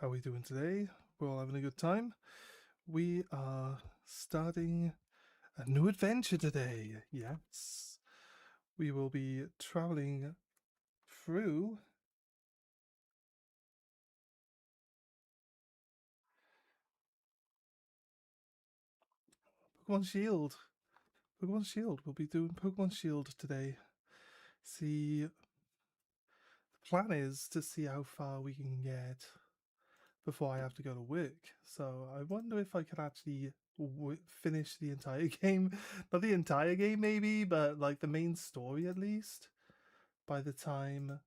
How are we doing today? We're all having a good time. We are starting a new adventure today. Yes. We will be traveling through Pokemon Shield. Pokemon Shield. We'll be doing Pokemon Shield today. See, the plan is to see how far we can get before I have to go to work. So I wonder if I can actually finish the entire game. Not the entire game, maybe, but like the main story at least, by the time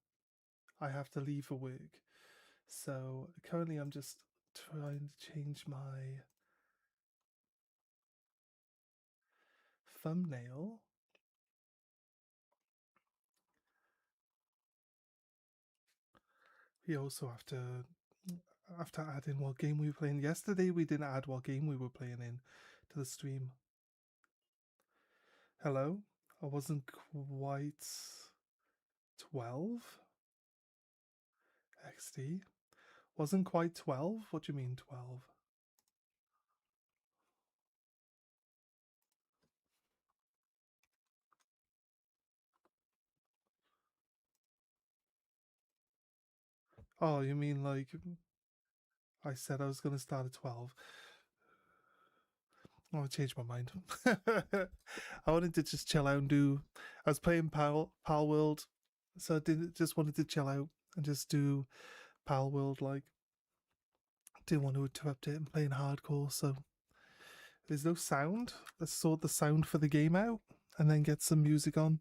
I have to leave for work. So currently I'm just trying to change my thumbnail. We also have to add in what game we were playing. Yesterday we didn't add what game we were playing in to the stream. Hello? I wasn't quite 12? XD? Wasn't quite 12? What do you mean 12? Oh, you mean like I said I was going to start at 12. Oh, I changed my mind. I wanted to just chill out and do... I was playing Pal World, so I just wanted to chill out and just do Pal World, like... Didn't want to interrupt it and playing hardcore, so... There's no sound. Let's sort the sound for the game out and then get some music on.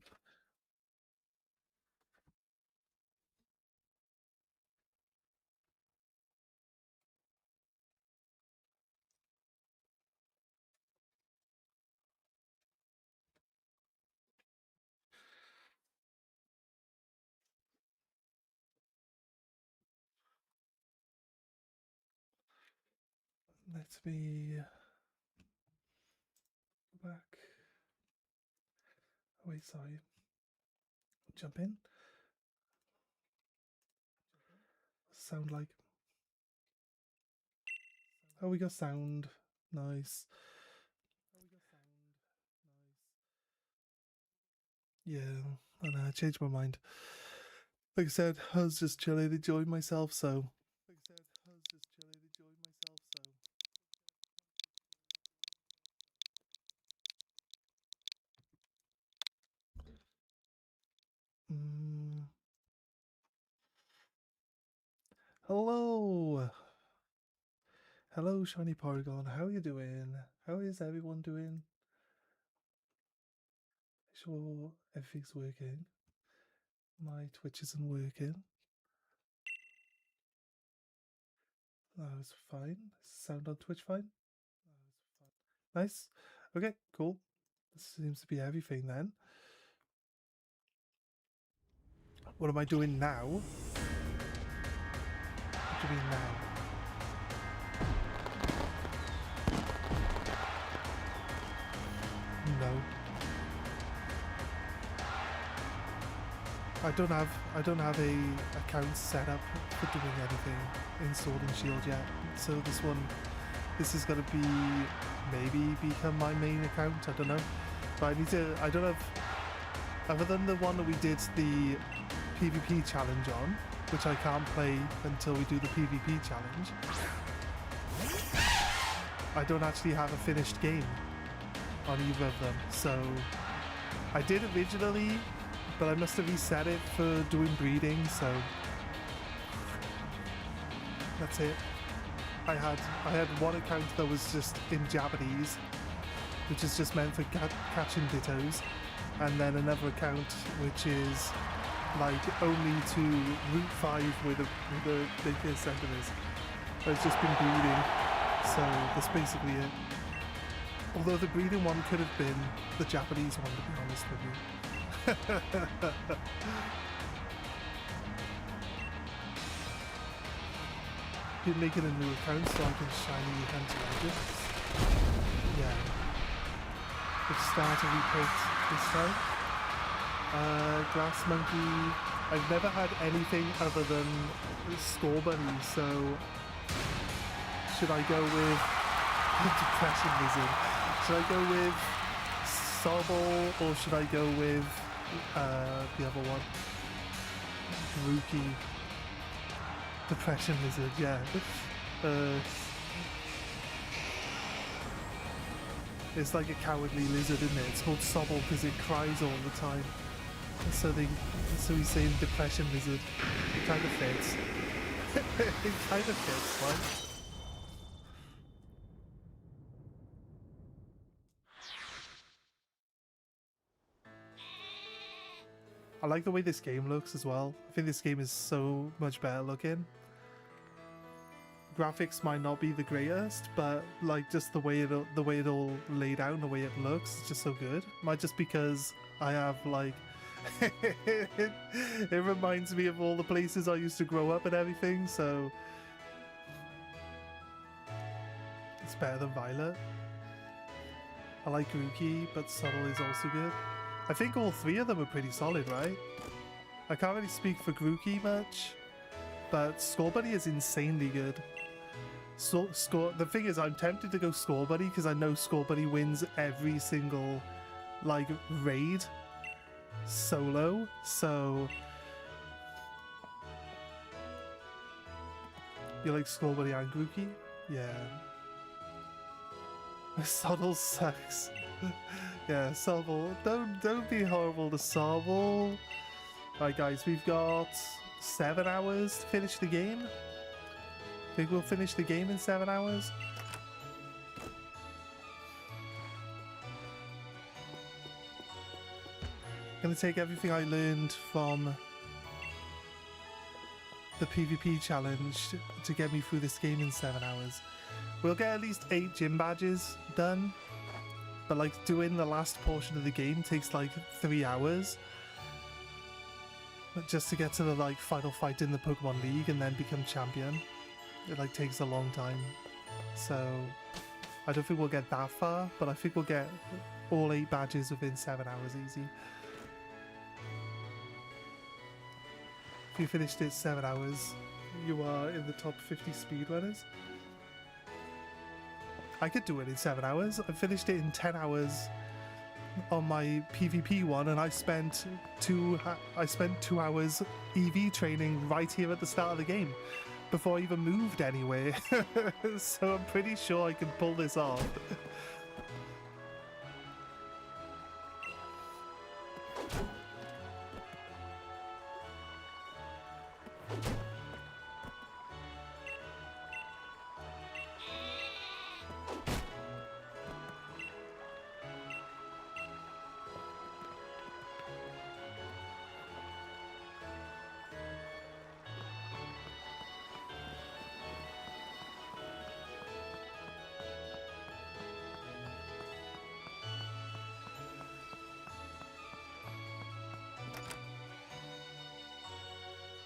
Let me go back. Oh, wait, sorry. Jump in. Sound like. Oh, we got sound. Nice. Yeah, and I changed my mind. Like I said, I was just chilling, enjoying myself, so. Hello! Hello, Shiny Porygon. How are you doing? How is everyone doing? Sure, everything's working. My Twitch isn't working. That was fine. Sound on Twitch fine? Nice. Okay, cool. This seems to be everything then. What am I doing now? What do you mean now? No. I don't have a account set up for doing anything in Sword and Shield yet. So this is gonna be maybe become my main account, I don't know. But I don't have, other than the one that we did the PvP challenge on, which I can't play until we do the PvP challenge, I don't actually have a finished game on either of them. So I did originally, but I must have reset it for doing breeding, so that's it. I had one account that was just in Japanese, which is just meant for catching dittos, and then another account which is like only to Route 5 where the bigger centre is. But it's just been breeding, so that's basically it. Although the breeding one could have been the Japanese one, to be honest with you. Been making a new account so I can shiny Hunter Legends. Yeah. We've started repicked this time. Grass Monkey. I've never had anything other than Score Bunny, so Should I go with Depression Lizard? Should I go with Sobble or should I go with the other one? Grookey. Depression Lizard, yeah. It's like a cowardly lizard, isn't it? It's called Sobble because it cries all the time. So he's saying Depression Lizard. It kind of fits. It kind of fits, right? I like the way this game looks as well. I think this game is so much better looking. Graphics might not be the greatest, but like just the way it all laid out and the way it looks, it's just so good. Might just because I have like it reminds me of all the places I used to grow up and everything, so it's better than Violet. I like Grookey, but Subtle is also good. I think all three of them are pretty solid, right? I can't really speak for Grookey much, but Scorbunny is insanely good. The thing is, I'm tempted to go Scorbunny because I know Scorbunny wins every single like raid solo, so you like Scorbunny and Grookey? Yeah. Soddle sucks. Yeah, Sobble. Don't be horrible to Sobble. Right guys, we've got 7 hours to finish the game. Think we'll finish the game in 7 hours? I'm gonna take everything I learned from the PvP challenge to get me through this game in 7 hours. We'll get at least 8 gym badges done, but like doing the last portion of the game takes like 3 hours. But just to get to the like final fight in the Pokemon League and then become champion. It like takes a long time, so I don't think we'll get that far, but I think we'll get all 8 badges within 7 hours easy. If you finished it 7 hours, you are in the top 50 speedrunners. I could do it in 7 hours. I finished it in 10 hours on my PvP one, and I spent 2 hours EV training right here at the start of the game, before I even moved anywhere. So I'm pretty sure I can pull this off.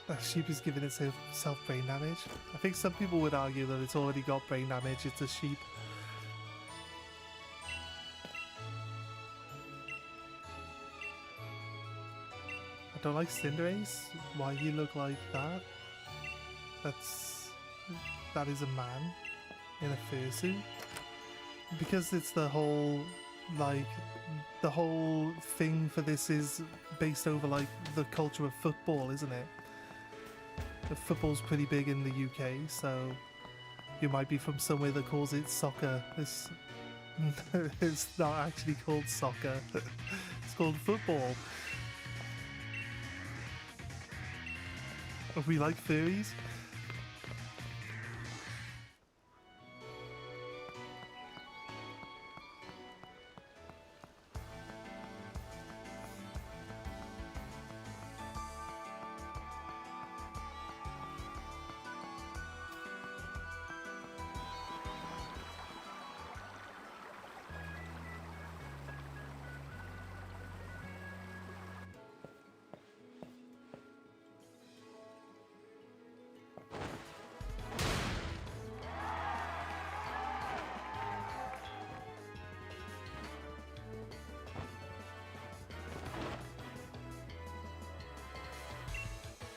That sheep is giving itself brain damage. I think some people would argue that it's already got brain damage, it's a sheep. I don't like Cinderace. Why you look like that? That is a man in a fursuit. Because it's the whole, like, the whole thing for this is based over, like, the culture of football, isn't it? Football's pretty big in the UK, so you might be from somewhere that calls it soccer. It's not actually called soccer. It's called football. We like furries.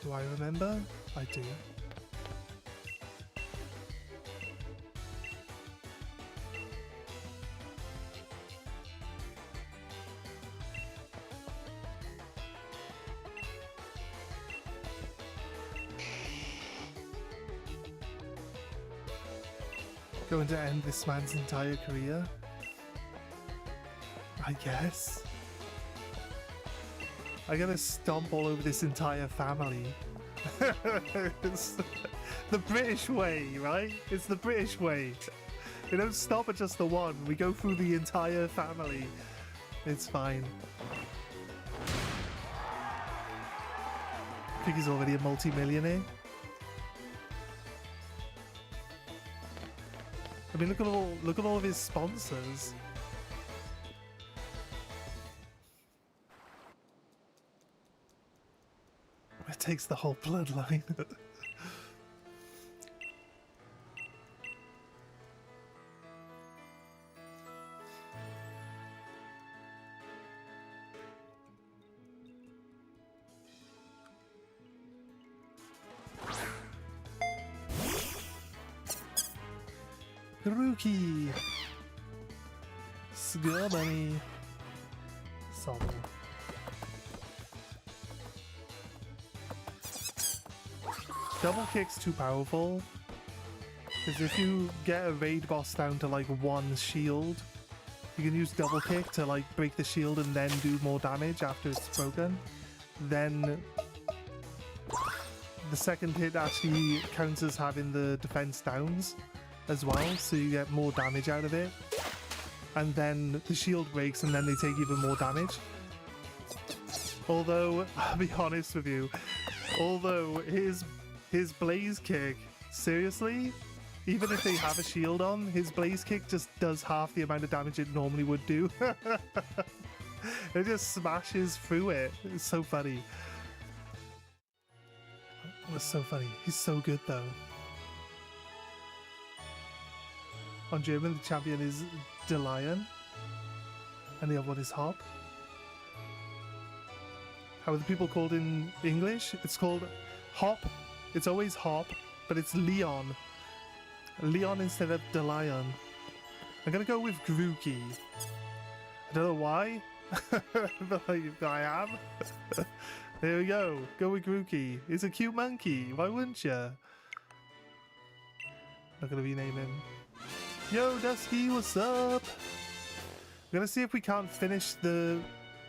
Do I remember? I do. Going to end this man's entire career? I guess. I gotta stomp all over this entire family. It's the British way, right? It's the British way. We don't stop at just the one. We go through the entire family. It's fine. I think he's already a multi-millionaire. I mean, look at all of his sponsors. It takes the whole bloodline. Rookie. Sgubany. Solid. Double kick's too powerful. Because if you get a raid boss down to like one shield, you can use double kick to like break the shield and then do more damage after it's broken. Then the second hit actually counts as having the defense downs as well, so you get more damage out of it. And then the shield breaks and then they take even more damage. Although, I'll be honest with you, although his blaze kick, seriously, even if they have a shield on, his blaze kick just does half the amount of damage it normally would do. It just smashes through it. It's so funny. It's so funny. He's so good though. On German, the champion is De Lion, and the other one is Hop. How are the people called in English? It's called Hop. It's always Hop, but it's Leon. Leon instead of De Lion. I'm gonna go with Grookey. I don't know why, but I am. There we go. Go with Grookey. He's a cute monkey. Why wouldn't you? Not gonna rename him. Yo, Dusky, what's up? I'm gonna see if we can't finish the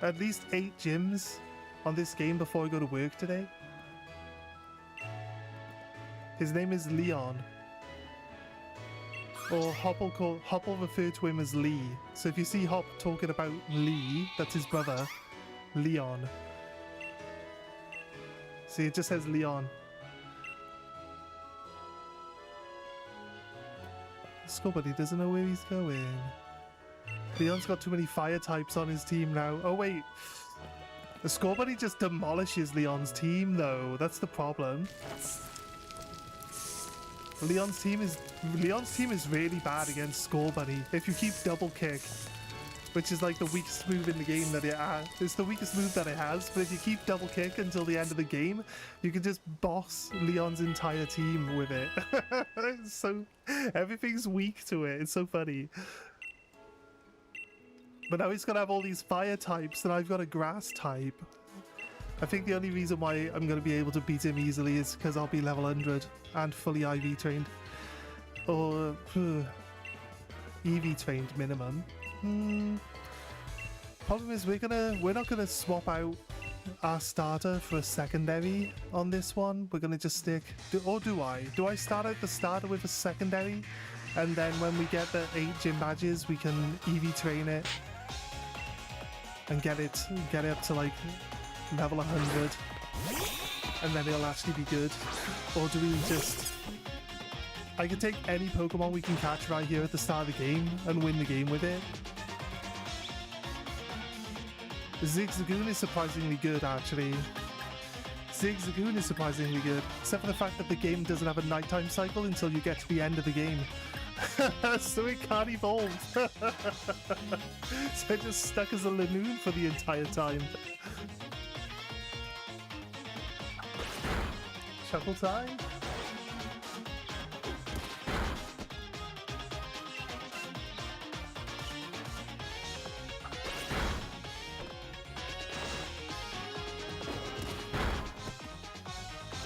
at least 8 gyms on this game before I go to work today. His name is Leon. Or Hop will refer to him as Lee. So if you see Hop talking about Lee, that's his brother, Leon. See, it just says Leon. Scorbunny doesn't know where he's going. Leon's got too many fire types on his team now. Oh wait, the Scorbunny just demolishes Leon's team though. That's the problem. Leon's team is really bad against Scorbunny. If you keep double kick, which is like the weakest move in the game that it has. It's the weakest move that it has, but if you keep double kick until the end of the game, you can just boss Leon's entire team with it. It's so everything's weak to it. It's so funny. But now he's gonna have all these fire types, and I've got a grass type. I think the only reason why I'm gonna be able to beat him easily is because I'll be level 100 and fully IV trained, or EV trained minimum. Problem is we're not gonna swap out our starter for a secondary on this one. We're gonna just stick. Do I start out the starter with a secondary, and then when we get the 8 gym badges, we can EV train it and get it up to like level 100, and then it'll actually be good? Or do we just? I can take any Pokemon we can catch right here at the start of the game and win the game with it. Zigzagoon is surprisingly good, actually. Zigzagoon is surprisingly good, except for the fact that the game doesn't have a nighttime cycle until you get to the end of the game. So it can't evolve. So it just stuck as a Lanoon for the entire time. Shuffle time?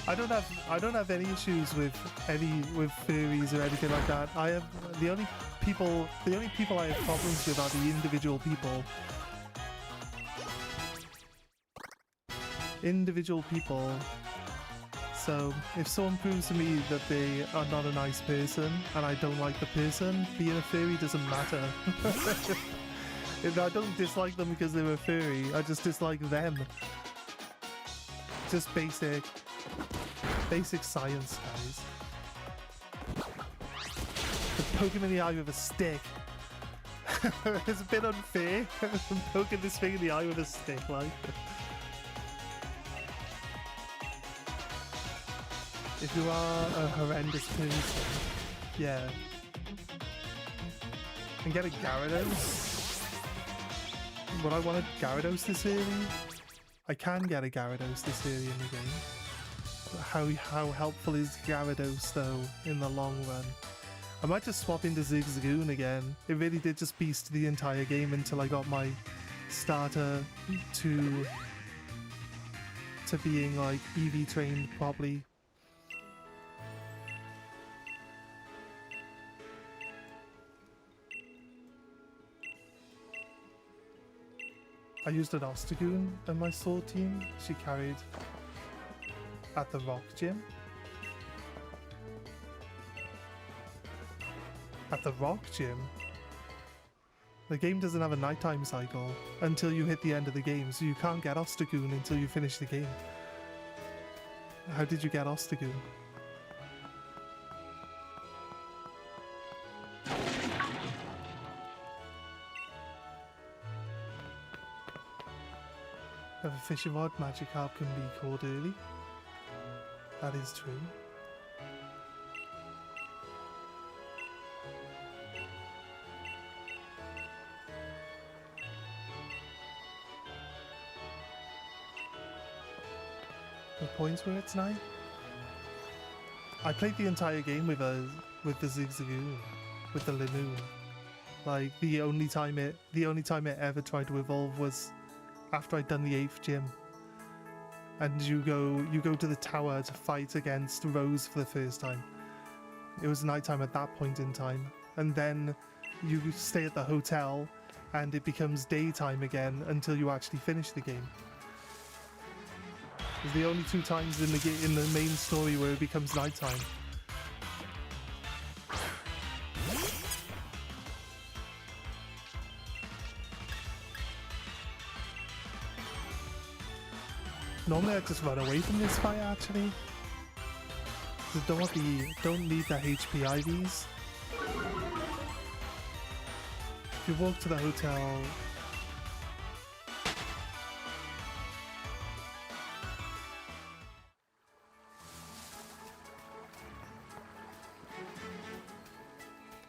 I don't have any issues with furries or anything like that. I have the only people I have problems with are the individual people. So if someone proves to me that they are not a nice person and I don't like the person, being a furry doesn't matter. If I don't dislike them because they're a furry, I just dislike them. Just basic science, guys. But poke him in the eye with a stick. It's a bit unfair. I'm poking this thing in the eye with a stick, like. If you are a horrendous person, yeah. And get a Gyarados. Would I want a Gyarados this early? I can get a Gyarados this early in the game. How helpful is Gyarados though in the long run? I might just swap into Zigzagoon again. It really did just beast the entire game until I got my starter to being like EV trained properly. I used an Ostagoon in my sword team. She carried at the rock gym. At the rock gym? The game doesn't have a nighttime cycle until you hit the end of the game, so you can't get Ostagoon until you finish the game. How did you get Ostagoon? If a fishing rod, Magikarp can be caught early. That is true. The points where it's 9. I played the entire game with the Zigzagoon, with the Linoon. Like the only time it ever tried to evolve was after I'd done the 8th gym. And you go to the tower to fight against Rose for the first time. It was nighttime at that point in time. And then you stay at the hotel and it becomes daytime again until you actually finish the game. It's the only 2 times in the main story where it becomes nighttime. Normally I just run away from this fight actually. Don't need the HP IVs. If you walk to the hotel,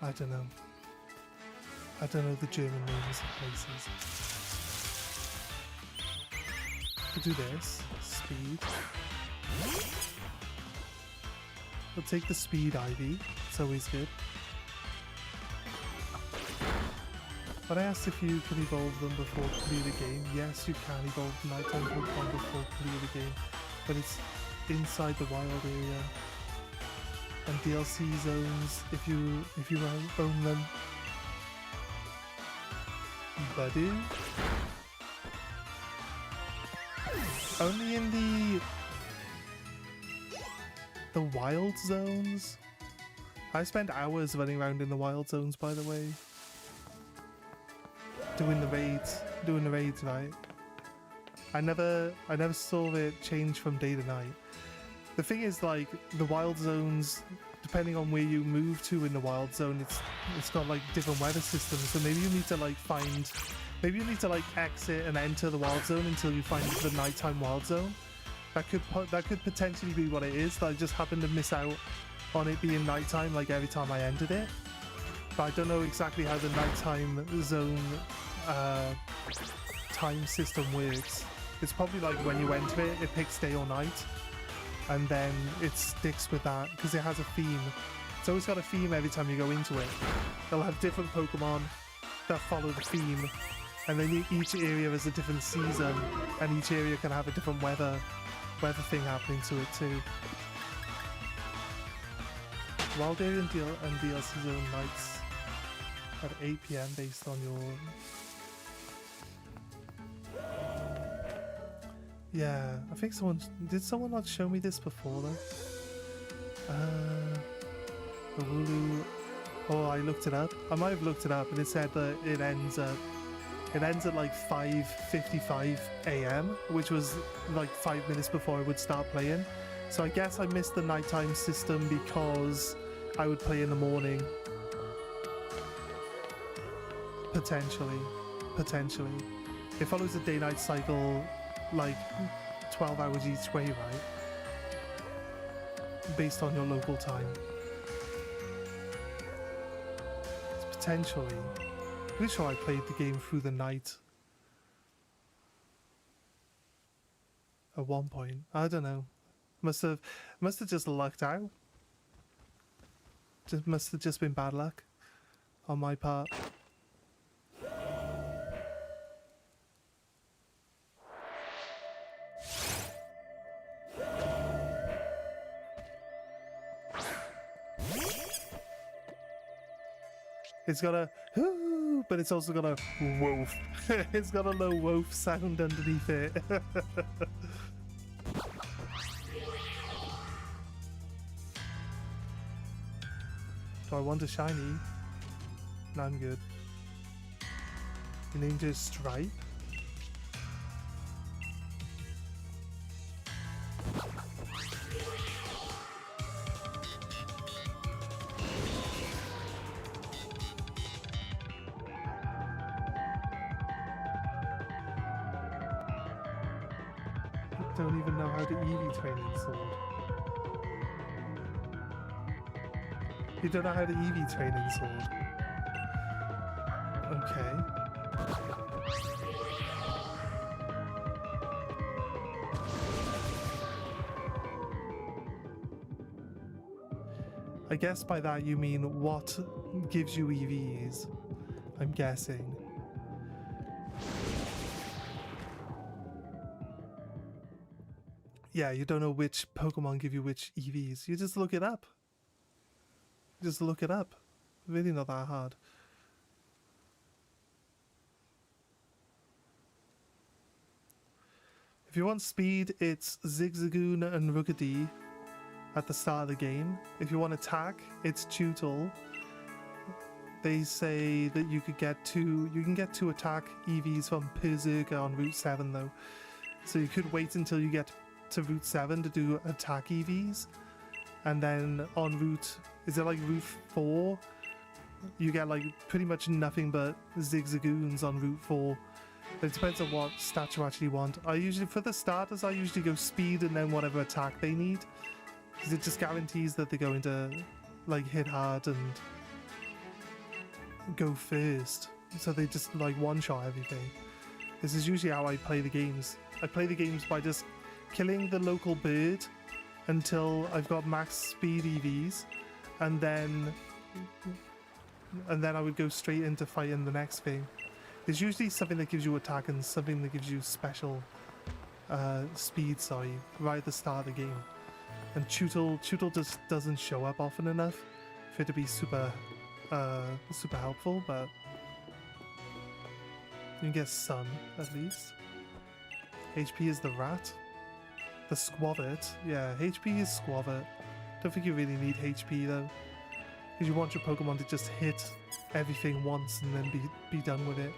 I don't know. I don't know the German names of places. We'll do this. Speed. We'll take the speed Ivy. It's always good. But I asked if you can evolve them before clear the game. Yes, you can evolve nighttime Pokemon before clear the game. But it's inside the wild area. And DLC zones if you own them. Buddy? Only in the wild zones? I spent hours running around in the wild zones, by the way. Doing the raids, right? I never saw it change from day to night. The thing is, like, the wild zones, depending on where you move to in the wild zone, it's got like different weather systems. So maybe you need to like exit and enter the wild zone until you find the nighttime wild zone. That could potentially be what it is. That I just happened to miss out on it being nighttime like every time I entered it. But I don't know exactly how the nighttime zone time system works. It's probably like when you enter it, it picks day or night, and then it sticks with that because it has a theme. It's always got a theme every time you go into it. They'll have different Pokemon that follow the theme, and then each area has a different season, and each area can have a different weather. weather thing happening to it too. Wild Area and DLC Zone nights at 8 PM based on your... Yeah, I think did someone not show me this before though? The Wooloo... Oh, I looked it up. I might have looked it up and it said that it ends at like 5:55 AM, which was like 5 minutes before I would start playing. So I guess I missed the nighttime system because I would play in the morning. Potentially. It follows a day-night cycle, like 12 hours each way, right? Based on your local time. It's potentially. Pretty sure I played the game through the night. At one point. I don't know. Must have just lucked out. Must have just been bad luck on my part. It's got a whoo, but it's also got a woof. It's got a low woof sound underneath it. Do I want a shiny? No, I'm good. Ninja Stripe. I don't even know how to Eevee train in Sword. You don't know how to Eevee train in Sword. Okay. I guess by that you mean what gives you EVs, I'm guessing. Yeah, you don't know which Pokemon give you which EVs. You just look it up. Just look it up. Really not that hard. If you want speed, it's Zigzagoon and Rookidee at the start of the game. If you want attack, it's Tootle. They say that you can get two attack EVs from Berserker on Route 7 though. So you could wait until you get to Route 7 to do attack EVs. And then on Route, is it like Route 4? You get like pretty much nothing but Zigzagoons on Route 4. It depends on what stats you actually want. For the starters, I usually go speed and then whatever attack they need. Because it just guarantees that they're going to like hit hard and go first. So they just like one-shot everything. This is usually how I play the games. I play the games by just killing the local bird until I've got max speed EVs, and then I would go straight into fighting the next thing. There's usually something that gives you attack and something that gives you special speed, right at the start of the game. And Tootle just doesn't show up often enough for it to be super helpful, but you can get some at least. HP is the rat. The Squavert, yeah, HP is Squavert. Don't think you really need HP though, because you want your Pokemon to just hit everything once and then be done with it.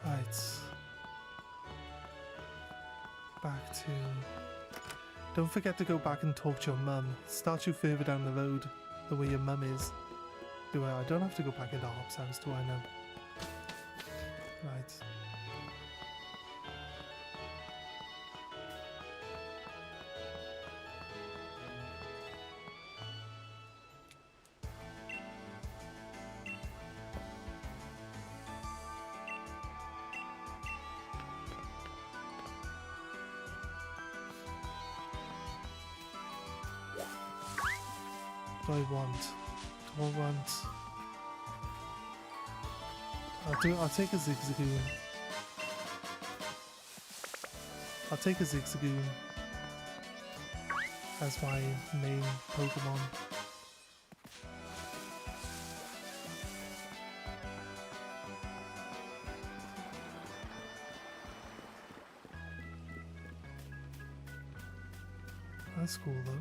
Right. Back to... Don't forget to go back and talk to your mum. Start you further down the road, the way your mum is. I don't have to go back into Hop's house, do I now? Right. What do I want? Do I want... I'll take a Zigzagoon. I'll take a Zigzagoon as my main Pokemon. That's cool though.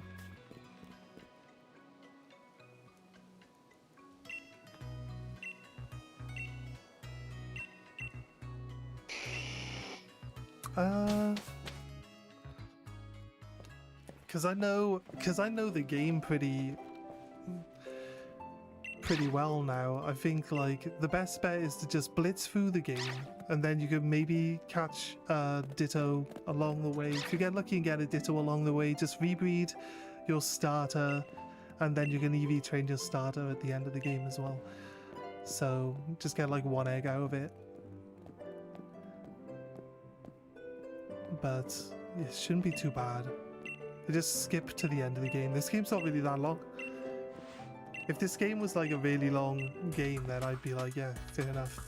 Because I know the game pretty well now. I think like the best bet is to just blitz through the game, and then you could maybe catch a Ditto along the way. If you get lucky and get a Ditto along the way, just rebreed your starter, and then you can EV train your starter at the end of the game as well. So just get like one egg out of it. But it shouldn't be too bad. You just skip to the end of the game. This game's not really that long. If this game was like a really long game, then I'd be like, yeah, fair enough.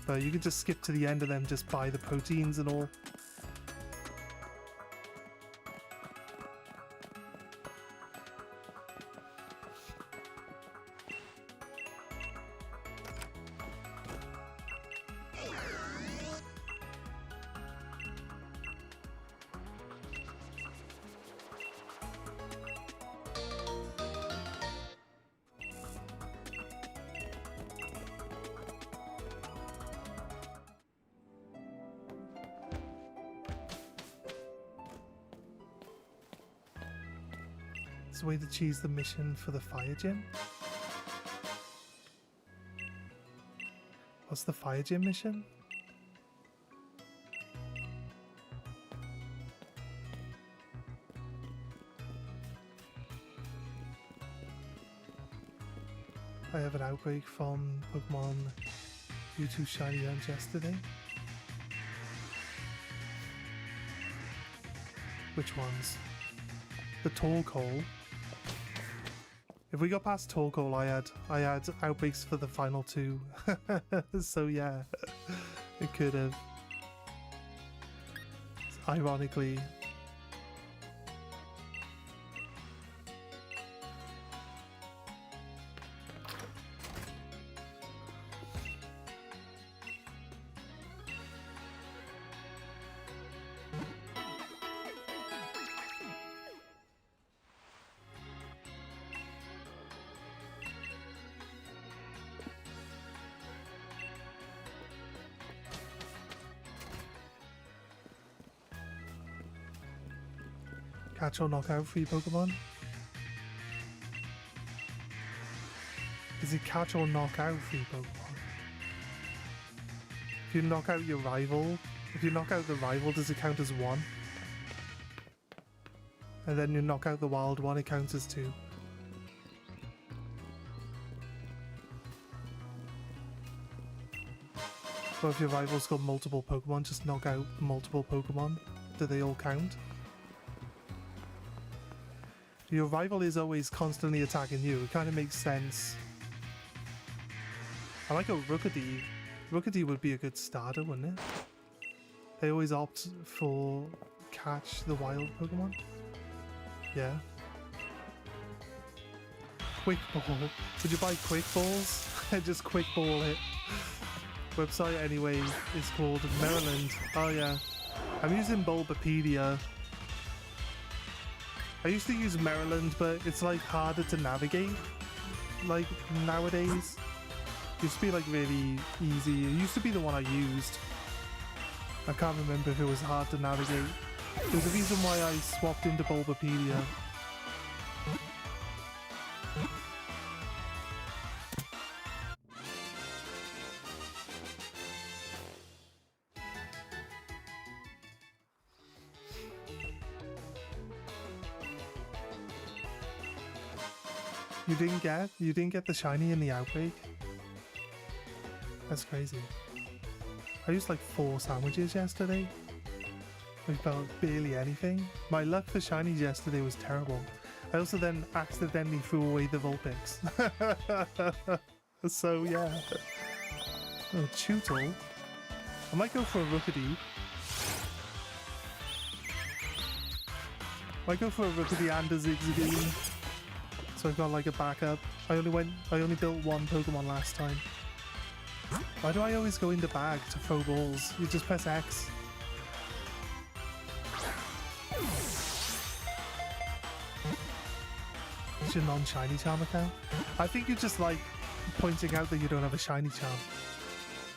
But you can just skip to the end and then just buy the proteins and all. It's a way to choose the mission for the fire gym. What's the fire gym mission? I have an outbreak from Pokemon U2 Shiny Hunt yesterday. Which ones? The Torkoal. If we got past Torkoal, I had outbreaks for the final two. So yeah, it could have. Ironically. Catch or knock out free Pokemon? Is it catch or knock out free Pokemon? If you knock out your rival, if you knock out the rival, does it count as 1? And then you knock out the wild one, it counts as 2. So if your rival's got multiple Pokemon, just knock out multiple Pokemon. Do they all count? Your rival is always constantly attacking you. It kind of makes sense. I like a Rookidee. Rookidee would be a good starter, wouldn't it? They always opt for catch the wild Pokemon. Yeah. Quick Ball. Would you buy Quick Balls? Just Quick Ball it. Website anyway is called Maryland. Oh yeah. I'm using Bulbapedia. I used to use Maryland, but it's like harder to navigate, like nowadays. It used to be like really easy. It used to be the one I used. I can't remember if it was hard to navigate. There's a reason why I swapped into Bulbapedia. You didn't get the shiny in the outbreak? That's crazy. I used like 4 sandwiches yesterday. I felt barely anything. My luck for shinies yesterday was terrible. I also then accidentally threw away the Vulpix. So yeah. Oh, Tootle. I might go for a Rookity. Might go for a Rookity and a Zigzagoon. So I've got like a backup. I only built one Pokemon last time. Why do I always go into bag to throw balls? You just press X. Is your non-shiny charm account? I think you just like pointing out that you don't have a shiny charm.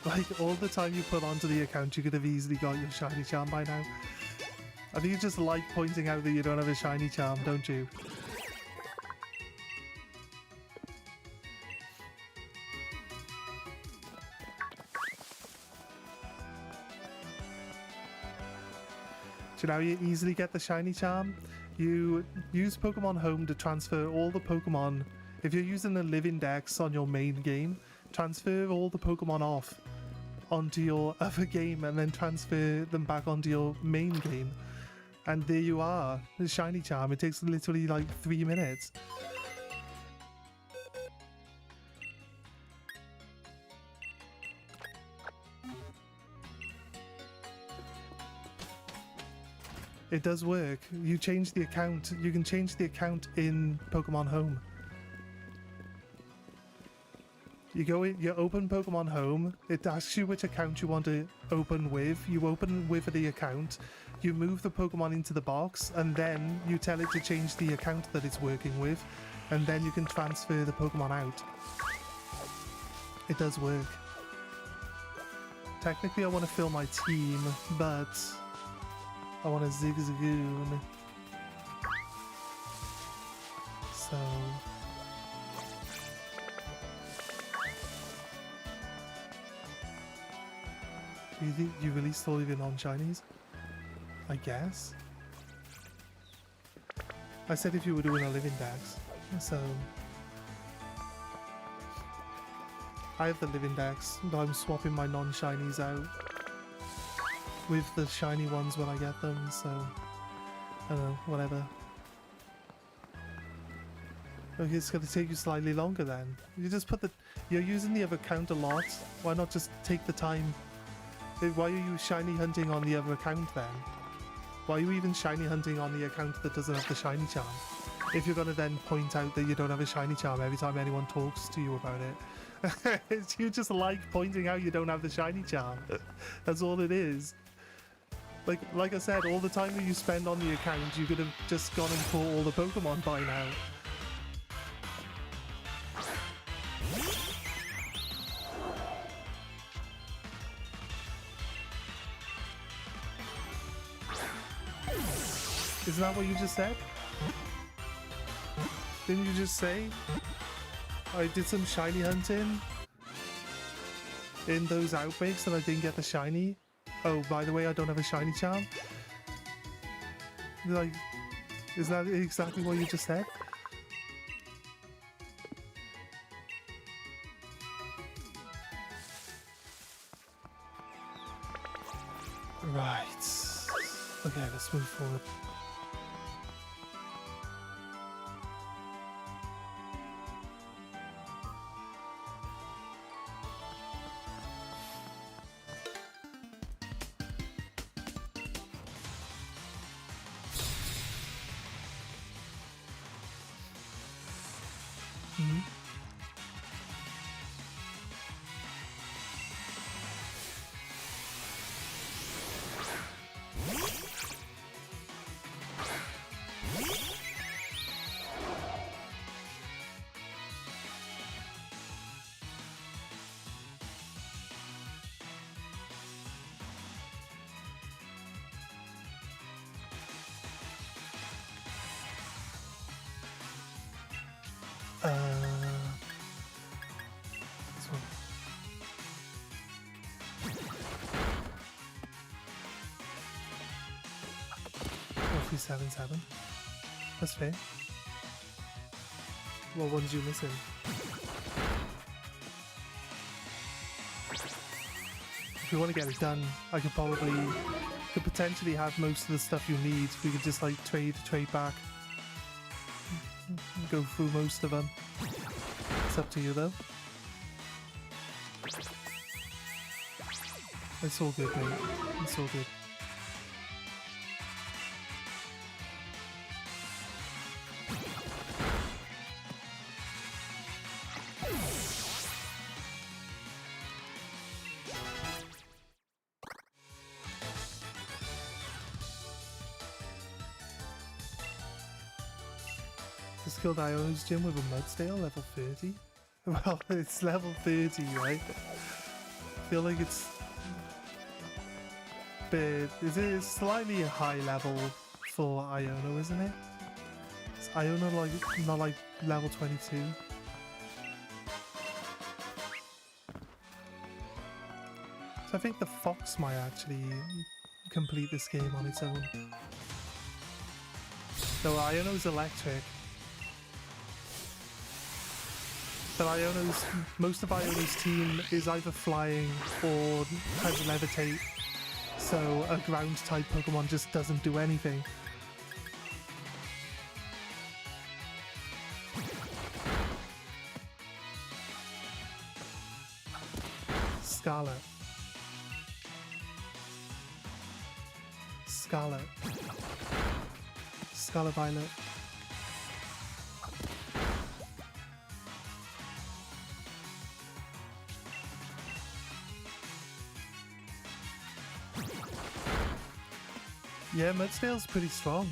Like all the time you put onto the account, you could have easily got your shiny charm by now. I think you just like pointing out that you don't have a shiny charm, don't you? So now you easily get the shiny charm. You use Pokemon Home to transfer all the Pokemon. If you're using a live index on your main game, transfer all the Pokemon off onto your other game and then transfer them back onto your main game. And there you are, the shiny charm. It takes literally like 3 minutes. It does work. You change the account. You can change the account in Pokemon Home. You go in, you open Pokemon Home. It asks you which account you want to open with. You open with the account. You move the Pokemon into the box, and then you tell it to change the account that it's working with, and then you can transfer the Pokemon out. It does work. Technically, I want to fill my team, but I want a Zigzagoon. So you released all of your non-shinies? I guess. I said if you were doing a live index, so I have the live index, but I'm swapping my non-shinies out with the shiny ones when I get them, so I don't know, whatever. Okay, it's gonna take you slightly longer then. You just put the... You're using the other account a lot. Why not just take the time? Why are you shiny hunting on the other account then? Why are you even shiny hunting on the account that doesn't have the shiny charm? If you're gonna then point out that you don't have a shiny charm every time anyone talks to you about it. You just like pointing out you don't have the shiny charm. That's all it is. Like I said, all the time that you spend on the account, you could have just gone and caught all the Pokemon by now. Isn't that what you just said? Didn't you just say I did some shiny hunting in those outbreaks and I didn't get the shiny? Oh, by the way, I don't have a shiny charm? Like, is that exactly what you just said? Right. Okay, let's move forward. This one. Roughly 7-7. That's fair. What ones you missing? If you want to get it done, I could potentially have most of the stuff you need. We could just like trade back. go through most of them. It's up to you though. It's all good, mate. It's all good. Just killed Iono's gym with a Mudsdale, level 30. Well, it's level 30, right? I feel like it's... But is it slightly a high level for Iono, isn't it? Is Iono like not like level 22? So I think the Fox might actually complete this game on its own. Though Iono's electric. But most of Iono's team is either flying or has levitate. So a ground type Pokemon just doesn't do anything. Scarlet. Scarlet. Scarlet Violet. Yeah, Mudsdale's pretty strong.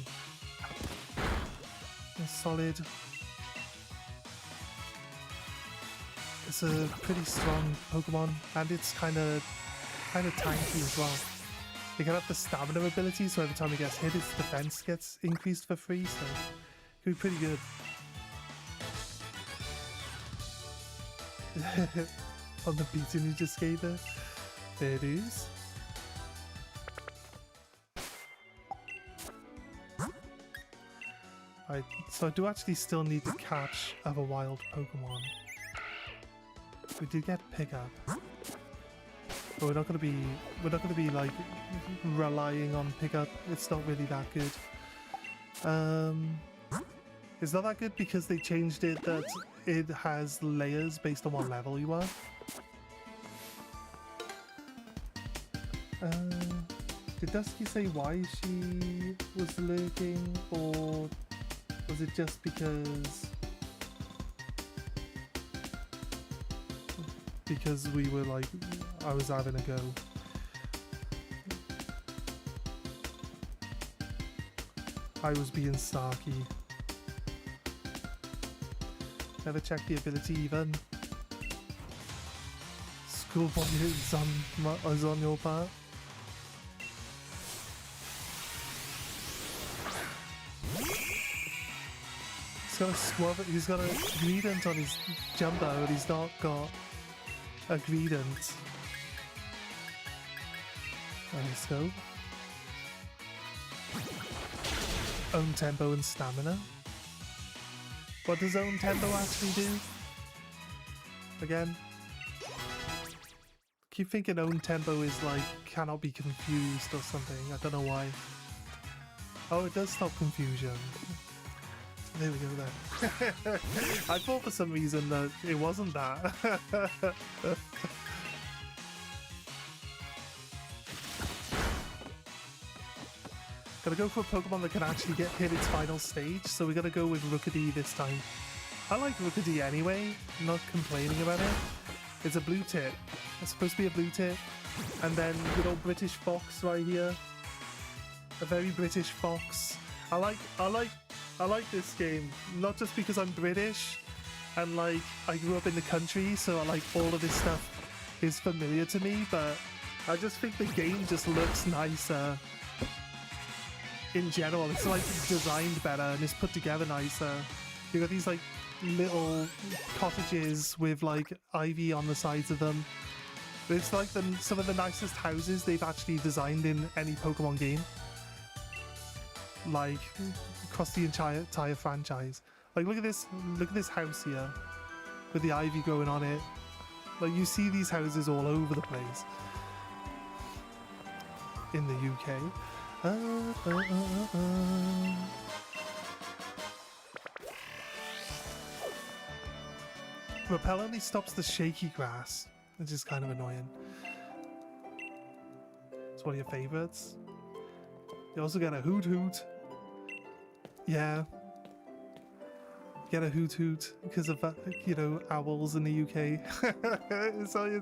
It's solid. It's a pretty strong Pokemon, and it's kind of tanky as well. It can have the stamina ability, so every time it gets hit, its defense gets increased for free. So it could be pretty good. On the beating you just gave it. There it is. Right, so I do actually still need to catch other wild Pokemon. We did get Pickup, but we're not gonna be like relying on Pickup. It's not really that good. It's not that good because they changed it that it has layers based on what level you are. Did Dusky say why she was lurking, or was it just because we were like, I was having a go? I was being snarky. Never checked the ability even. Schoolboy is on your part. He's got a Greedent on his Jumbo, but he's not got a Greedent. Let's go. Own Tempo and Stamina. What does Own Tempo actually do? Again? Keep thinking Own Tempo is like, cannot be confused or something. I don't know why. Oh, it does stop confusion. There we go then. I thought for some reason that it wasn't that. Gotta go for a Pokemon that can actually hit its final stage, so we gotta go with Rookidee this time. I like Rookidee anyway, I'm not complaining about it. It's a blue tip. It's supposed to be a blue tip. And then good old British Fox right here. A very British Fox. I like this game, not just because I'm British and like I grew up in the country, so like all of this stuff is familiar to me, but I just think the game just looks nicer in general. It's like designed better and it's put together nicer. You got these like little cottages with like ivy on the sides of them. It's like some of the nicest houses they've actually designed in any Pokemon game. Like across the entire franchise. Like look at this house here with the ivy growing on it. Like you see these houses all over the place in the UK. Repel only stops the shaky grass, which is kind of annoying. It's one of your favorites. You also get a Hoot Hoot. Yeah. You get a Hoot Hoot because of, you know, owls in the UK. So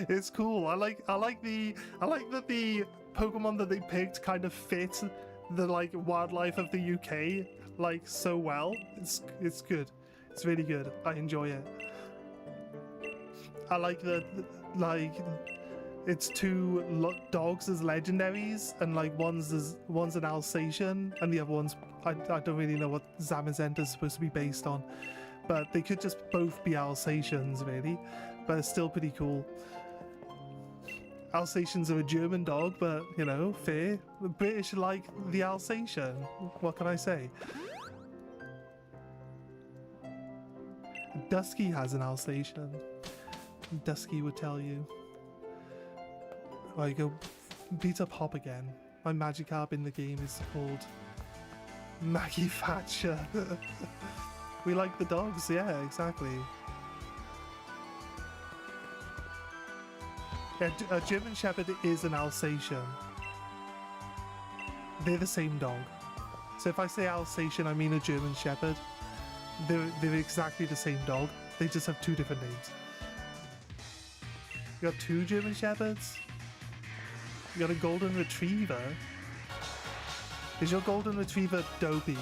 it's cool. I like that the Pokemon that they picked kind of fit the like wildlife of the UK like so well. It's good. It's really good. I enjoy it. I like that, like, it's two dogs as legendaries, and like one's an Alsatian, and the other one's I don't really know what Zamazenta is supposed to be based on, but they could just both be Alsatians really, but it's still pretty cool. Alsatians are a German dog, but you know, fair. The British like the Alsatian. What can I say? Dusky has an Alsatian. Dusky would tell you. Right, go beat up Hop again. My Magikarp in the game is called Maggie Thatcher. We like the dogs, yeah, exactly. Yeah, a German Shepherd is an Alsatian. They're the same dog. So if I say Alsatian, I mean a German Shepherd. They're exactly the same dog. They just have two different names. You got two German Shepherds. You got a Golden Retriever. Is your Golden Retriever dopey?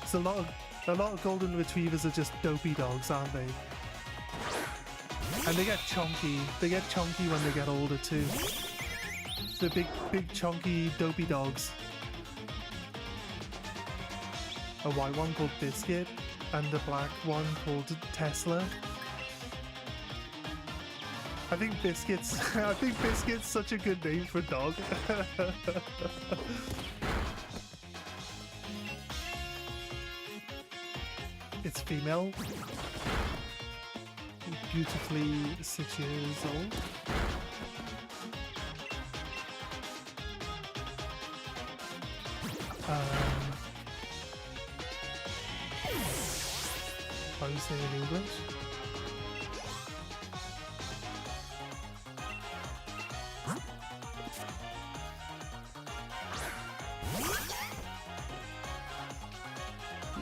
It's a lot of Golden Retrievers are just dopey dogs, aren't they? And they get chunky. They get chunky when they get older too. So big chunky dopey dogs. A white one called Biscuit and a black one called Tesla. I think Biscuit's such a good name for a dog. It's female. Beautifully 6 years old. How do you say in English?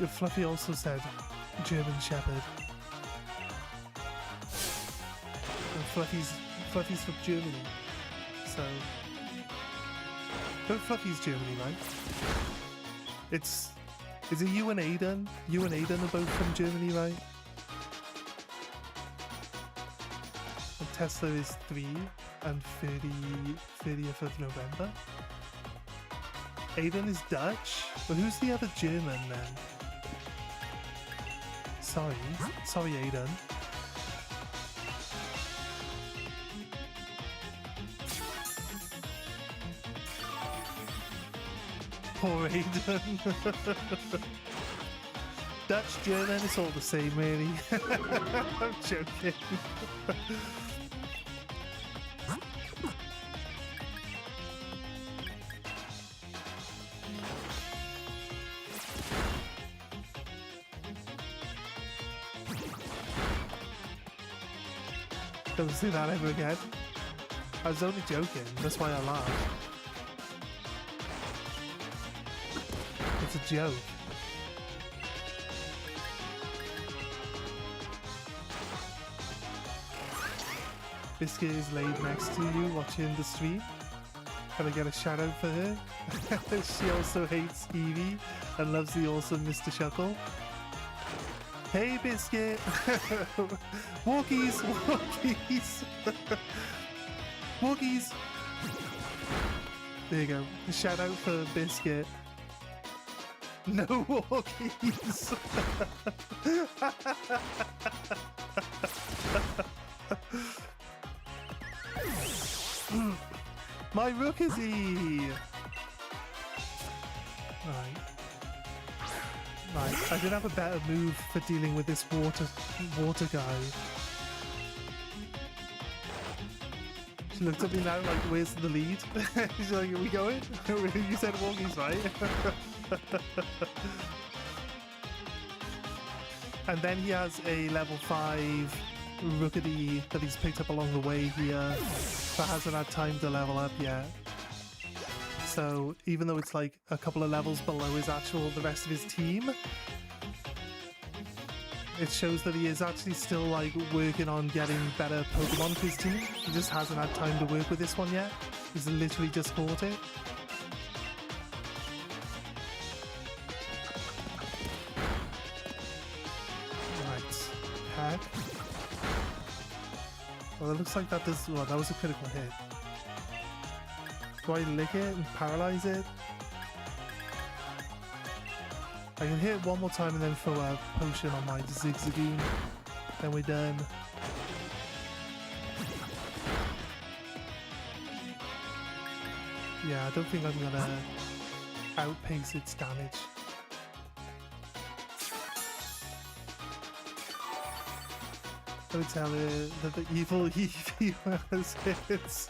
Fluffy also said German Shepherd. And Fluffy's from Germany. So no, Fluffy's Germany, right? Is it you and Aiden? You and Aiden are both from Germany, right? And Tesla is 3 and 30th of November. Aiden is Dutch? But who's the other German then? Sorry Aiden. Poor Aiden. Dutch, German, it's all the same really. I'm joking. Don't say that ever again. I was only joking, that's why I laughed. It's a joke. Biscuit is laid next to you watching the stream. Can I get a shout out for her? She also hates Eevee and loves the awesome Mr. Shuckle. Hey Biscuit! Walkies! Walkies! Walkies! There you go. Shout out for Biscuit. No walkies! My Rookazee! Right. Right, I did have a better move for dealing with this water guy. She looked at me now like, where's the lead? She's like, are we going? You said walkies, right? And then he has a level 5 Rookity that he's picked up along the way here that hasn't had time to level up yet. So even though it's like a couple of levels below the rest of his team, it shows that he is actually still like working on getting better Pokemon for his team. He just hasn't had time to work with this one yet. He's literally just caught it. Right, heck. Well, it looks like that does. Well, that was a critical hit. Do I lick it and paralyze it? I can hit it one more time and then throw a potion on my Zigzagoon. Then we're done. Yeah, I don't think I'm gonna outpace its damage. Don't tell it that the evil Eevee has hits.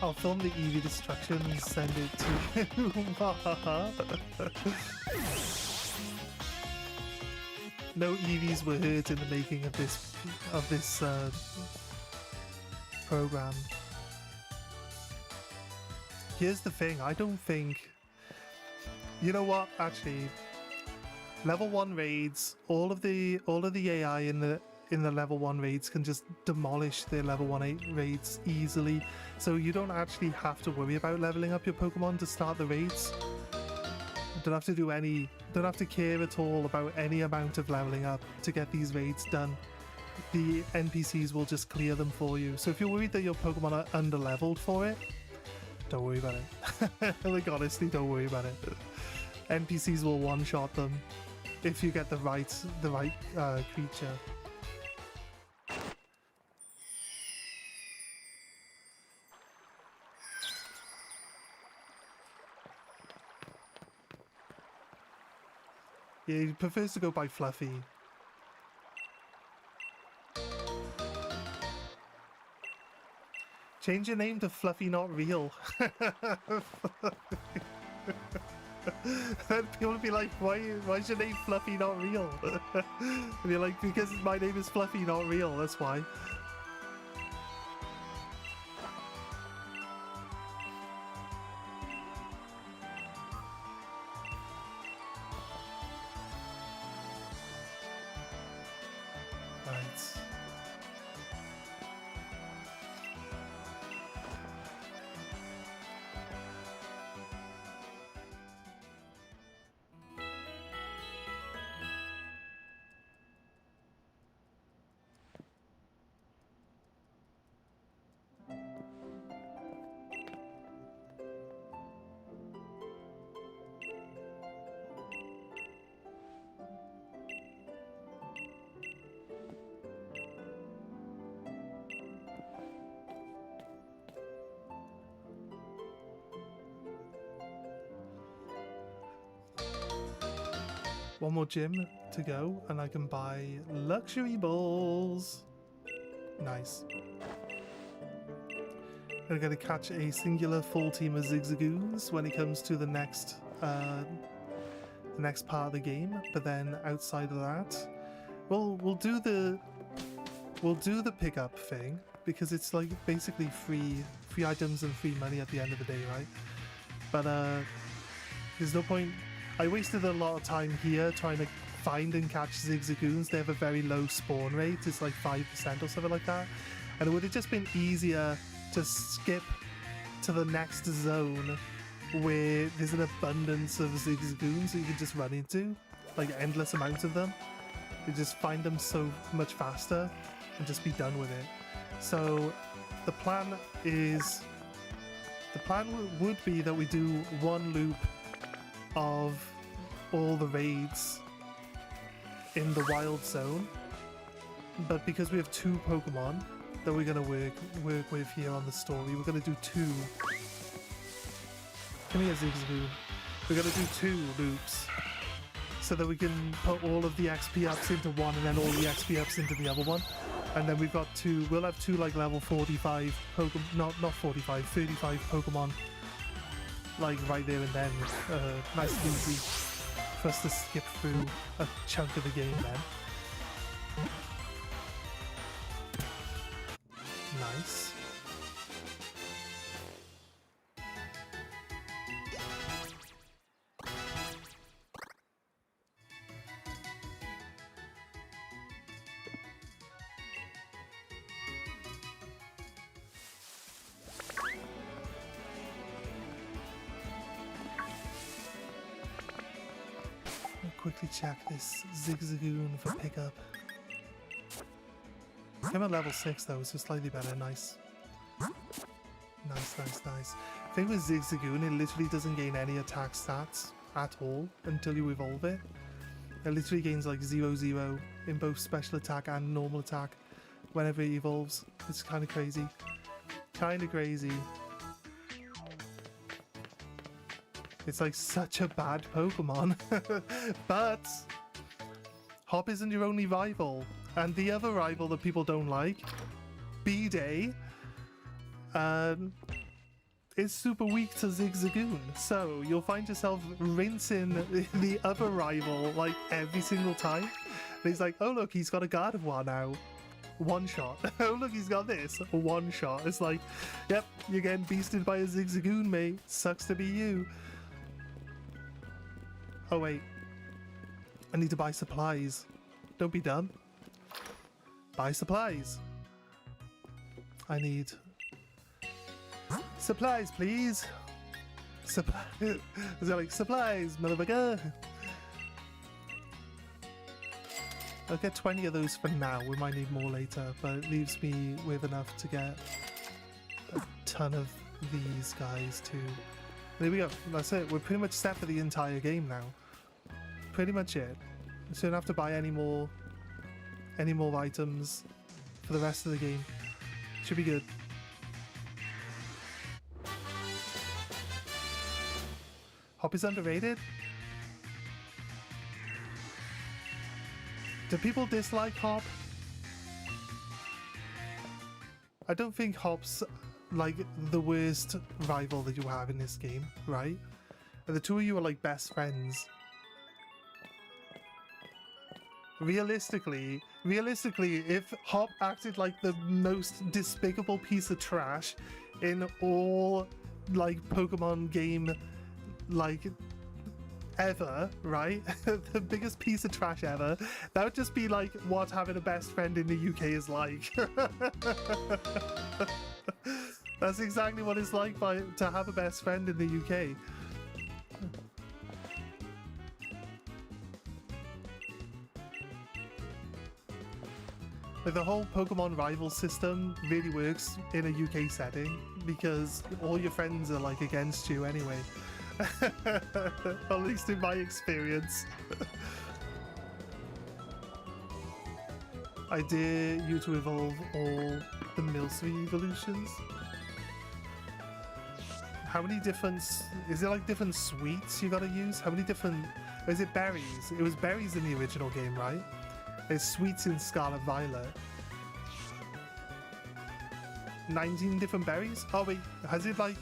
I'll film the Eevee destruction and send it to you. No Eevees were hurt in the making of this program. Here's the thing, I don't think... You know what, actually, level 1 raids, all of the AI in the level 1 raids can just demolish their level 1 raids easily, so you don't actually have to worry about leveling up your Pokemon to start the raids. You don't have to care at all about any amount of leveling up to get these raids done. The NPCs will just clear them for you. So if you're worried that your Pokemon are under-leveled for it, don't worry about it. Like, honestly, don't worry about it. NPCs will one-shot them if you get the right creature. Yeah, he prefers to go by Fluffy. Change your name to Fluffy Not Real. Then people will be like, why's your name Fluffy Not Real? And you're like, because my name is Fluffy Not Real, that's why. Right. One more gym to go, and I can buy luxury balls. Nice. I'm gonna catch a singular full team of Zigzagoons when it comes to the next part of the game. But then outside of that, we'll do the pickup thing, because it's like basically free items and free money at the end of the day, right? But there's no point. I wasted a lot of time here trying to find and catch Zigzagoons. They have a very low spawn rate. It's like 5% or something like that. And it would have just been easier to skip to the next zone where there's an abundance of Zigzagoons that you can just run into. Like endless amounts of them. You just find them so much faster and just be done with it. So the plan would be that we do one loop of all the raids in the wild zone, but because we have 2 Pokemon, that we're gonna work with here on the story. We're gonna do 2. Come here, Zigzagoon. We're gonna do 2 loops so that we can put all of the XP ups into one and then all the XP ups into the other one. And then we've got 2, we'll have 2 like level 45 Pokemon, not 45, 35 Pokemon, like right there and then. Nice and easy for us to skip through a chunk of the game then. Nice. Quickly check this Zigzagoon for pickup. I'm at level 6 though, so slightly better. Nice. Nice, nice, nice. The thing with Zigzagoon, it literally doesn't gain any attack stats at all until you evolve it. It literally gains like 0-0 in both special attack and normal attack whenever it evolves. It's kind of crazy. Kind of crazy. It's like such a bad Pokemon. But Hop isn't your only rival. And the other rival that people don't like, B-Day, is super weak to Zigzagoon. So you'll find yourself rinsing the other rival like every single time. And he's like, oh look, he's got a Gardevoir now. One shot. Oh look, he's got this. One shot. It's like, yep, you're getting beasted by a Zigzagoon, mate. Sucks to be you. Oh wait, I need to buy supplies. Don't be dumb. Buy supplies. I need supplies, please. Is it like supplies, motherfucker? I'll get 20 of those for now. We might need more later, but it leaves me with enough to get a ton of these guys too. There we go. That's it. We're pretty much set for the entire game now. Pretty much it. So you don't have to buy any more items for the rest of the game. Should be good. Hop is underrated? Do people dislike Hop? I don't think Hop's like the worst rival that you have in this game, right? And the two of you are like best friends. Realistically, if Hop acted like the most despicable piece of trash in all like Pokemon game like ever, right? The biggest piece of trash ever, that would just be like what having a best friend in the UK is like. That's exactly what it's like to have a best friend in the UK. Like the whole Pokemon rival system really works in a UK setting because all your friends are like against you anyway. At least in my experience. I dare you to evolve all the Milcery evolutions. How many different... Is it like different sweets you gotta use? How many different... Or is it berries? It was berries in the original game, right? There's sweets in Scarlet Violet. 19 different berries? Oh wait, has it like...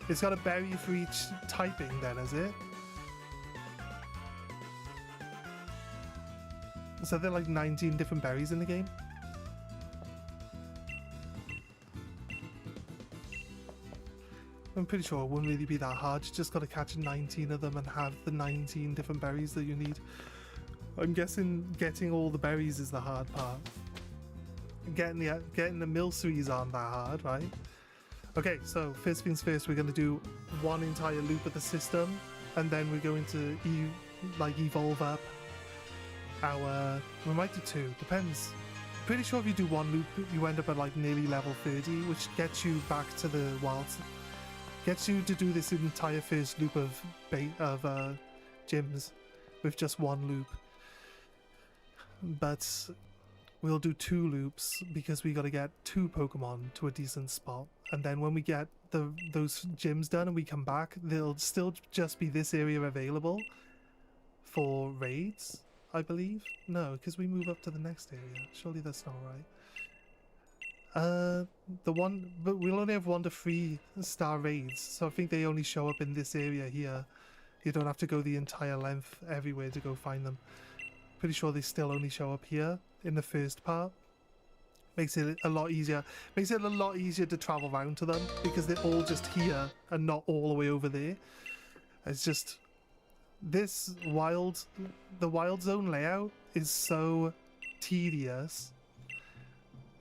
It's got a berry for each typing then, is it? So there are like 19 different berries in the game? I'm pretty sure it wouldn't really be that hard. You just gotta catch 19 of them and have the 19 different berries that you need. I'm guessing getting all the berries is the hard part. Getting the Milceries aren't that hard, right? Okay, so first things first, we're going to do one entire loop of the system, and then we're going to evolve up our... We might do 2, depends. Pretty sure if you do one loop, you end up at like nearly level 30, which gets you back to the wilds. Gets you to do this entire first loop of gyms with just one loop. But we'll do 2 loops because we got to get 2 Pokemon to a decent spot. And then when we get those gyms done and we come back, there'll still just be this area available for raids, I believe. No, because we move up to the next area. Surely that's not right. But we'll only have 1 to 3 star raids, so I think they only show up in this area here. You don't have to go the entire length everywhere to go find them. Pretty sure they still only show up here in the first part. Makes it a lot easier. Makes it a lot easier to travel around to them because they're all just here and not all the way over there. It's just the wild zone layout is so tedious.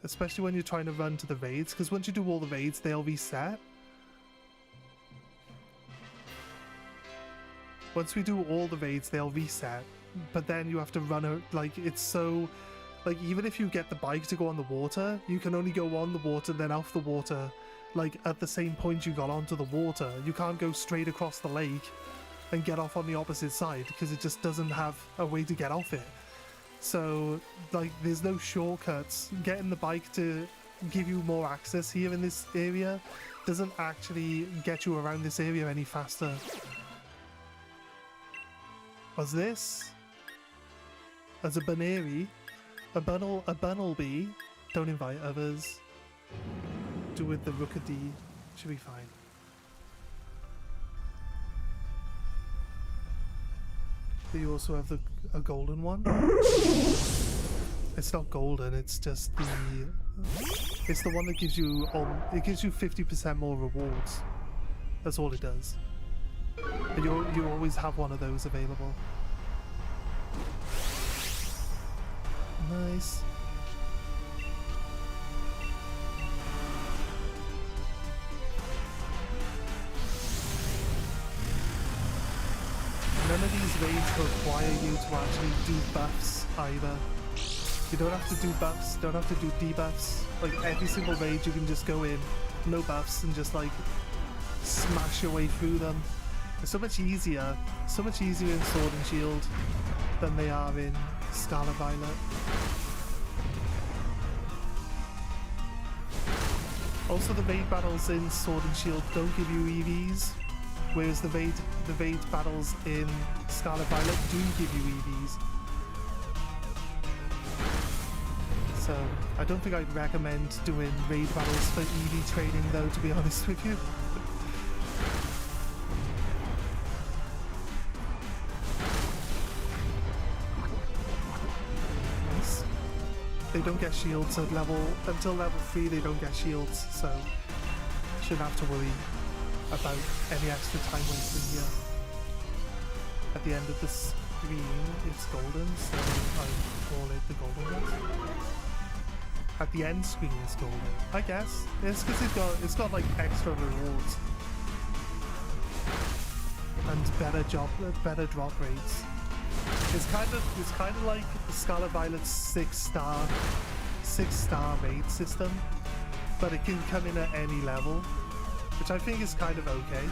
Especially when you're trying to run to the raids, because once you do all the raids, they'll reset. Once we do all the raids, they'll reset. But then you have to run out, like, it's so... Like, even if you get the bike to go on the water, you can only go on the water, then off the water, like, at the same point you got onto the water. You can't go straight across the lake and get off on the opposite side, because it just doesn't have a way to get off it. So, like, there's no shortcuts. Getting the bike to give you more access here in this area doesn't actually get you around this area any faster. What's this? As a Baneri, a Bunnelby. Don't invite others. Do with the Rookadee. Should be fine. You also have a golden one. It's not golden. It's just it's the one that gives you it gives you 50% more rewards. That's all it does. And you always have one of those available. Nice. None of these raids require you to actually do buffs either. You don't have to do buffs, don't have to do debuffs. Like every single raid you can just go in, no buffs, and just like smash your way through them. It's so much easier in Sword and Shield than they are in Scarlet Violet. Also, the raid battles in Sword and Shield don't give you EVs, whereas the raid battles in Scarlet Violet do give you EVs. So I don't think I'd recommend doing raid battles for EV training though, to be honest with you. Nice. They don't get shields at until level 3 they don't get shields, so shouldn't have to worry about any extra time wasting here. At the end of the screen it's golden, so I call it the golden one. At the end screen is golden, I guess. It's because it's got like extra rewards and better drop rates. It's kind of like Scarlet Violet's 6-star raid system, but it can come in at any level, which I think is kind of okay.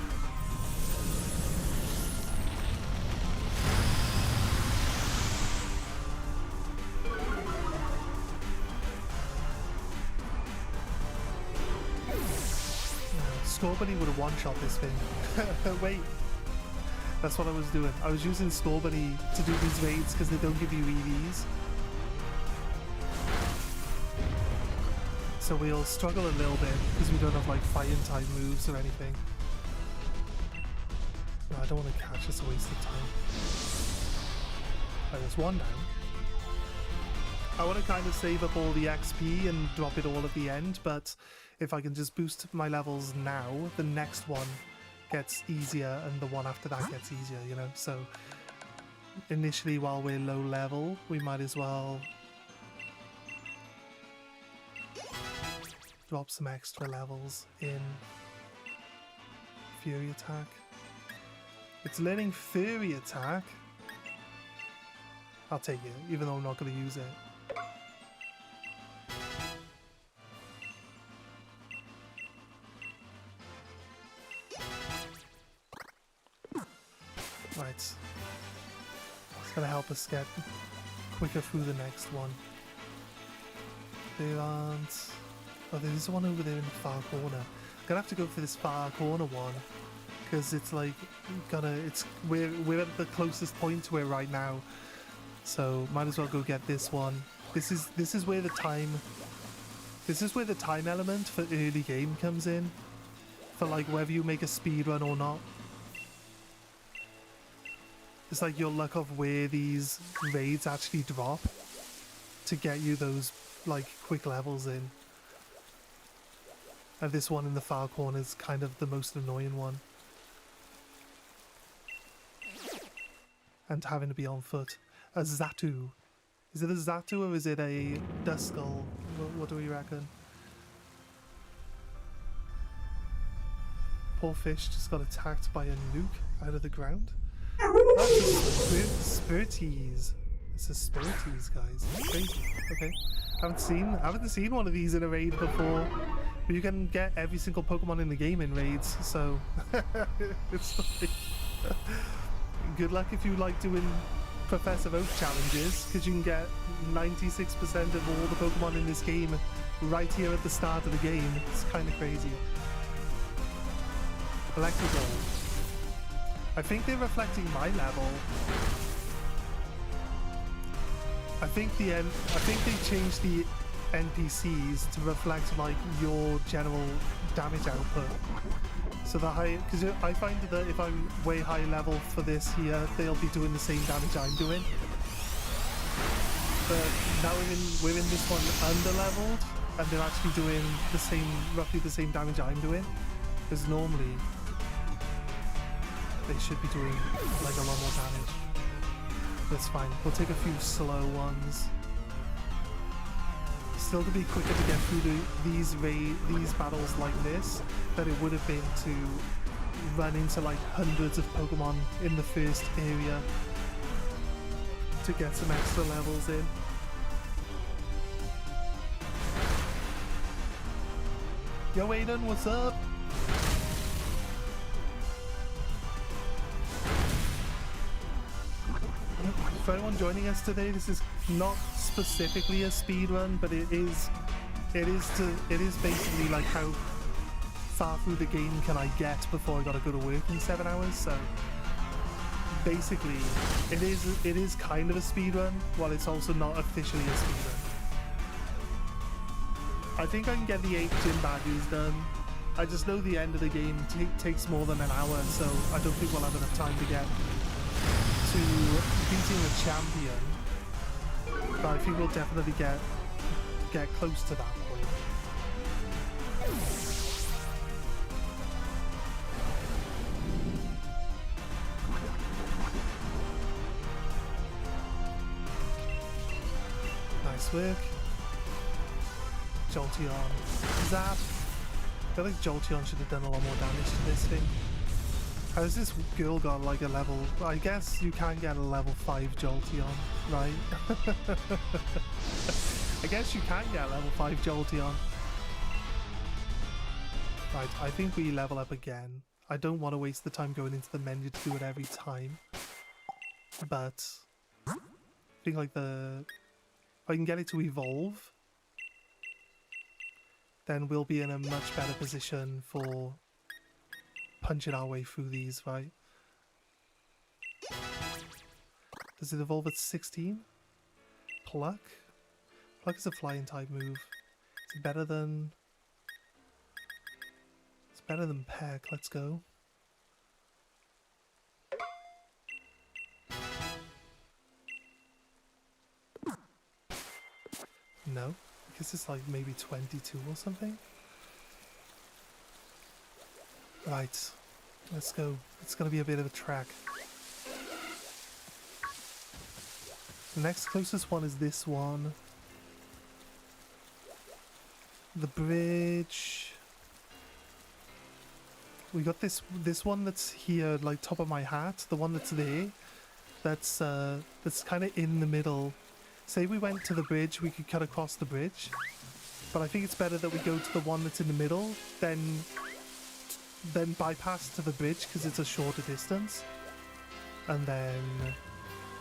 Scorbunny would have one-shot this thing. Wait. That's what I was doing. I was using Scorbunny to do these raids because they don't give you EVs. So we'll struggle a little bit because we don't have like fighting type moves or anything. No, I don't want to catch, it's a waste of time. Right, there's one down. I want to kind of save up all the XP and drop it all at the end, but if I can just boost my levels now, the next one gets easier and the one after that gets easier, you know? So initially while we're low level, we might as well drop some extra levels in Fury Attack. It's learning Fury Attack. I'll take it, even though I'm not going to use it. Right. It's going to help us get quicker through the next one. There aren't... Oh, there's one over there in the far corner. I'm gonna have to go for this far corner one. Because it's like, we're at the closest point to it right now. So, might as well go get this one. This is where the time... This is where the time element for early game comes in. For like whether you make a speed run or not. It's like your luck of where these raids actually drop to get you those like quick levels in. And this one in the far corner is kind of the most annoying one. And having to be on foot. A Zatu. Is it a Zatu or is it a Duskull? What do we reckon? Poor fish just got attacked by a nuke out of the ground. That's a Spirities. It's a Spirities, guys. That's crazy. Okay. Haven't seen one of these in a raid before. But you can get every single Pokemon in the game in raids, so it's like good luck if you like doing Professor Oak challenges, because you can get 96% of all the Pokemon in this game right here at the start of the game. It's kind of crazy. Electrical. I think they're reflecting my level. I think they changed the NPCs to reflect like your general damage output. So the high, because I find that if I'm way high level for this here, they'll be doing the same damage I'm doing. But now we're in this one under leveled, and they're actually doing the same, roughly the same damage I'm doing. Because normally they should be doing like a lot more damage. That's fine. We'll take a few slow ones. Still to be quicker to get through these battles like this than it would have been to run into like hundreds of Pokemon in the first area to get some extra levels in. Yo Aiden, what's up? For anyone joining us today, this is not specifically a speed run, but it is basically like how far through the game can I get before I gotta go to work in 7 hours. So basically, it is kind of a speed run, while it's also not officially a speed run. I think I can get the 8 gym badges done. I just know the end of the game takes more than an hour, so I don't think we'll have enough time to get to beating a champion, but I think we'll definitely get close to that point. Nice work. Jolteon. Zap. I feel like Jolteon should have done a lot more damage to this thing. How's this girl got like a level... I guess you can get a level 5 Jolteon, right? I guess you can get a level 5 Jolteon. Right, I think we level up again. I don't want to waste the time going into the menu to do it every time. But I think like if I can get it to evolve, then we'll be in a much better position for punching our way through these, right? Does it evolve at 16? Pluck? Pluck is a flying type move. It's better than... It's better than Peck. Let's go. No? I guess it's like maybe 22 or something? Right, let's go. It's going to be a bit of a trek. The next closest one is this one. The bridge. We got this one that's here, like top of my hat. The one that's there. That's kind of in the middle. Say we went to the bridge, we could cut across the bridge. But I think it's better that we go to the one that's in the middle, then bypass to the bridge because it's a shorter distance, and then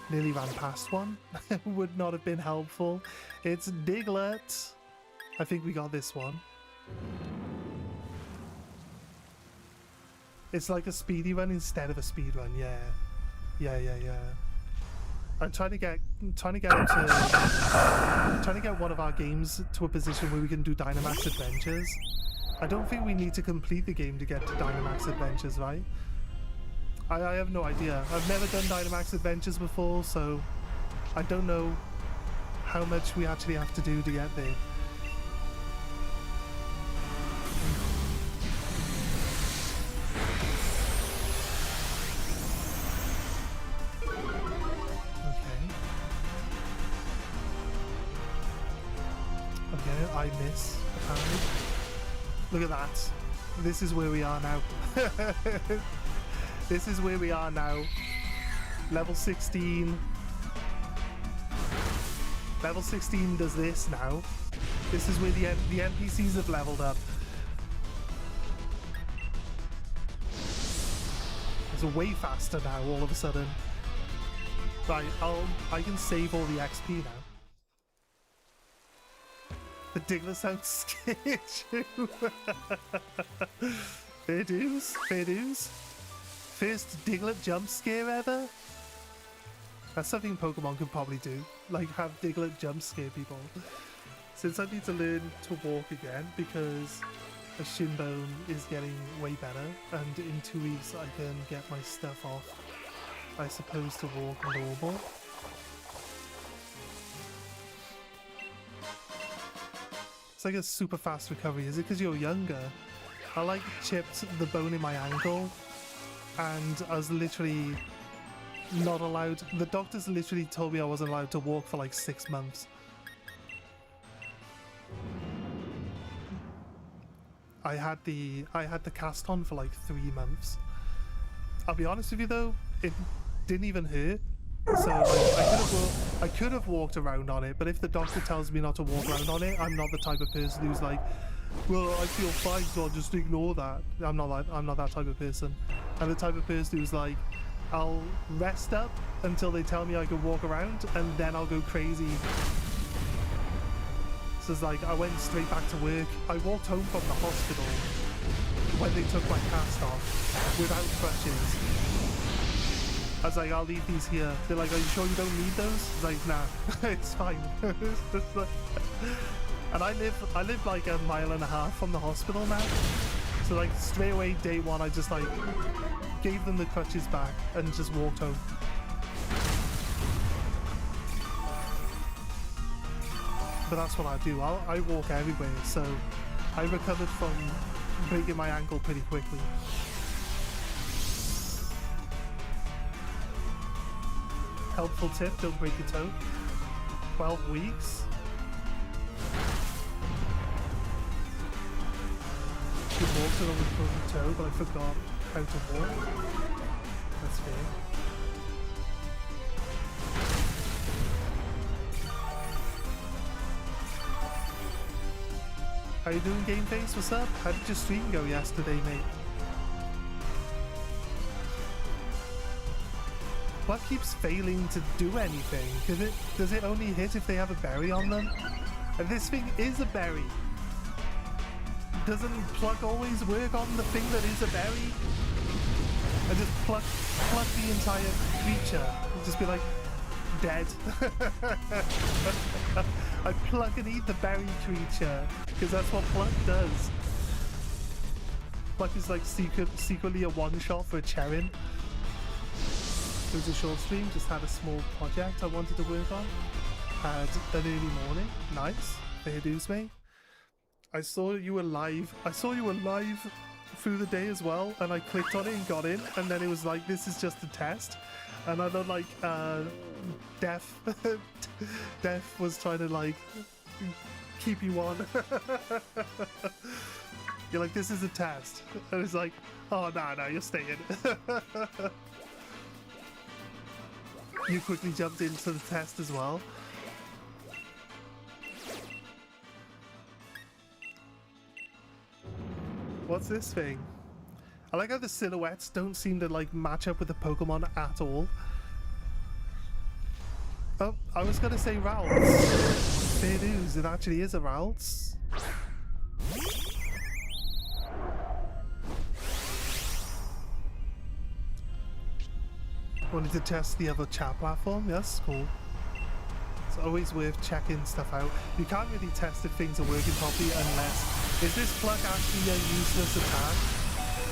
nearly ran past one. Would not have been helpful. It's Diglett. I think we got this one. It's like a speedy run instead of a speed run, yeah. Yeah. I'm trying to get one of our games to a position where we can do Dynamax Adventures. I don't think we need to complete the game to get to Dynamax Adventures, right? I have no idea. I've never done Dynamax Adventures before, so I don't know how much we actually have to do to get there. Okay, I miss, apparently. Look at that. This is where we are now. This is where we are now. Level 16. Level 16 does this now. This is where the NPCs have leveled up. It's way faster now all of a sudden. Right, I can save all the XP now. The Diglett sounds scared you. Fair dues, fair dues. First Diglett jump scare ever? That's something Pokemon could probably do. Like have Diglett jump scare people. Since I need to learn to walk again because a shin bone is getting way better and in 2 weeks I can get my stuff off, I suppose, to walk normal. It's like a super fast recovery. Is it because you're younger? I like chipped the bone in my ankle and I was literally not allowed. The doctors literally told me I wasn't allowed to walk for like 6 months. I had the cast on for like 3 months. I'll be honest with you though, it didn't even hurt. So like, I could have walked around on it, but if the doctor tells me not to walk around on it, I'm not the type of person who's like, well, I feel fine, so I'll just ignore that. I'm not that type of person. I'm the type of person who's like, I'll rest up until they tell me I can walk around, and then I'll go crazy. So it's like I went straight back to work. I walked home from the hospital when they took my cast off without crutches. I was like, I'll leave these here. They're like, are you sure you don't need those? I was like, nah, it's fine. And I live like 1.5 miles from the hospital now. So like straight away, day one, I just like gave them the crutches back and just walked home. But that's what I do. I walk everywhere. So I recovered from breaking my ankle pretty quickly. Helpful tip, don't break your toe. 12 weeks. You walked along with broken toe, but I forgot how to walk. That's fair. How you doing, Game Face? What's up? How did your stream go yesterday, mate? What keeps failing to do anything? Does it only hit if they have a berry on them? And this thing is a berry. Doesn't pluck always work on the thing that is a berry? And just pluck the entire creature. And just be like, dead. I pluck and eat the berry creature. Because that's what pluck does. Pluck is like secretly a one-shot for a Cherin. It was a short stream, just had a small project I wanted to work on. Had an early morning. Nice. Fair dues, mate. I saw you were live. I saw you were live through the day as well, and I clicked on it and got in, and then it was like, this is just a test. And I thought like, Def was trying to like, keep you on. You're like, this is a test. And it's like, oh no, you're staying. You quickly jumped into the test as well. What's this thing? I like how the silhouettes don't seem to like match up with the Pokemon at all. Oh, I was gonna say Ralts. Fair dues, it actually is a Ralts. Wanted to test the other chat platform. Yes, cool. It's always worth checking stuff out. You can't really test if things are working properly unless... Is this plug actually a useless attack?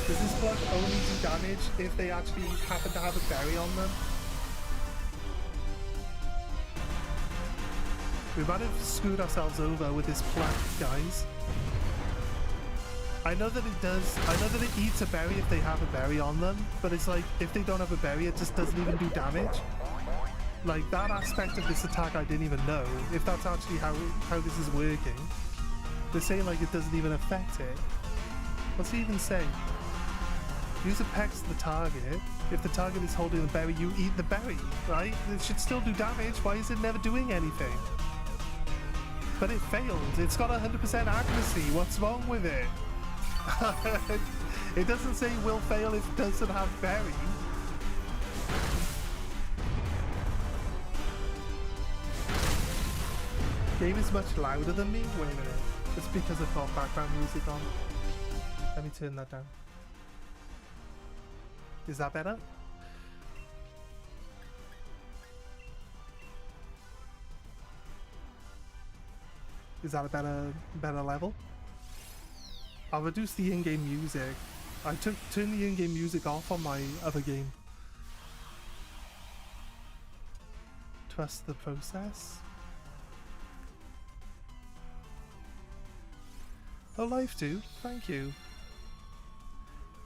Does this plug only do damage if they actually happen to have a berry on them? We might have screwed ourselves over with this plug, guys. I know that it does, I know that it eats a berry if they have a berry on them, but it's like, if they don't have a berry, it just doesn't even do damage. Like, that aspect of this attack I didn't even know, if that's actually how this is working. They're saying like it doesn't even affect it. What's he even say? Use a pex to the target. If the target is holding the berry, you eat the berry, right? It should still do damage. Why is it never doing anything? But it failed. It's got 100% accuracy. What's wrong with it? It doesn't say will fail if it doesn't have berry. Game is much louder than me. Wait a minute. It's because I've got background music on. Let me turn that down. Is that better? Is that a better level? I'll reduce the in-game music. I turned the in-game music off on my other game. Trust the process. Oh, life too. Thank you.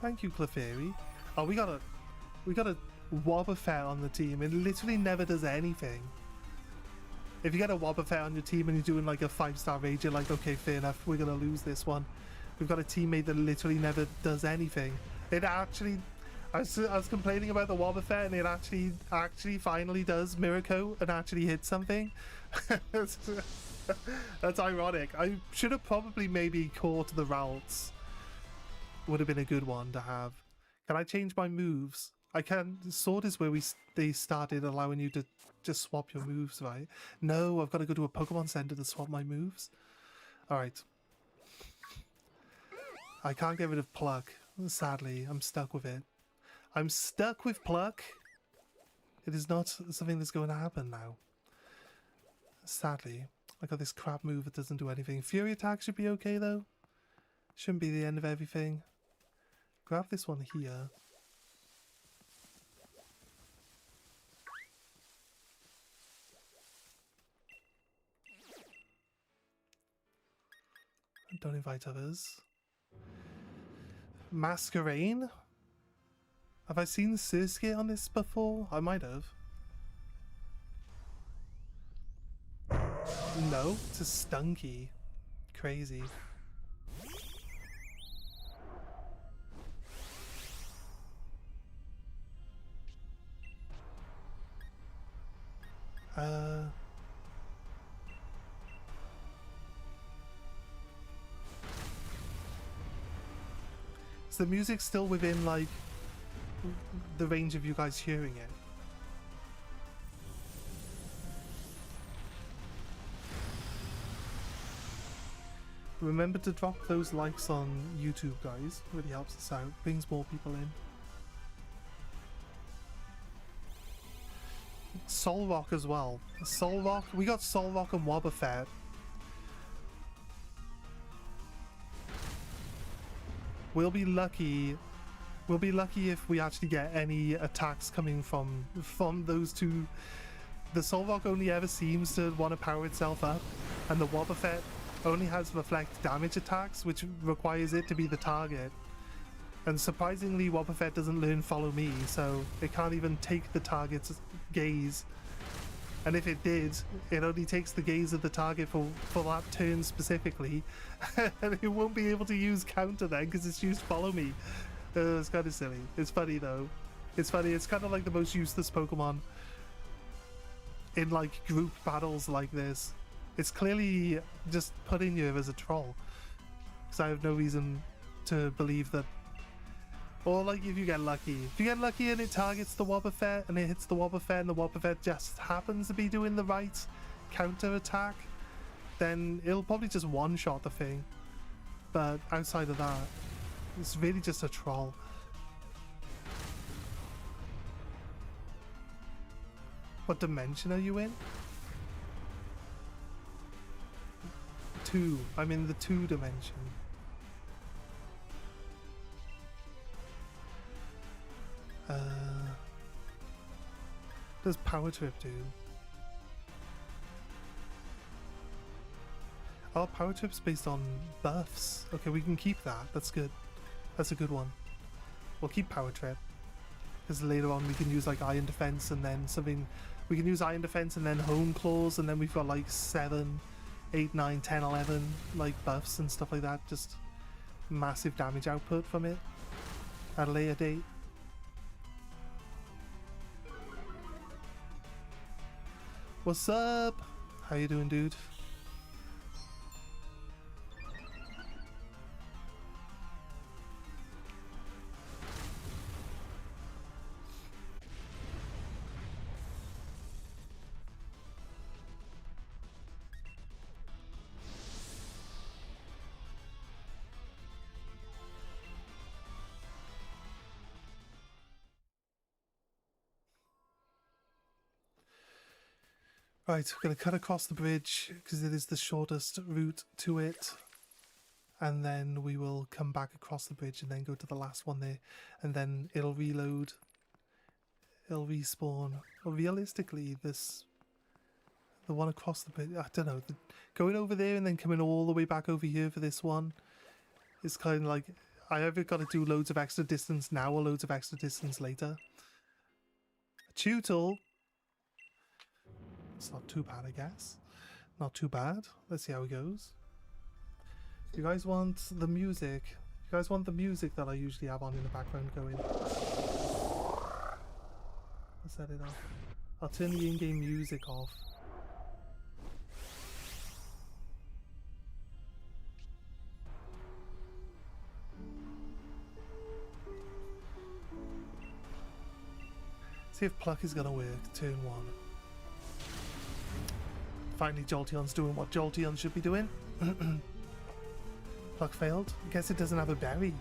Thank you, Clefairy. Oh, we got a Wobbuffet on the team. It literally never does anything. If you get a Wobbuffet on your team and you're doing like a 5-star raid, you're like, okay, fair enough, we're gonna lose this one. We've got a teammate that literally never does anything. It actually, I was complaining about the Wobbuffet and it actually finally does Miracle and actually hits something. That's ironic. I should have probably maybe caught the routes. Would have been a good one to have. Can I change my moves? I can. Sword is where they started allowing you to just swap your moves, right? No, I've got to go to a Pokemon Center to swap my moves. Alright. I can't get rid of Pluck. Sadly, I'm stuck with it. I'm stuck with Pluck. It is not something that's going to happen now. Sadly. I got this crap move that doesn't do anything. Fury Attack should be okay though. Shouldn't be the end of everything. Grab this one here. Don't invite others. Masquerain? Have I seen Surskit on this before? I might have. No, it's a Stunky. Crazy. Is the music still within, like, the range of you guys hearing it? Remember to drop those likes on YouTube, guys. It really helps us out. Brings more people in. Solrock as well. Solrock. We got Solrock and Wobbuffet. We'll be lucky. We'll be lucky if we actually get any attacks coming from those two. The Solrock only ever seems to want to power itself up, and the Wobbuffet only has reflect damage attacks, which requires it to be the target. And surprisingly, Wobbuffet doesn't learn Follow Me, so it can't even take the target's gaze. And if it did, it only takes the gaze of the target for that turn specifically, and it won't be able to use counter then because it's used Follow Me. It's kind of silly. It's funny though. It's funny. It's kind of like the most useless Pokemon in like group battles like this. It's clearly just put in here as a troll, because I have no reason to believe that. Or like if you get lucky. If you get lucky and it targets the Wobbuffet and it hits the Wobbuffet and the Wobbuffet just happens to be doing the right counter attack, then it'll probably just one-shot the thing. But outside of that, it's really just a troll. What dimension are you in? 2. I'm in the 2 dimension. What does Power Trip do? Oh, Power Trip's based on buffs. Okay, we can keep that. That's good. That's a good one. We'll keep Power Trip. Because later on we can use like Iron Defense and then something... We can use Iron Defense and then Hone Claws, and then we've got like 7, 8, 9, 10, 11 like buffs and stuff like that. Just massive damage output from it at a later date. What's up? How you doing, dude? Right, we're going to cut across the bridge because it is the shortest route to it. And then we will come back across the bridge and then go to the last one there. And then it'll reload. It'll respawn. Well, realistically, the one across the bridge, I don't know. Going over there and then coming all the way back over here for this one is kind of like, I either got to do loads of extra distance now or loads of extra distance later. A tutorial. It's not too bad, I guess. Not too bad. Let's see how it goes. You guys want the music? You guys want the music that I usually have on in the background going? I'll set it off. I'll turn the in-game music off. See if Pluck is gonna work. Turn 1. Finally, Jolteon's doing what Jolteon should be doing. Pluck failed. I guess it doesn't have a berry.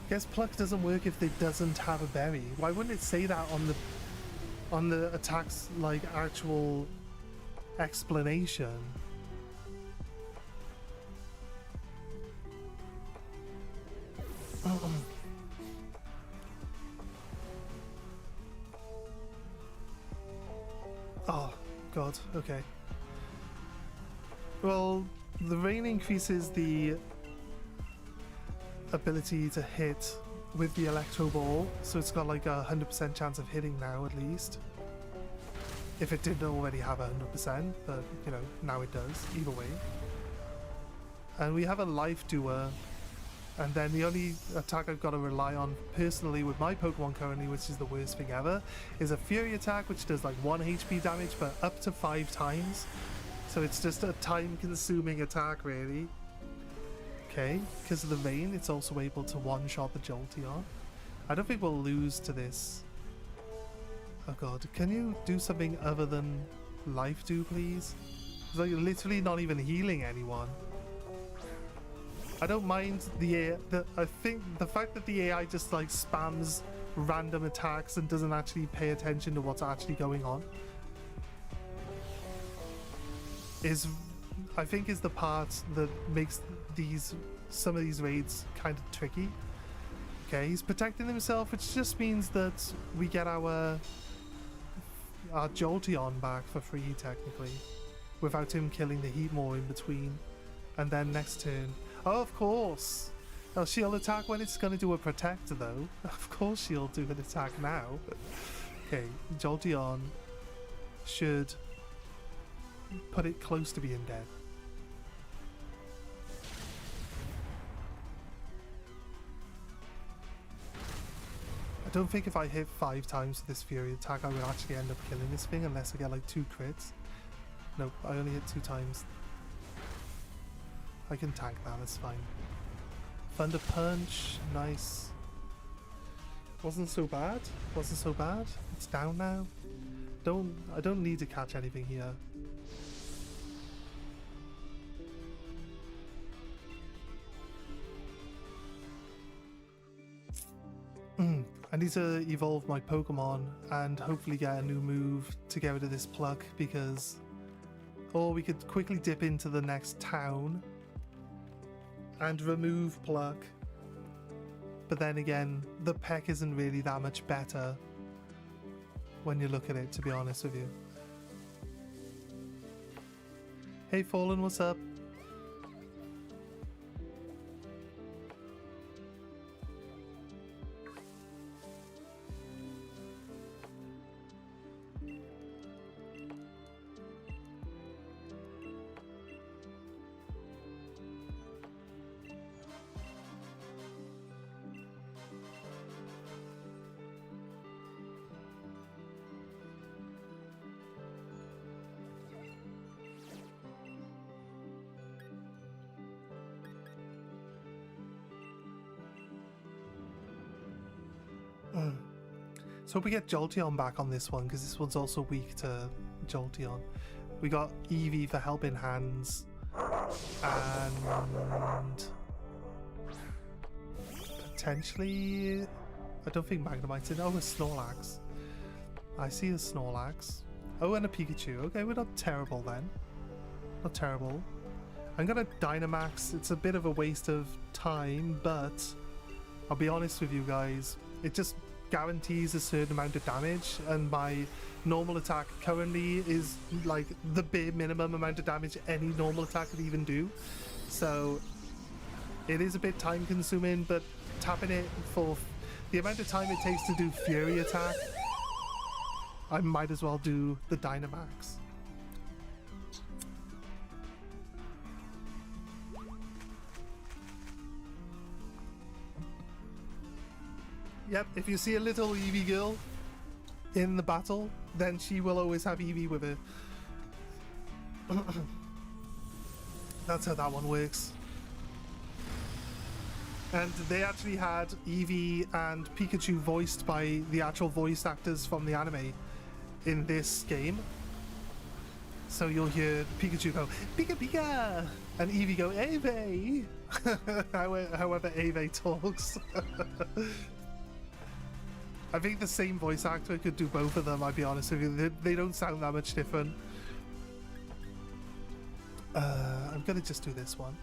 I guess Pluck doesn't work if it doesn't have a berry. Why wouldn't it say that on the attack's like actual explanation? Oh god, okay. Well, the rain increases the ability to hit with the Electro Ball, so it's got like a 100% chance of hitting now at least. If it didn't already have 100%, but you know, now it does, either way. And we have a Life Doer, and then the only attack I've got to rely on personally with my Pokemon currently, which is the worst thing ever, is a Fury attack which does like 1 HP damage but up to 5 times. So it's just a time-consuming attack, really. Okay, because of the rain, it's also able to one-shot the Jolteon. I don't think we'll lose to this. Oh god, can you do something other than Life Do, please? It's like literally not even healing anyone. I don't mind I think the fact that the AI just like spams random attacks and doesn't actually pay attention to what's actually going on I think is the part that makes some of these raids kind of tricky. Okay, he's protecting himself, which just means that we get our Jolteon back for free technically, without him killing the Heatmore in between. And then next turn, oh of course, she'll attack when it's going to do a protect though. Of course she'll do an attack now. Okay, Jolteon should put it close to being dead. I don't think if I hit 5 times with this Fury attack I would actually end up killing this thing unless I get like 2 crits. Nope, I only hit 2 times. I can tank that, that's fine. Thunder Punch, nice. Wasn't so bad, wasn't so bad. It's down now. I don't need to catch anything here. I need to evolve my Pokemon and hopefully get a new move to get rid of this Pluck, because... Or we could quickly dip into the next town and remove Pluck. But then again, the Peck isn't really that much better when you look at it, to be honest with you. Hey Fallen, what's up? So we get Jolteon back on this one, because this one's also weak to Jolteon. We got Eevee for Helping Hands, and potentially, I don't think Magnemite's in. Oh, a Snorlax. I see a Snorlax. Oh, and a Pikachu. Okay, we're not terrible then. Not terrible. I'm gonna Dynamax. It's a bit of a waste of time, but I'll be honest with you guys, it just guarantees a certain amount of damage, and my normal attack currently is like the bare minimum amount of damage any normal attack could even do. So it is a bit time consuming, but tapping it for the amount of time it takes to do Fury attack, I might as well do the Dynamax. Yep, if you see a little Eevee girl in the battle, then she will always have Eevee with her. That's how that one works. And they actually had Eevee and Pikachu voiced by the actual voice actors from the anime in this game. So you'll hear Pikachu go, Pika Pika! And Eevee go, Ave! However Ave talks. I think the same voice actor could do both of them, I'll be honest with you. They don't sound that much different. I'm gonna just do this one.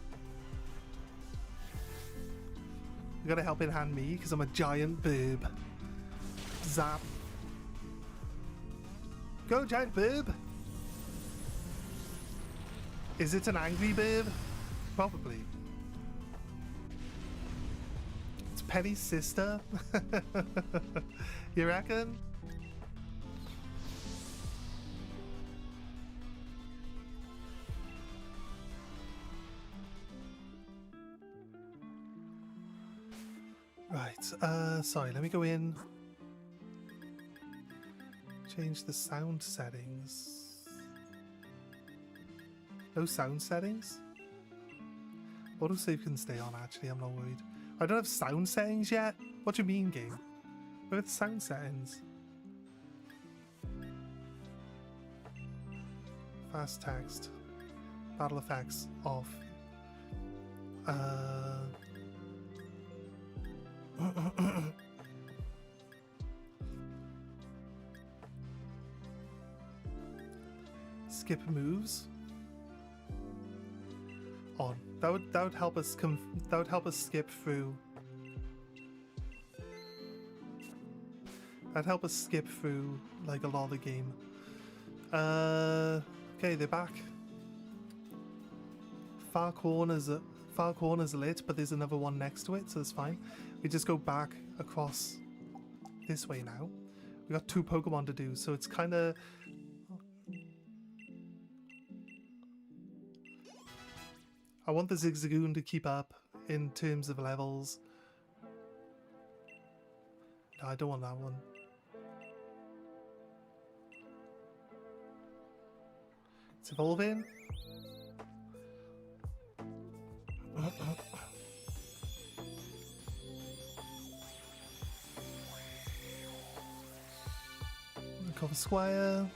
You gotta help in hand me, because I'm a giant boob. Zap. Go, giant boob! Is it an angry boob? Probably. It's Penny's sister? You reckon? Right, sorry, let me go in. Change the sound settings. No sound settings? Autosave can stay on, actually, I'm not worried. I don't have sound settings yet? What do you mean, game? Where are the sound settings? Fast text. Battle effects off. Skip moves on. That would help us skip through. That'd help us skip through like a lot of the game. Okay, they're back. Far corner's lit, but there's another one next to it, so it's fine. We just go back across this way now. We got 2 Pokemon to do, so it's kind of. I want the Zigzagoon to keep up in terms of levels. No, I don't want that one. It's evolving. Cover Squire.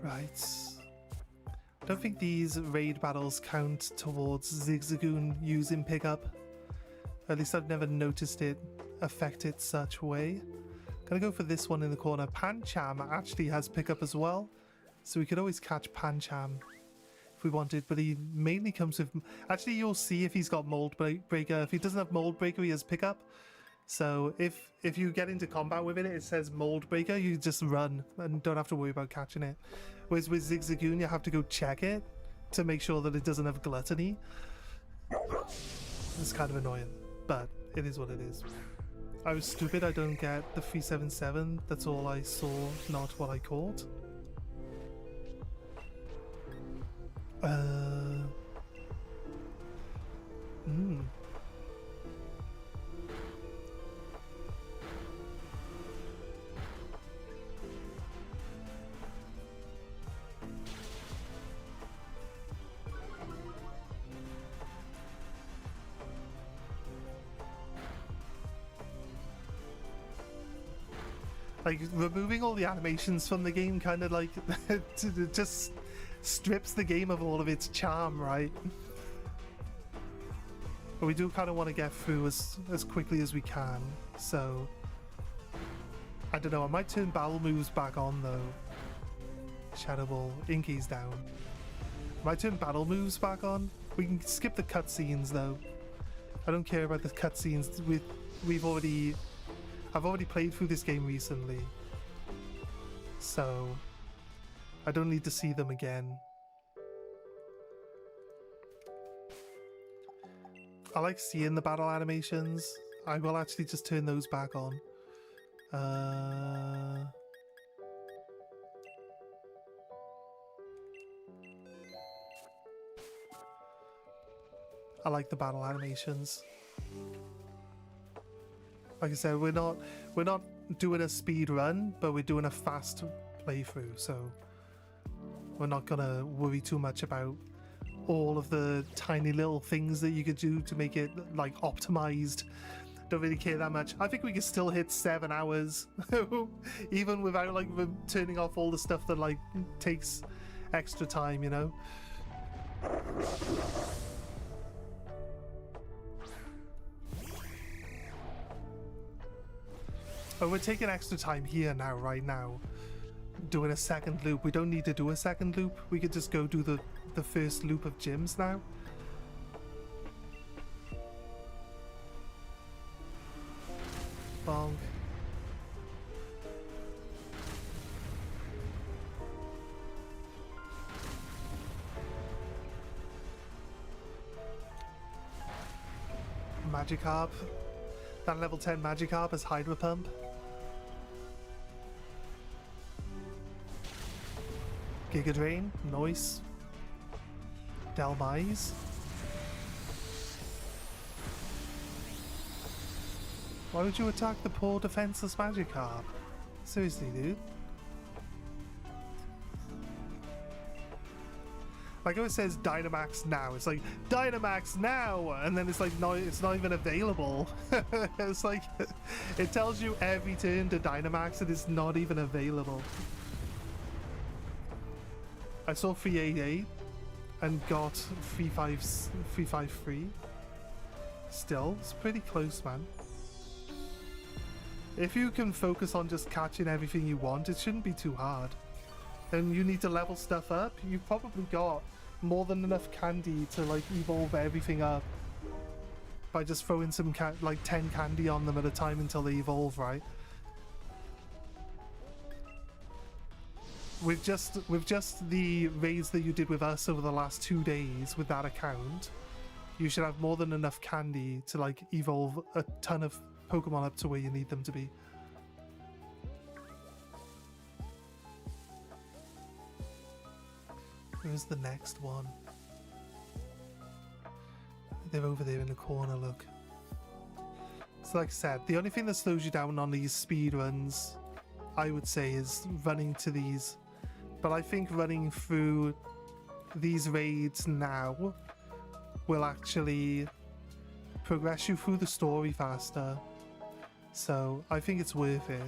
Right. I don't think these raid battles count towards Zigzagoon using pickup. At least I've never noticed it affect it such way. Gonna go for this one in the corner. Pancham actually has pickup as well, so we could always catch Pancham if we wanted, but he mainly comes with... Actually, you'll see if he's got Mold Breaker. If he doesn't have Mold Breaker, he has pickup. So if you get into combat with it, it says Mold Breaker, you just run and don't have to worry about catching it. Whereas with Zigzagoon, you have to go check it to make sure that it doesn't have Gluttony. It's kind of annoying, but it is what it is. I was stupid, I don't get the 377. That's all I saw, not what I caught. Like, removing all the animations from the game kind of like just strips the game of all of its charm, right? But we do kind of want to get through as quickly as we can, so I don't know, I might turn battle moves back on though. Shadow Ball, Inky's down. I might turn battle moves back on. We can skip the cutscenes though. I don't care about the cutscenes. I've already played through this game recently, so I don't need to see them again. I like seeing the battle animations. I will actually just turn those back on. I like the battle animations. Like I said, we're not doing a speed run, but we're doing a fast playthrough, so we're not gonna worry too much about all of the tiny little things that you could do to make it like optimized. Don't really care that much. I think we can still hit 7 hours even without like turning off all the stuff that like takes extra time, you know. Oh, we're taking extra time here now, right now, doing a second loop. We don't need to do a second loop. We could just go do the first loop of gyms now. Bonk. Magikarp. That level 10 Magikarp has Hydro Pump. Giga Drain, Noise, Delmise. Why would you attack the poor defenseless Magikarp? Seriously, dude. Like how it says Dynamax now, it's like Dynamax now, and then it's like no, it's not even available. It's like it tells you every turn to Dynamax it is not even available. I saw 388 and got 353. Still, it's pretty close, man. If you can focus on just catching everything you want, it shouldn't be too hard. And you need to level stuff up. You've probably got more than enough candy to like evolve everything up by just throwing some like 10 candy on them at a time until they evolve, right? With just the raids that you did with us over the last 2 days with that account, you should have more than enough candy to like evolve a ton of Pokemon up to where you need them to be. Where's the next one? They're over there in the corner, look. So like I said, the only thing that slows you down on these speed runs, I would say, is running to these. But I think running through these raids now will actually progress you through the story faster. So I think it's worth it.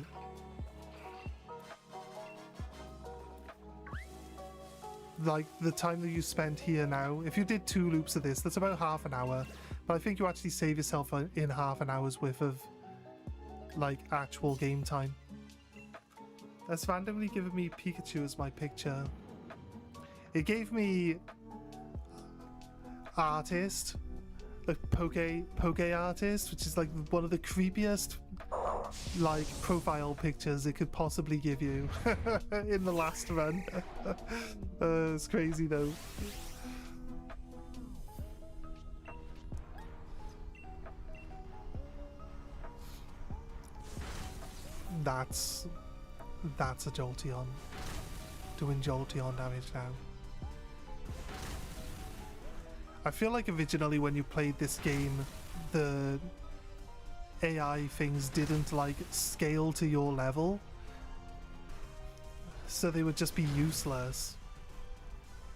like the time that you spent here now, if you did 2 loops of this, that's about half an hour. But I think you actually save yourself in half an hour's worth of like actual game time. That's randomly given me Pikachu as my picture. It gave me artist, like poke artist, which is like one of the creepiest like profile pictures it could possibly give you in the last run. It's crazy though. That's a Jolteon doing Jolteon damage now. I feel like originally when you played this game, the AI things didn't like scale to your level, so they would just be useless.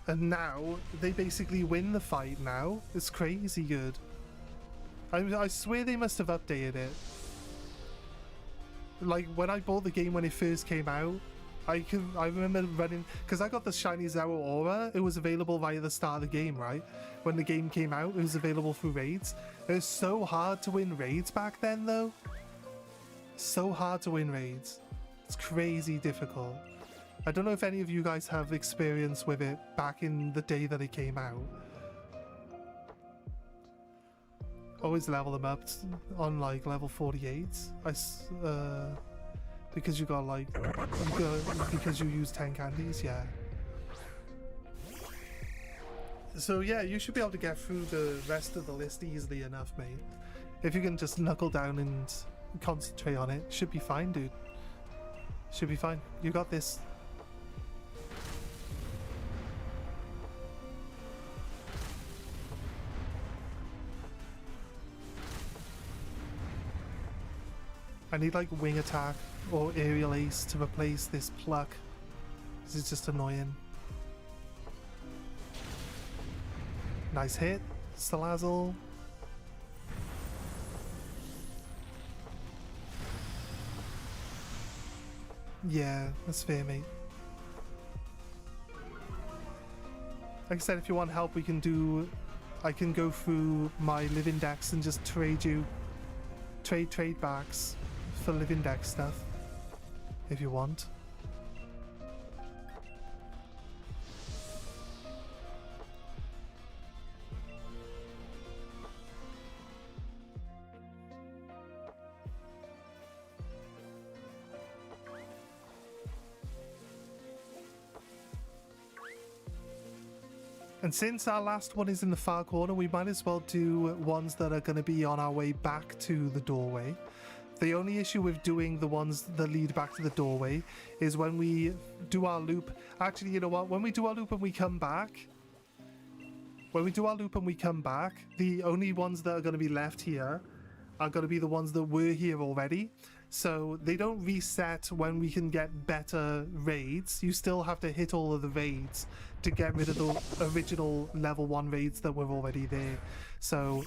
And now they basically win the fight now. It's crazy good. I swear they must have updated it. Like when I bought the game when it first came out, I remember running, because I got the Shiny Zero Aura. It was available via the start of the game, right? When the game came out, it was available through raids. It was so hard to win raids back then though. So hard to win raids. It's crazy difficult. I don't know if any of you guys have experience with it back in the day that it came out. Always level them up on like level 48. Because you got like, because you use 10 candies, yeah. So yeah, you should be able to get through the rest of the list easily enough, mate. If you can just knuckle down and concentrate on it, should be fine, dude. Should be fine. You got this. I need like wing attack or aerial ace to replace this pluck. This is just annoying. Nice hit, Salazzle. Yeah, that's fair, mate. Like I said, if you want help, we can do... I can go through my live index and just trade you... Trade backs for live index stuff, if you want. And since our last one is in the far corner, we might as well do ones that are going to be on our way back to the doorway. The only issue with doing the ones that lead back to the doorway is when we do our loop. Actually, you know what? When we do our loop and we come back, the only ones that are going to be left here are going to be the ones that were here already. So they don't reset when we can get better raids. You still have to hit all of the raids to get rid of the original level 1 raids that were already there. So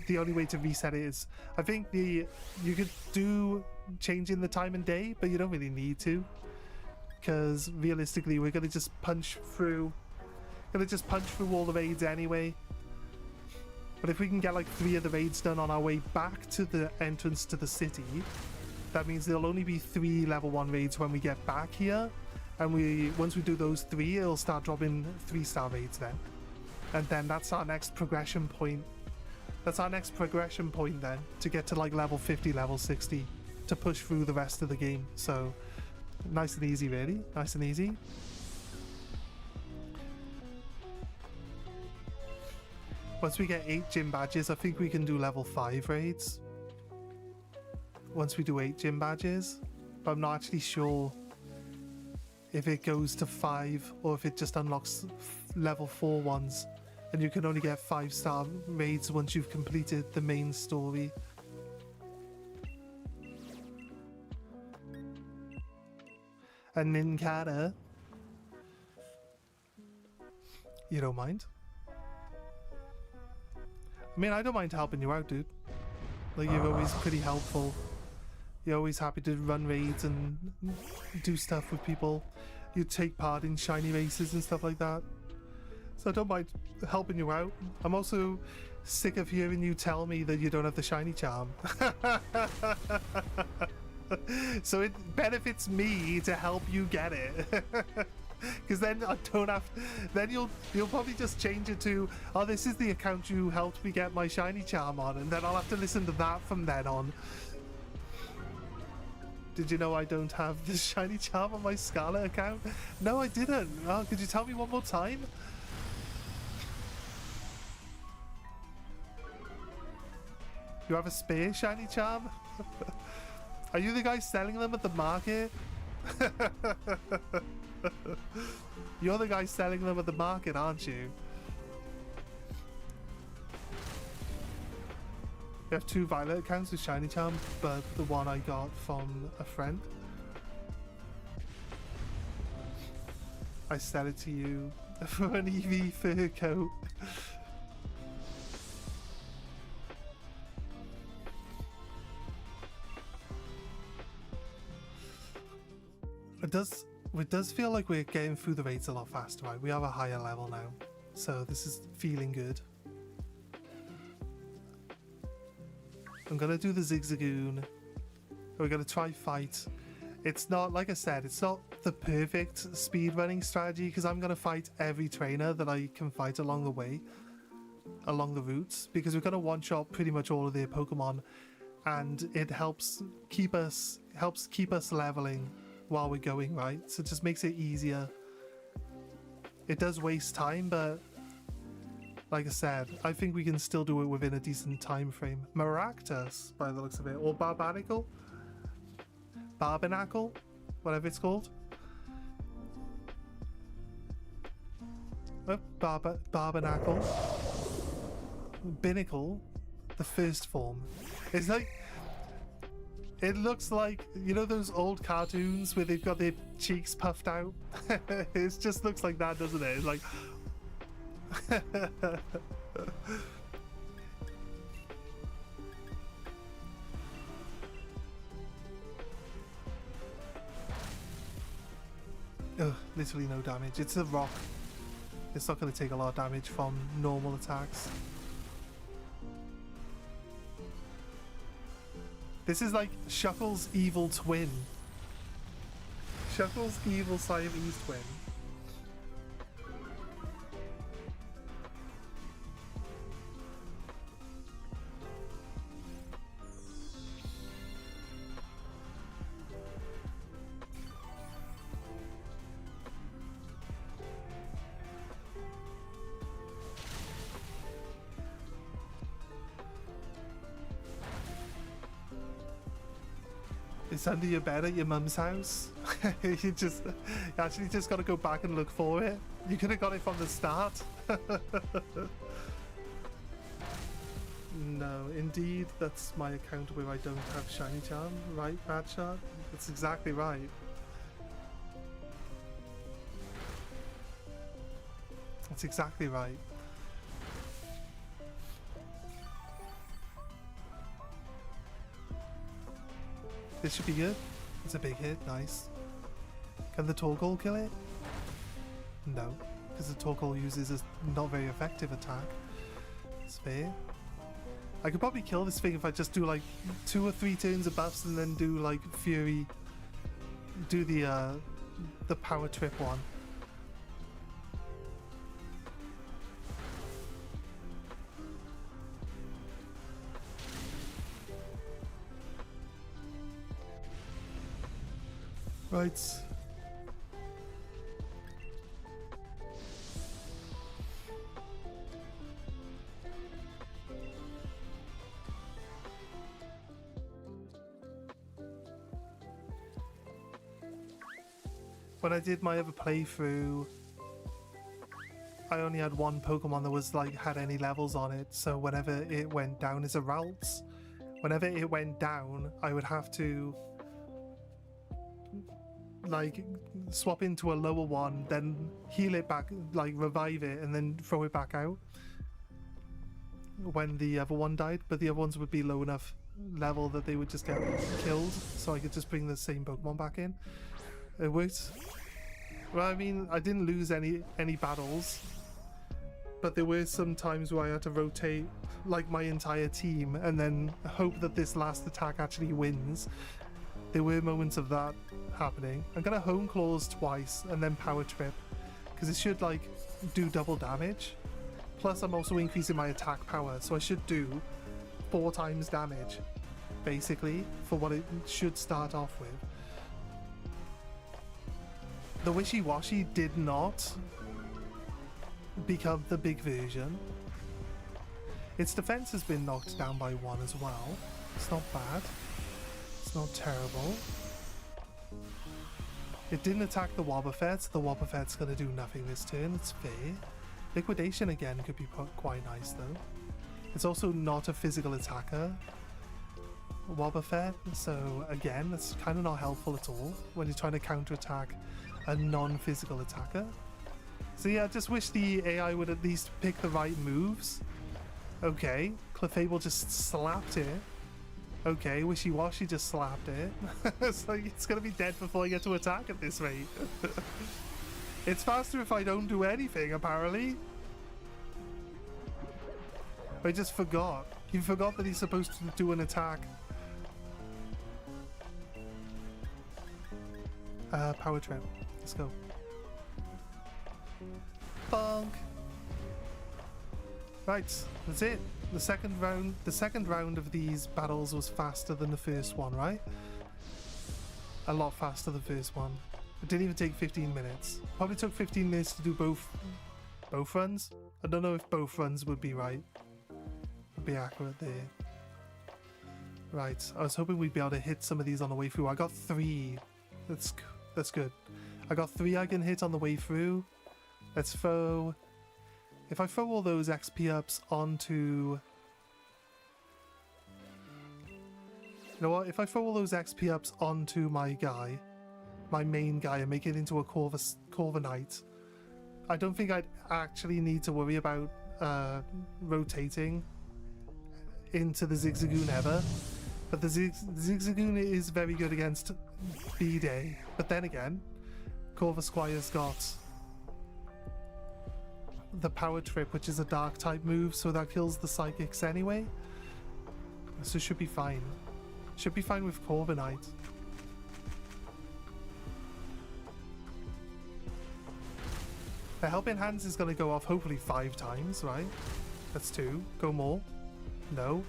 the only way to reset it is, I think you could do changing the time and day, but you don't really need to, because realistically we're gonna just punch through all the raids anyway. But if we can get like 3 of the raids done on our way back to the entrance to the city, that means there'll only be 3 level 1 raids when we get back here, and once we do those 3, it'll start dropping 3-star raids then. And then that's our next progression point. That's our next progression point then, to get to like level 50, level 60, to push through the rest of the game. So nice and easy, really. Nice and easy. Once we get 8 gym badges, I think we can do level 5 raids. Once we do 8 gym badges, but I'm not actually sure if it goes to 5 or if it just unlocks level 4 ones, and you can only get 5-star raids once you've completed the main story. And Ninkata, you don't mind? I mean, I don't mind helping you out, dude. Like, you're always pretty helpful. You're always happy to run raids and do stuff with people. You take part in shiny races and stuff like that. So I don't mind helping you out. I'm also sick of hearing you tell me that you don't have the shiny charm. So it benefits me to help you get it. Because then I don't have. Then you'll probably just change it to, oh, this is the account you helped me get my shiny charm on, and then I'll have to listen to that from then on. Did you know I don't have the shiny charm on my Scarlet account? No, I didn't. Oh, could you tell me one more time? You have a spare shiny charm? Are you the guy selling them at the market? You're the guy selling them at the market, aren't you? We have 2 Violet accounts with shiny charm, but the one I got from a friend. I sell it to you for an EV fur coat. It does feel like we're getting through the raids a lot faster, right? We have a higher level now, so this is feeling good. I'm gonna do the Zigzagoon. We're gonna try fight. It's not, like I said, it's not the perfect speedrunning strategy because I'm gonna fight every trainer that I can fight along the way, along the routes, because we're gonna one-shot pretty much all of their Pokemon, and it helps keep us leveling while we're going, right? So it just makes it easier. It does waste time, but like I said, I think we can still do it within a decent time frame. Maractus, by the looks of it, or Barbarnacle, whatever it's called. Barbarnacle, Binnacle, the first form. It's like, it looks like, you know those old cartoons where they've got their cheeks puffed out? It just looks like that, doesn't it? It's like... Ugh, literally no damage. It's a rock. It's not going to take a lot of damage from normal attacks. This is like Shuckle's evil twin. Shuckle's evil Siamese twin. It's under your bed at your mum's house. You actually just got to go back and look for it. You could have got it from the start. No, indeed, that's my account where I don't have shiny charm, right, Badshot? That's exactly right. That's exactly right. This should be good. It's a big hit, nice. Can the Torkoal kill it? No, because the Torkoal uses a not very effective attack. It's fair. I could probably kill this thing if I just do like 2 or 3 turns of buffs and then do like Fury, do the power trip one. Right. When I did my other playthrough, I only had 1 Pokemon that was like had any levels on it, so whenever it went down as a Ralts, whenever it went down, I would have to like swap into a lower one, then heal it back, like revive it, and then throw it back out when the other one died. But the other ones would be low enough level that they would just get killed, so I could just bring the same Pokemon back in. It worked. Well, I mean, I didn't lose any battles. but there were some times where I had to rotate like my entire team and then hope that this last attack actually wins. There were moments of that happening. I'm gonna Hone Claws twice and then Power Trip, because it should like do double damage. Plus I'm also increasing my attack power, so I should do 4 times damage, basically, for what it should start off with. The Wishy-Washy did not become the big version. Its defense has been knocked down by 1 as well. It's not bad. It's not terrible. It didn't attack the Wobbuffet. The Wobbuffet's going to do nothing this turn. It's fair. Liquidation again could be quite nice though. It's also not a physical attacker, Wobbuffet, so again, that's kind of not helpful at all when you're trying to counterattack a non-physical attacker. So yeah, I just wish the AI would at least pick the right moves. Okay, Clefable just slapped it. Okay, Wishy-Washy just slapped it. It's like it's gonna be dead before I get to attack at this rate. It's faster if I don't do anything, apparently. I just forgot. He forgot that he's supposed to do an attack. Power Trip. Let's go. Bonk. Right, that's it. The second round of these battles was faster than the first one, right? A lot faster than the first one. It didn't even take 15 minutes. Probably took 15 minutes to do both runs. I don't know if both runs would be right. Would be accurate there. Right, I was hoping we'd be able to hit some of these on the way through. I got 3. That's good. I got 3 I can hit on the way through. Let's throw... If I throw all those XP ups onto... You know what? If I throw all those XP ups onto my guy, my main guy, and make it into a Corva Knight, I don't think I'd actually need to worry about rotating into the Zigzagoon ever. But the Zigzagoon is very good against B-Day. But then again, Corva Squire's got the Power Trip, which is a dark type move, so that kills the Psychics anyway. So it should be fine. Should be fine with Corva Knight. The Helping Hands is going to go off hopefully 5 times, right? That's 2. Go more. No.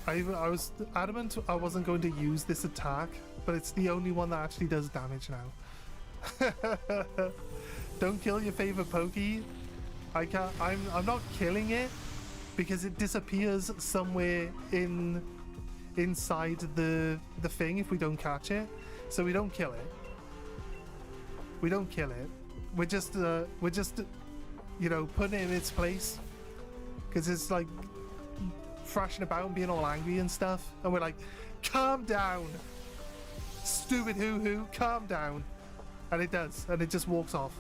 I was adamant I wasn't going to use this attack, but it's the only one that actually does damage now. Don't kill your favorite Pokey. I can't. I'm not killing it because it disappears somewhere inside the thing if we don't catch it. So we don't kill it. We don't kill it. We're just you know, putting it in its place because it's like thrashing about and being all angry and stuff, and we're like, calm down, stupid hoo-hoo, calm down. And it does, and it just walks off.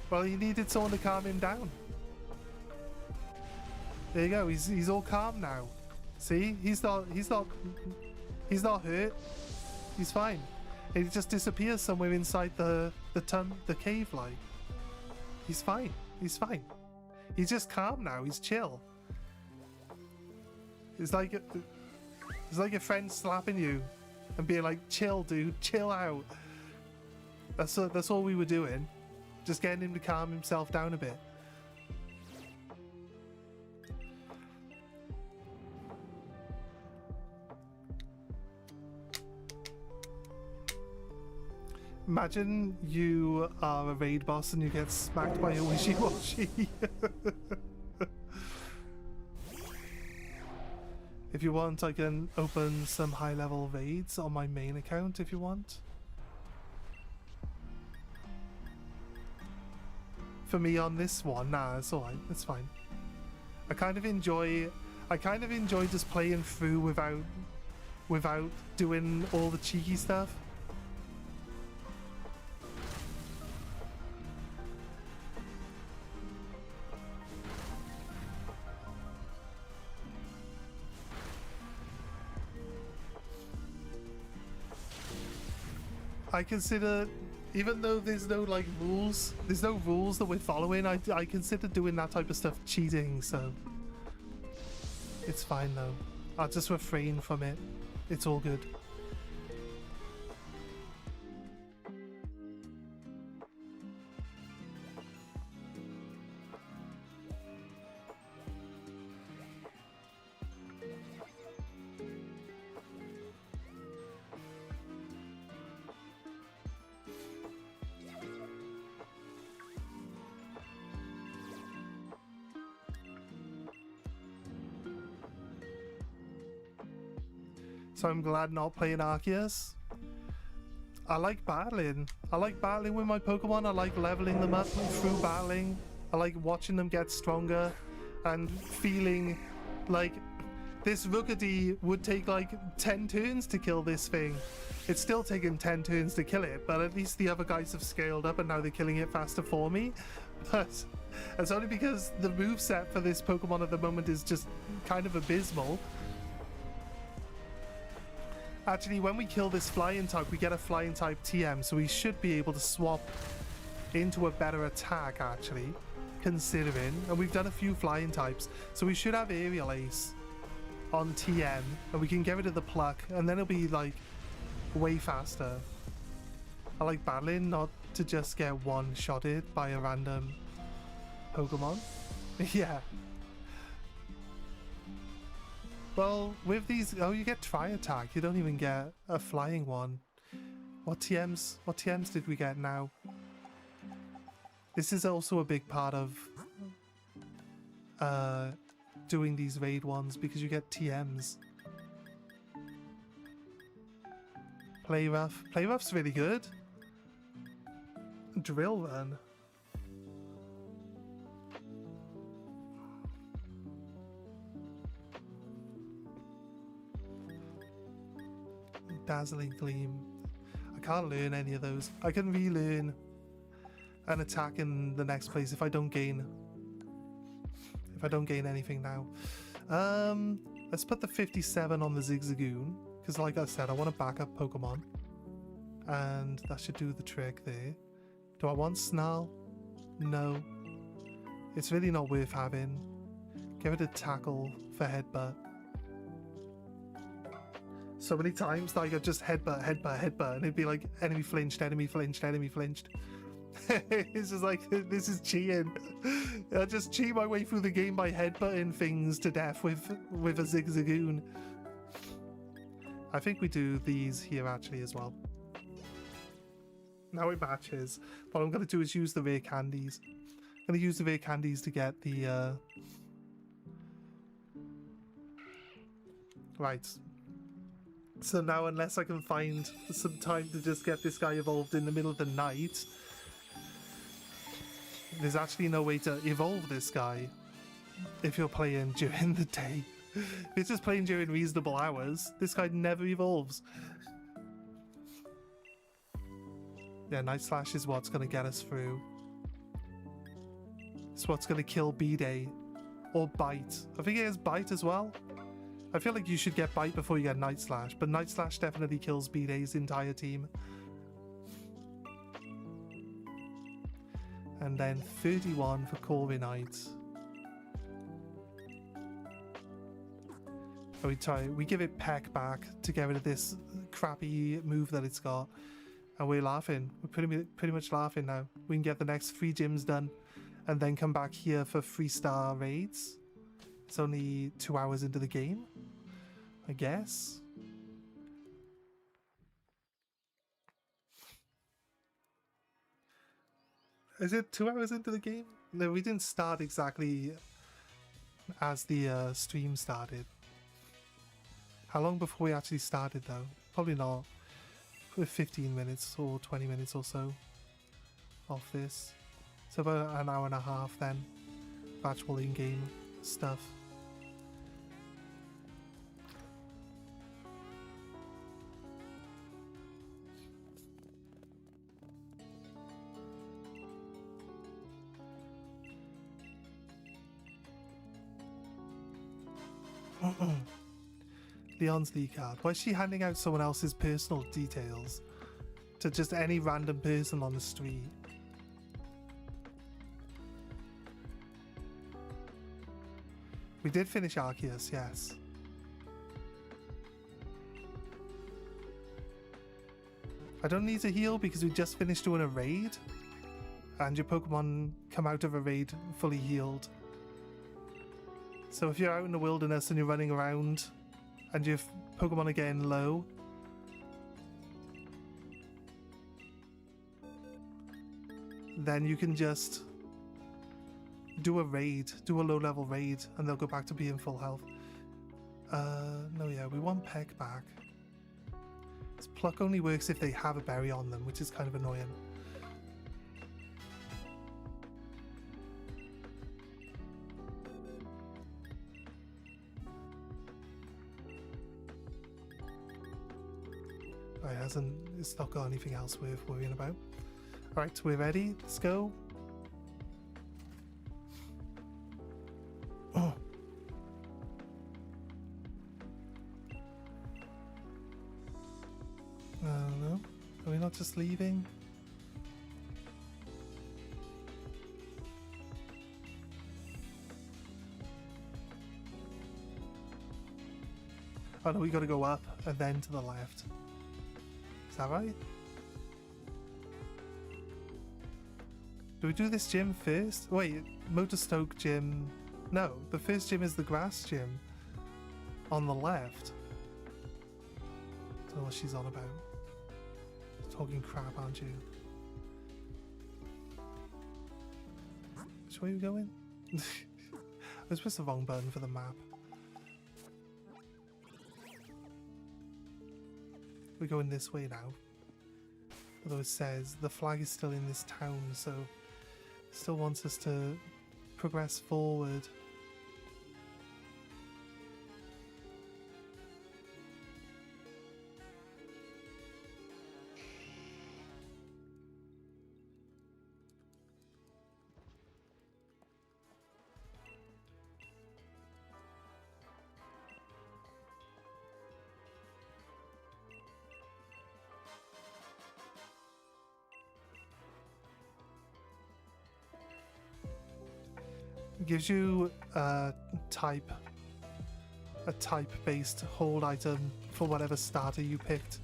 Well, he needed someone to calm him down. There you go, he's all calm now. See, he's not hurt. He's fine. He just disappears somewhere inside the cave, like. He's fine. He's fine. He's just calm now. He's chill. It's like a friend slapping you and being like, "Chill, dude. Chill out." That's all we were doing. Just getting him to calm himself down a bit. Imagine you are a raid boss and you get smacked by a Wishy-Washy. If you want, I can open some high-level raids on my main account if you want. For me on this one, nah, it's alright, it's fine. I kind of enjoy just playing through without doing all the cheeky stuff. I consider, even though there's no like rules, there's no rules that we're following, I consider doing that type of stuff cheating, so it's fine though. I'll just refrain from it. It's all good. So I'm glad not playing Arceus. I like battling. I like battling with my Pokemon. I like leveling them up through battling. I like watching them get stronger and feeling like this Rookity would take like 10 turns to kill this thing. It's still taking 10 turns to kill it, but at least the other guys have scaled up and now they're killing it faster for me. But it's only because the moveset for this Pokemon at the moment is just kind of abysmal. Actually, when we kill this flying type, we get a flying type TM, so we should be able to swap into a better attack, actually, considering. And we've done a few flying types, so we should have Aerial Ace on TM, and we can get rid of the Pluck, and then it'll be, like, way faster. I like battling, not to just get one-shotted by a random Pokemon. Yeah. Well, with these, oh, you get Tri-Attack. You don't even get a flying one. What TMs did we get now? This is also a big part of doing these raid ones because you get TMs. Play Rough. Play Rough's really good. Drill Run. Dazzling Gleam. I can't learn any of those. I can relearn an attack in the next place if I don't gain anything now. Let's put the 57 on the Zigzagoon because, like I said, I want to back up Pokemon, and that should do the trick there. Do I want Snarl? No. It's really not worth having. Give it a Tackle for Headbutt. So many times, like, I just headbutt, and it'd be like, enemy flinched, enemy flinched, enemy flinched. It's just like, this is cheating. I just cheat my way through the game by headbutting things to death with a Zigzagoon. I think we do these here actually as well. Now it matches. What I'm going to do is use the rare candies. I'm going to use the rare candies to get the... Right. So now, unless I can find some time to just get this guy evolved in the middle of the night, there's actually no way to evolve this guy if you're playing during the day. If you're just playing during reasonable hours, this guy never evolves. Yeah, Night Slash is what's going to get us through. It's what's going to kill B-Day. Or Bite. I think it has Bite as well. I feel like you should get Bite before you get Night Slash, but Night Slash definitely kills B-Day's entire team. And then 31 for Corviknight. We give it Peck back to get rid of this crappy move that it's got. And we're laughing. We're pretty much laughing now. We can get the next 3 gyms done and then come back here for 3-star raids. It's only 2 hours into the game, I guess. Is it 2 hours into the game? No, we didn't start exactly as the stream started. How long before we actually started though? Probably not. With 15 minutes or 20 minutes or so off this. So about an hour and a half then. Actual in-game stuff. Leon's Lee card. Why is she handing out someone else's personal details? to just any random person on the street. We did finish Arceus, yes. I don't need to heal because we just finished doing a raid. And your Pokemon come out of a raid fully healed. So if you're out in the wilderness and you're running around and your Pokemon are getting low, then you can just do a raid, do a low level raid, and they'll go back to being full health. No, yeah, we want Peck back. This pluck only works if they have a berry on them, which is kind of annoying. Right, it's not got anything else worth worrying about. Alright, we're ready, let's go. Oh. No, are we not just leaving? Oh no, we gotta go up and then to the left. Is that right? Do we do this gym first? Wait, Motorstoke gym... No, the first gym is the grass gym. On the left. Don't know what she's on about. Talking crap, aren't you? Which way are we going? I was pressed the wrong button for the map. We're going this way now. Although it says the flag is still in this town, so it still wants us to progress forward. It gives you a type-based hold item for whatever starter you picked.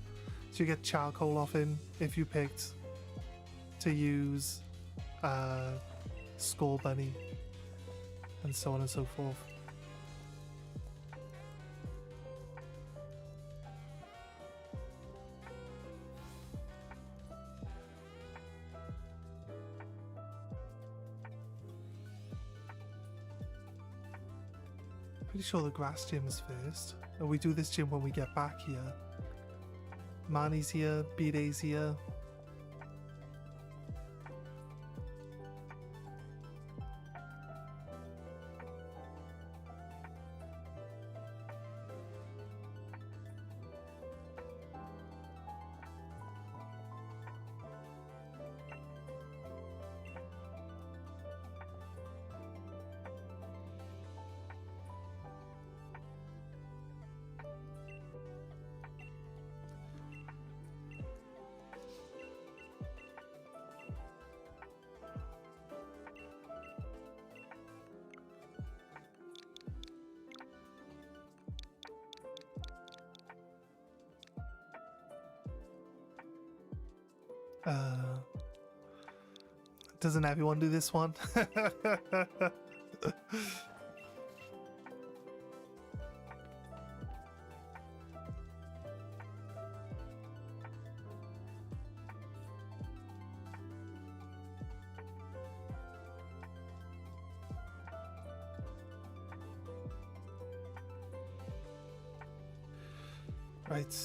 So you get charcoal off him if you picked to use Skull Bunny, and so on and so forth. Pretty sure the grass gym is first. And we do this gym when we get back here. Marnie's here, B-Day's here. Doesn't everyone do this one? Right.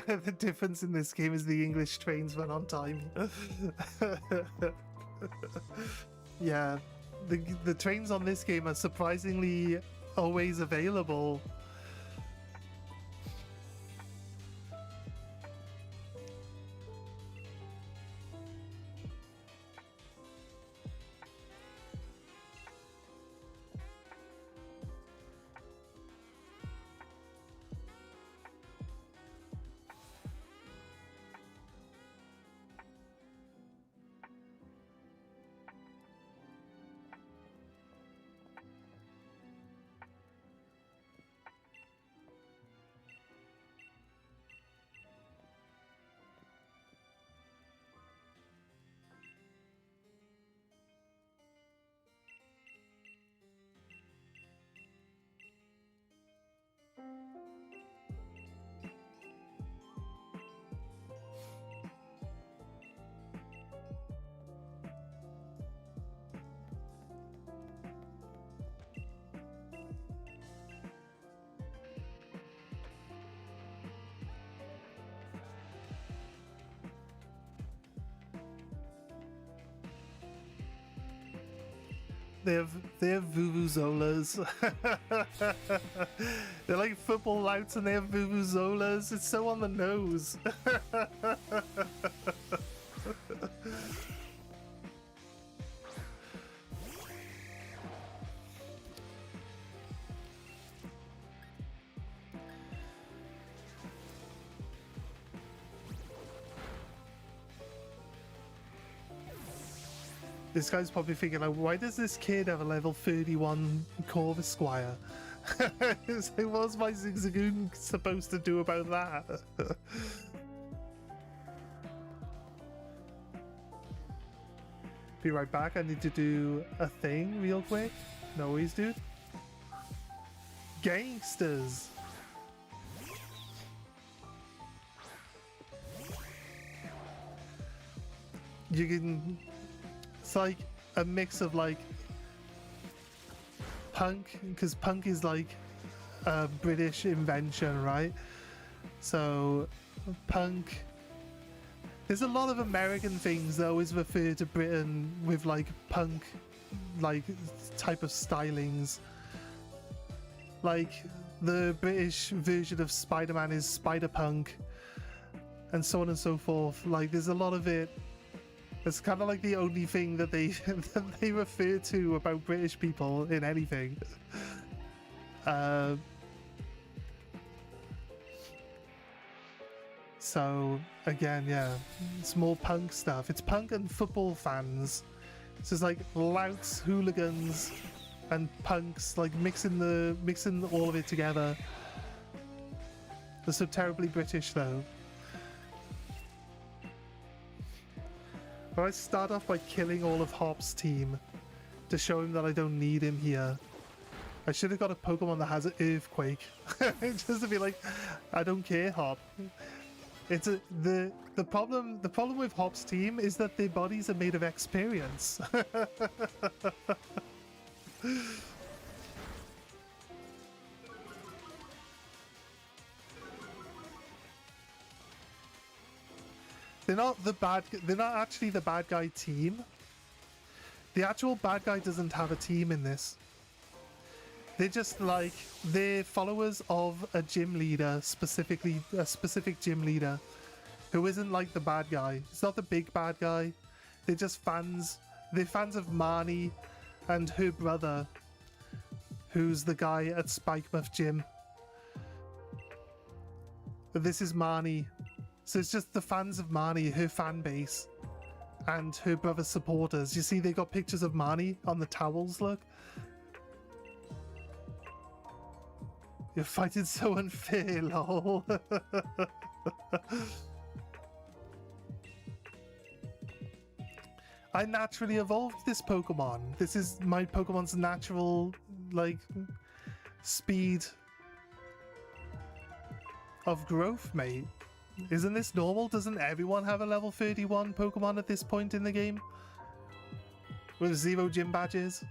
The difference in this game is the English trains run on time. Yeah, the trains on this game are surprisingly always available. they have vuvuzolas. They're like football louts and they have vuvuzolas. It's so on the nose. This guy's probably thinking, like, why does this kid have a level 31 Corvus Squire? It's like, what's my Zigzagoon supposed to do about that? Be right back. I need to do a thing real quick. No worries, dude. Gangsters. You can... It's like a mix of like punk, because punk is like a British invention, right? So punk, there's a lot of American things that always refer to Britain with like punk like type of stylings. Like the British version of Spider-Man is Spider-Punk and so on and so forth. Like there's a lot of it. It's kind of like the only thing that they that they refer to about British people in anything. So again, yeah, it's more punk stuff. It's punk and football fans. So it's like louts, hooligans, and punks, like mixing all of it together. They're so terribly British, though. But I start off by killing all of Hop's team to show him that I don't need him here. I should have got a Pokemon that has an Earthquake, just to be like, I don't care, Hop. It's the problem with Hop's team is that their bodies are made of experience. They're not actually the bad guy team. The actual bad guy doesn't have a team in this. They're just like, they're followers of a gym leader, specifically a specific gym leader, who isn't like the bad guy. It's not the big bad guy. They're just fans. They're fans of Marnie and her brother, who's the guy at Spikemuth Gym. But this is Marnie. So it's just the fans of Marnie, her fan base, and her brother's supporters. You see, they got pictures of Marnie on the towels, look. You're fighting so unfair, lol. I naturally evolved this Pokemon. This is my Pokemon's natural, like, speed of growth, mate. Isn't this normal? Doesn't everyone have a level 31 Pokemon at this point in the game? With 0 gym badges?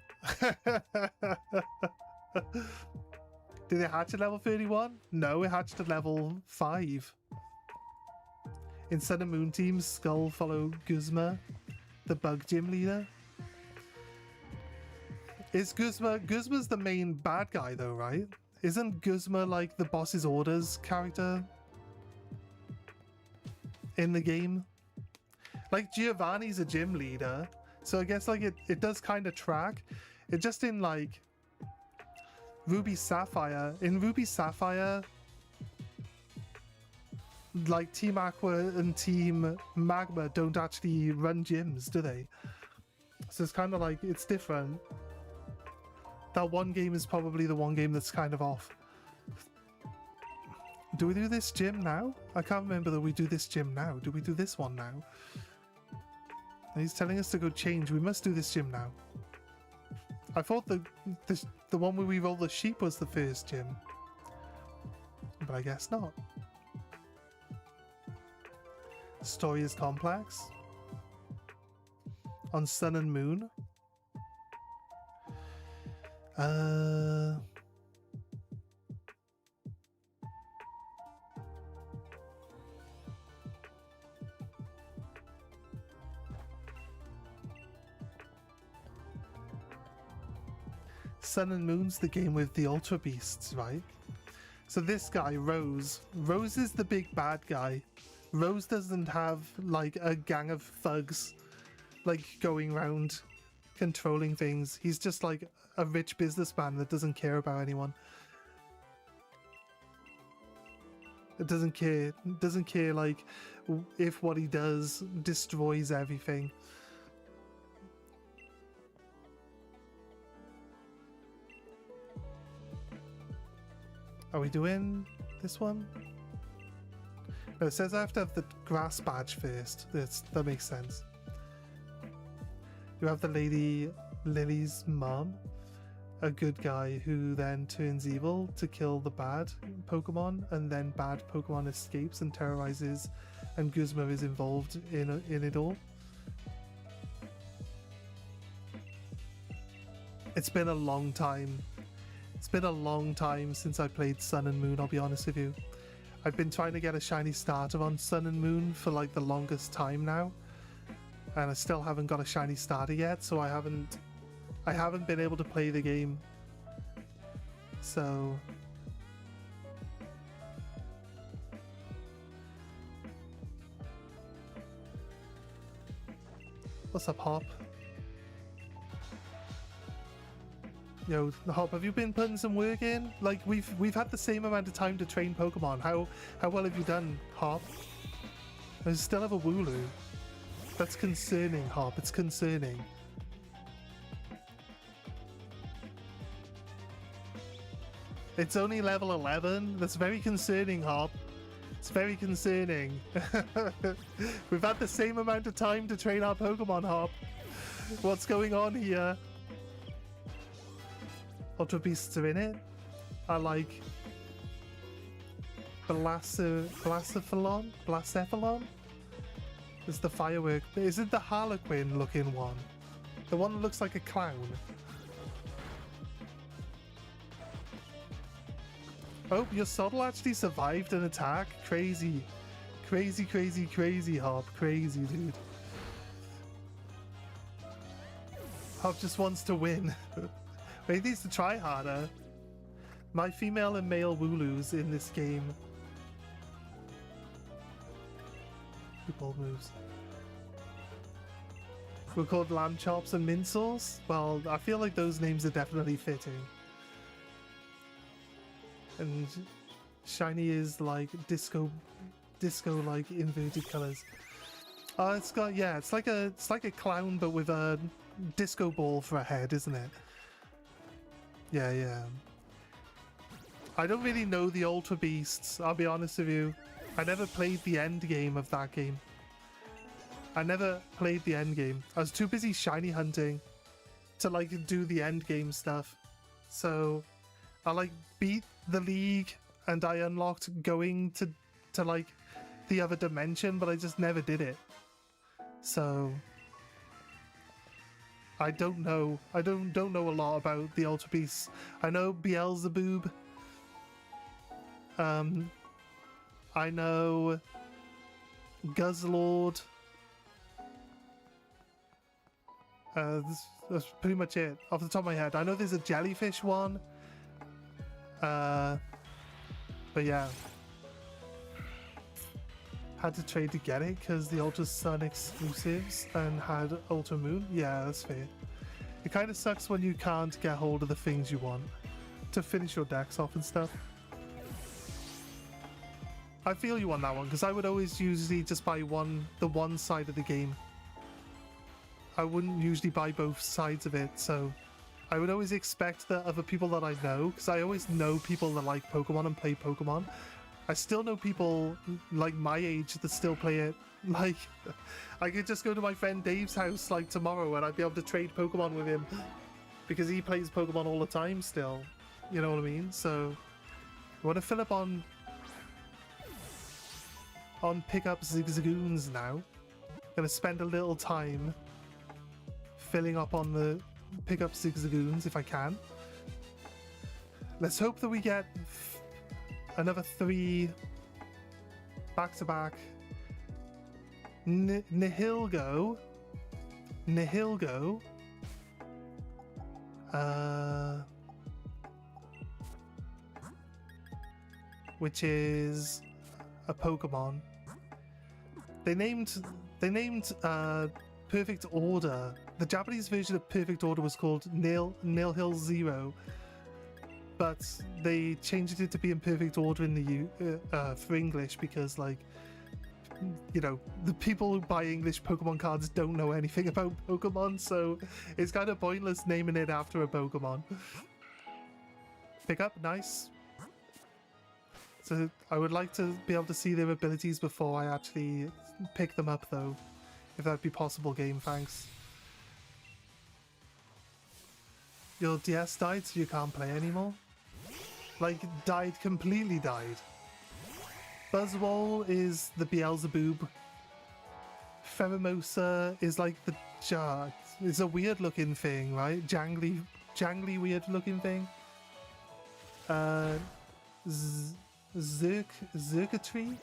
Did it hatch at level 31? No, it hatched at level 5. In Sun and Moon teams, Skull follow Guzma, the bug gym leader. Is Guzma's the main bad guy though, right? Isn't Guzma like the boss's orders character in the game? Like Giovanni's a gym leader, so I guess like it does kind of track. It just in like Ruby Sapphire. In Ruby Sapphire, like Team Aqua and Team Magma don't actually run gyms, do they? So it's kind of like, it's different. That one game is probably the one game that's kind of off. Do we do this gym now? I can't remember that we do this gym now. Do we do this one now? He's telling us to go change. We must do this gym now. I thought the one where we roll the sheep was the first gym. But I guess not. Story is complex. On Sun and Moon. Sun and Moon's the game with the Ultra Beasts, right? So this guy, Rose is the big bad guy. Rose doesn't have like a gang of thugs like going around controlling things. He's just like a rich businessman that doesn't care about anyone. It doesn't care like if what he does destroys everything. Are we doing this one? No, it says I have to have the grass badge first. That makes sense. You have the lady Lily's mom, a good guy who then turns evil to kill the bad Pokemon, and then bad Pokemon escapes and terrorizes, and Guzma is involved in it all. It's been a long time. It's been a long time since I played Sun and Moon, I'll be honest with you. I've been trying to get a shiny starter on Sun and Moon for like the longest time now, and I still haven't got a shiny starter yet, so I haven't been able to play the game. So what's up, Hop? Yo, Hop, have you been putting some work in? Like we've had the same amount of time to train Pokemon. How well have you done, Hop? I still have a Wooloo. That's concerning, Hop. It's concerning. It's only level 11. That's very concerning, Hop. It's very concerning. We've had the same amount of time to train our Pokemon, Hop. What's going on here? Ultra Beasts are in it. I like Blacephalon? Is the firework. Is it the Harlequin looking one? The one that looks like a clown? Oh, your Soddle actually survived an attack? Crazy. Crazy, crazy, crazy, Hop. Crazy, dude. Hop just wants to win. He needs to try harder. My female and male Wooloos in this game. Bold moves. We're called Lamb Chops and Minceals. Well, I feel like those names are definitely fitting. And shiny is like disco like inverted colors. It's got, yeah, it's like a clown but with a disco ball for a head, isn't it? Yeah. I don't really know the Ultra Beasts, I'll be honest with you. I never played the end game of that game. I never played the end game. I was too busy shiny hunting to like do the end game stuff. So I like beat the league and I unlocked going to like the other dimension, but I just never did it. So I don't know. I don't know a lot about the Ultra Beasts. I know Beelzebub. I know Guzzlord. That's pretty much it off the top of my head. I know there's a jellyfish one. But yeah. Had to trade to get it because the Ultra Sun exclusives and had Ultra Moon. Yeah, that's fair. It kind of sucks when you can't get hold of the things you want to finish your decks off and stuff. I feel you on that one because I would always usually just buy the one side of the game. I wouldn't usually buy both sides of it, so I would always expect that other people that I know, because I always know people that like Pokemon and play Pokemon. I still know people like my age that still play it. Like, I could just go to my friend Dave's house like tomorrow and I'd be able to trade Pokemon with him because he plays Pokemon all the time still. You know what I mean? So, I want to fill up on pick up Zigzagoons now. Gonna spend a little time filling up on the pick up Zigzagoons if I can. Let's hope that we get another 3 back-to-back. Nihilgo. which is a Pokemon. They named Perfect Order. The Japanese version of Perfect Order was called Nil Hill Zero, but they changed it to be in Perfect Order in the for English because, like, you know, the people who buy English Pokemon cards don't know anything about Pokemon, so it's kind of pointless naming it after a Pokemon. Pick up, nice. So I would like to be able to see their abilities before I actually pick them up, though. If that'd be possible, game, thanks. Your DS died, so you can't play anymore? Like, completely died. Buzzwole is the Beelzebub. Pheromosa is like the jar. It's a weird looking thing, right? Jangly weird looking thing. Zerkatry?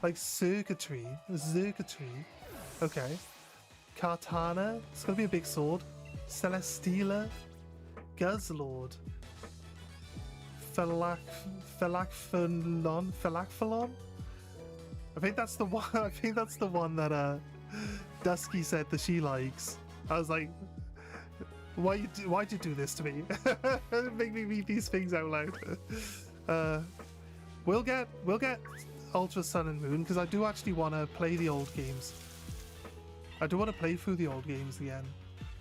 Like circuitry. Zerkatry. Okay. Kartana. It's gonna be a big sword. Celesteela. Guzzlord. Phylacthlon? I think that's the one. I think that's the one that Dusky said that she likes. I was like, why'd you do this to me? Make me read these things out loud. We'll get Ultra Sun and Moon because I do actually want to play the old games. I do want to play through the old games again.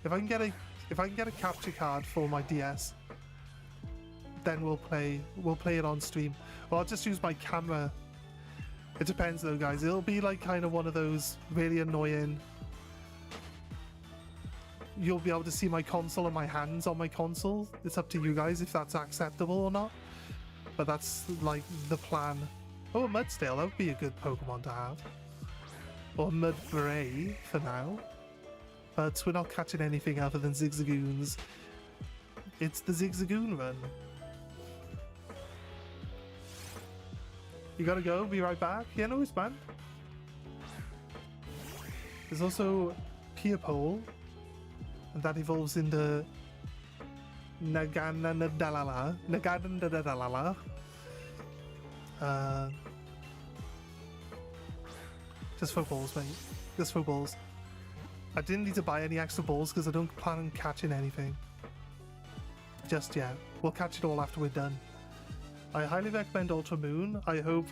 If I can get a capture card for my DS, then we'll play it on stream. Well, I'll just use my camera. It depends though, guys. It'll be like kind of one of those really annoying. You'll be able to see my console and my hands on my console. It's up to you guys if that's acceptable or not. But that's like the plan. Oh, a Mudstail, that would be a good Pokemon to have. Or Mudbray for now. But we're not catching anything other than Zigzagoons. It's the Zigzagoon run. You gotta go, be right back. Yeah, no, it's man. There's also Piapole, and that evolves into Naganadalala. Just for balls, mate. Just for balls. I didn't need to buy any extra balls because I don't plan on catching anything just yet. We'll catch it all after we're done. I highly recommend Ultra Moon. I hope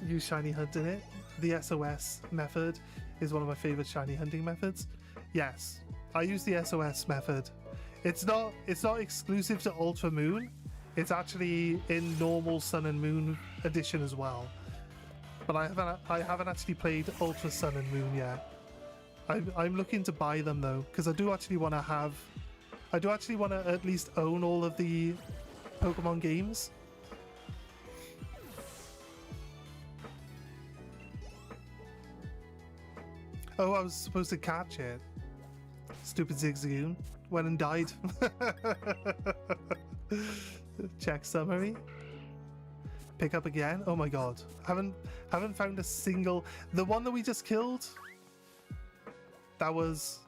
you shiny hunt in it. The SOS method is one of my favorite shiny hunting methods. Yes, I use the SOS method. It's not exclusive to Ultra Moon. It's actually in normal Sun and Moon edition as well. But I haven't actually played Ultra Sun and Moon yet. I'm looking to buy them though, because I do actually want to at least own all of the Pokemon games. Oh, I was supposed to catch it. Stupid Zigzagoon. Went and died. Check summary. Pick up again. Oh my god. Haven't found a single. The one that we just killed. That was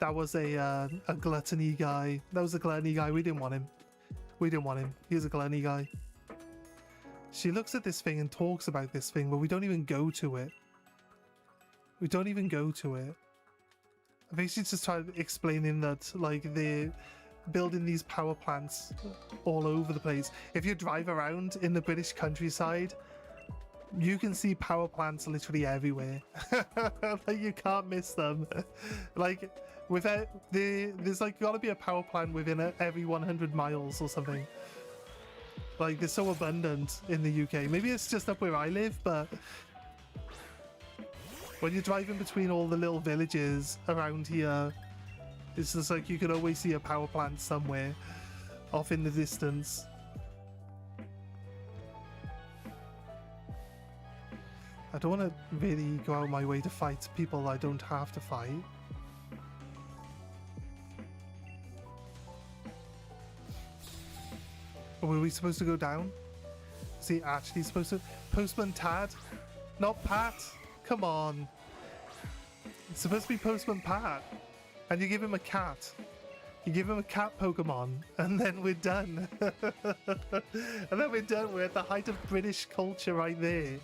a gluttony guy. That was a gluttony guy. We didn't want him. We didn't want him. He was a gluttony guy. She looks at this thing and talks about this thing, but we don't even go to it. We don't even go to it. I think she's just trying to explaining that, like, they're building these power plants all over the place. If you drive around in the British countryside, you can see power plants literally everywhere. Like, you can't miss them. Like, there's like gotta be a power plant within every 100 miles or something. Like, they're so abundant in the UK. Maybe it's just up where I live, but when you're driving between all the little villages around here, it's just like you can always see a power plant somewhere off in the distance. I don't want to really go out of my way to fight people I don't have to fight. Or were we supposed to go down? Is he actually supposed to? Postman Tad? Not Pat? Come on. It's supposed to be Postman Pat. And you give him a cat. You give him a cat Pokemon, and then we're done. And then we're done. We're at the height of British culture right there.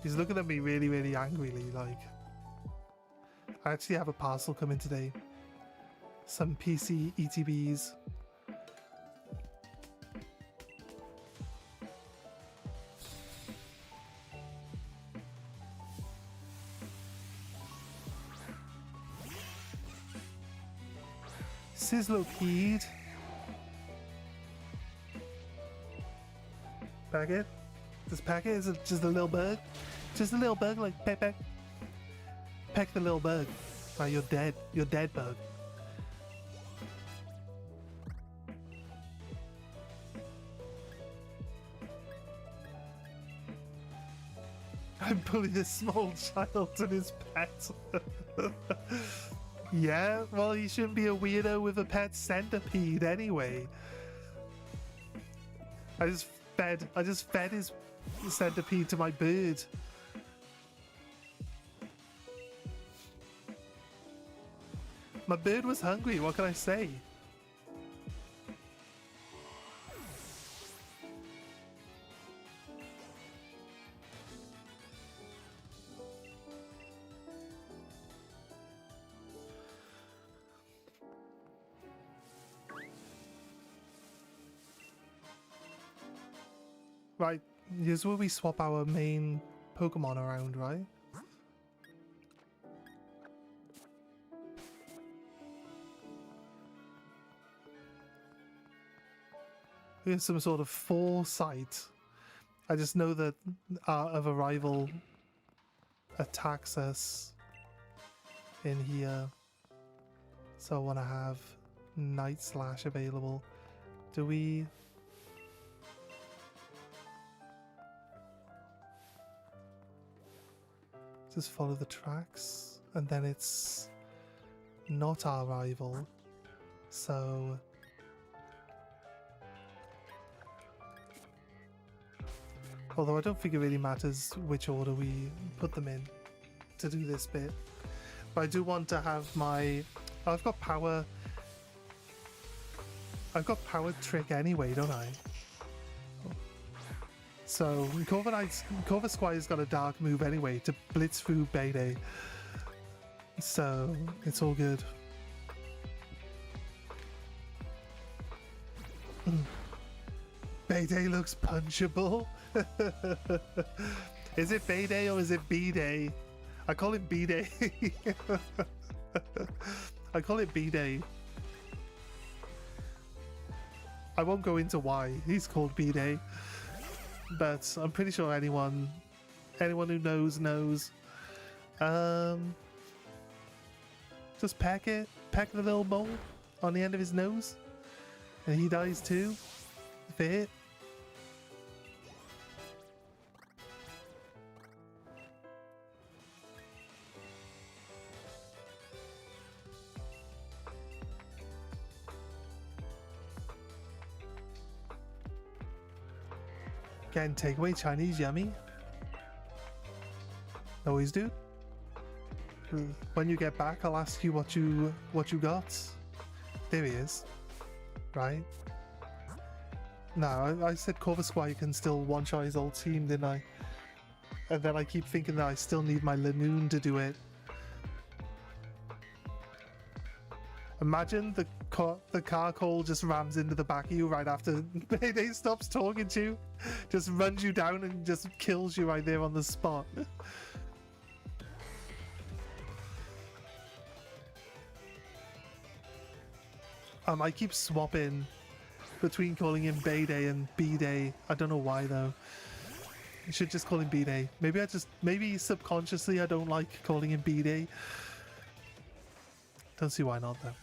He's looking at me really, really angrily, like... I actually have a parcel coming today. Some PC ETBs. Sizzlopede. Packet? This packet is just a little bug? Just a little bug, like peck peck. Peck the little bug. Right, you're dead. You're dead, bug. I'm bullying a small child and his pet. Yeah, well, you shouldn't be a weirdo with a pet centipede anyway. I just fed his centipede to my bird. My bird was hungry, what can I say? Right, here's where we swap our main Pokemon around, right? We have some sort of foresight. I just know that Art of Arrival attacks us in here. So I want to have Night Slash available. Do we... just follow the tracks, and then it's not our rival, so although I don't think it really matters which order we put them in to do this bit, but I do want to have my I've got power trick anyway, don't I? So, Corvus Squire's got a dark move anyway to blitz through Bayday. So, it's all good. Bayday looks punchable. Is it Bayday or is it B-Day? I call it B-Day. I call it B-Day. I won't go into why he's called B-Day. But I'm pretty sure anyone who knows. Just peck the little mole on the end of his nose, and he dies too. Fit. Again, takeaway Chinese yummy. Always do. When you get back, I'll ask you what you got. There he is. Right? No, I said Corvus Squire can still one-shot his old team, didn't I? And then I keep thinking that I still need my Lanoon to do it. Imagine the car call just rams into the back of you right after Bayday stops talking to you. Just runs you down and just kills you right there on the spot. I keep swapping between calling him Bayday and B-Day. I don't know why though. You should just call him B-Day. Maybe subconsciously I don't like calling him B-Day. Don't see why not though.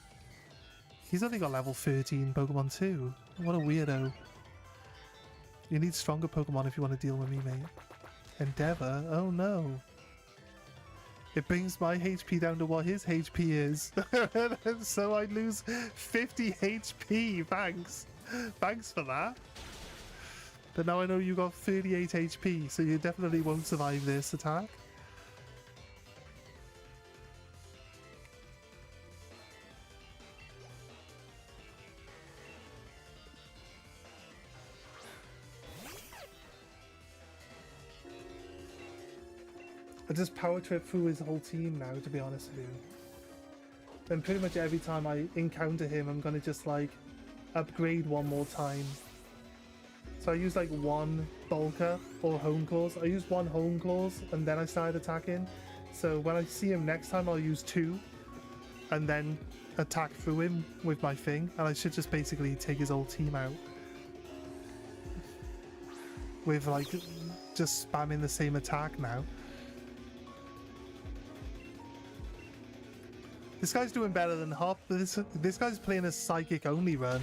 He's only got level 13 Pokemon too. What a weirdo. You need stronger Pokemon if you want to deal with me, mate. Endeavor? Oh no. It brings my HP down to what his HP is. So I lose 50 HP. Thanks. Thanks for that. But now I know you got 38 HP, so you definitely won't survive this attack. I just power trip through his whole team now, to be honest with you. And pretty much every time I encounter him, I'm gonna just like upgrade one more time. So I use like one bulker or home claws. I use one home claws and then I start attacking. So when I see him next time, I'll use two and then attack through him with my thing. And I should just basically take his whole team out with like just spamming the same attack now. This guy's doing better than Hop. This guy's playing a psychic only run.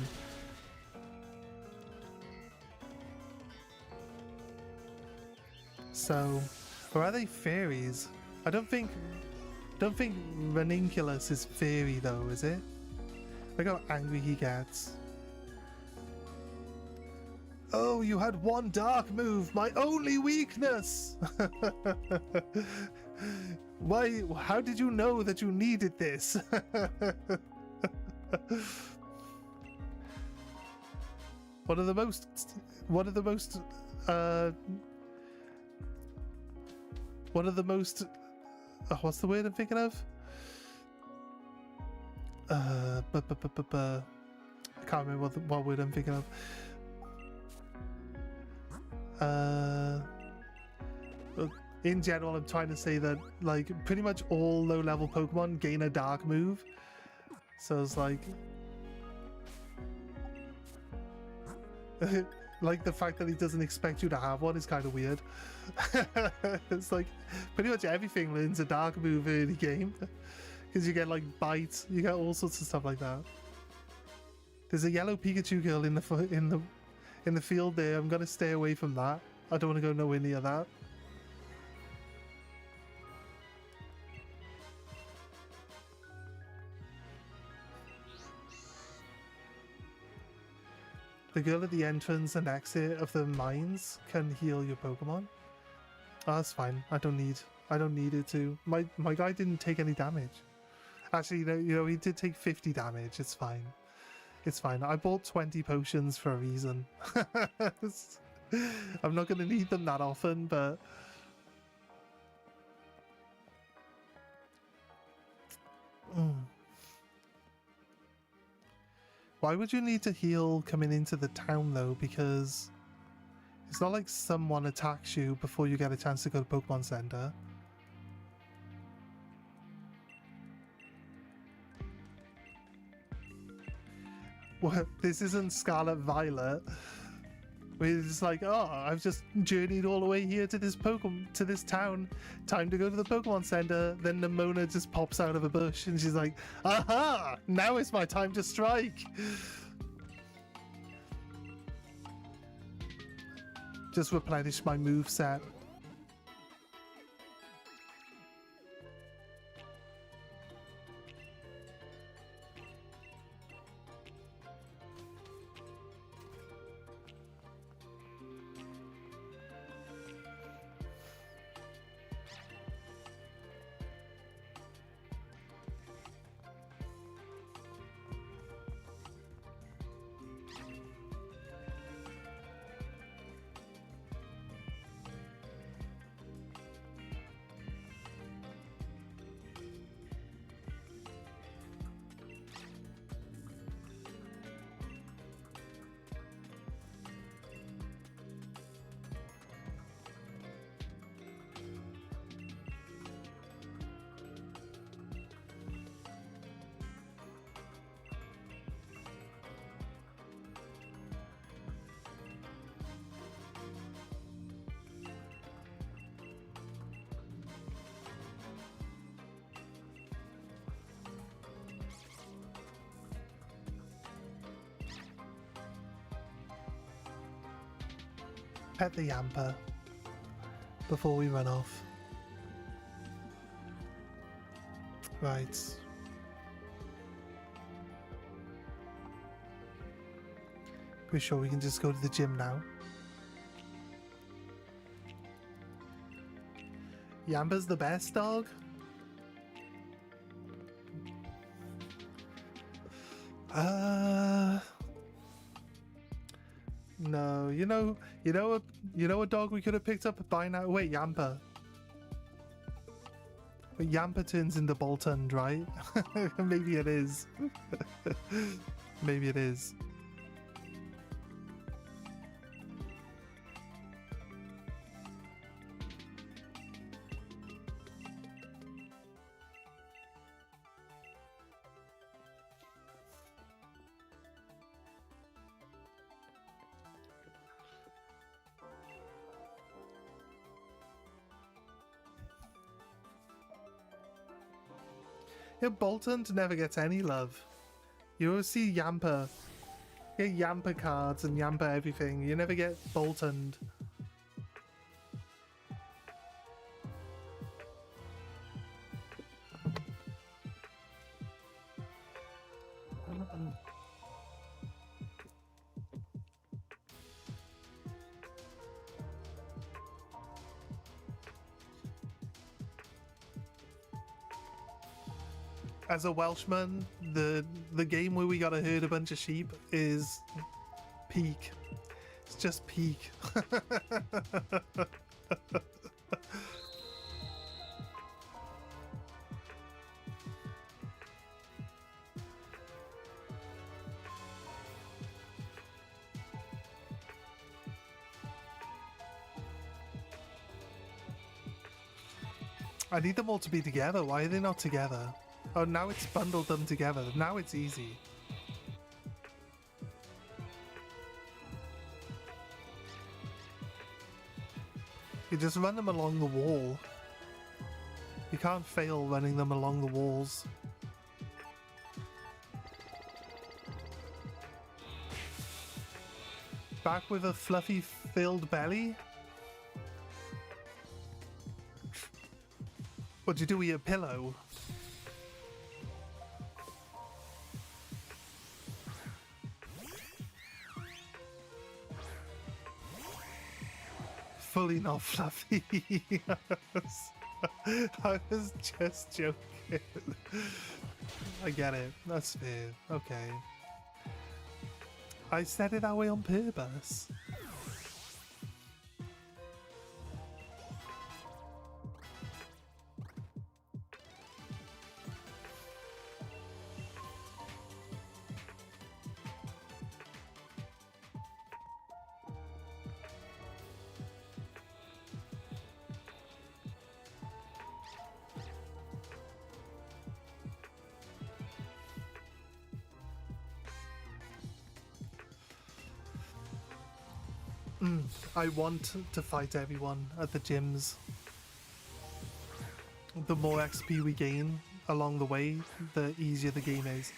So, or are they fairies? I don't think Ranunculus is fairy though, is it? Look how angry he gets. Oh, you had one dark move, my only weakness! Why? How did you know that you needed this? One of the most what's the word I'm thinking of? I can't remember what word I'm thinking of. In general, I'm trying to say that like pretty much all low-level Pokemon gain a dark move. So it's like like the fact that he doesn't expect you to have one is kind of weird. It's like pretty much everything learns a dark move early game because you get like bites, you get all sorts of stuff like that. There's a yellow Pikachu girl in the field there. I'm gonna stay away from that. I don't want to go nowhere near that. The girl at the entrance and exit of the mines can heal your Pokemon. Oh, that's fine. I don't need it to. My guy didn't take any damage. Actually, you know, he did take 50 damage. It's fine. It's fine. I bought 20 potions for a reason. I'm not going to need them that often, but why would you need to heal coming into the town though? Because it's not like someone attacks you before you get a chance to go to Pokemon Center. Well, this isn't Scarlet Violet. It's like, oh, I've just journeyed all the way here to this town. Time to go to the Pokemon Center. Then Nimona just pops out of a bush and she's like, aha! Now it's my time to strike! Just replenish my moveset. Pet the Yamper before we run off. Right. Pretty sure we can just go to the gym now. Yamba's the best dog? No, you know a dog we could have picked up by now. Wait, Yampa. But Yampa turns into Boltund, right? Maybe it is. Maybe it is. Yeah, Boltund never gets any love. You always see Yampa. You get Yampa cards and Yampa everything. You never get Boltund. As a Welshman, the game where we gotta herd a bunch of sheep is peak. It's just peak. I need them all to be together. Why are they not together? Oh, now it's bundled them together. Now it's easy. You just run them along the wall. You can't fail running them along the walls. Back with a fluffy filled belly? What'd you do with your pillow? Fully not fluffy. I was just joking. I get it. That's fair. Okay. I said it that way on purpose. I want to fight everyone at the gyms. The more XP we gain along the way, the easier the game is.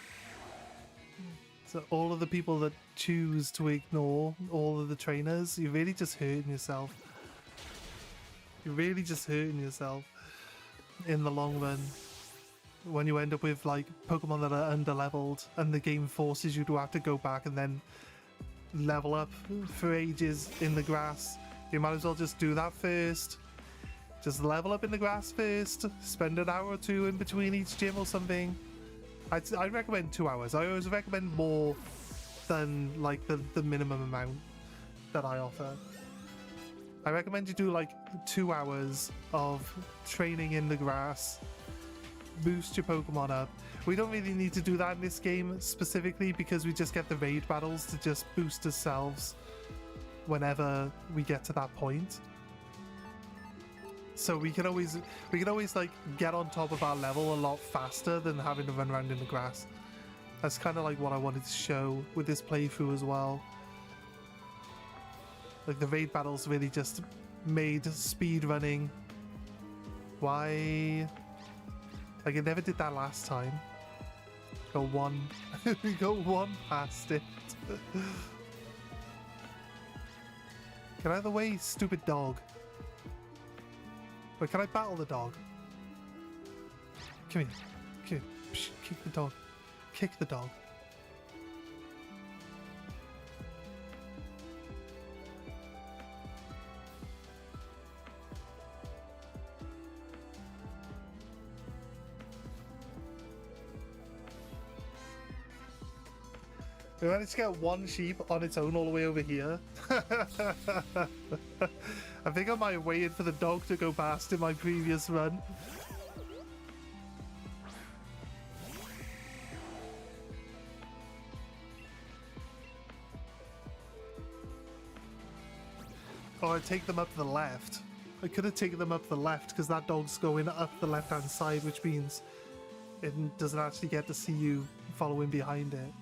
So all of the people that choose to ignore all of the trainers, you're really just hurting yourself. You're really just hurting yourself in the long run. When you end up with like Pokemon that are underleveled and the game forces you to have to go back and then level up for ages in the grass, you might as well just do that first. Just level up in the grass first, spend an hour or two in between each gym or something. I'd recommend 2 hours. I always recommend more than like the minimum amount that I offer. I recommend you do like 2 hours of training in the grass, boost your Pokemon up. We don't really need to do that in this game specifically because we just get the raid battles to just boost ourselves whenever we get to that point. So we can always like get on top of our level a lot faster than having to run around in the grass. That's kind of like what I wanted to show with this playthrough as well. Like the raid battles really just made speed running. Why? Like it never did that last time. Got one. We got one past it. Get out of the way, stupid dog. Wait, can I battle the dog? Come here. Come here. Psh, kick the dog. Kick the dog. We managed to get one sheep on its own all the way over here. I think I might have waited for the dog to go past in my previous run. Or I'd take them up the left. I could have taken them up the left because that dog's going up the left-hand side, which means it doesn't actually get to see you following behind it.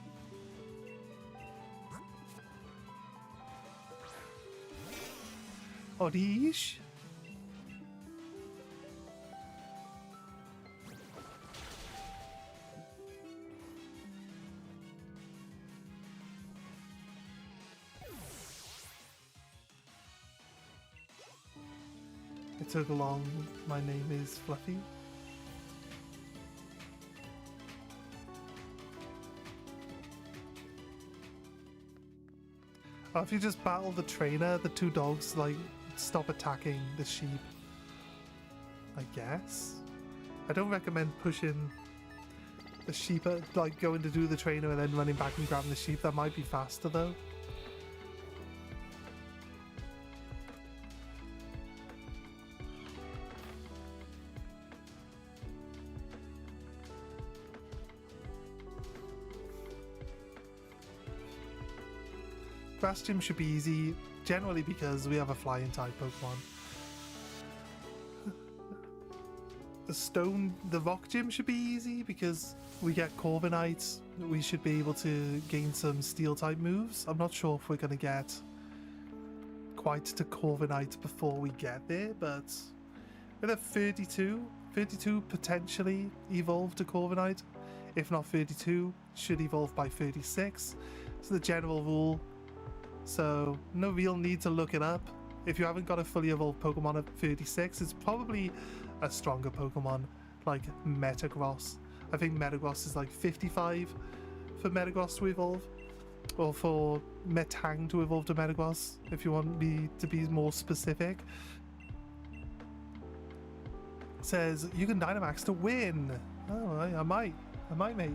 Odish. It took long. My name is Fluffy. If you just battle the trainer, the two dogs like stop attacking the sheep. I guess. I don't recommend pushing the sheep, like going to do the trainer and then running back and grabbing the sheep. That might be faster though. Grass gym should be easy, generally because we have a flying type Pokemon. The rock gym should be easy because we get Corviknight. We should be able to gain some steel type moves. I'm not sure if we're going to get quite to Corviknight before we get there, but with a 32 potentially evolve to Corviknight. If not 32, should evolve by 36. So the general rule. So no real need to look it up. If you haven't got a fully evolved Pokemon at 36, it's probably a stronger Pokemon like Metagross. I think Metagross is like 55 for Metagross to evolve, or for Metang to evolve to Metagross, if you want me to be more specific. It says you can Dynamax to win. Oh, I might, mate.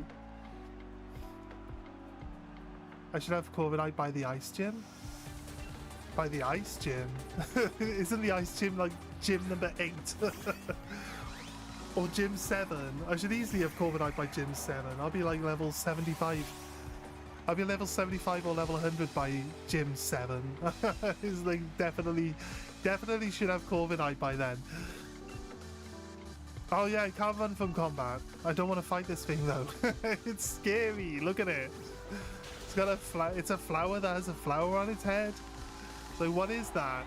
I should have Corviknight by the Ice Gym. By the Ice Gym? Isn't the Ice Gym like gym number 8? Or gym 7? I should easily have Corviknight by gym 7. I'll be like level 75. I'll be level 75 or level 100 by gym 7. It's like definitely should have Corviknight by then. Oh yeah, I can't run from combat. I don't want to fight this thing though. It's scary. Look at it. It's got a it's a flower that has a flower on its head. Like, what is that?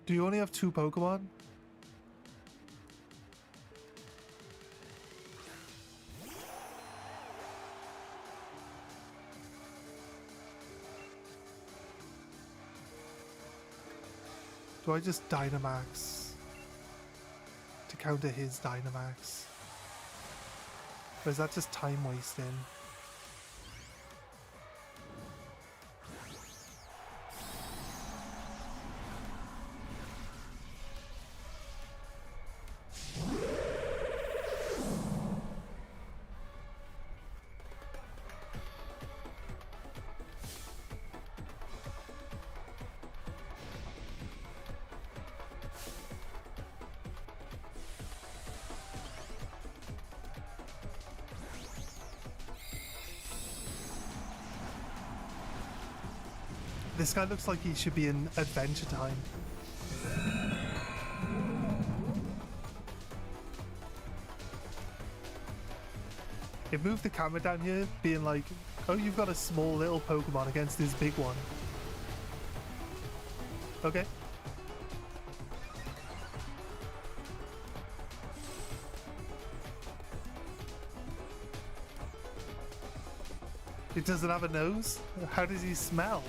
Do you only have 2 Pokemon? Do I just Dynamax to counter his Dynamax? Or is that just time wasting? This guy looks like he should be in Adventure Time. It moved the camera down here, being like, oh, you've got a small little Pokemon against this big one. Okay. It doesn't have a nose? How does he smell?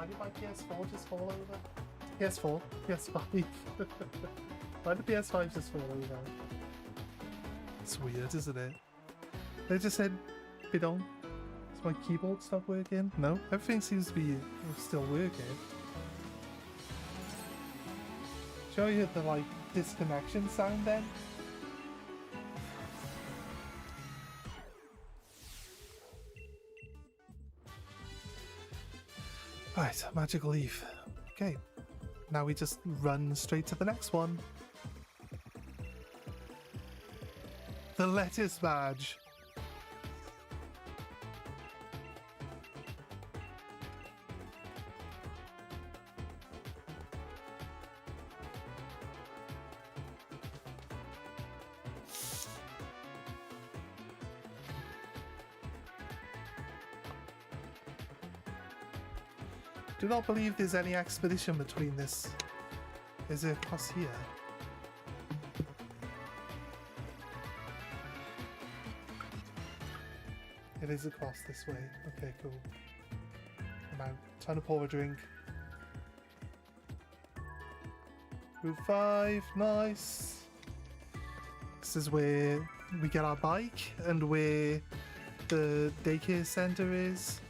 did my PS4 just fall over? PS4? PS5? Why did the PS5 just fall over? It's weird, isn't it? They just said, bidon. Does my keyboard stop working? No, everything seems to be still working. Show you the like disconnection sound then. Right, magical leaf. Okay, now we just run straight to the next one. The lettuce badge. Do not believe there's any expedition between this. Is it across here? It is across this way. Okay, cool. I'm out. Time to pour a drink. Route 5, nice. This is where we get our bike and where the daycare center is.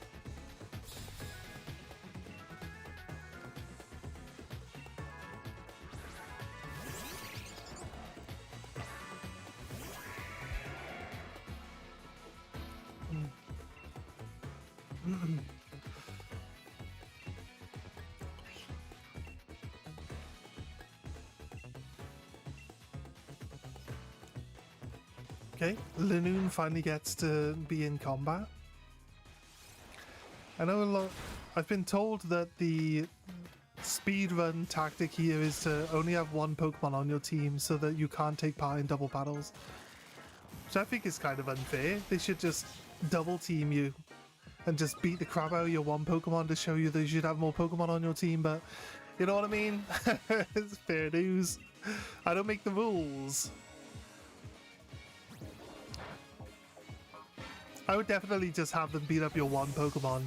Okay, Lanoon finally gets to be in combat. I know a lot. I've been told that the speedrun tactic here is to only have one Pokemon on your team so that you can't take part in double battles. Which I think is kind of unfair. They should just double team you and just beat the crap out of your one Pokemon to show you that you should have more Pokemon on your team, but you know what I mean? It's fair news. I don't make the rules. I would definitely just have them beat up your one Pokemon.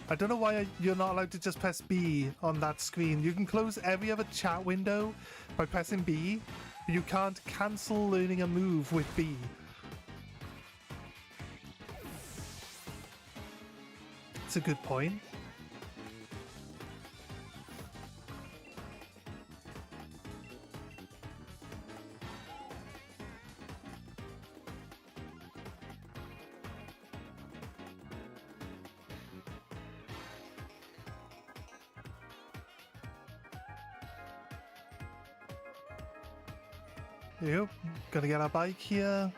I don't know why you're not allowed to just press B on that screen. You can close every other chat window by pressing B, but you can't cancel learning a move with B. It's a good point. Yep, gonna get our bike here.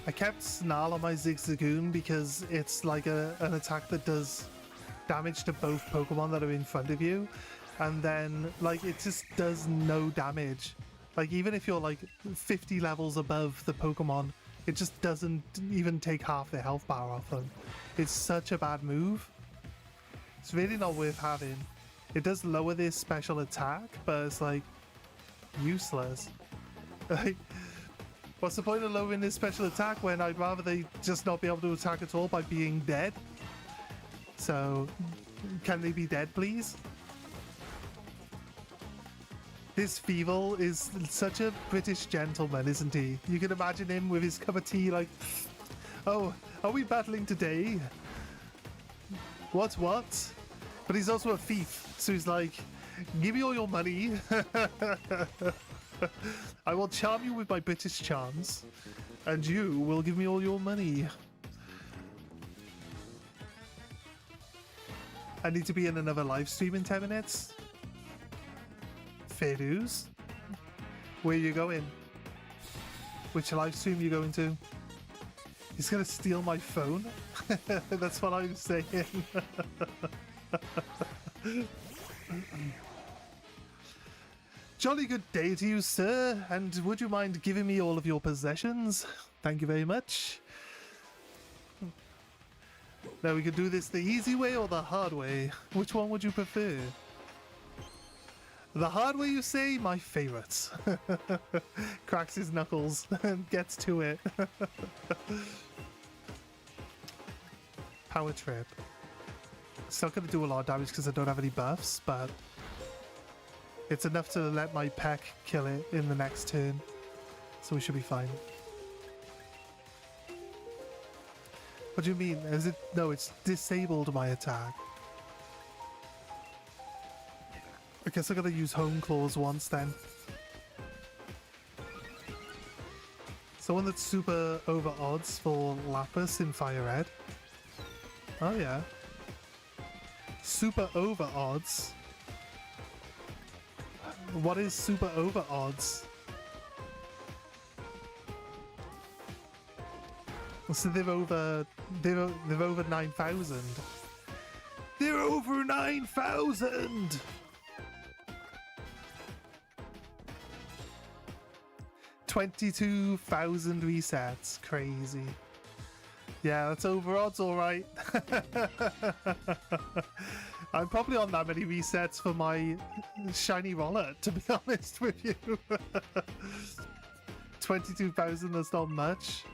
I kept Snarl on my Zigzagoon because it's like an attack that does damage to both Pokemon that are in front of you, and then like it just does no damage. Like even if you're like 50 levels above the Pokemon, it just doesn't even take half the health bar off them. It's such a bad move. It's really not worth having. It does lower their special attack, but it's like useless. Like, what's the point of lowering this special attack when I'd rather they just not be able to attack at all by being dead? So, can they be dead, please? This Feeble is such a British gentleman, isn't he? You can imagine him with his cup of tea like, oh, are we battling today? What? But he's also a thief, so he's like, give me all your money. I will charm you with my British charms, and you will give me all your money. I need to be in another live stream in 10 minutes. Fair dues. Where are you going? Which live stream are you going to? He's gonna steal my phone? That's what I'm saying. Jolly good day to you, sir, and would you mind giving me all of your possessions? Thank you very much. Now we could do this the easy way or the hard way. Which one would you prefer? The hard way, you say? My favourite. Cracks his knuckles and gets to it. Power Trip. It's not going to do a lot of damage because I don't have any buffs, but it's enough to let my Peck kill it in the next turn. So we should be fine. What do you mean? Is it? No, it's disabled my attack. I guess I gotta use Home Claws once then. Someone that's super over odds for Lapis in Fire Red. Oh yeah. Super over odds. What is super over odds? So they're over 9,000. They're over 9,000. 22,000 resets. Crazy. Yeah, that's over odds, all right. I'm probably on that many resets for my shiny roller, to be honest with you. 22,000, that's not much.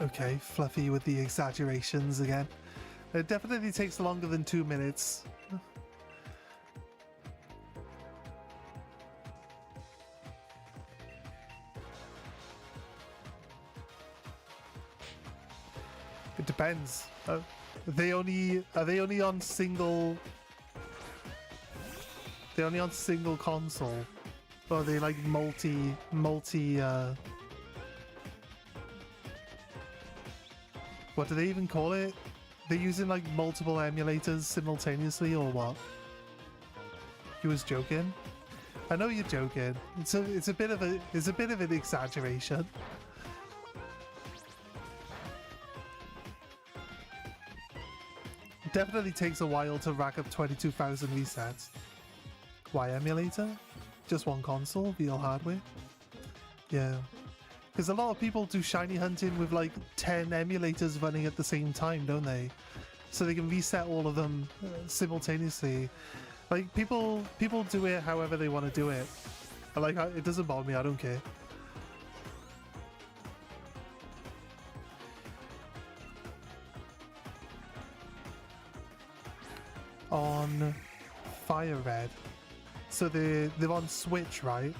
Okay, Fluffy with the exaggerations again. It definitely takes longer than 2 minutes. It depends. Are they only on single? They're only on single console, or are they like multi? What do they even call it? They're using like multiple emulators simultaneously, or what? He was joking. I know you're joking. It's a bit of an exaggeration. It definitely takes a while to rack up 22,000 resets. Why emulator? Just one console, real hardware. Yeah. Because a lot of people do shiny hunting with like 10 emulators running at the same time, don't they? So they can reset all of them simultaneously. Like people do it however they want to do it. Like it doesn't bother me. I don't care. On Fire Red, so they're on Switch, right?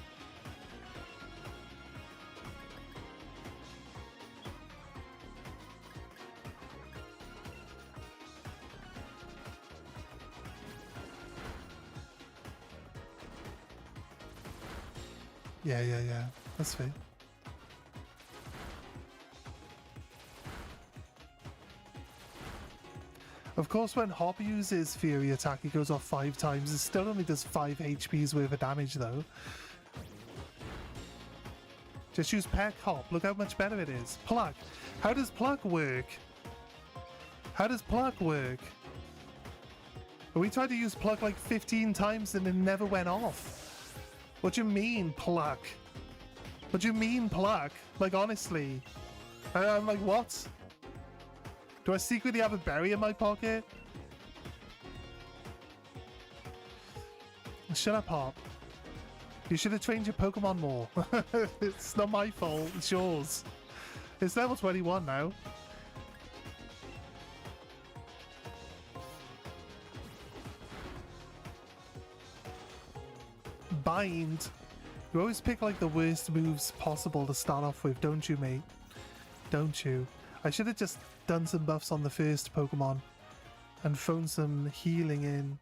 Yeah. That's fair. Of course, when Hop uses Fury Attack, he goes off 5 times. It still only does 5 HP's worth of damage, though. Just use Peck Hop. Look how much better it is. Pluck. How does Pluck work? How does Pluck work? We tried to use Pluck like 15 times and it never went off. What do you mean, Pluck? What do you mean, Pluck? Like, honestly. I'm like, what? Do I secretly have a berry in my pocket? Shut up, Hop. You should have trained your Pokemon more. It's not my fault, it's yours. It's level 21 now. Bind. You always pick like the worst moves possible to start off with, don't you, mate? Don't you? I should have just done some buffs on the first Pokemon and thrown some healing in.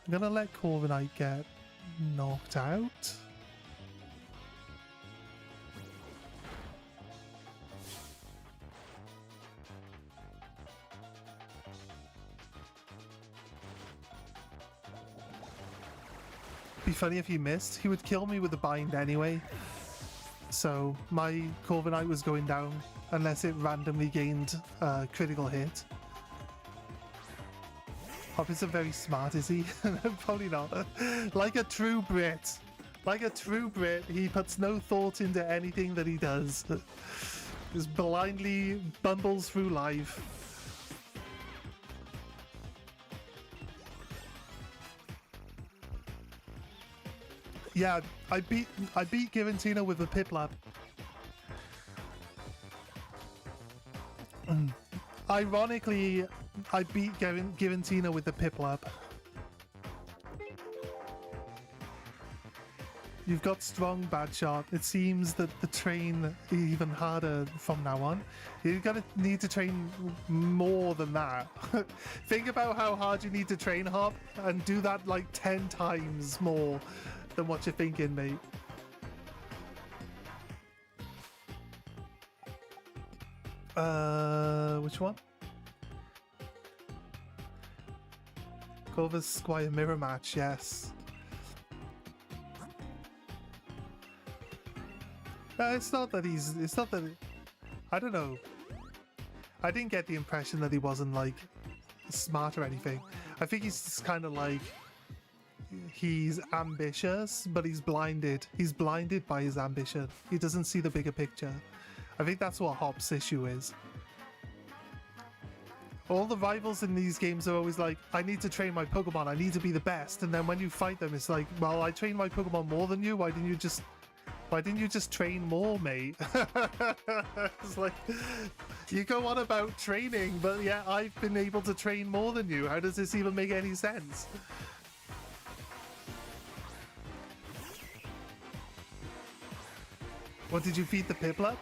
I'm gonna let Corviknight get knocked out. Be funny if he missed. He would kill me with the bind anyway. so my Corviknight was going down unless it randomly gained a critical hit. Hop isn't very smart, is he? Probably not. Like a true Brit. Like a true Brit, he puts no thought into anything that he does. Just blindly bumbles through life. Yeah, I beat Giratina with a Piplup. Ironically, I beat Giratina with the Piplup. You've got strong bad shot. It seems that the train even harder from now on. You're gonna need to train more than that. Think about how hard you need to train, Hop, and do that like 10 times more than what you're thinking, mate. Which one? Corvus Squire mirror match, yes. It's not that he's... It's not that... I don't know. I didn't get the impression that he wasn't, like, smart or anything. I think he's just kind of like... He's ambitious, but he's blinded. He's blinded by his ambition. He doesn't see the bigger picture. I think that's what Hop's issue is. All the rivals in these games are always like, I need to train my Pokemon, I need to be the best. And then when you fight them, it's like, well, I trained my Pokemon more than you. Why didn't you just train more, mate? It's like, you go on about training, but yeah, I've been able to train more than you. How does this even make any sense? What did you feed the Piplup?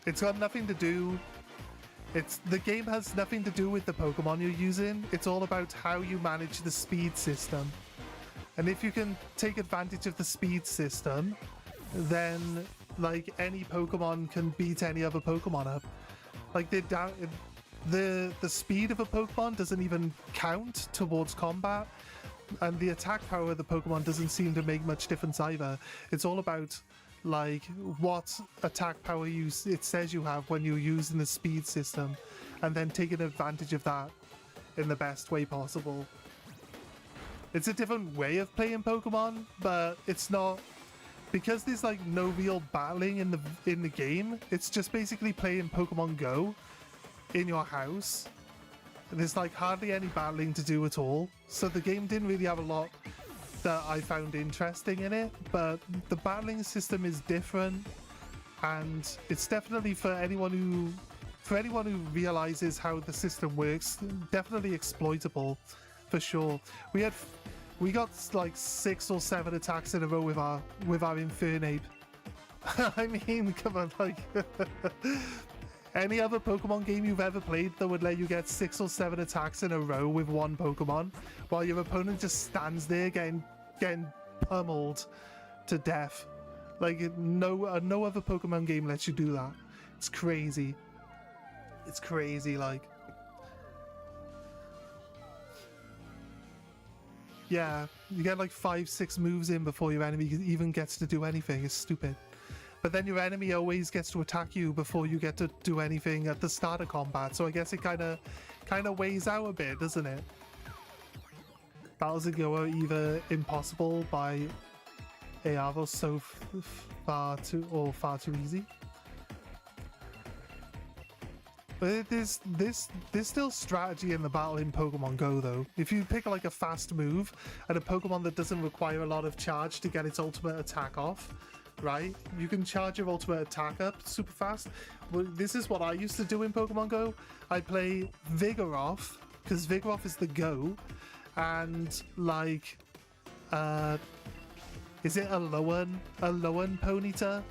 It's got nothing to do... The game has nothing to do with the Pokemon you're using. It's all about how you manage the speed system. And if you can take advantage of the speed system, then like any Pokemon can beat any other Pokemon up. Like the speed of a Pokemon doesn't even count towards combat, and the attack power of the Pokemon doesn't seem to make much difference either. It's all about like what attack power it says you have when you're using the speed system, and then taking advantage of that in the best way possible. It's a different way of playing Pokemon, but it's not, because there's like no real battling in the game. It's just basically playing Pokemon Go in your house. There's like hardly any battling to do at all, so the game didn't really have a lot that I found interesting in it. But the battling system is different, and it's definitely for anyone who realizes how the system works, definitely exploitable for sure. We got like 6 or 7 attacks in a row with our Infernape. I mean, come on, like any other Pokemon game you've ever played that would let you get 6 or 7 attacks in a row with one Pokemon, while your opponent just stands there getting pummeled to death. Like no other Pokemon game lets you do that. It's crazy. It's crazy, like. Yeah, you get like 5-6 moves in before your enemy even gets to do anything. It's stupid. But then your enemy always gets to attack you before you get to do anything at the start of combat. So I guess it kind of weighs out a bit, doesn't it? Battles in Go are either impossible by AR or so far too easy. But there's still strategy in the battle in Pokemon Go though. If you pick like a fast move and a Pokemon that doesn't require a lot of charge to get its ultimate attack off, right? You can charge your ultimate attack up super fast. Well, this is what I used to do in Pokemon Go. I play Vigoroth, because Vigoroth is the go, and like, is it a Alolan Ponyta?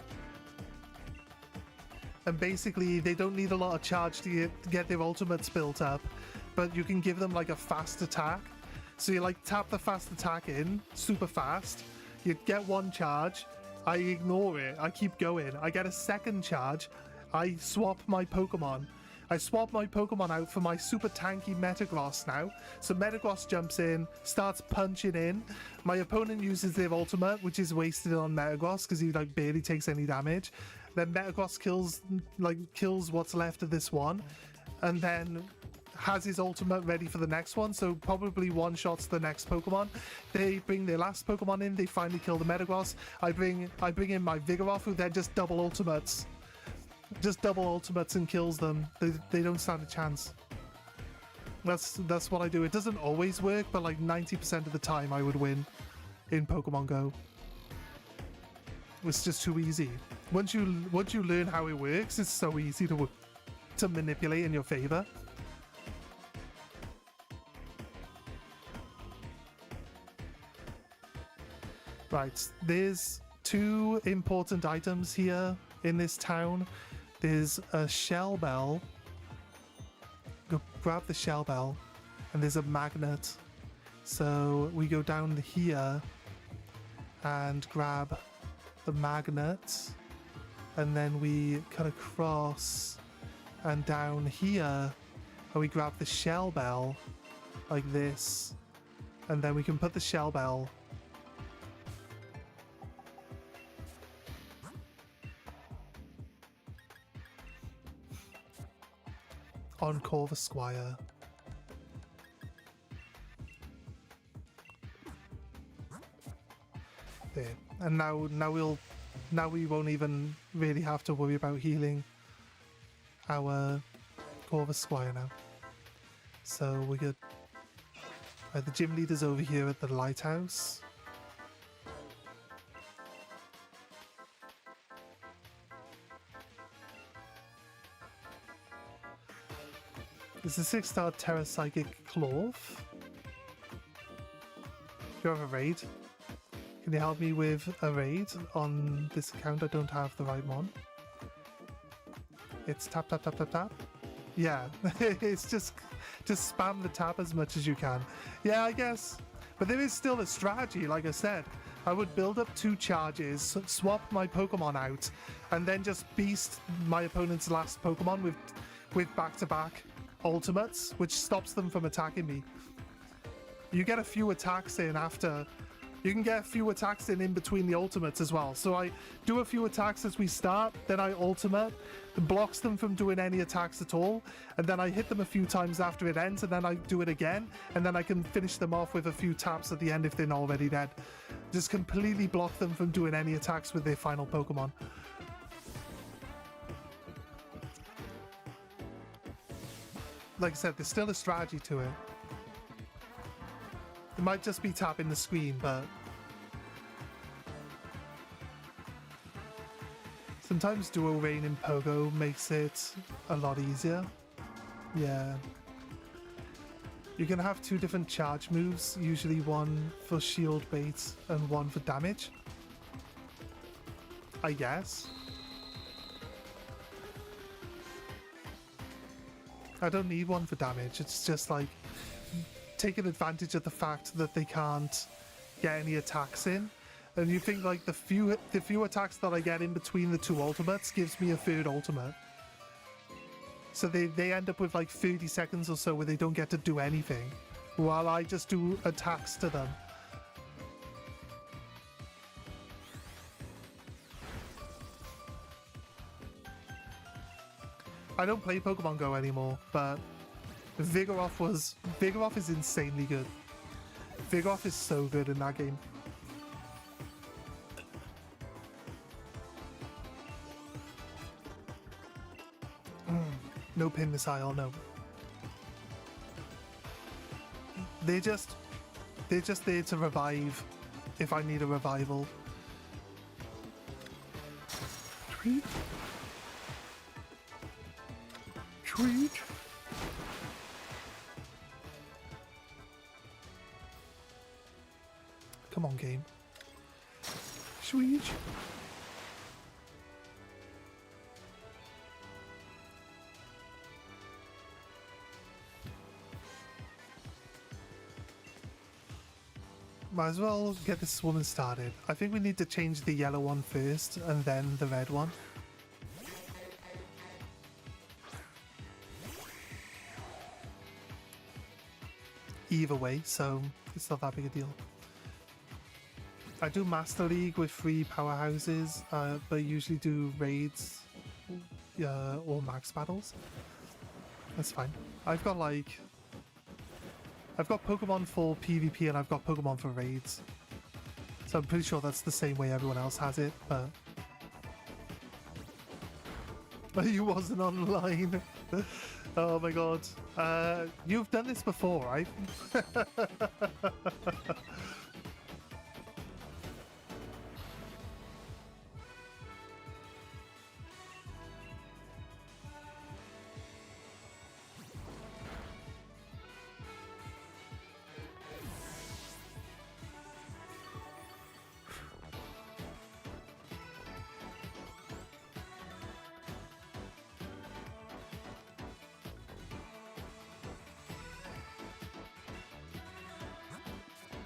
And basically, they don't need a lot of charge to get their ultimates built up, but you can give them like a fast attack. So you like tap the fast attack in, super fast, you get 1 charge, I ignore it, I keep going, I get a 2nd charge, I swap my Pokemon, I swap my Pokemon out for my super tanky Metagross now. So Metagross jumps in, starts punching in. My opponent uses their ultimate, which is wasted on Metagross because he like barely takes any damage. Then Metagross kills what's left of this one, and then has his ultimate ready for the next one, so probably one-shots the next Pokemon. They bring their last Pokemon in, they finally kill the Metagross. I bring in my Vigoroth, who then just double ultimates. Just double ultimates and kills them. They don't stand a chance. That's what I do. It doesn't always work, but like 90% of the time I would win in Pokemon Go. It's just too easy. Once you learn how it works, it's so easy to manipulate in your favor. Right, there's two important items here in this town. There's a shell bell. Go grab the shell bell, and there's a magnet. So we go down here and grab the magnet, and then we cut across and down here, and we grab the shell bell like this, and then we can put the shell bell on Corvus Squire. There. And now we won't even really have to worry about healing our Corvus Squire now. So we got the gym leader's over here at the lighthouse. It's a 6-star Terra Psychic Cloth. Do you have a raid? Can you help me with a raid on this account? I don't have the right one. It's tap tap tap tap tap. Yeah, it's just spam the tap as much as you can. Yeah, I guess. But there is still a strategy, like I said. I would build up 2 charges, swap my Pokemon out, and then just beast my opponent's last Pokemon with back-to-back ultimates, which stops them from attacking me. You get a few attacks in after. You can get a few attacks in between the ultimates as well. So I do a few attacks as we start, then I ultimate, that blocks them from doing any attacks at all, and then I hit them a few times after it ends, and then I do it again, and then I can finish them off with a few taps at the end if they're not already dead. Just completely block them from doing any attacks with their final Pokemon. Like I said, there's still a strategy to it. It might just be tapping the screen, but sometimes dual rain in Pogo makes it a lot easier. Yeah. You can have 2 different charge moves, usually one for shield bait and one for damage, I guess. I don't need one for damage, it's just like taking advantage of the fact that they can't get any attacks in. And you think like the few attacks that I get in between the 2 ultimates gives me a 3rd ultimate. So they end up with like 30 seconds or so where they don't get to do anything, while I just do attacks to them. I don't play Pokemon Go anymore, but Vigoroth is insanely good. Vigoroth is so good in that game. No pin missile, no. They're just there to revive if I need a revival. Treat. Treat. Come on, game. Sweet. Might as well get this woman started. I think we need to change the yellow one first and then the red one. either way, so it's not that big a deal. I do Master League with 3 powerhouses, but usually do raids or max battles. That's fine. I've got Pokemon for PvP and I've got Pokemon for raids. So I'm pretty sure that's the same way everyone else has it, but... You wasn't online. Oh my god. You've done this before, right?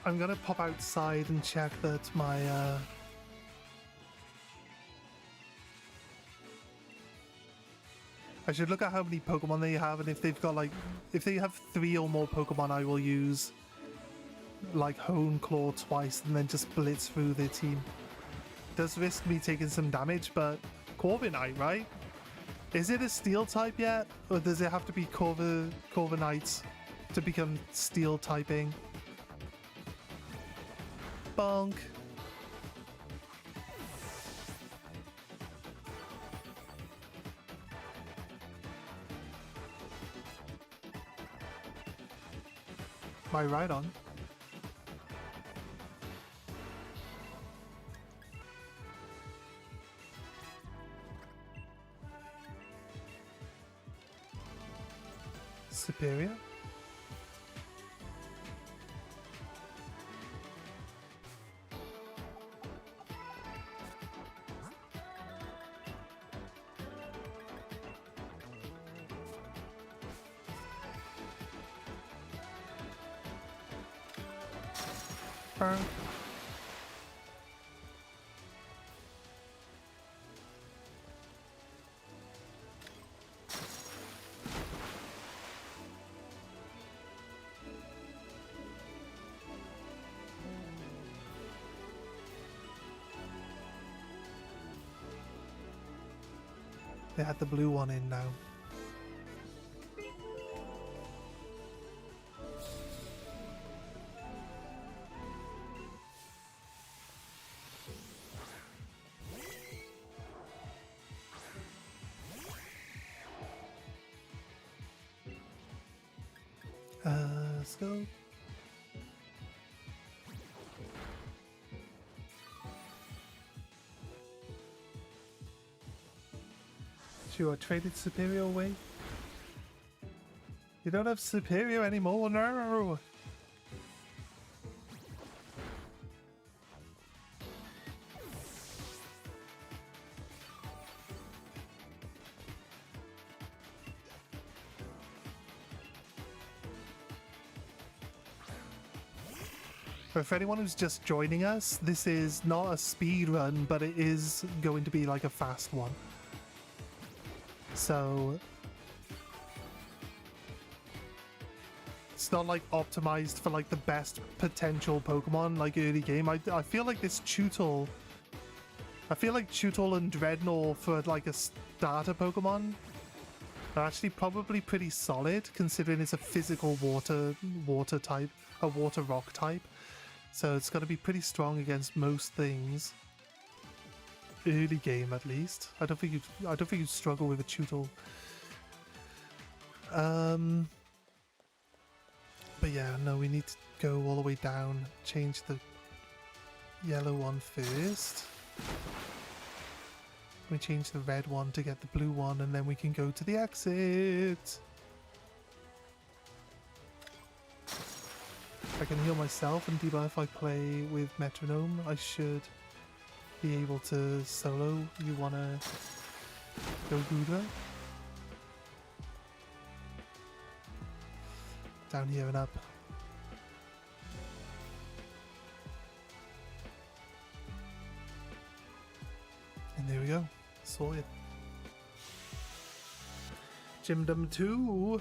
I'm gonna pop outside and check that my I should look at how many Pokemon they have, and if they've got if they have 3 or more Pokemon, I will use Hone Claw twice and then just blitz through their team. Does risk me taking some damage, but Corviknight, right? Is it a Steel type yet, or does it have to be Corviknight to become Steel typing? Bonk. My right on. Superior. They had the blue one in now. Let's go. Sure, traded Superior away. You don't have Superior anymore, no! For anyone who's just joining us, this is not a speed run, but it is going to be like a fast one. So it's not like optimized for like the best potential Pokemon like early game. I feel like this Chewtle, I feel like Chewtle and Dreadnought for like a starter Pokemon are actually probably pretty solid, considering it's a physical water type, a water rock type. So it's got to be pretty strong against most things. Early game, at least. I don't think you'd struggle with a Chewtle. But yeah, no, we need to go all the way down. Change the yellow one first. We change the red one to get the blue one, and then we can go to the exit. I can heal myself and debuff if I play with Metronome. I should be able to solo. You wanna go Gudra? Down here and up. And there we go. Sorted. Gymdom 2.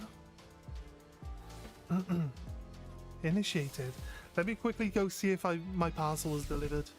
Initiated. Let me quickly go see if my parcel is delivered.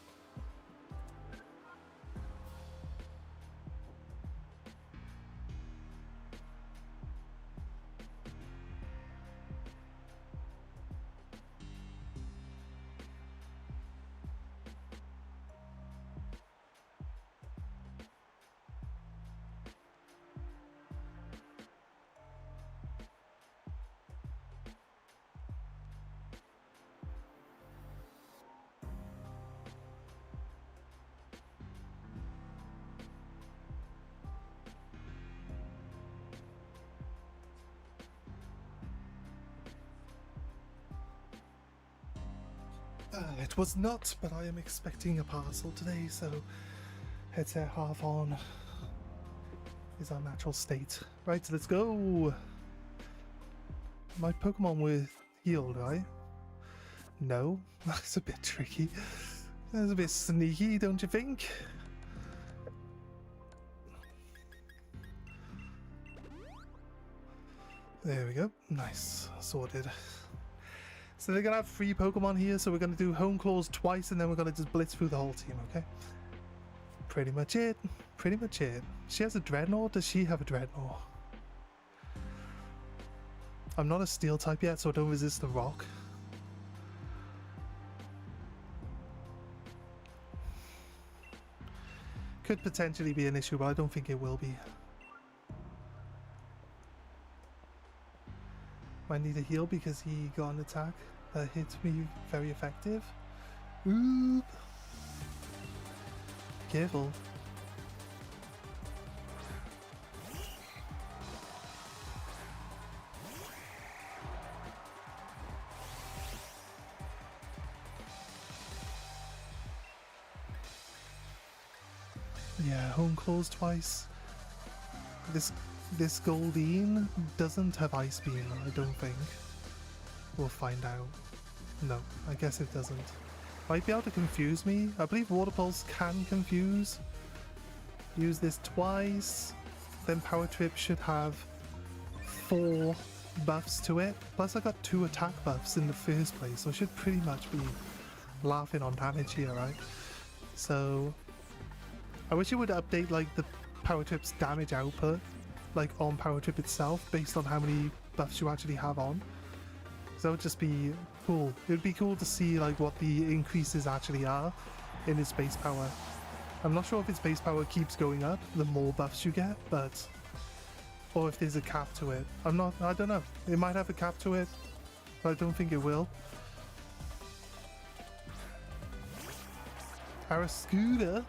It was not, but I am expecting a parcel today, so headset half on is our natural state. Right, let's go. My Pokemon were healed, right? No, that's a bit tricky. That's a bit sneaky, don't you think? There we go. Nice. Sorted. So they're going to have 3 Pokemon here, so we're going to do Home Claws twice, and then we're going to just blitz through the whole team, okay? Pretty much it. Pretty much it. She has a Dreadnought? Does she have a Dreadnought? I'm not a Steel type yet, so I don't resist the Rock. Could potentially be an issue, but I don't think it will be. Might need a heal because he got an attack that hit me very effective. Oop! Careful. Yeah, Home Claws twice. This Goldeen doesn't have Ice Beam, I don't think. We'll find out. No, I guess it doesn't. Might be able to confuse me. I believe Water Pulse can confuse. Use this twice. Then Power Trip should have 4 buffs to it. Plus I got 2 attack buffs in the first place, so I should pretty much be laughing on damage here, right? So I wish it would update like the Power Trip's damage output, like on Power Trip itself, based on how many buffs you actually have on. So that would just be cool. It would be cool to see like what the increases actually are in its base power. I'm not sure if its base power keeps going up the more buffs you get, but or if there's a cap to it. I don't know. It might have a cap to it, but I don't think it will. Arascuda.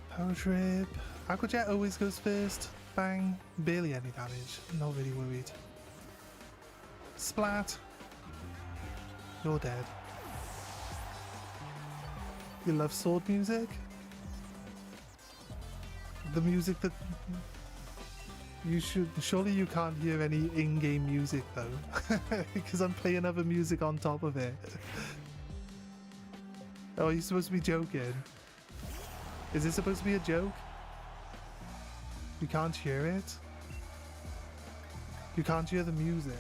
Power Trip. Aqua Jet always goes first. Bang. Barely any damage. Not really worried. Splat. You're dead. You love sword music? The music that you should... Surely you can't hear any in-game music though. Because I'm playing other music on top of it. Oh, are you supposed to be joking? Is this supposed to be a joke? You can't hear it? You can't hear the music?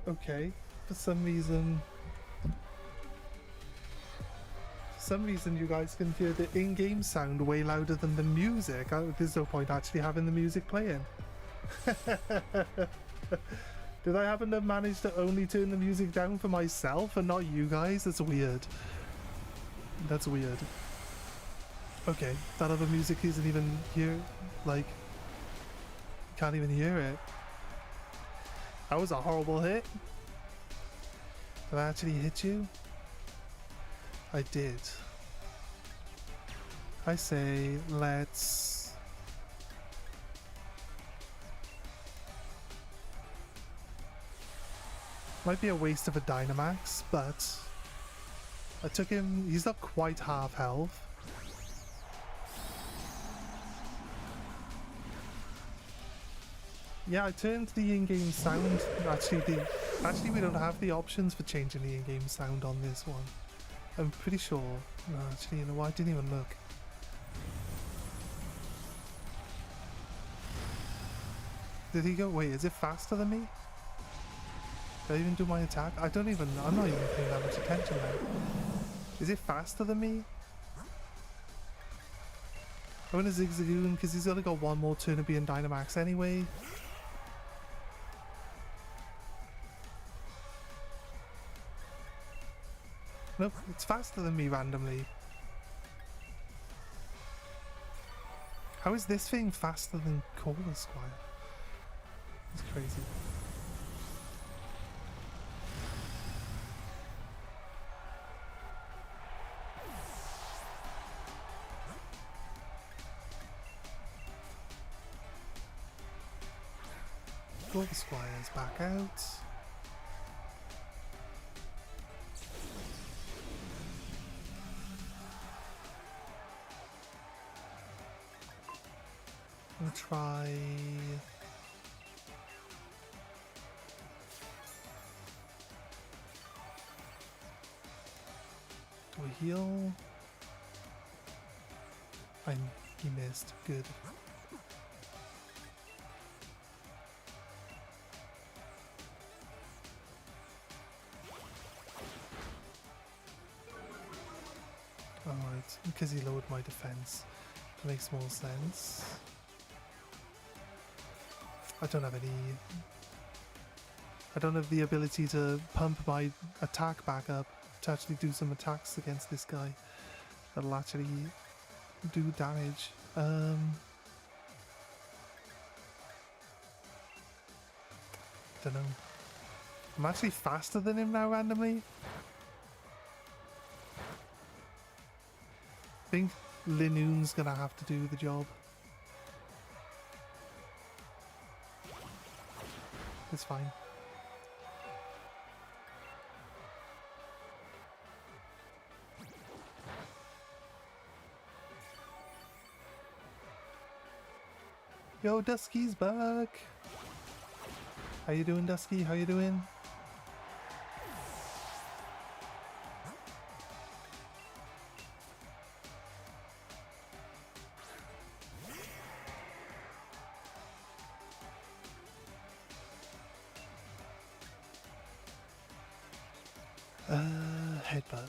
Okay, for some reason you guys can hear the in-game sound way louder than the music. There's no point actually having the music playing. Did I happen to manage to only turn the music down for myself and not you guys? That's weird. That's weird. Okay, that other music isn't even here, like, can't even hear it. That was a horrible hit. Did I actually hit you? I did. I say, let's... Might be a waste of a Dynamax, but I took him... He's not quite half health. Yeah, I turned the in-game sound. Actually, we don't have the options for changing the in-game sound on this one. I'm pretty sure. No, actually, you know what? I didn't even look. Did he go? Wait, is it faster than me? Did I even do my attack? I don't even. I'm not even paying that much attention now. Is it faster than me? I'm gonna Zigzagoon because he's only got one more turn to be in Dynamax anyway. Nope, it's faster than me randomly. How is this thing faster than Caller Squire? It's crazy. Caller Squire's back out. I'm gonna try. Do a heal. He missed. Good. Alright, because he lowered my defense. That makes more sense. I don't have the ability to pump my attack back up to actually do some attacks against this guy that'll actually do damage. Don't know. I'm actually faster than him now randomly. I think Linoon's gonna have to do the job. It's fine. Yo, Dusky's back. How you doing, Dusky? How you doing? Headbutt.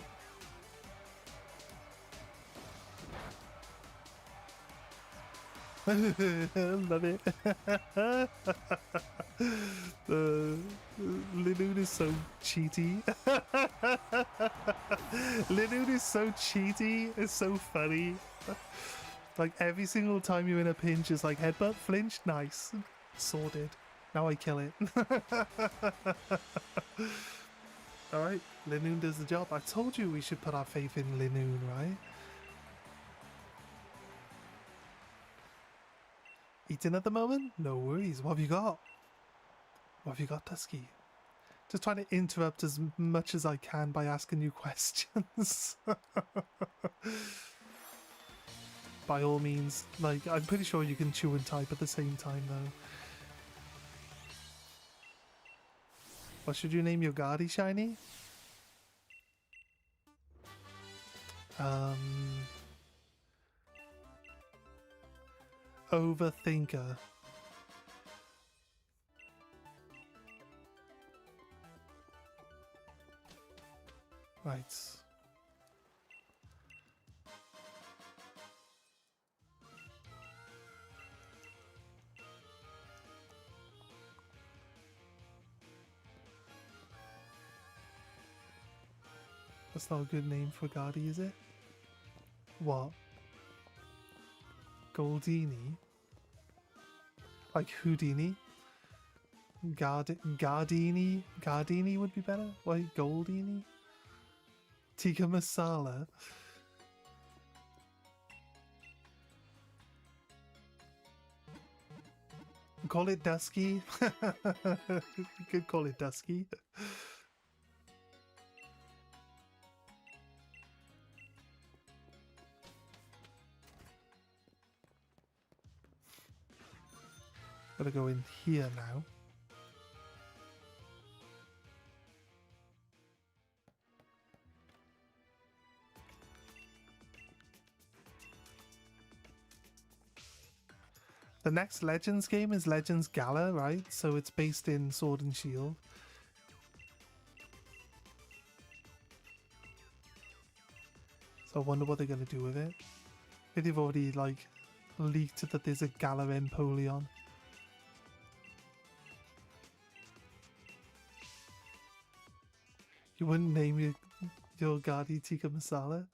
Love it. Linoon is so cheaty. Linoon is so cheaty. It's so funny. Like every single time you're in a pinch, it's like headbutt, flinch, nice, sorted. Now I kill it. Alright, Linoon does the job. I told you we should put our faith in Linoon, right? Eating at the moment? No worries. What have you got? What have you got, Dusky? Just trying to interrupt as much as I can by asking you questions. By all means. Like, I'm pretty sure you can chew and type at the same time, though. What should you name your Guardy, Shiny? Overthinker. Right. That's not a good name for Guardy, is it? What? Goldini? Like Houdini? Gardini? Gardini would be better? Why Goldini? Tikka Masala? Call it Dusky? You could call it Dusky. Gotta go in here now. The next Legends game is Legends Gala, right? So it's based in Sword and Shield. So I wonder what they're going to do with it. If they've already, like, leaked that there's a Gala Empoleon. You wouldn't name your Guardi Tikka Masala?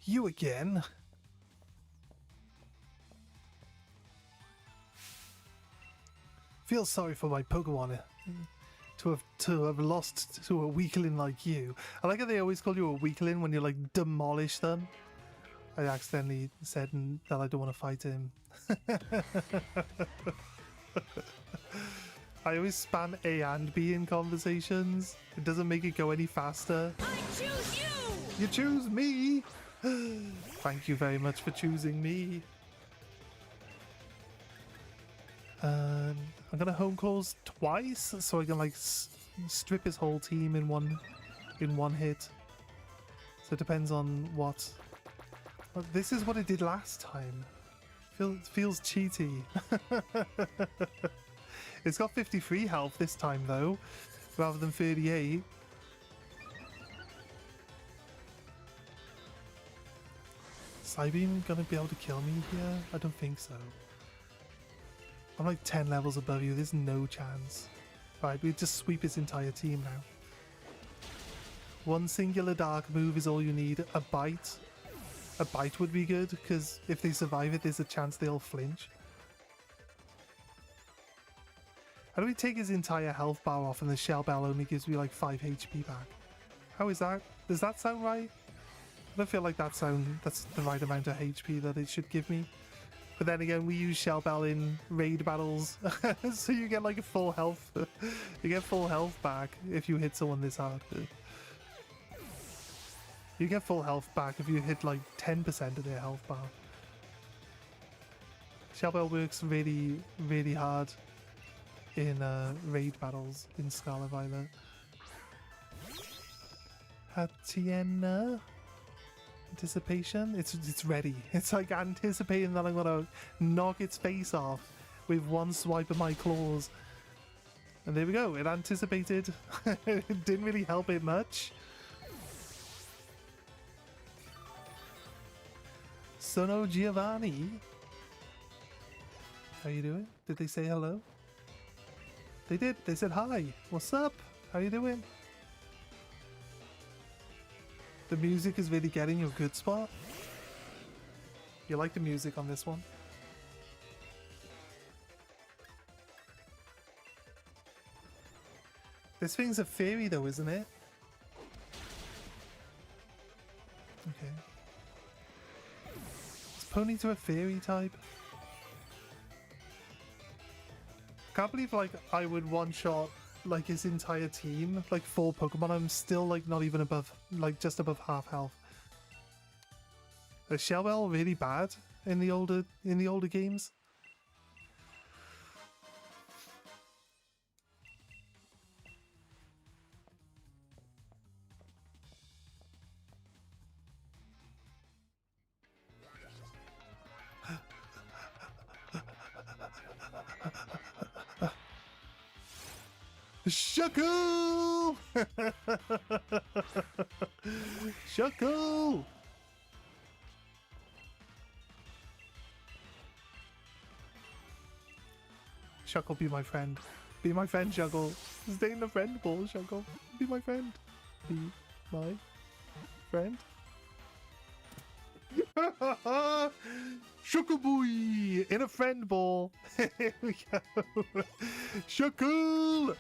You again? Feel sorry for my Pokemon to have lost to a weakling like you. I like how they always call you a weakling when you like demolish them. I accidentally said that I don't want to fight him. I always spam A and B in conversations. It doesn't make it go any faster. I choose you! You choose me! Thank you very much for choosing me. I'm gonna home calls twice so I can like strip his whole team in one hit. So it depends on what. Well, this is what it did last time. Feels cheaty. It's got 53 health this time though, rather than 38. Psybeam gonna be able to kill me here? I don't think so. I'm like 10 levels above you, there's no chance. Right, we just sweep his entire team now. One singular dark move is all you need. A bite. A bite would be good, because if they survive it, there's a chance they'll flinch. How do we take his entire health bar off and the Shell Bell only gives me like 5 HP back? How is that? Does that sound right? I don't feel like that's the right amount of HP that it should give me. But then again, we use Shell Bell in raid battles, so you get like a full health. You get full health back if you hit someone this hard. You get full health back if you hit like 10% of their health bar. Shell Bell works really, really hard in raid battles in Scarlet Violet. Hatiena. Anticipation? It's ready. It's like anticipating that I'm gonna knock its face off with one swipe of my claws. And there we go, it anticipated. It didn't really help it much. Sono Giovanni. How you doing? Did they say hello? They did. They said hi. What's up? How you doing? The music is really getting you a good spot. You like the music on this one? This thing's a fairy though, isn't it? Okay. Is Ponyta a fairy type? Can't believe like I would one-shot like his entire team, like 4 Pokemon. I'm still like not even above, like just above half health. Is Shell Bell really bad in the older games? Shuckle! Shuckle! Shuckle, be my friend. Be my friend, Shuckle. Stay in the friend ball, Shuckle. Be my friend. Be my friend. Shuckle boy in a friend ball. Here we go. Shuckle.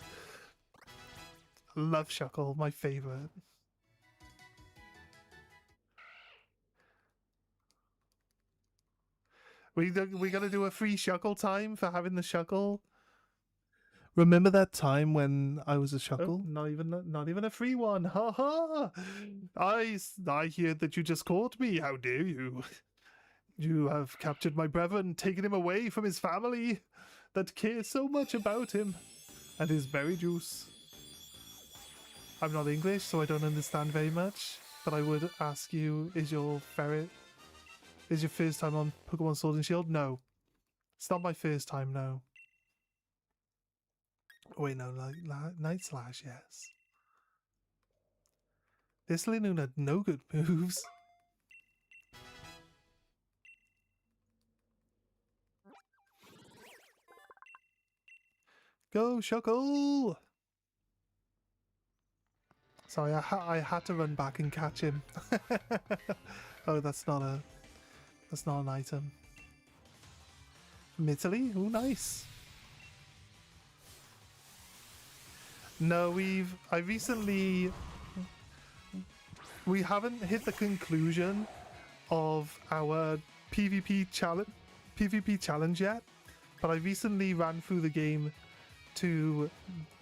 Love Shuckle, my favorite. We gotta do a free Shuckle time for having the Shuckle. Remember that time when I was a Shuckle? Oh, not even a free one. Ha ha! I hear that you just caught me. How dare you? You have captured my brother and taken him away from his family that cares so much about him and his berry juice. I'm not English, so I don't understand very much, but I would ask you, is your first time on Pokemon Sword and Shield? No. It's not my first time, no. Oh, wait, no, like Night Slash, yes. This Linoon had no good moves. Go, Shuckle! Sorry, I had to run back and catch him. Oh, that's not an item. From Italy? Oh, nice. No, we haven't hit the conclusion of our PvP challenge yet, but I recently ran through the game to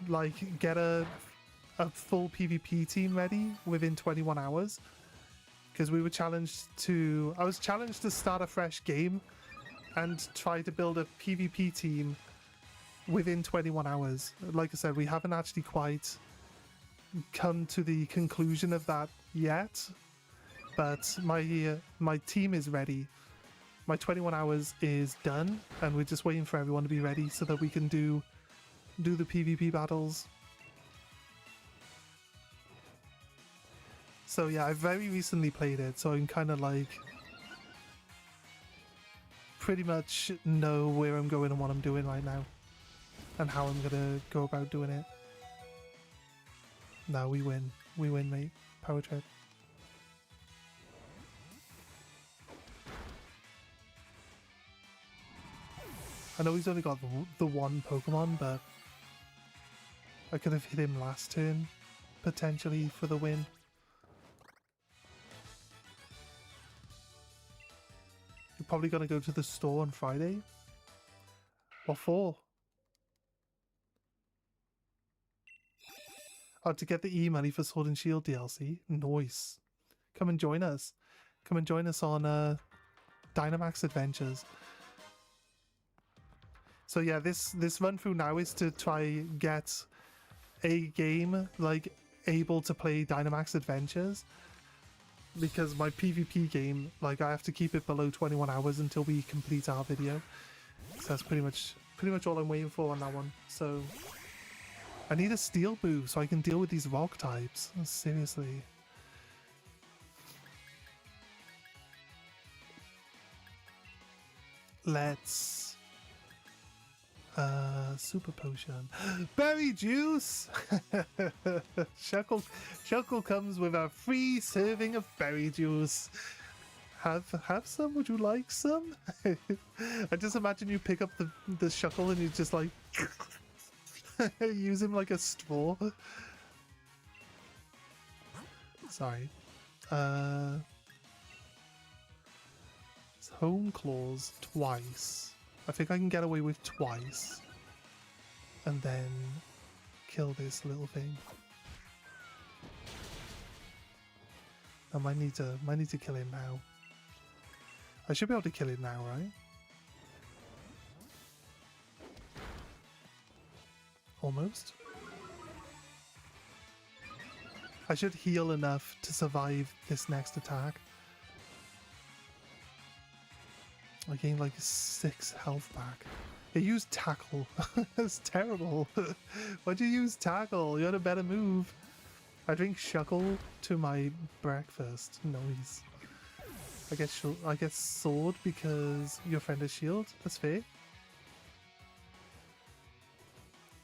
like get a full PvP team ready within 21 hours, because I was challenged to start a fresh game and try to build a PvP team within 21 hours. Like I said, we haven't actually quite come to the conclusion of that yet, but my team is ready. My 21 hours is done, and we're just waiting for everyone to be ready so that we can do the PvP battles. So yeah, I very recently played it, so I'm kind of like pretty much know where I'm going and what I'm doing right now and how I'm gonna go about doing it. No, we win, mate. Power trip. I know he's only got the one Pokemon, but I could have hit him last turn potentially for the win. You're probably gonna go to the store on Friday. What for? Oh, to get the E-money for Sword and Shield DLC. Nice. Come and join us. Come and join us on Dynamax Adventures. So yeah, this run through now is to try get a game like able to play Dynamax Adventures, because my PvP game, like, I have to keep it below 21 hours until we complete our video. So that's pretty much all I'm waiting for on that one. So I need a steel move so I can deal with these rock types. Seriously. Let's super potion. Berry juice! Shuckle comes with a free serving of berry juice. Have some? Would you like some? I just imagine you pick up the Shuckle and you just like use him like a straw. Sorry. It's Home Claws twice. I think I can get away with twice. And then kill this little thing. I might need to kill him now. I should be able to kill him now, right? Almost. I should heal enough to survive this next attack. I gained like 6 health back. You used Tackle. That's terrible. Why'd you use Tackle? You had a better move. I drink Shuckle to my breakfast. Noise. I guess Sword because your friend is Shield. That's fair.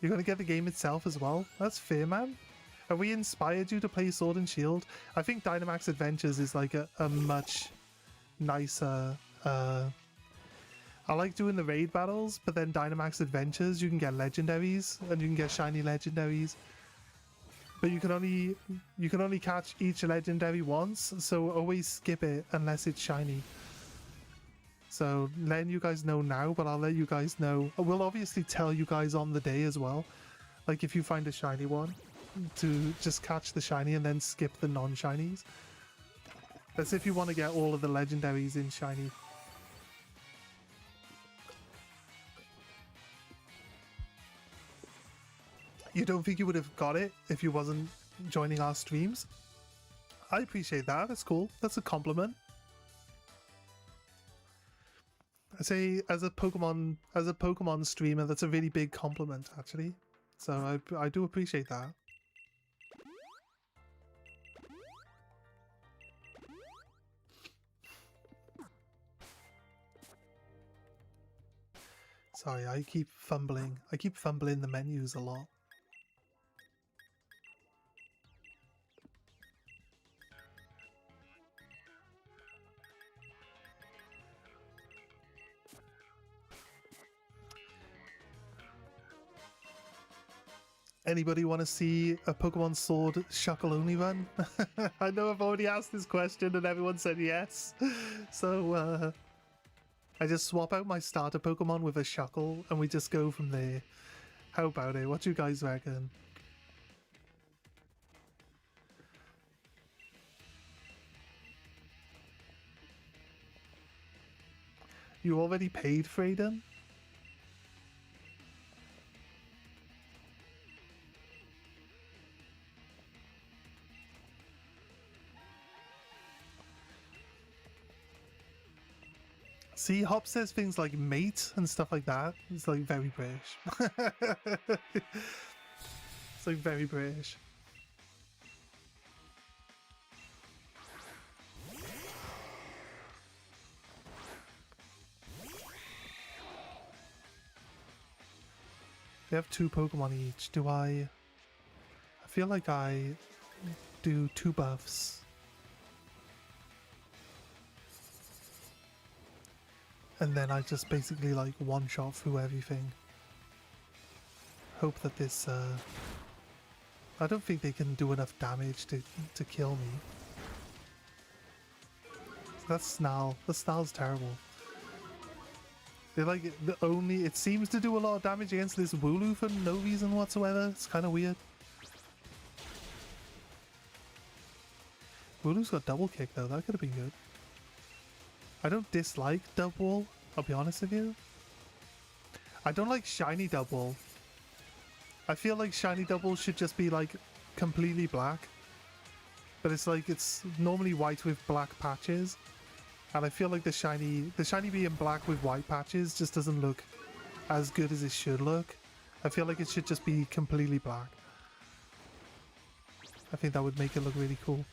You're gonna get the game itself as well? That's fair, man. Have we inspired you to play Sword and Shield? I think Dynamax Adventures is like a much nicer... I like doing the raid battles, but then Dynamax Adventures, you can get legendaries, and you can get shiny legendaries. But you can only catch each legendary once, so always skip it unless it's shiny. So letting you guys know now, but I'll let you guys know. We'll obviously tell you guys on the day as well. Like if you find a shiny one, to just catch the shiny and then skip the non-shinies. That's if you want to get all of the legendaries in shiny. You don't think you would have got it if you wasn't joining our streams? I appreciate that. That's cool. That's a compliment. I say as a Pokemon streamer, that's a really big compliment actually. So I do appreciate that. Sorry, I keep fumbling. I keep fumbling the menus a lot. Anybody want to see a Pokemon Sword Shuckle only run? I know I've already asked this question and everyone said yes. So I just swap out my starter Pokemon with a Shuckle and we just go from there. How about it? What do you guys reckon? You already paid for Aiden? See, Hop says things like mate and stuff like that. It's like very British. It's like very British. They have 2 Pokemon each. Do I feel like I do 2 buffs. And then I just basically like one-shot through everything. Hope that this... I don't think they can do enough damage to kill me. So that's Snarl. The Snarl's terrible. They're like the only... It seems to do a lot of damage against this Wooloo for no reason whatsoever. It's kind of weird. Wooloo's got double kick though. That could have been good. I don't dislike Dubwool, I'll be honest with you. I don't like shiny Dubwool. I feel like shiny Dubwool should just be like completely black. But it's like it's normally white with black patches. And I feel like the shiny being black with white patches just doesn't look as good as it should look. I feel like it should just be completely black. I think that would make it look really cool.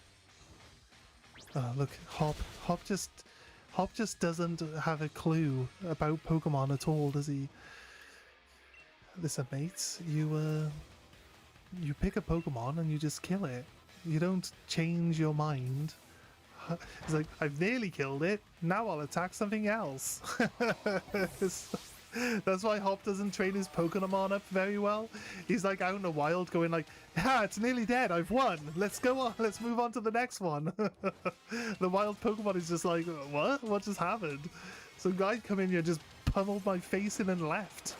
Look, Hop just doesn't have a clue about Pokemon at all, does he? Listen, mates, you pick a Pokemon and you just kill it. You don't change your mind. It's like, I've nearly killed it, now I'll attack something else. That's why Hop doesn't train his Pokemon up very well. He's like out in the wild going like, it's nearly dead, I've won. Let's go on, let's move on to the next one. The wild Pokemon is just like, what? What just happened? Some guy come in here just pummeled my face in and left.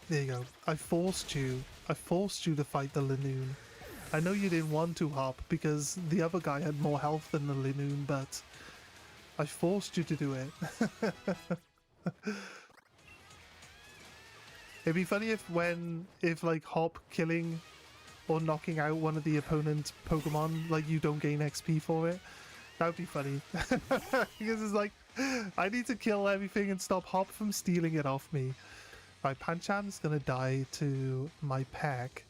There you go. I forced you to fight the Linoon. I know you didn't want to, Hop, because the other guy had more health than the Linoon, but I forced you to do it. It'd be funny if like Hop killing or knocking out one of the opponent Pokemon, like you don't gain XP for it. That would be funny. Because it's like, I need to kill everything and stop Hop from stealing it off me. Right, Pancham's gonna die to my pack.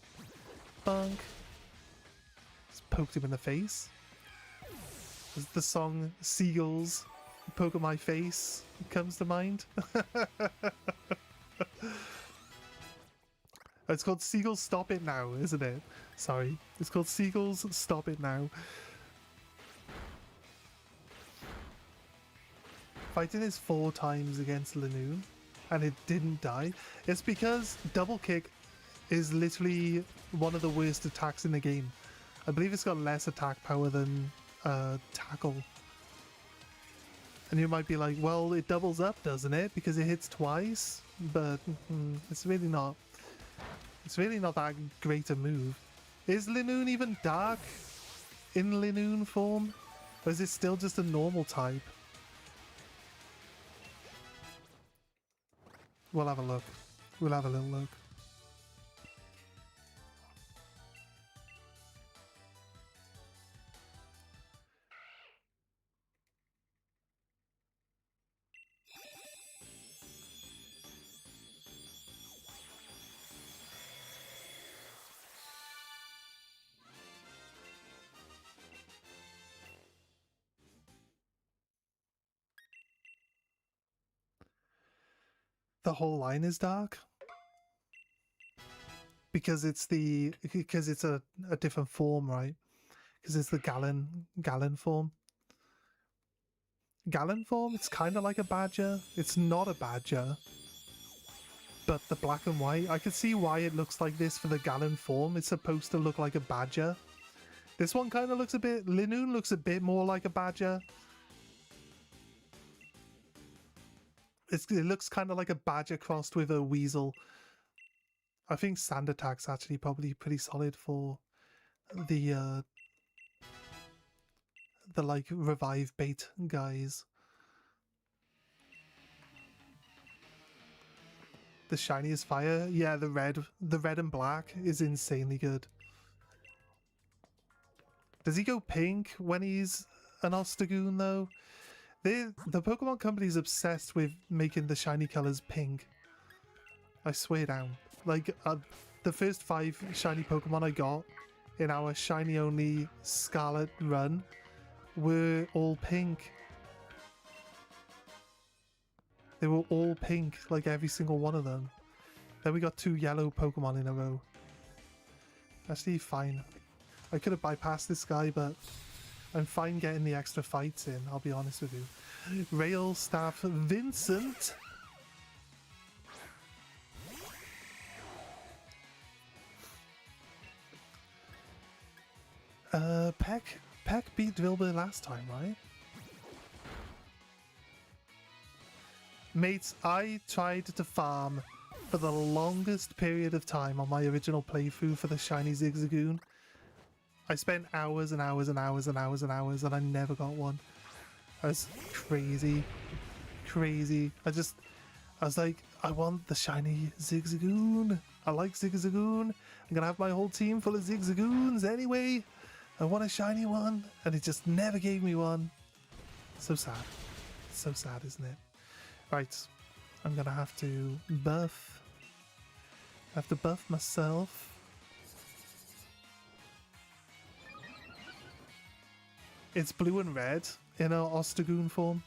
Bunk. Just poked him in the face. The song Seagulls Poke at My Face comes to mind. It's called Seagulls Stop It Now, isn't it? Sorry. It's called Seagulls Stop It Now. Fighting this 4 times against Lanoon and it didn't die. It's because double kick is literally one of the worst attacks in the game. I believe it's got less attack power than tackle. And you might be like, well, it doubles up, doesn't it? Because it hits twice. But it's really not. It's really not that great a move. Is Lanoon even dark in Lanoon form? Or is it still just a normal type? We'll have a look. We'll have a little look. The whole line is dark because it's a different form, right? Because it's the Gallon form. Gallon form, it's kind of like a badger. It's not a badger, but the black and white, I can see why it looks like this for the Gallon form. It's supposed to look like a badger. This one kind of looks a bit, Lanoon looks a bit more like a badger. It looks kind of like a badger crossed with a weasel. I think sand attack's actually probably pretty solid for the like revive bait guys. The shiniest fire, yeah, the red and black is insanely good. Does he go pink when he's an Ostagoon though? The Pokemon Company's obsessed with making the shiny colors pink. I swear down. Like, the first 5 shiny Pokemon I got in our shiny only Scarlet run were all pink. They were all pink, like every single one of them. Then we got 2 yellow Pokemon in a row. Actually, fine. I could have bypassed this guy, but I'm fine getting the extra fights in, I'll be honest with you. Rail Staff Vincent. Peck beat Drilbur last time, right? Mates, I tried to farm for the longest period of time on my original playthrough for the shiny Zigzagoon. I spent hours and hours and hours and hours and hours and I never got one. I was crazy. I was like, I want the shiny Zigzagoon. I like Zigzagoon. I'm gonna have my whole team full of Zigzagoons anyway. I want a shiny one, and it just never gave me one. So sad. So sad, isn't it? Right, I'm gonna have to buff. I have to buff myself. It's blue and red in our Ostagoon form.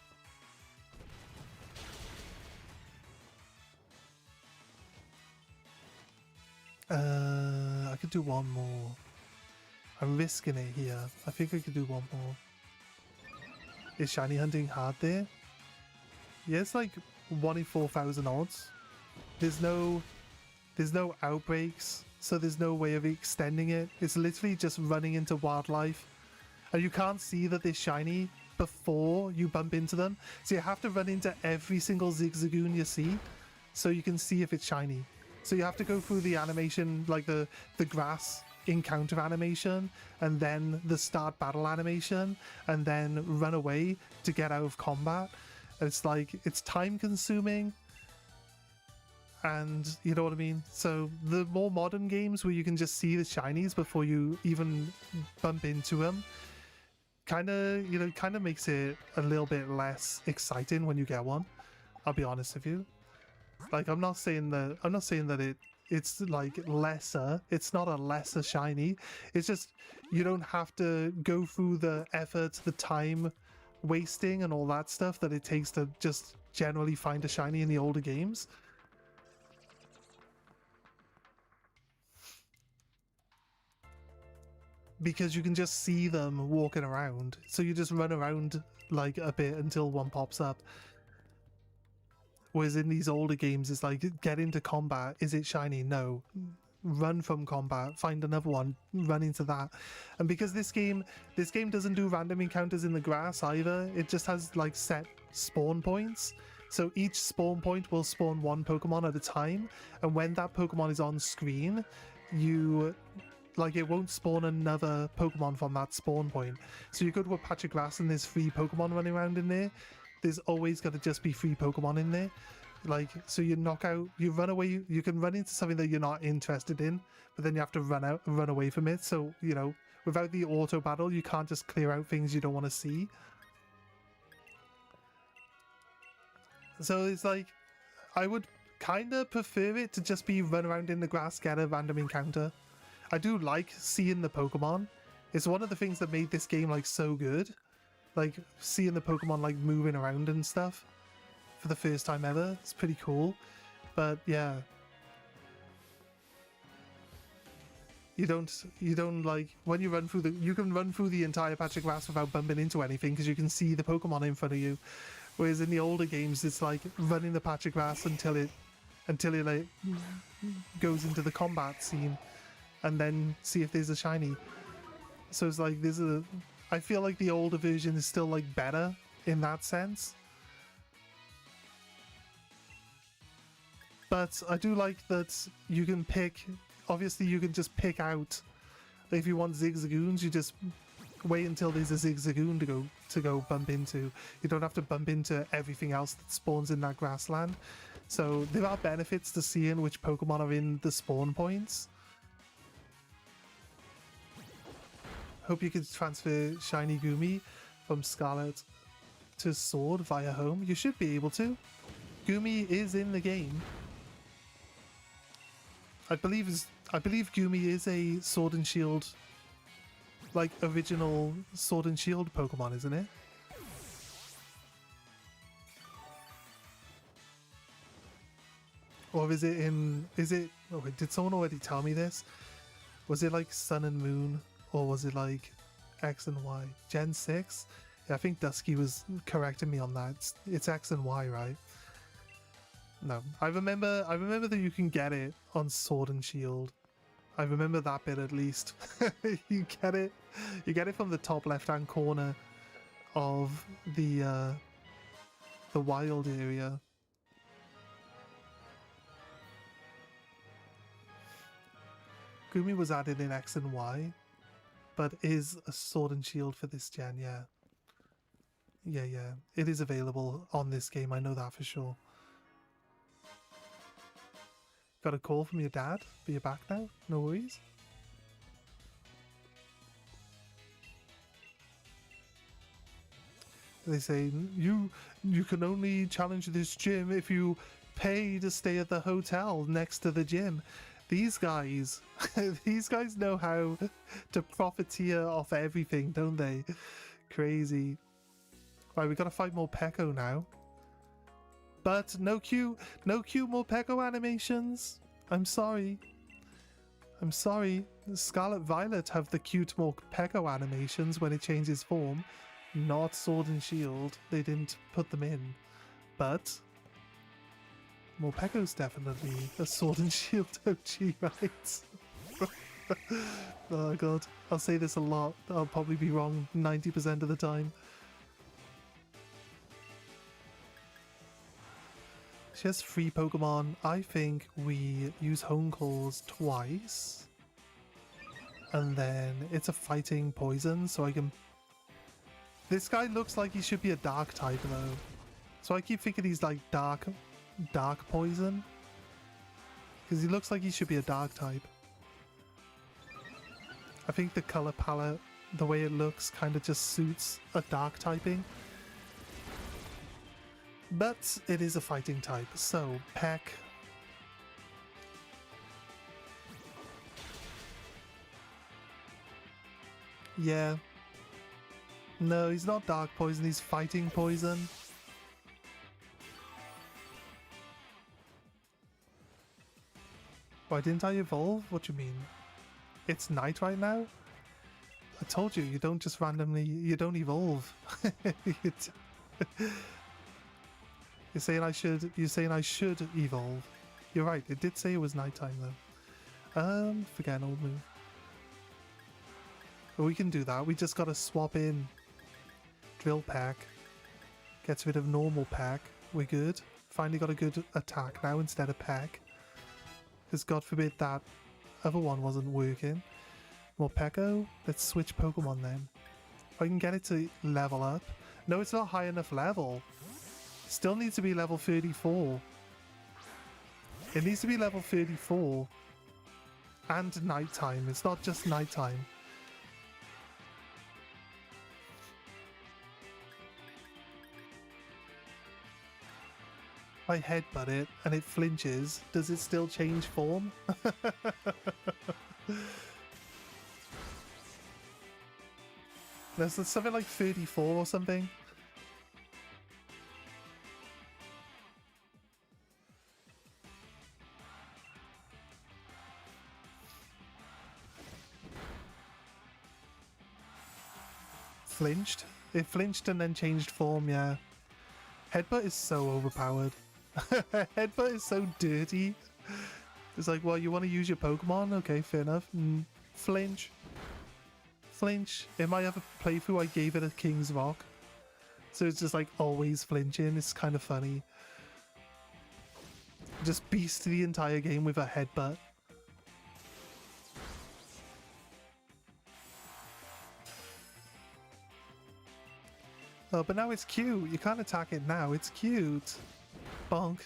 I could do one more. I'm risking it here. I think I could do one more. Is shiny hunting hard there? Yeah, it's like 1 in 4,000 odds. There's no outbreaks, so there's no way of extending it. It's literally just running into wildlife. And you can't see that they're shiny before you bump into them. So you have to run into every single Zigzagoon you see so you can see if it's shiny. So you have to go through the animation, like the grass encounter animation, and then the start battle animation, and then run away to get out of combat. And it's like, it's time consuming. And you know what I mean? So the more modern games where you can just see the shinies before you even bump into them, kind of makes it a little bit less exciting when you get one. I'll be honest with you. Like, I'm not saying that it's like lesser. It's not a lesser shiny. It's just you don't have to go through the effort, the time wasting and all that stuff that it takes to just generally find a shiny in the older games. Because you can just see them walking around. So you just run around like a bit until one pops up. Whereas in these older games, it's like, get into combat. Is it shiny? No. Run from combat, find another one, run into that. And because this game doesn't do random encounters in the grass either, it just has like set spawn points. So each spawn point will spawn one Pokemon at a time, and when that Pokemon is on screen, it won't spawn another Pokemon from that spawn point. So you go to a patch of grass and there's 3 Pokemon running around in there, there's always got to just be 3 Pokemon in there. Like, so you knock out, you run away, you can run into something that you're not interested in, but then you have to run away from it. So, you know, without the auto battle, you can't just clear out things you don't want to see. So it's like, I would kind of prefer it to just be run around in the grass, get a random encounter. I do like seeing the Pokemon. It's one of the things that made this game like so good. Like seeing the Pokemon like moving around and stuff for the first time ever. It's pretty cool. But yeah. You don't like, when you run through you can run through the entire patch of grass without bumping into anything because you can see the Pokemon in front of you. Whereas in the older games, it's like running the patch of grass until it like goes into the combat scene, and then see if there's a shiny. So it's like I feel like the older version is still like better in that sense. But I do like that you can pick. Obviously, you can just pick out. If you want Zigzagoons, you just wait until there's a Zigzagoon to go bump into. You don't have to bump into everything else that spawns in that grassland. So there are benefits to seeing which Pokemon are in the spawn points. Hope you can transfer Shiny Goomy from Scarlet to Sword via home. You should be able to. Goomy is in the game. I believe Goomy is a Sword and Shield, like original Sword and Shield Pokemon, isn't it? Or is it oh wait, did someone already tell me this? Was it like Sun and Moon, or was it like X and Y? Gen 6? Yeah, I think Dusky was correcting me on that. It's X and Y, right? No, I remember that you can get it on Sword and Shield. I remember that bit at least. You get it from the top left-hand corner of the wild area. Goomy was added in X and Y, but is a Sword and Shield for this gen, yeah. Yeah. It is available on this game, I know that for sure. Got a call from your dad, but you're back now? No worries. They say, you can only challenge this gym if you pay to stay at the hotel next to the gym. These guys know how to profiteer off everything, don't they? Crazy. Right, we gotta fight more Peko now. But no cute Morpeko animations. I'm sorry. Scarlet Violet have the cute Morpeko animations when it changes form. Not Sword and Shield. They didn't put them in. But Morpeko's definitely a Sword and Shield OG, right? Oh god. I'll say this a lot. I'll probably be wrong 90% of the time. She has 3 Pokemon. I think we use Hone Calls twice. And then it's a fighting poison, so I can... This guy looks like he should be a dark type though. So I keep thinking he's like dark poison. Because he looks like he should be a dark type. I think the color palette, the way it looks, kind of just suits a dark typing. But it is a fighting type, so Peck. Yeah. No, he's not dark poison, he's fighting poison. Why didn't I evolve? What do you mean? It's night right now? I told you, you don't just randomly, you don't evolve. You're saying I should evolve. You're right, it did say it was nighttime though. Forget an old move. But we can do that, we just gotta swap in Drill Pack. Gets rid of normal Pack. We're good. Finally got a good attack now instead of Pack. Because God forbid that other one wasn't working. Morpeko? Let's switch Pokemon then. If I can get it to level up. No, it's not high enough level. Still needs to be level 34. It needs to be level 34. And nighttime. It's not just nighttime. I headbutt it and it flinches. Does it still change form? There's something like 34 or something. Flinched? It flinched and then changed form, yeah. Headbutt is so overpowered. Headbutt is so dirty. It's like, well, you want to use your Pokemon? Okay, fair enough. Flinch. Flinch. In my other playthrough, I gave it a King's Rock. So it's just like always flinching. It's kind of funny. Just beast the entire game with a headbutt. Oh, but now it's cute. You can't attack it now. It's cute. Bonk.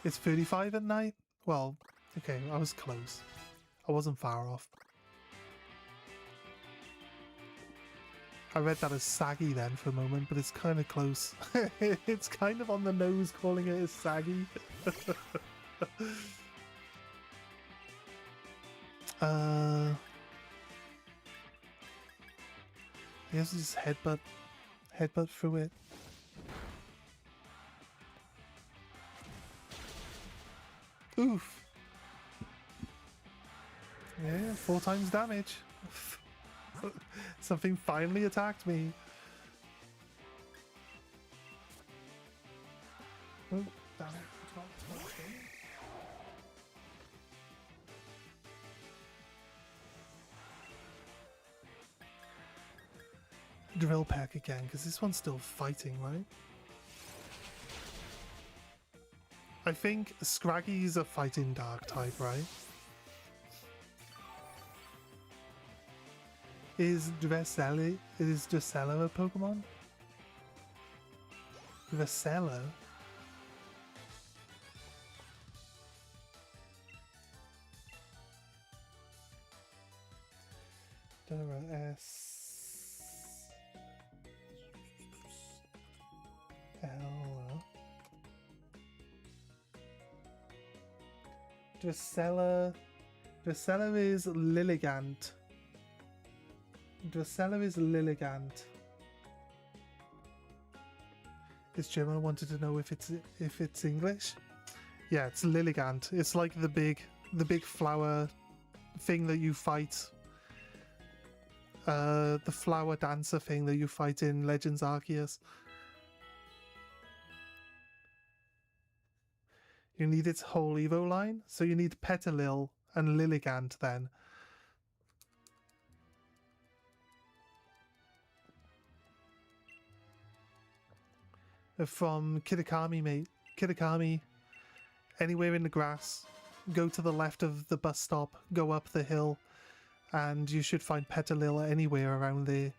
It's 35 at night? Well, okay, I was close. I wasn't far off. I read that as saggy then for a moment, but it's kind of close. It's kind of on the nose calling it as saggy. He has to just headbutt through it. Oof. Yeah, 4 times damage. Something finally attacked me. Oh, damn it. Drill Pack again, because this one's still fighting, right? I think Scraggy's a fighting dark type, right? Is Dressela a Pokemon? Dressela? S L Dressela is Lilligant. Dressela is Lilligant. This Gemma wanted to know if it's English. Yeah, it's Lilligant. It's like the big flower thing that you fight. The flower dancer thing that you fight in Legends Arceus. You need its whole Evo line, so you need Petalil and Lilligant then. From Kitakami, mate. Kitakami. Anywhere in the grass. Go to the left of the bus stop. Go up the hill. And you should find Petalil anywhere around there.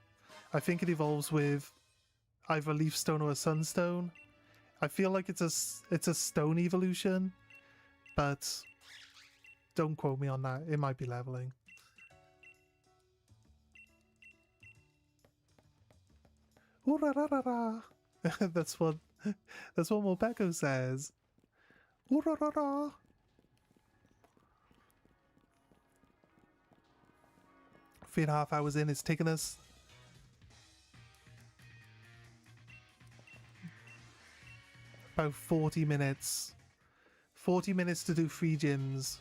I think it evolves with either a Leaf Stone or a Sunstone. I feel like it's a stone evolution, but don't quote me on that. It might be leveling. Ooh-ra-ra-ra-ra. That's what Morpeko says. Ooh-ra-ra-ra. 3.5 hours in. It's taken us about 40 minutes. 40 minutes to do 3 gyms.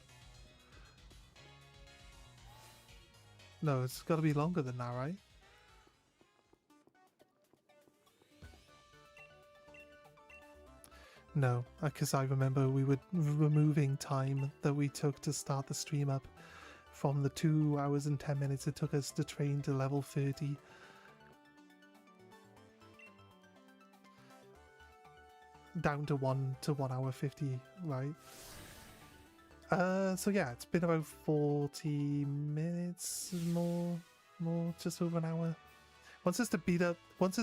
No, it's got to be longer than that, right? No, because I remember we were removing time that we took to start the stream up from the 2 hours and 10 minutes it took us to train to level 30. Down to 1 hour 50, right? So yeah, it's been about 40 minutes more, just over an hour. Wants us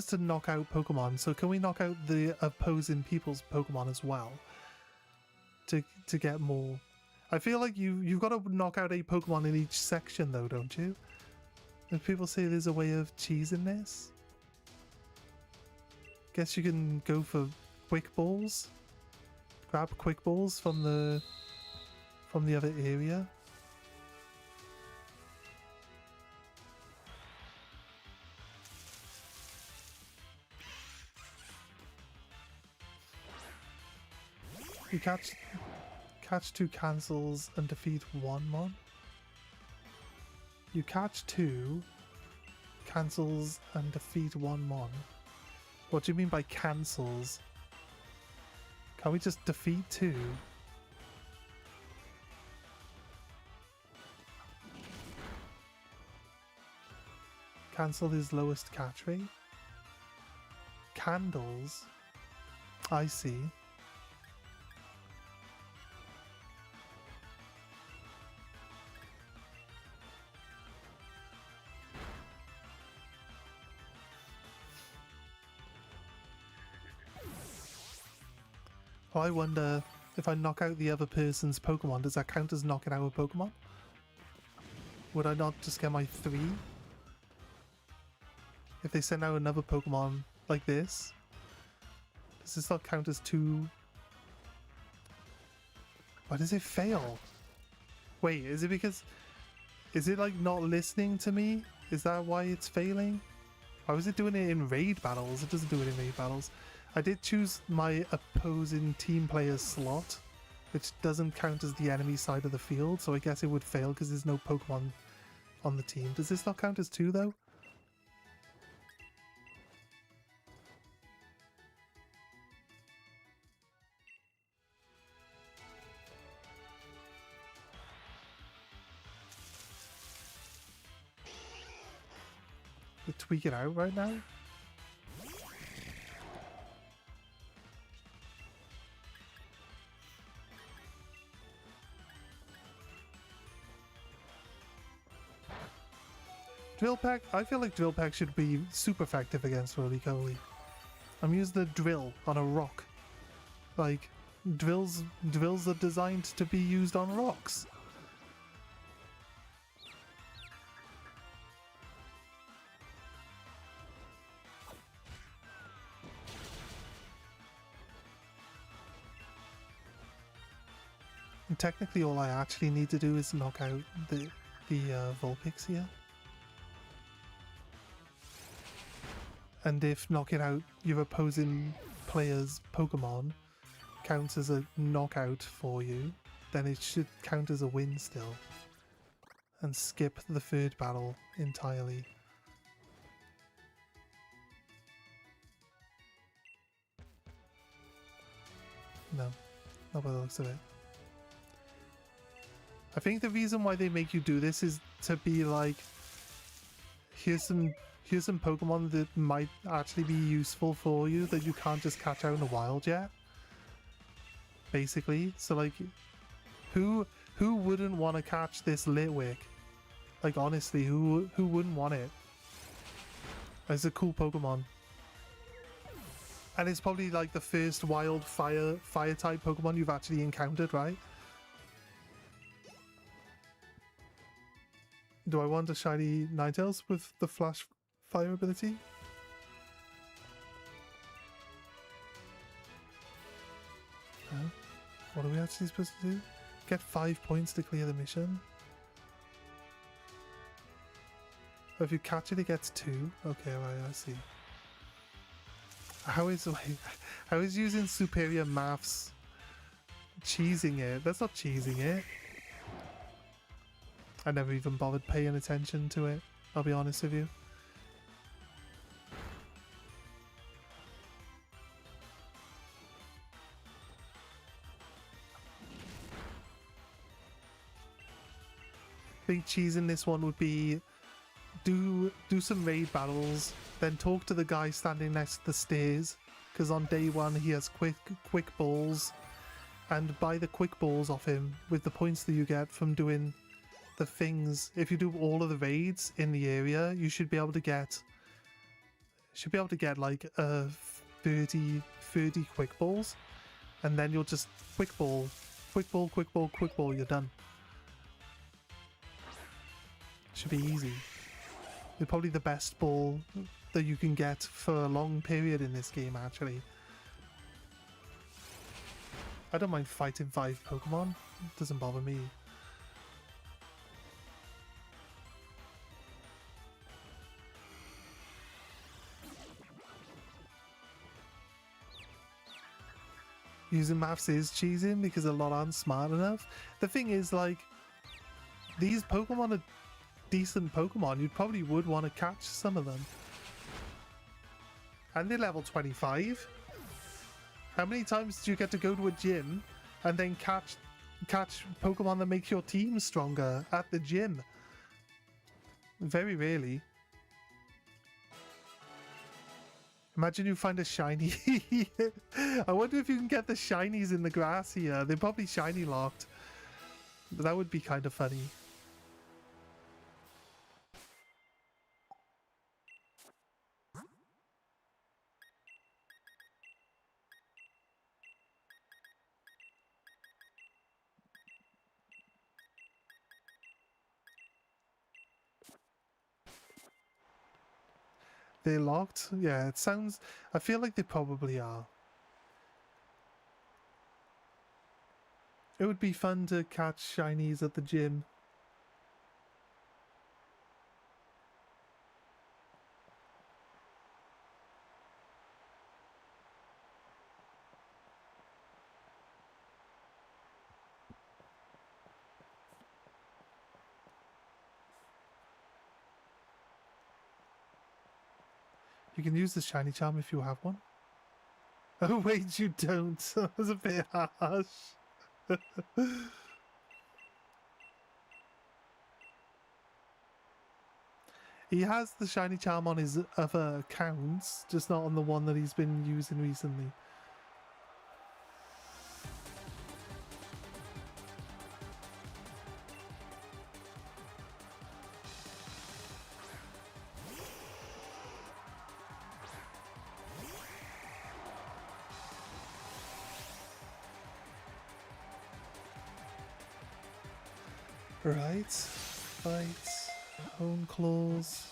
to knock out Pokemon, so can we knock out the opposing people's Pokemon as well? To get more. I feel like you've got to knock out a Pokemon in each section though, don't you? And people say there's a way of cheesing this. Guess you can go for quick balls. Grab quick balls from the other area. You catch 2 cancels and defeat 1 mon. You catch 2 cancels and defeat 1 mon. What do you mean by cancels? Can we just defeat 2? Cancel his lowest catch rate. Candles. I see. I wonder if I knock out the other person's Pokemon, does that count as knocking out a Pokemon? Would I not just get my 3? If they send out another Pokemon like this, does this not count as 2? Why does it fail? Wait, is it because... Is it like not listening to me? Is that why it's failing? Why was it doing it in raid battles? It doesn't do it in raid battles. I did choose my opposing team player's slot, which doesn't count as the enemy side of the field, so I guess it would fail because there's no Pokemon on the team. Does this not count as 2 though? We tweak it out right now? Drill Peck? I feel like Drill Peck should be super effective against Roly-Coly. I'm using the drill on a rock. Like, drills are designed to be used on rocks. And technically all I actually need to do is knock out the Vulpix here. And if knocking out your opposing player's Pokemon counts as a knockout for you, then it should count as a win still. And skip the 3rd battle entirely. No, not by the looks of it. I think the reason why they make you do this is to be like, here's some Pokemon that might actually be useful for you that you can't just catch out in the wild yet. Basically. So like, who wouldn't want to catch this Litwick? Like honestly, who wouldn't want it? It's a cool Pokemon. And it's probably like the first wild fire type Pokemon you've actually encountered, right? Do I want a shiny Ninetales with the Flash Fire ability? What are we actually supposed to do? Get 5 points to clear the mission? If you catch it, it gets 2. Okay, right, I see. How is using superior maths cheesing it? That's not cheesing it. I never even bothered paying attention to it, I'll be honest with you. I think cheesing this one would be do some raid battles, then talk to the guy standing next to the stairs, because on day 1 he has quick balls, and buy the quick balls off him with the points that you get from doing the things. If you do all of the raids in the area, you should be able to get like 30 quick balls, and then you'll just quick ball, you're done. Should be easy. It's probably the best ball that you can get for a long period in this game, actually. I don't mind fighting 5 Pokemon. It doesn't bother me. Using maths is cheesing because a lot aren't smart enough. The thing is, like, these Pokemon are decent Pokemon. You probably would want to catch some of them. And they're level 25. How many times do you get to go to a gym and then catch Pokemon that make your team stronger at the gym? Very rarely. Imagine you find a shiny. I wonder if you can get the shinies in the grass here. They're probably shiny locked. But that would be kind of funny. They're locked? Yeah, it sounds... I feel like they probably are. It would be fun to catch shinies at the gym. You can use the shiny charm if you have one. Oh wait, you don't. That was a bit harsh. He has the shiny charm on his other accounts, just not on the one that he's been using recently. Right, fight, hone claws.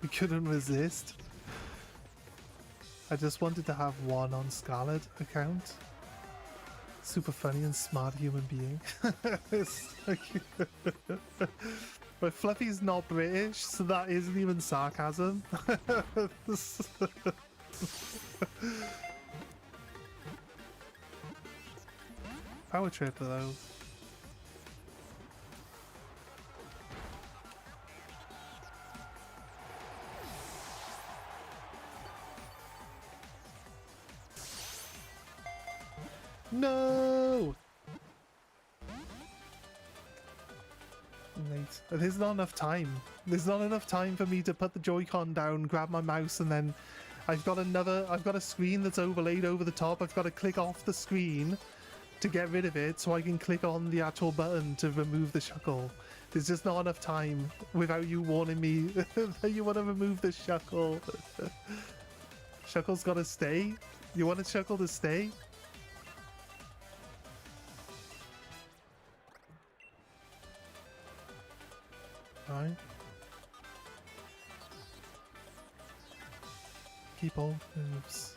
We couldn't resist. I just wanted to have one on Scarlet account. Super funny and smart human being. But Fluffy's not British, so that isn't even sarcasm. Power trip though. No! Wait, there's not enough time. There's not enough time for me to put the Joy-Con down, grab my mouse, and then I've got a screen that's overlaid over the top. I've got to click off the screen to get rid of it so I can click on the actual button to remove the Shuckle. There's just not enough time without you warning me that you want to remove the Shuckle. Shuckle's got to stay? You want a Shuckle to stay? Alright. Keep all moves.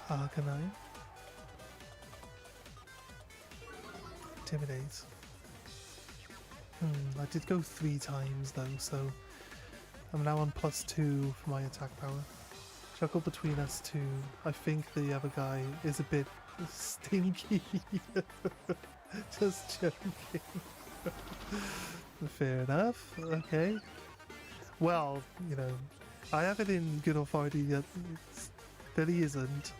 Arcanine. Intimidate. I did go 3 times though, so I'm now on +2 for my attack power. Juggle between us two. I think the other guy is a bit stinky. Just joking. Fair enough. Okay. Well, you know, I have it in good authority that he isn't.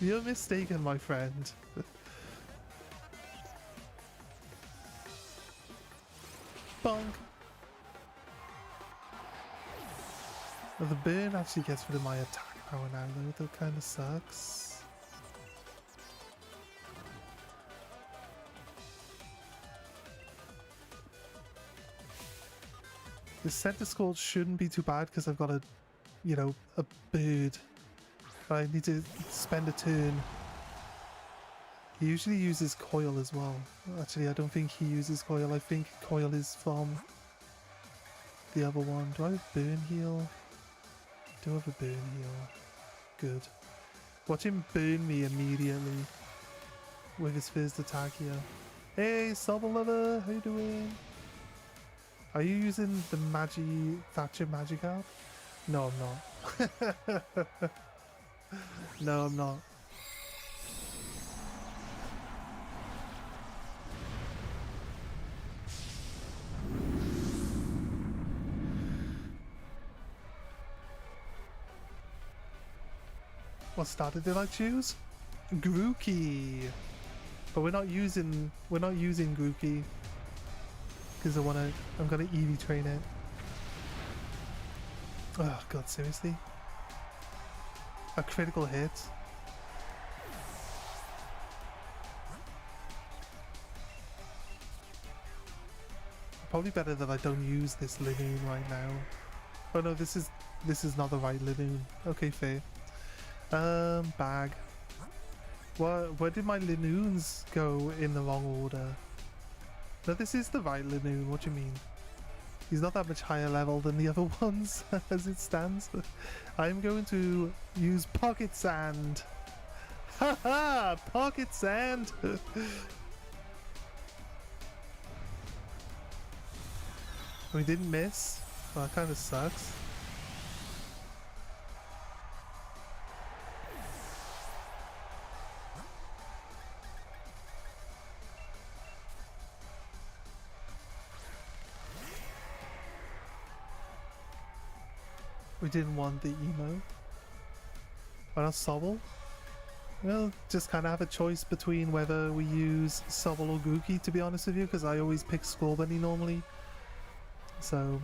You're mistaken, my friend. Bonk. Well, the burn actually gets rid of my attack power now, though. That kind of sucks. The center score shouldn't be too bad because I've got a, you know, a bird. I need to spend a turn. He usually uses coil as well. Actually, I don't think he uses coil. I think coil is from the other one. Do I have burn heal? Do I have a burn heal? Good. Watch him burn me immediately with his first attack here. Hey, Sobble Lover, how you doing? Are you using the Thatcher Magikarp? No, I'm not. No, I'm not. What starter did I choose? Grookey. But we're not using Grookey because I'm gonna EV train it. Oh god, seriously? A critical hit. Probably better that I don't use this Linoon right now. Oh no, this is not the right Linoon. Okay, fair. Bag. Where did my Linoons go in the wrong order? No, this is the right Linoon. What do you mean? He's not that much higher level than the other ones as it stands. I'm going to use Pocket Sand. Haha! Pocket Sand! We didn't miss. Well, that kind of sucks. We didn't want the emo. Why not Sobble? Well, just kind of have a choice between whether we use Sobble or Grookey, to be honest with you, because I always pick Scorbunny normally. So,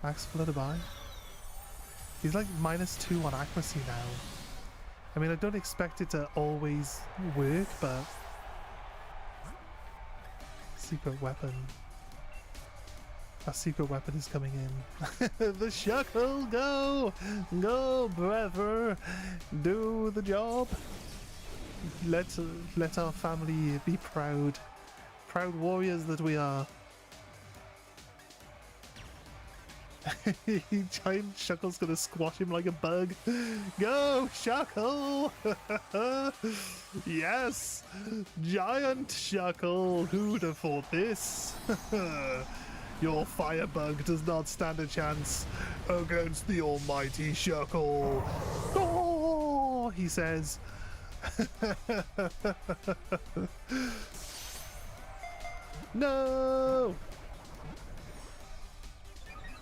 Max Flutterby. He's like -2 on accuracy now. I mean, I don't expect it to always work, but... Secret weapon. Our secret weapon is coming in. The Shuckle, go! Go, brother! Do the job! Let our family be proud. Proud warriors that we are. Giant Shuckle's gonna squash him like a bug. Go, Shuckle! Yes! Giant Shuckle! Who'd have thought this? Your firebug does not stand a chance against the almighty Shuckle. Oh, he says. No!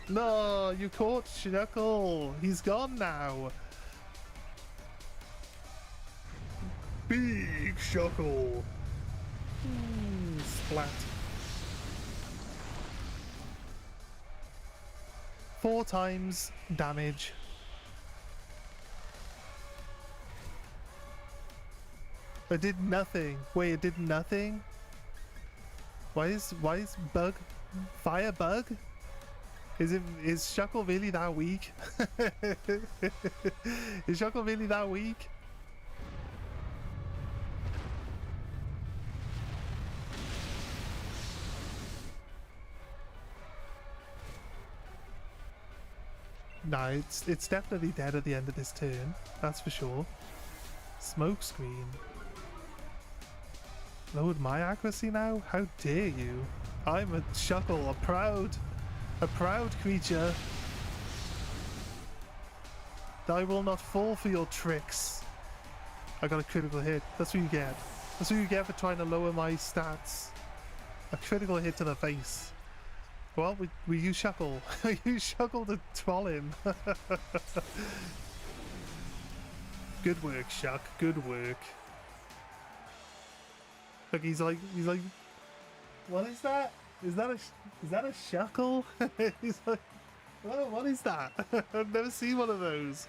No, you caught Shuckle. He's gone now. Big Shuckle. Splat. 4 times damage. It did nothing. Wait, it did nothing? Why is bug? Fire bug? Is Shuckle really that weak? Is Shuckle really that weak? No, it's definitely dead at the end of this turn. That's for sure. Smoke screen. Lowered my accuracy now? How dare you? I'm a Shuckle, a proud creature. I will not fall for your tricks. I got a critical hit. That's what you get. That's what you get for trying to lower my stats. A critical hit to the face. Well, we use Shuckle. We use Shuckle to troll him. Good work, Shuck. Good work. Look, he's like, what is that? Is that a Shuckle? He's like, what is that? I've never seen one of those.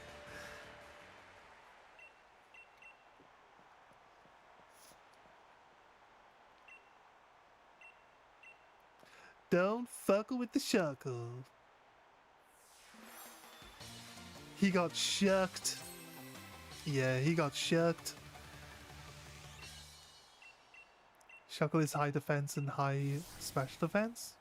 Don't fuckle with the Shuckle. He got shucked. Yeah, he got shucked. Shuckle is high defense and high special defense.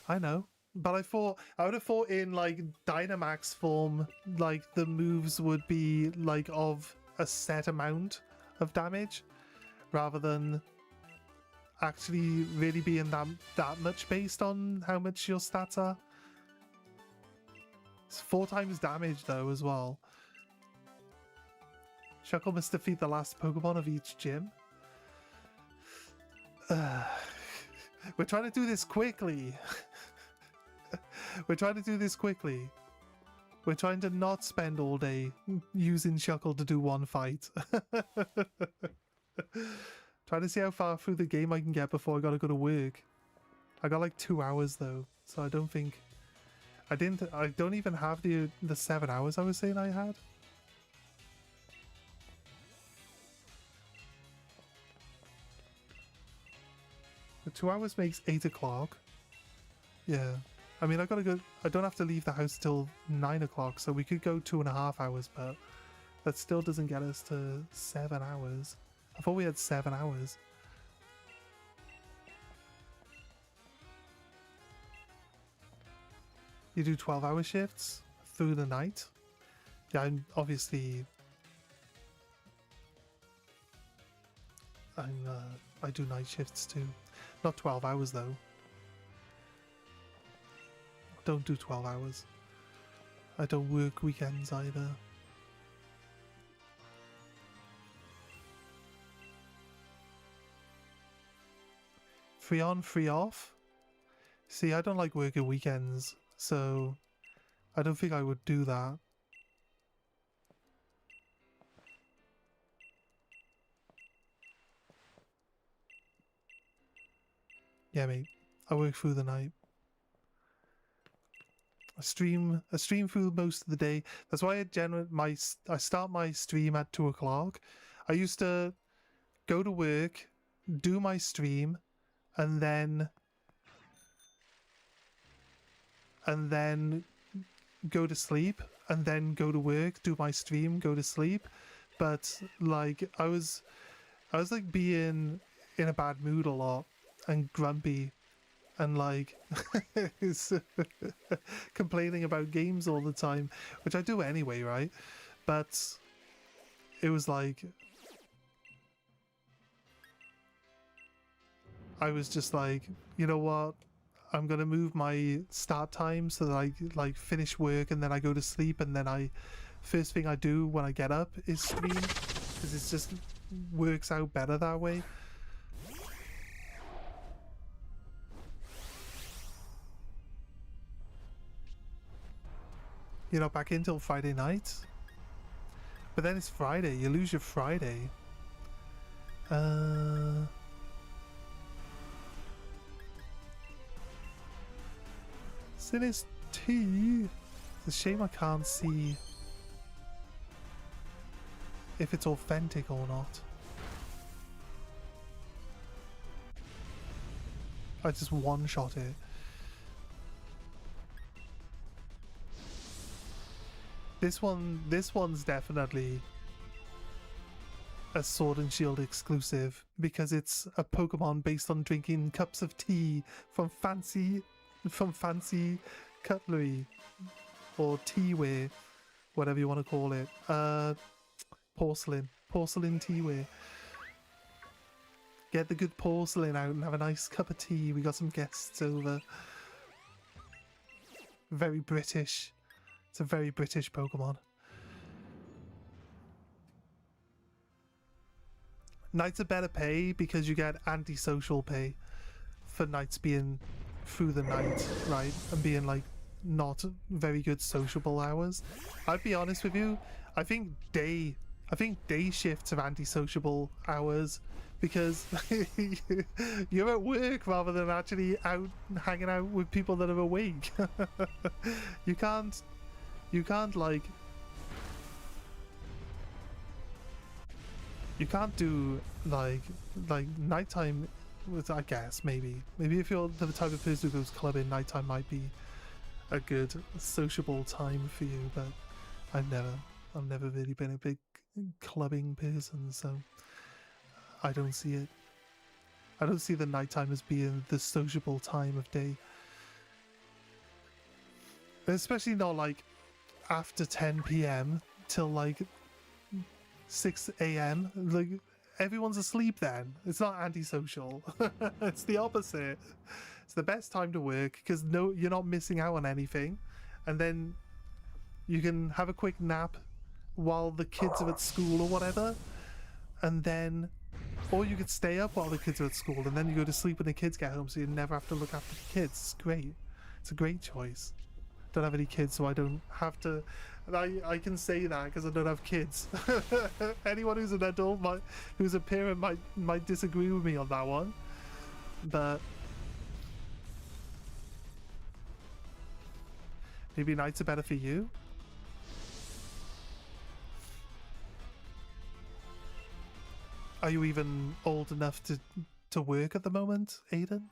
I know, but I would have thought in like Dynamax form, like the moves would be like of a set amount of damage, rather than actually really being that much based on how much your stats are. It's 4 times damage though as well. Shuckle must defeat the last Pokemon of each gym. We're trying to do this quickly. We're trying to do this quickly. We're trying to not spend all day using Shuckle to do one fight. Trying to see how far through the game I can get before I gotta go to work. I got like 2 hours though, so I don't think... I don't even have the 7 hours I was saying I had. The 2 hours makes 8 o'clock. Yeah. I mean, I gotta go... I don't have to leave the house till 9 o'clock, so we could go 2.5 hours, but that still doesn't get us to 7 hours. I thought we had 7 hours. You do 12-hour shifts through the night? Yeah, I'm obviously... I do night shifts too. Not 12 hours though. Don't do 12 hours. I don't work weekends either. Free on, free off? See, I don't like working weekends, so I don't think I would do that. Yeah, mate. I work through the night. I stream through most of the day. That's why I start my stream at 2 o'clock. I used to go to work, do my stream, and then go to sleep, and then go to work, do my stream, go to sleep. But like I was like being in a bad mood a lot and grumpy and like complaining about games all the time, which I do anyway, right? But it was like I was just like, you know what? I'm gonna move my start time so that I like finish work and then I go to sleep, and then first thing I do when I get up is stream, because it just works out better that way. You're not back in till Friday night? But then it's Friday, you lose your Friday. Sinus T. It's a shame I can't see if it's authentic or not. I just one-shot it. This one's definitely a Sword and Shield exclusive because it's a Pokemon based on drinking cups of tea from fancy cutlery or teaware, whatever you want to call it. Porcelain teaware. Get the good porcelain out and have a nice cup of tea. We got some guests over. Very British. It's a very British Pokemon. Nights are better pay because you get antisocial pay for nights being through the night, right? And being like not very good sociable hours. I'd be honest with you, I think day shifts have antisociable hours because you're at work rather than actually out hanging out with people that are awake. You can't like you can't do like nighttime with, I guess maybe if you're the type of person who goes clubbing, nighttime might be a good sociable time for you, but I've never really been a big clubbing person, so I don't see it. I don't see the nighttime as being the sociable time of day. Especially not like after 10 p.m. till like 6 a.m. Like everyone's asleep then. It's not antisocial. It's the opposite. It's the best time to work because you're not missing out on anything, and then you can have a quick nap while the kids are at school or whatever, and then or you could stay up while the kids are at school and then you go to sleep when the kids get home so you never have to look after the kids. It's great. It's a great choice. Don't have any kids, so I don't have to. I can say that because I don't have kids. Anyone who's an adult, who's a parent, might disagree with me on that one. But maybe nights are better for you. Are you even old enough to work at the moment, Aiden?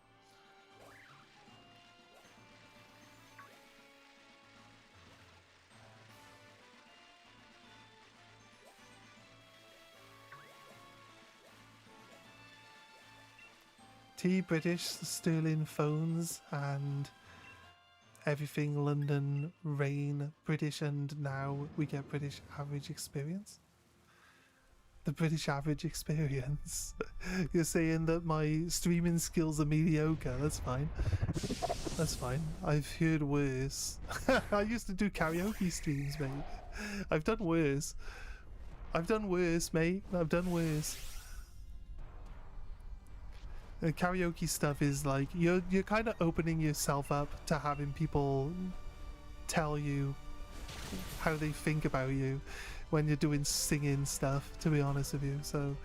T British Sterling phones and everything London rain British, and now we get British average experience. The British average experience. You're saying that my streaming skills are mediocre. That's fine. That's fine. I've heard worse. I used to do karaoke streams, mate. I've done worse. I've done worse, mate. I've done worse. The karaoke stuff is like you're kind of opening yourself up to having people tell you how they think about you when you're doing singing stuff, to be honest with you. So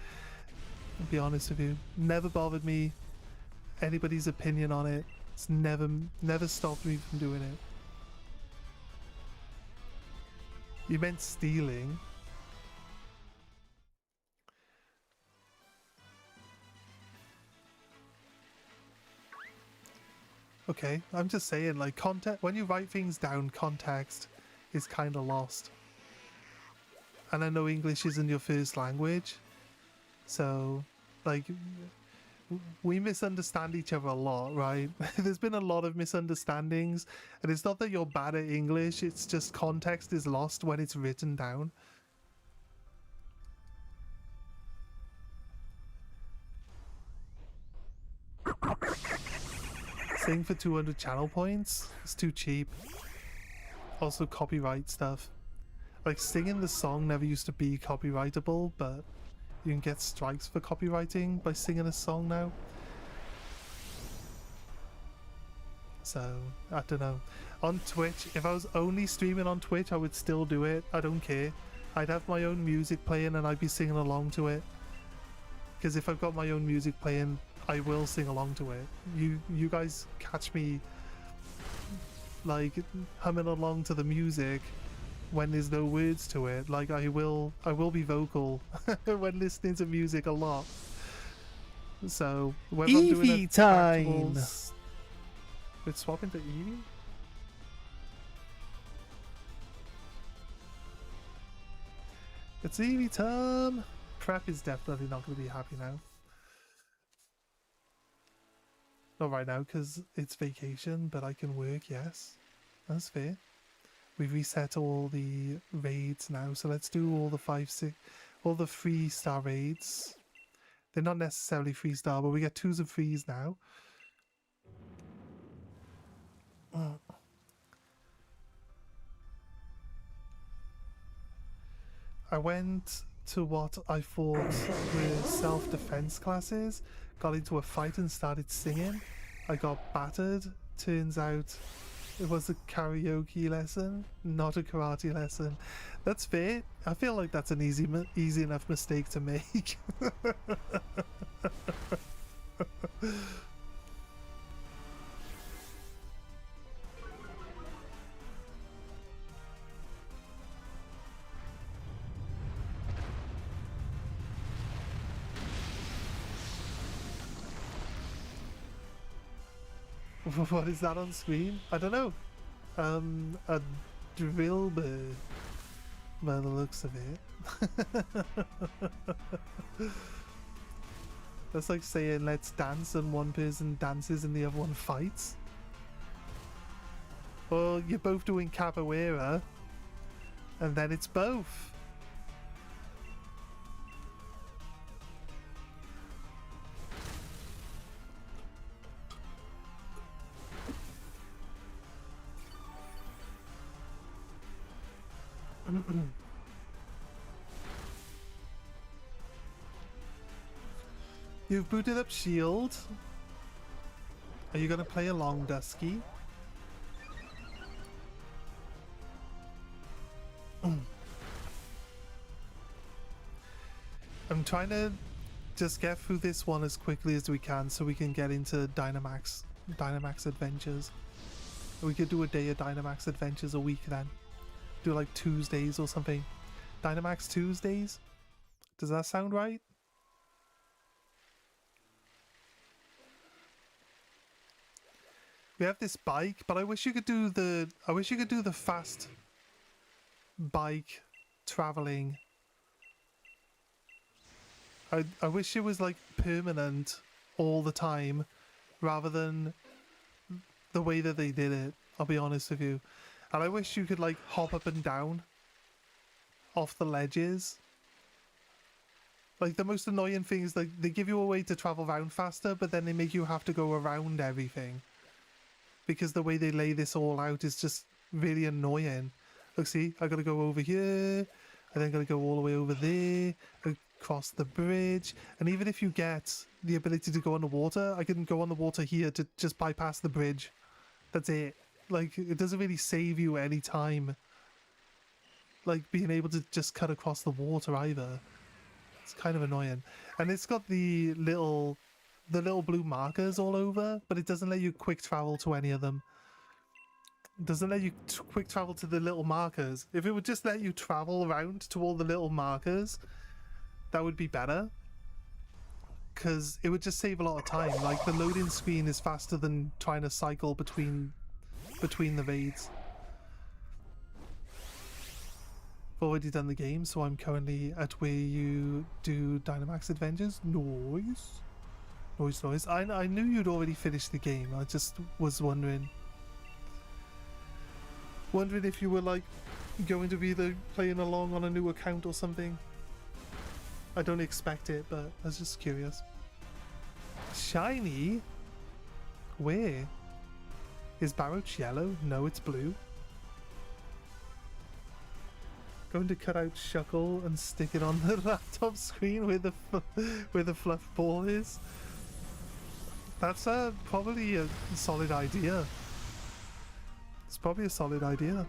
I'll be honest with you, never bothered me. Anybody's opinion on it, it's never stopped me from doing it. You meant stealing. Okay, I'm just saying, like, context, when you write things down, context is kind of lost. And I know English isn't your first language, so, like, we misunderstand each other a lot, right? There's been a lot of misunderstandings, and it's not that you're bad at English, it's just context is lost when it's written down. Sing for 200 channel points? It's too cheap. Also copyright stuff. Like, singing the song never used to be copyrightable, but you can get strikes for copywriting by singing a song now. So, I don't know. On Twitch, if I was only streaming on Twitch, I would still do it. I don't care. I'd have my own music playing and I'd be singing along to it. Because if I've got my own music playing, I will sing along to it. You guys catch me like humming along to the music when there's no words to it. Like I will be vocal when listening to music a lot. So when I'm doing a time. We're swapping to Eevee? It's EV time! Prep is definitely not going to be happy now. Not right now, because it's vacation, but I can work, yes. That's fair. We've reset all the raids now, so let's do all the 5, 6, all the 3-star raids. They're not necessarily 3-star, but we get 2s and 3s now. I went to what I thought were self-defense classes, got into a fight and started singing. I got battered. Turns out it was a karaoke lesson, not a karate lesson. That's fair. I feel like that's an easy enough mistake to make. What is that on screen? I don't know. A drill bird, by the looks of it. That's like saying let's dance and one person dances and the other one fights. Well, you're both doing capoeira, and then it's both. You've booted up Shield. Are you going to play along, Dusky? I'm trying to just get through this one as quickly as we can so we can get into Dynamax Adventures. We could do a day of Dynamax Adventures a week then. Do like Tuesdays or something. Dynamax Tuesdays? Does that sound right? We have this bike, but I wish you could do the fast bike traveling. I wish it was like permanent all the time rather than the way that they did it, I'll be honest with you. And I wish you could like hop up and down off the ledges. Like the most annoying thing is like they give you a way to travel around faster, but then they make you have to go around everything. Because the way they lay this all out is just really annoying. Look, see, I gotta go over here, I then gotta go all the way over there, across the bridge, and even if you get the ability to go on the water, I can go on the water here to just bypass the bridge. That's it. Like, it doesn't really save you any time. Like, being able to just cut across the water either. It's kind of annoying. And it's got the little blue markers all over, but it doesn't let you quick travel to any of them. It doesn't let you quick travel to the little markers. If it would just let you travel around to all the little markers, that would be better. Because it would just save a lot of time. Like, the loading screen is faster than trying to cycle between the raids. I've already done the game, so I'm currently at where you do Dynamax Adventures. Noise. Noise. I knew you'd already finished the game. I just was wondering if you were like going to be playing along on a new account or something. I don't expect it, but I was just curious. Shiny? Where? Is Barroach yellow? No, it's blue. Going to cut out Shuckle and stick it on the laptop screen where the fluff ball is. That's probably a solid idea. It's probably a solid idea.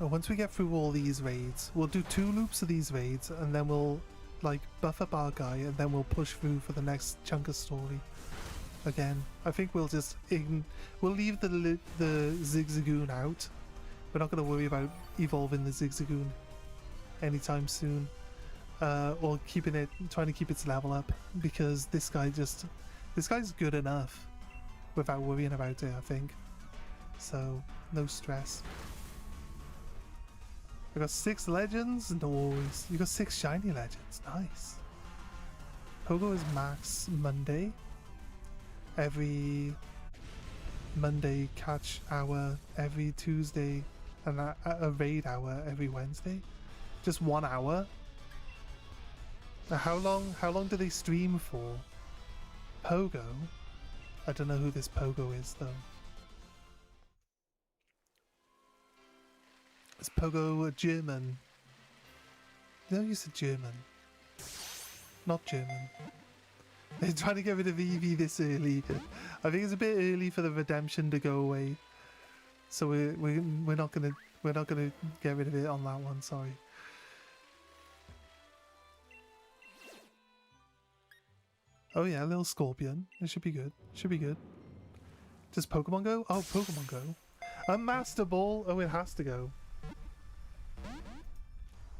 Once we get through all these raids, we'll do 2 loops of these raids, and then we'll like buff up our guy, and then we'll push through for the next chunk of story. Again, I think we'll just we'll leave the Zigzagoon out, We're not going to worry about evolving the Zigzagoon anytime soon. Or trying to keep its level up, because this guy's good enough without worrying about it, I think. So, no stress. I got 6 legends? Nice. You got 6 shiny legends. Nice. Pogo is max Monday. Every Monday catch hour, every Tuesday, and a raid hour every Wednesday. Just 1 hour. Now how long do they stream for? Pogo? I don't know who this Pogo is though. Is Pogo a German? No, you said German. Not German. They're trying to get rid of Eevee this early. I think it's a bit early for the redemption to go away. So we're not gonna get rid of it on that one, sorry. Oh yeah, a little Scorpion. It should be good. Should be good. Does Pokemon Go? Oh, Pokemon Go. A Master Ball. Oh, it has to go.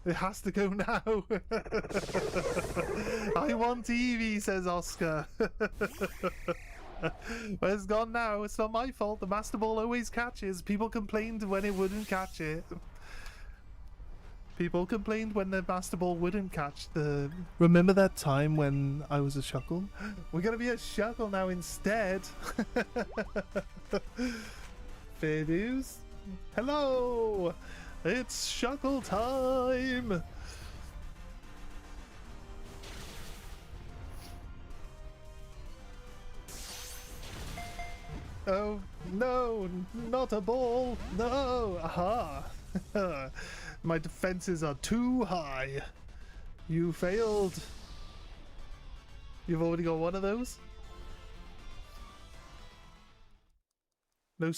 It has to go now. I want Eevee, says Oscar. But it's gone now. It's not my fault. The Master Ball always catches. People complained when it wouldn't catch it. People complained when the Master Ball wouldn't catch the... Remember that time when I was a Shuckle? We're gonna be a Shuckle now instead. Fair dues. Hello! It's Shuckle time! Oh, no! Not a ball! No! Aha! My defenses are too high. You failed. You've already got one of those? No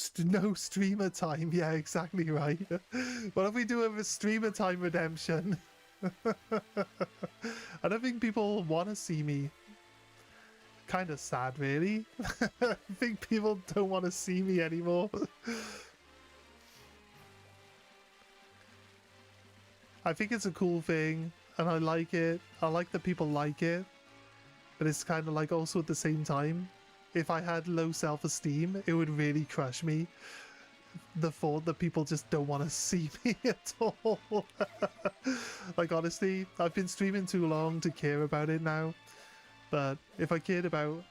streamer time. Yeah, exactly right. What if we do a streamer time redemption? I don't think people want to see me. Kind of sad, really. I think people don't want to see me anymore. I think it's a cool thing, and I like it. I like that people like it, but it's kind of like also at the same time, if I had low self-esteem, it would really crush me. The thought that people just don't want to see me at all. Like, honestly, I've been streaming too long to care about it now. But if I cared that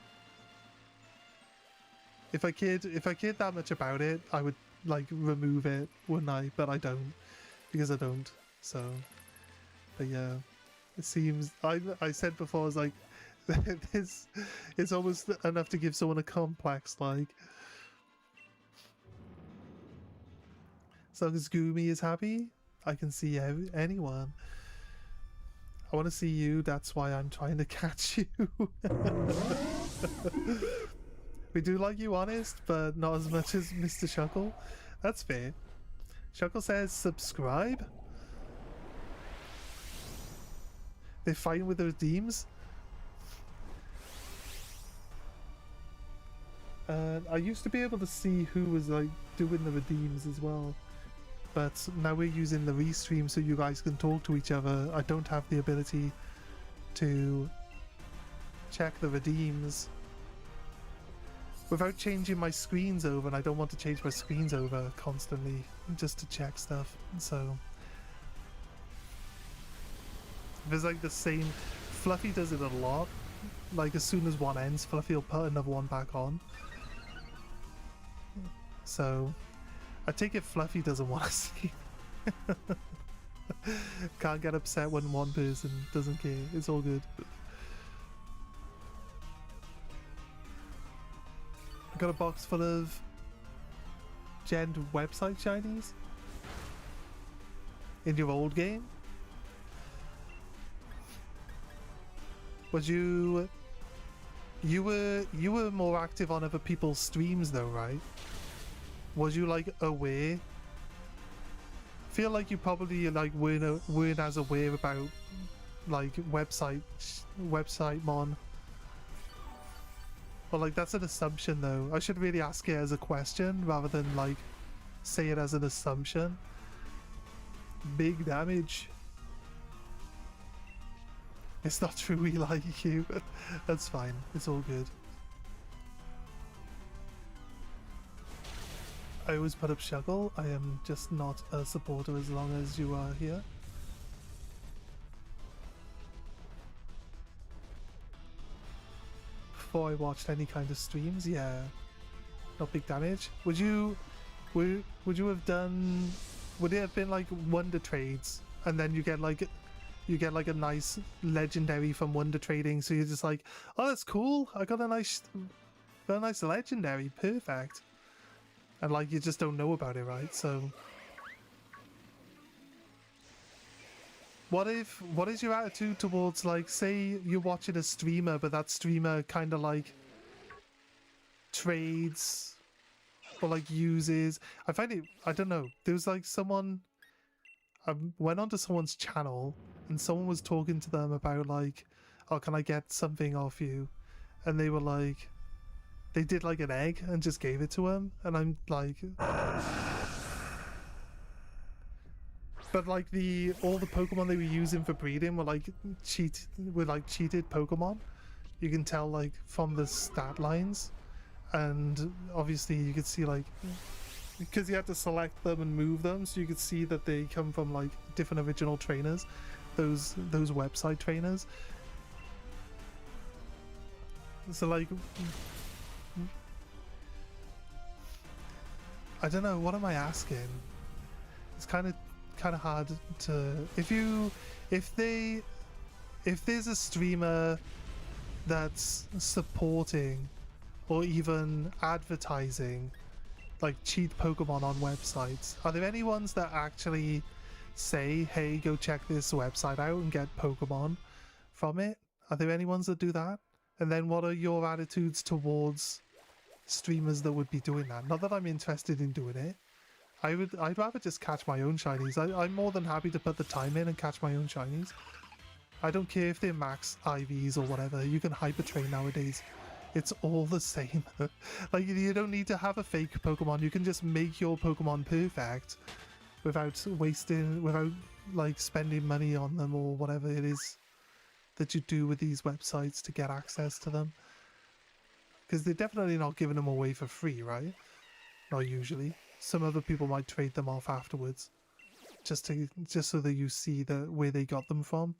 much about it, I would like remove it, wouldn't I? But I don't, because I don't. So, but yeah, it seems I said before, I was like, this it's almost enough to give someone a complex, like. As long as Goomy is happy, I can see anyone. I want to see you, that's why I'm trying to catch you. We do like you honest, but not as much as Mr. Shuckle. That's fair. Shuckle says subscribe. They're fighting with the redeems. I used to be able to see who was like doing the redeems as well, but now we're using the restream so you guys can talk to each other. I don't have the ability to check the redeems without changing my screens over, and I don't want to change my screens over constantly just to check stuff. So if it's like the same, Fluffy does it a lot. Like as soon as one ends, Fluffy will put another one back on. So I take it Fluffy doesn't want to see. Can't get upset when one person doesn't care. It's all good. I got a box full of Gen website shinies in your old game. Was you were more active on other people's streams though, right? Was you like aware? Feel like you probably like weren't as aware about like website mon. Well, like that's an assumption though. I should really ask it as a question rather than like say it as an assumption. Big damage. It's not true we like you. That's fine. It's all good. I always put up Shuggle. I am just not a supporter as long as you are here. Before I watched any kind of streams, yeah. Not big damage. Would you have done, would it have been like Wonder Trades and then you get like a nice legendary from Wonder Trading, so you're just like, oh, that's cool, I got a nice legendary, perfect. And like you just don't know about it, right? So what is your attitude towards, like, say you're watching a streamer but that streamer kind of like trades or like uses, I find it, I don't know, there was like someone, I went onto someone's channel and someone was talking to them about like, oh, can I get something off you? And they were like, they did like an egg and just gave it to him, and I'm like, but like all the Pokemon they were using for breeding were like cheated Pokemon. You can tell like from the stat lines, and obviously you could see like, because you had to select them and move them, so you could see that they come from like different original trainers, those website trainers. So like, I don't know, what am I asking? It's kind of hard to, if there's a streamer that's supporting or even advertising like cheat Pokemon on websites, are there any ones that actually say, hey, go check this website out and get Pokemon from it? Are there any ones that do that? And then what are your attitudes towards streamers that would be doing that? Not that I'm interested in doing it. I'd rather just catch my own shinies. I'm more than happy to put the time in and catch my own shinies. I don't care if they're max IVs or whatever. You can hyper train nowadays. It's all the same. Like, you don't need to have a fake Pokemon. You can just make your Pokemon perfect without like spending money on them or whatever it is that you do with these websites to get access to them. Because they're definitely not giving them away for free, right? Not usually. Some other people might trade them off afterwards, just so that you see where they got them from.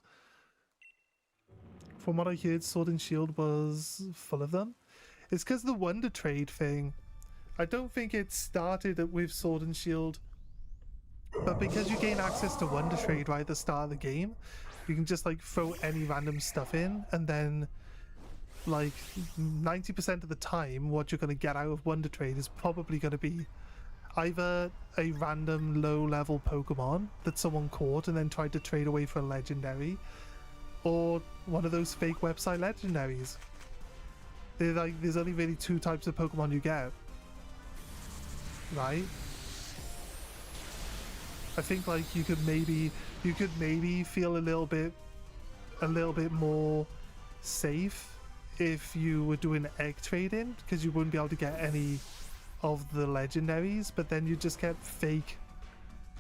From what I heard, Sword and Shield was full of them. It's because the Wonder Trade thing. I don't think it started with Sword and Shield, but because you gain access to Wonder Trade right at the start of the game, you can just like throw any random stuff in, and then like 90% of the time what you're going to get out of Wonder Trade is probably going to be either a random low-level Pokemon that someone caught and then tried to trade away for a legendary, or one of those fake website legendaries. There's only really two types of Pokemon you get, right? I think like you could maybe feel a little bit more safe if you were doing egg trading, because you wouldn't be able to get any of the legendaries, but then you just get fake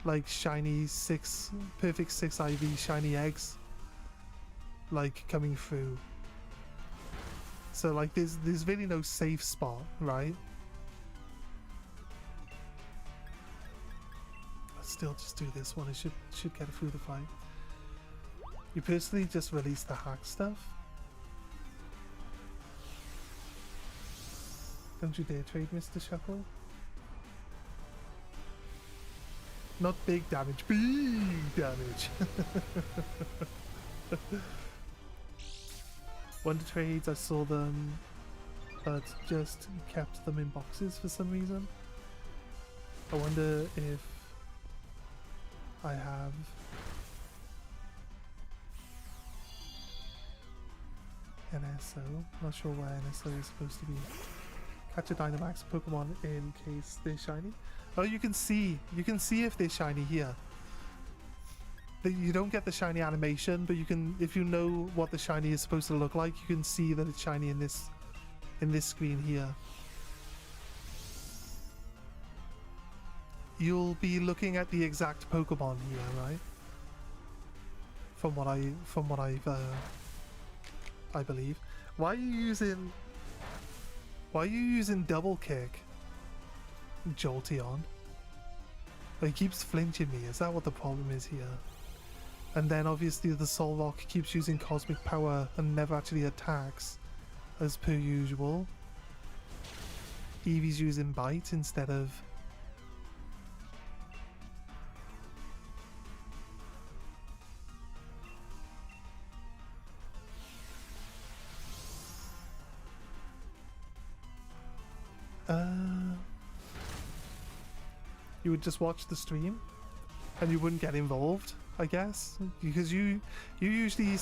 like shiny perfect 6 IV shiny eggs like coming through. So like there's really no safe spot, right? Let's still just do this one. It should get through the fight. You personally just released the hack stuff. Don't you dare trade, Mr. Shuckle. Not big damage, big damage. Wonder Trades, I saw them, but just kept them in boxes for some reason. I wonder if I have NSO. Not sure where NSO is supposed to be. Catch a Dynamax Pokemon in case they're shiny. Oh, you can see if they're shiny here. You don't get the shiny animation, but you can, if you know what the shiny is supposed to look like, you can see that it's shiny in this screen here. you'll be looking at the exact Pokemon here, right? From what I believe. Why are you using double kick, Jolteon? He keeps flinching me. Is that what the problem is here? And then obviously the Solrock keeps using Cosmic Power and never actually attacks, as per usual. Eevee's using Bite instead of... You would just watch the stream and you wouldn't get involved, I guess, because you usually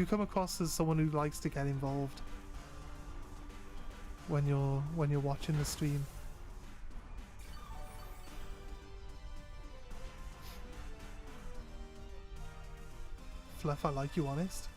come across as someone who likes to get involved when you're watching the stream. Fluff, I like you honest.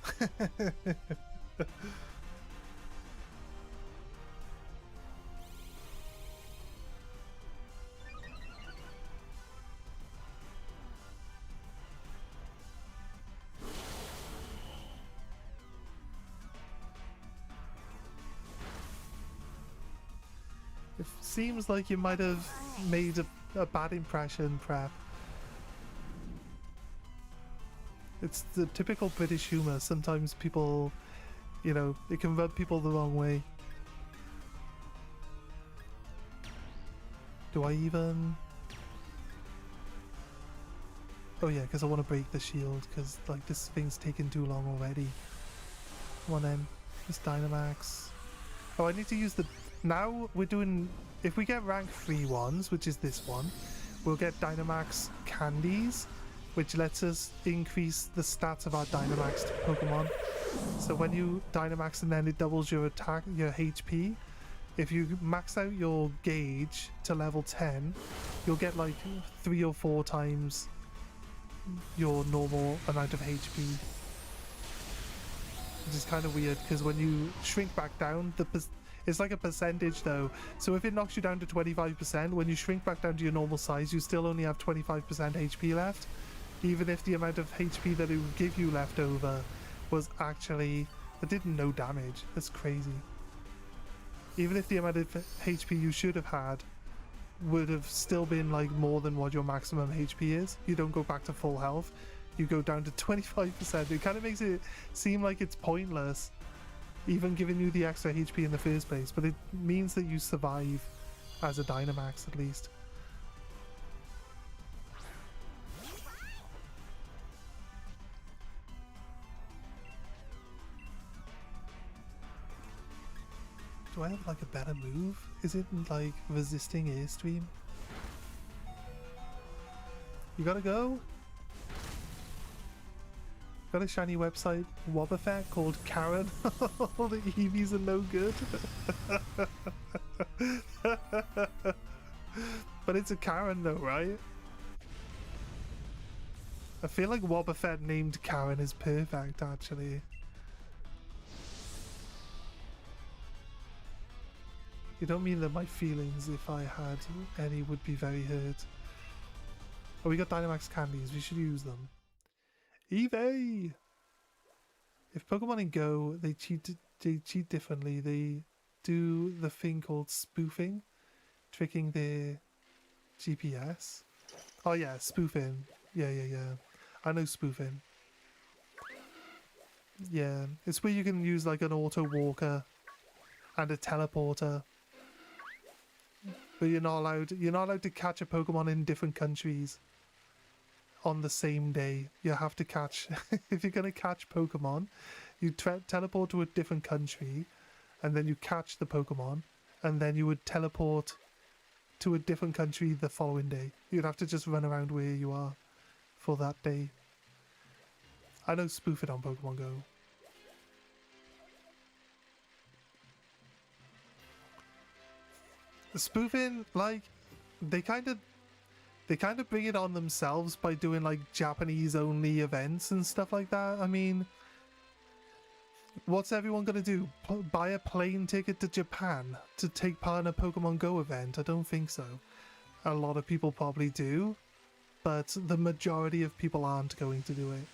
It seems like you might have made a bad impression, Prep. It's the typical British humour. Sometimes people, you know, it can rub people the wrong way. Do I even... Oh yeah, because I want to break the shield, because like this thing's taking too long already. Come on then, this Dynamax. Oh, I need to use the... Now we're doing... If we get rank 3 ones, which is this one, we'll get Dynamax candies, which lets us increase the stats of our Dynamax Pokemon. So when you Dynamax and then it doubles your attack, your HP, if you max out your gauge to level 10, you'll get like 3 or 4 times your normal amount of HP. Which is kind of weird, because when you shrink back down, it's like a percentage though. So if it knocks you down to 25%, when you shrink back down to your normal size, you still only have 25% HP left. Even if the amount of HP that it would give you left over was actually... It did no damage. That's crazy. Even if the amount of HP you should have had would have still been like more than what your maximum HP is, you don't go back to full health. You go down to 25%. It kind of makes it seem like it's pointless even giving you the extra HP in the first place, but it means that you survive as a Dynamax at least. Do I have like a better move? Is it like resisting Airstream? You gotta go? Got a shiny website Wobbuffet called Karen. All the Eevees are no good. But it's a Karen though, right? I feel like Wobbuffet named Karen is perfect actually. You don't mean that my feelings, if I had any, would be very hurt. Oh, we got Dynamax candies. We should use them. Eevee! If Pokemon in Go, they cheat differently. They do the thing called spoofing, tricking their GPS. Oh yeah, spoofing. Yeah. I know spoofing. Yeah, it's where you can use like an auto walker and a teleporter. But you're not allowed to catch a Pokemon in different countries on the same day. You have to catch... If you're going to catch Pokemon, you teleport to a different country, and then you catch the Pokemon, and then you would teleport to a different country the following day. You'd have to just run around where you are for that day. I know spoof it on Pokemon Go. Spoofing, like, they kind of bring it on themselves by doing like Japanese only events and stuff like that. I mean, what's everyone gonna do? Buy a plane ticket to Japan to take part in a Pokemon Go event? I don't think so. A lot of people probably do, but the majority of people aren't going to do it.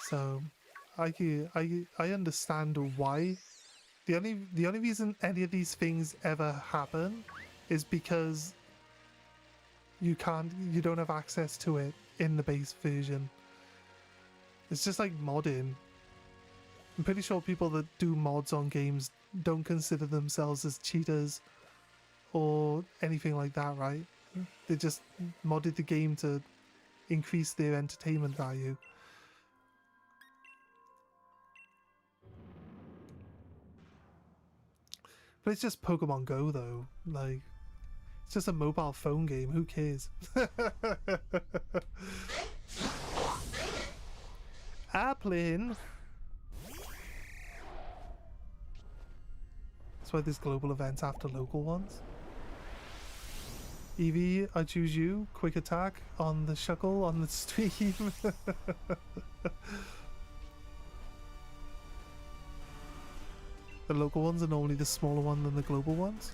So I understand why. The only reason any of these things ever happen is because you don't have access to it in the base version. It's just like modding. I'm pretty sure people that do mods on games don't consider themselves as cheaters or anything like that, right? They just modded the game to increase their entertainment value. But it's just Pokemon Go though, like, it's just a mobile phone game, who cares? Applin! That's why there's global events after local ones. Eevee, I choose you. Quick attack on the Shuckle on the stream. The local ones are normally the smaller one than the global ones.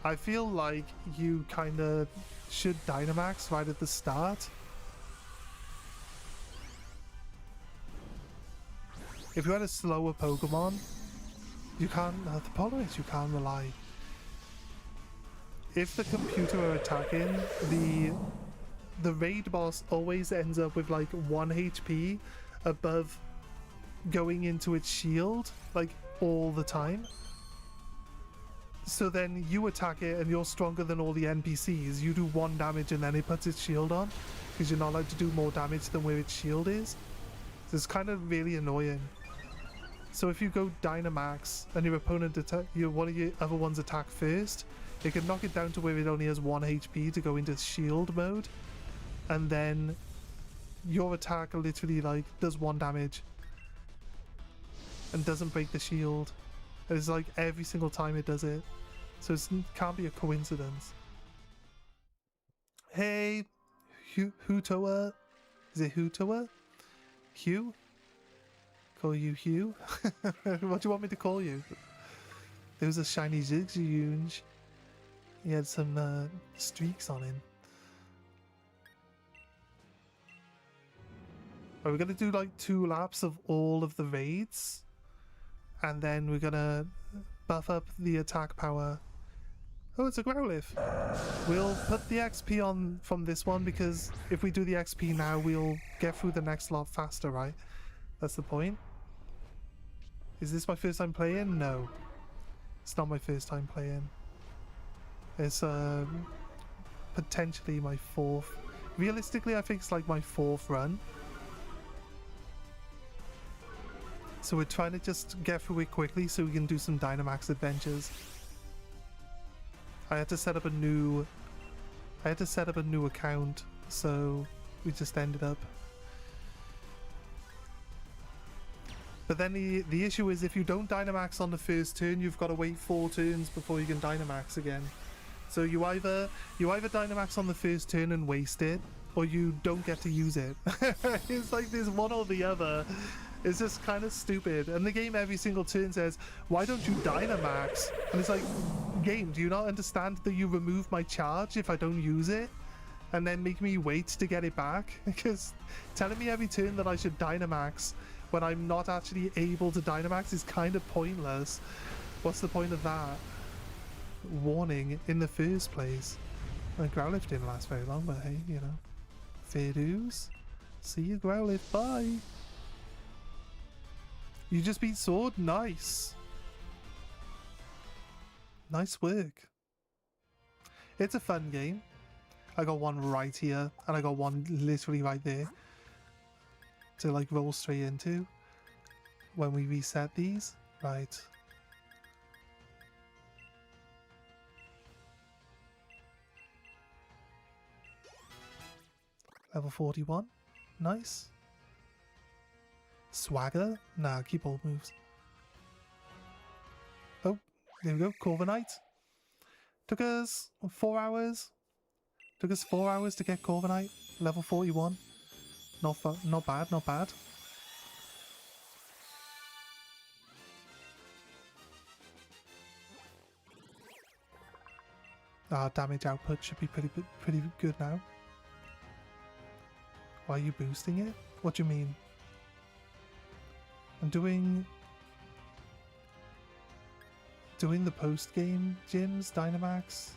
I feel like you kind of should Dynamax right at the start. If you had a slower Pokemon, you can't. The problem is you can't rely. If the computer are attacking, the raid boss always ends up with like 1 HP above going into its shield, like all the time. So then you attack it and you're stronger than all the NPCs. You do 1 damage and then it puts its shield on because you're not allowed to do more damage than where its shield is. So it's kind of really annoying. So if you go Dynamax and your opponent one of your other ones attack first, it can knock it down to where it only has 1 HP to go into shield mode, and then your attack literally like does 1 damage and doesn't break the shield. And it's like every single time it does it, so it can't be a coincidence. Hey, Hutoa, is it Hutoa? Hugh? Call you Hugh? What do you want me to call you? There was a shiny Zigzagoon. He had some streaks on him. Right, we're gonna do like 2 laps of all of the raids, and then we're gonna buff up the attack power. Oh, it's a Growlithe. We'll put the XP on from this one because if we do the XP now, we'll get through the next lot faster, right? That's the point. Is this my first time playing? No. It's not my first time playing. It's potentially my 4th. Realistically, I think it's like my 4th run. So we're trying to just get through it quickly so we can do some Dynamax adventures. I had to set up a new account, so we just ended up. But then the issue is if you don't Dynamax on the first turn, you've got to wait 4 turns before you can Dynamax again. So you either Dynamax on the first turn and waste it, or you don't get to use it. It's like there's one or the other. It's just kind of stupid. And the game every single turn says, why don't you Dynamax? And it's like, game, do you not understand that you remove my charge if I don't use it? And then make me wait to get it back? Because telling me every turn that I should Dynamax when I'm not actually able to Dynamax is kind of pointless. What's the point of that warning in the first place? Well, Growlithe didn't last very long, but hey, you know. Fair dues. See you, Growlithe. Bye. You just beat Sword? Nice. Nice work. It's a fun game. I got one right here, and I got one literally right there to like roll straight into when we reset these. Right. Level 41. Nice. Swagger? Nah, keep old moves. Oh, there we go. Corviknight. Took us 4 hours. Took us 4 hours to get Corviknight, level 41. Not bad, not bad. Our damage output should be pretty good now. Why are you boosting it? What do you mean? I'm doing the post-game gyms, Dynamax,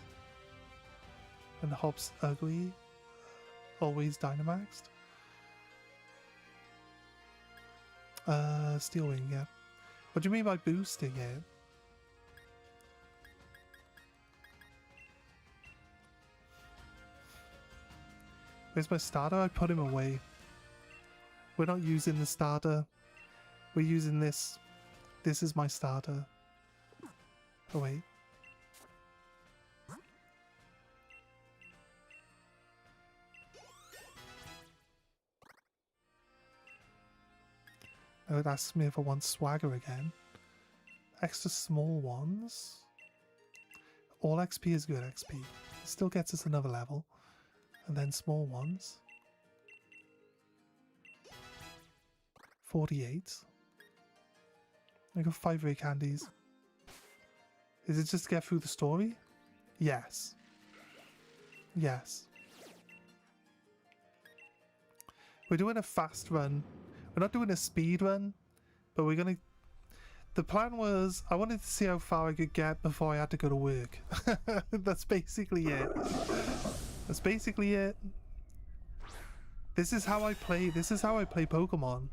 and Hops Ugly, always Dynamaxed. Steel Wing, yeah. What do you mean by boosting it? Where's my starter? I put him away. We're not using the starter. We're using this. This is my starter. Oh wait. Oh, it asks me if I want swagger again. Extra small ones. All XP is good XP. It still gets us another level. And then small ones. 48. I got 5 rare candies. Is it just to get through the story? Yes. Yes. We're doing a fast run. We're not doing a speed run, but we're gonna... The plan was, I wanted to see how far I could get before I had to go to work. That's basically it. That's basically it. This is how I play. This is how I play Pokemon.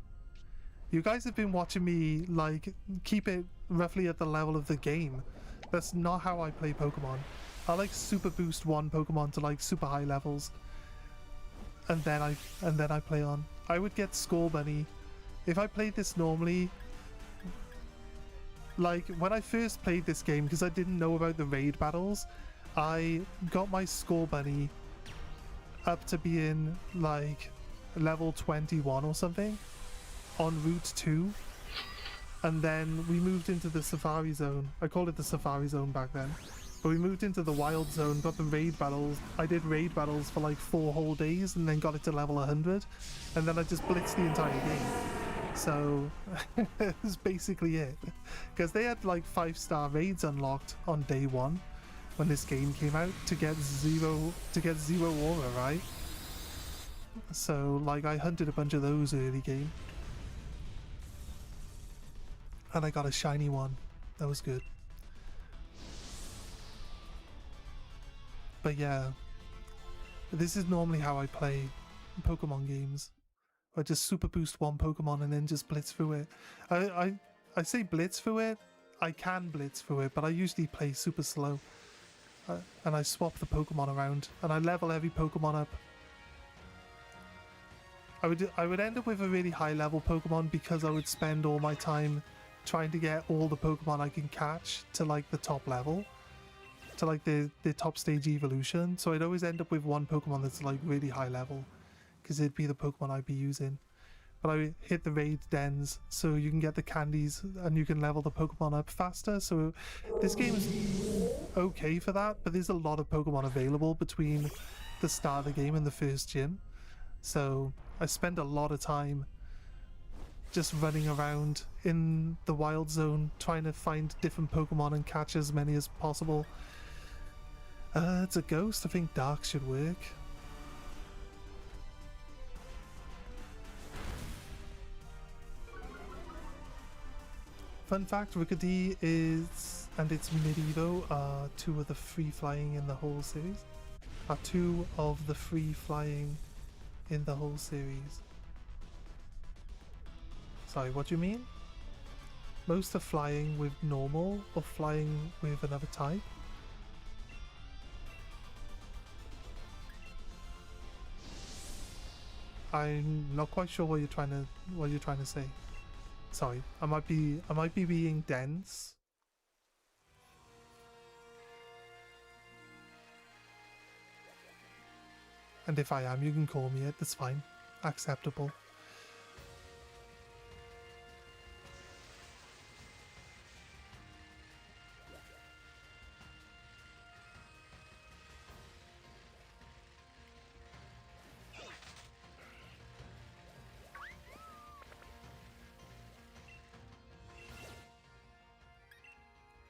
You guys have been watching me, like, keep it roughly at the level of the game. That's not how I play Pokemon. I like super boost one Pokemon to like super high levels, and then I play on. I would get Skull Bunny if I played this normally. Like when I first played this game, because I didn't know about the raid battles, I got my Skull Bunny up to being like level 21 or something on Route 2, and then we moved into the Safari Zone. I called it the Safari Zone back then, but we moved into the Wild Zone, got the raid battles. I did raid battles for like 4 whole days and then got it to level 100, and then I just blitzed the entire game. So that's basically it, because they had like 5-star raids unlocked on day 1 when this game came out to get zero aura, right? So like I hunted a bunch of those early game, and I got a shiny one. That was good. But yeah, this is normally how I play Pokemon games. I just super boost one Pokemon and then just blitz through it. I say blitz through it. I can blitz through it, but I usually play super slow. And I swap the Pokemon around, and I level every Pokemon up. I would end up with a really high level Pokemon because I would spend all my time trying to get all the Pokemon I can catch to like the top level, to like the top stage evolution. So I'd always end up with one Pokemon that's like really high level, because it'd be the Pokemon I'd be using. But I would hit the raid dens so you can get the candies and you can level the Pokemon up faster. So this game is okay for that, but there's a lot of Pokemon available between the start of the game and the first gym. So I spend a lot of time just running around in the Wild Zone trying to find different Pokemon and catch as many as possible. It's a ghost. I think Dark should work. Fun fact, Rickety is and its Medievo are 2 of the free flying in the whole series. Are 2 of the free flying in the whole series. Sorry, what do you mean? Most are flying with normal or flying with another type. I'm not quite sure what you're trying to say. Sorry, I might be being dense. And if I am, you can call me it, that's fine. Acceptable.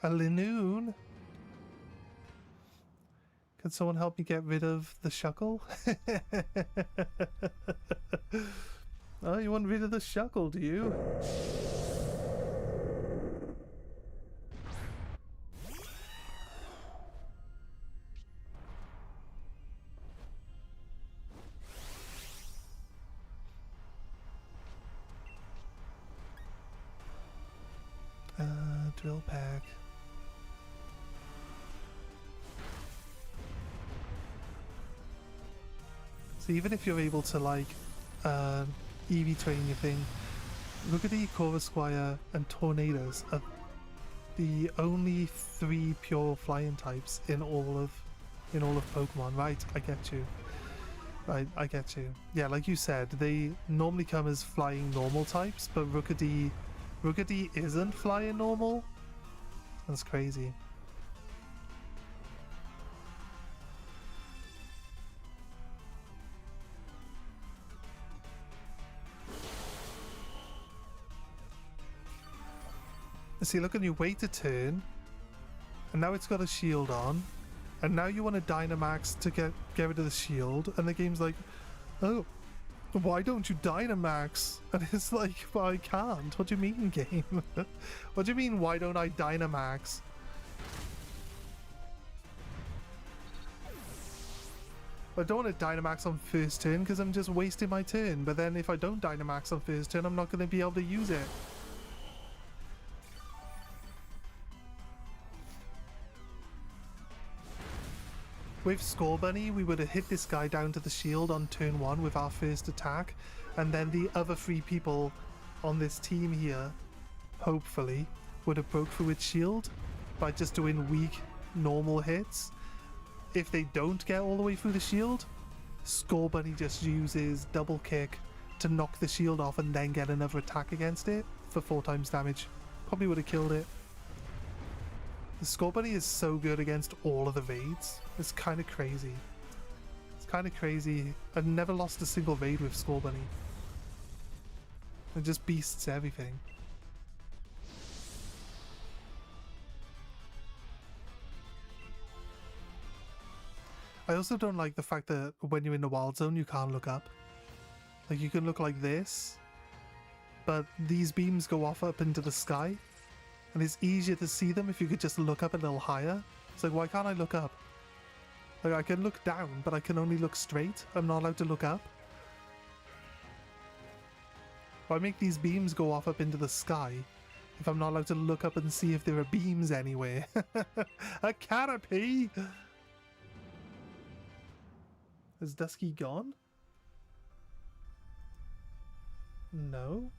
A Linoon? Can someone help me get rid of the shuckle? Oh, you want rid of the shuckle, do you? Drill pack. So even if you're able to like EV train your thing, Rookedy, Corvusquire, and Tornadoes are the only 3 pure flying types in all of Pokemon. Right, I get you. Right, I get you. Yeah, like you said, they normally come as flying normal types, but Rookedy isn't flying normal. That's crazy. See, look, and you wait a turn, and now it's got a shield on, and now you want to Dynamax to get rid of the shield, and the game's like, oh, why don't you Dynamax? And it's like, well, I can't. What do you mean, game? What do you mean, why don't I Dynamax? I don't want to Dynamax on first turn because I'm just wasting my turn, but then if I don't Dynamax on first turn, I'm not going to be able to use it. With Scorbunny, we would have hit this guy down to the shield on turn 1 with our first attack, and then the other 3 people on this team here, hopefully, would have broke through its shield by just doing weak, normal hits. If they don't get all the way through the shield, Scorbunny just uses double kick to knock the shield off and then get another attack against it for 4 times damage. Probably would have killed it. The Scorbunny is so good against all of the raids. It's kind of crazy. It's kind of crazy. I've never lost a single raid with Scorbunny. It just beasts everything. I also don't like the fact that when you're in the wild zone you can't look up. Like, you can look like this, but these beams go off up into the sky, and it's easier to see them if you could just look up a little higher. It's like, why can't I look up? Like, I can look down, but I can only look straight. I'm not allowed to look up. Why make these beams go off up into the sky if I'm not allowed to look up and see if there are beams anywhere? A Caterpie! Is Dusky gone? No.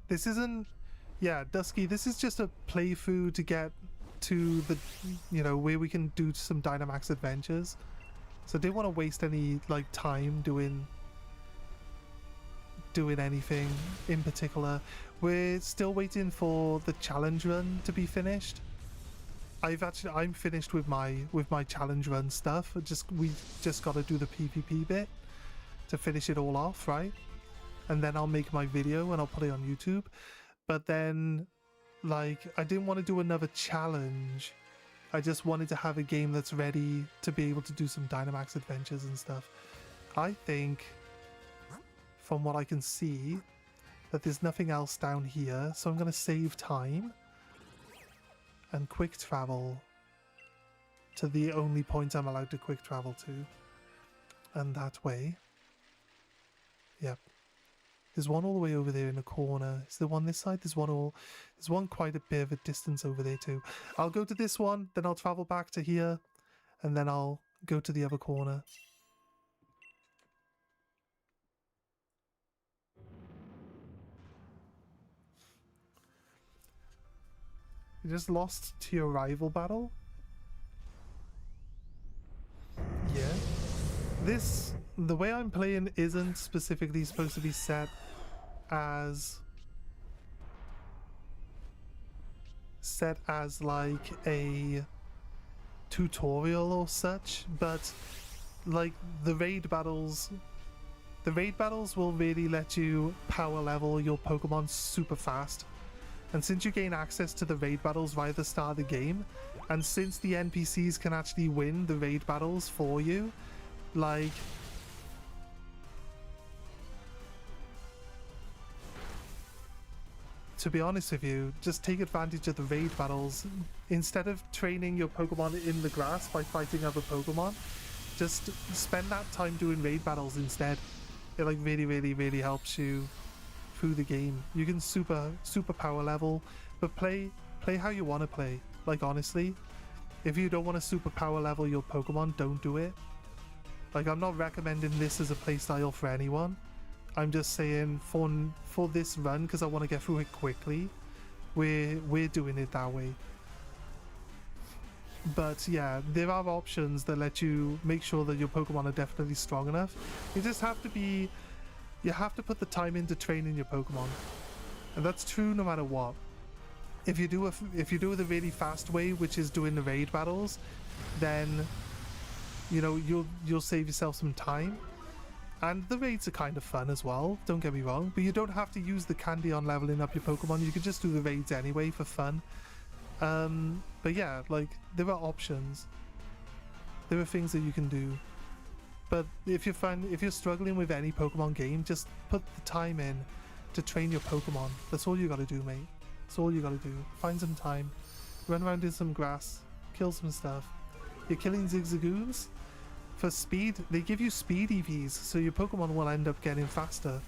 This isn't... Yeah, Dusky, this is just a playthrough to get to the, you know, where we can do some Dynamax adventures. So I didn't want to waste any, like, time doing anything in particular. We're still waiting for the challenge run to be finished. I'm finished with my challenge run stuff. We just got to do the PvP bit to finish it all off, right? And then I'll make my video and I'll put it on YouTube. But then, like, I didn't want to do another challenge. I just wanted to have a game that's ready to be able to do some Dynamax adventures and stuff. I think, from what I can see, that there's nothing else down here, so I'm going to save time and quick travel to the only point I'm allowed to quick travel to. And that way. Yep. There's one all the way over there in the corner. Is there one this side? There's one quite a bit of a distance over there too. I'll go to this one, then I'll travel back to here, and then I'll go to the other corner. You just lost to your rival battle? Yeah. The way I'm playing isn't specifically supposed to be set as like a tutorial or such, but like the raid battles The raid battles will really let you power level your Pokemon super fast. And since you gain access to the raid battles via the start of the game, and since the NPCs can actually win the raid battles for you, like... To be honest with you, just take advantage of the raid battles. Instead of training your Pokemon in the grass by fighting other Pokemon, just spend that time doing raid battles instead. It like really helps you through the game. You can super power level, but play how you want to play. Like honestly, if you don't want to super power level your Pokemon, don't do it. Like I'm not recommending this as a playstyle for anyone. I'm just saying for this run, because I want to get through it quickly, we're doing it that way. But yeah, there are options that let you make sure that your Pokemon are definitely strong enough. You just have to be, you have to put the time into training your Pokemon, and that's true no matter what. If you do the really fast way, which is doing the raid battles, then you know you'll save yourself some time. And the raids are kind of fun as well, don't get me wrong, but you don't have to use the candy on leveling up your Pokemon. You can just do the raids anyway for fun. But yeah, like, there are options. There are things that you can do. But if you're struggling with any Pokemon game, just put the time in to train your Pokemon. That's all you gotta do, mate. That's all you gotta do. Find some time, run around in some grass, kill some stuff. You're killing Zigzagoons? For speed, they give you speed EVs, so your Pokemon will end up getting faster.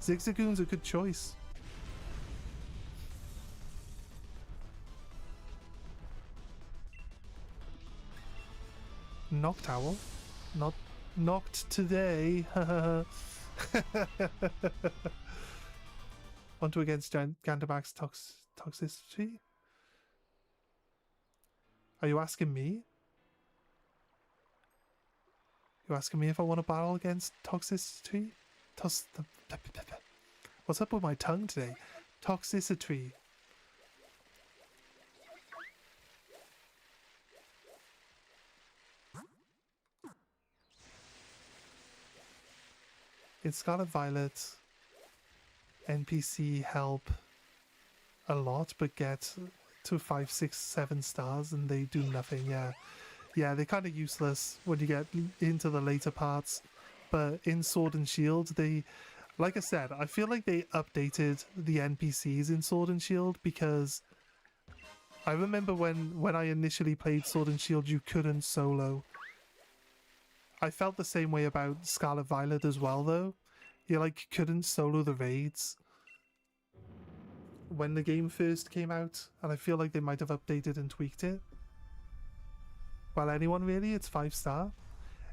Zigzagoon's a good choice. Noctowl? Not knocked today. Want to against Gandamax toxicity? Are you asking me? You asking me if I want to battle against toxicity? What's up with my tongue today? Toxicity. In Scarlet Violet, NPC help a lot, but get to 5, 6, 7 stars and they do nothing. Yeah, they're kind of useless when you get into the later parts. But in Sword and Shield, they, like I said, I feel like they updated the NPCs in Sword and Shield, because I remember when I initially played Sword and Shield, you couldn't solo. I felt the same way about Scarlet Violet as well, though. You like couldn't solo the raids when the game first came out, and I feel like they might have updated and tweaked it. Well, anyone really? It's 5-star.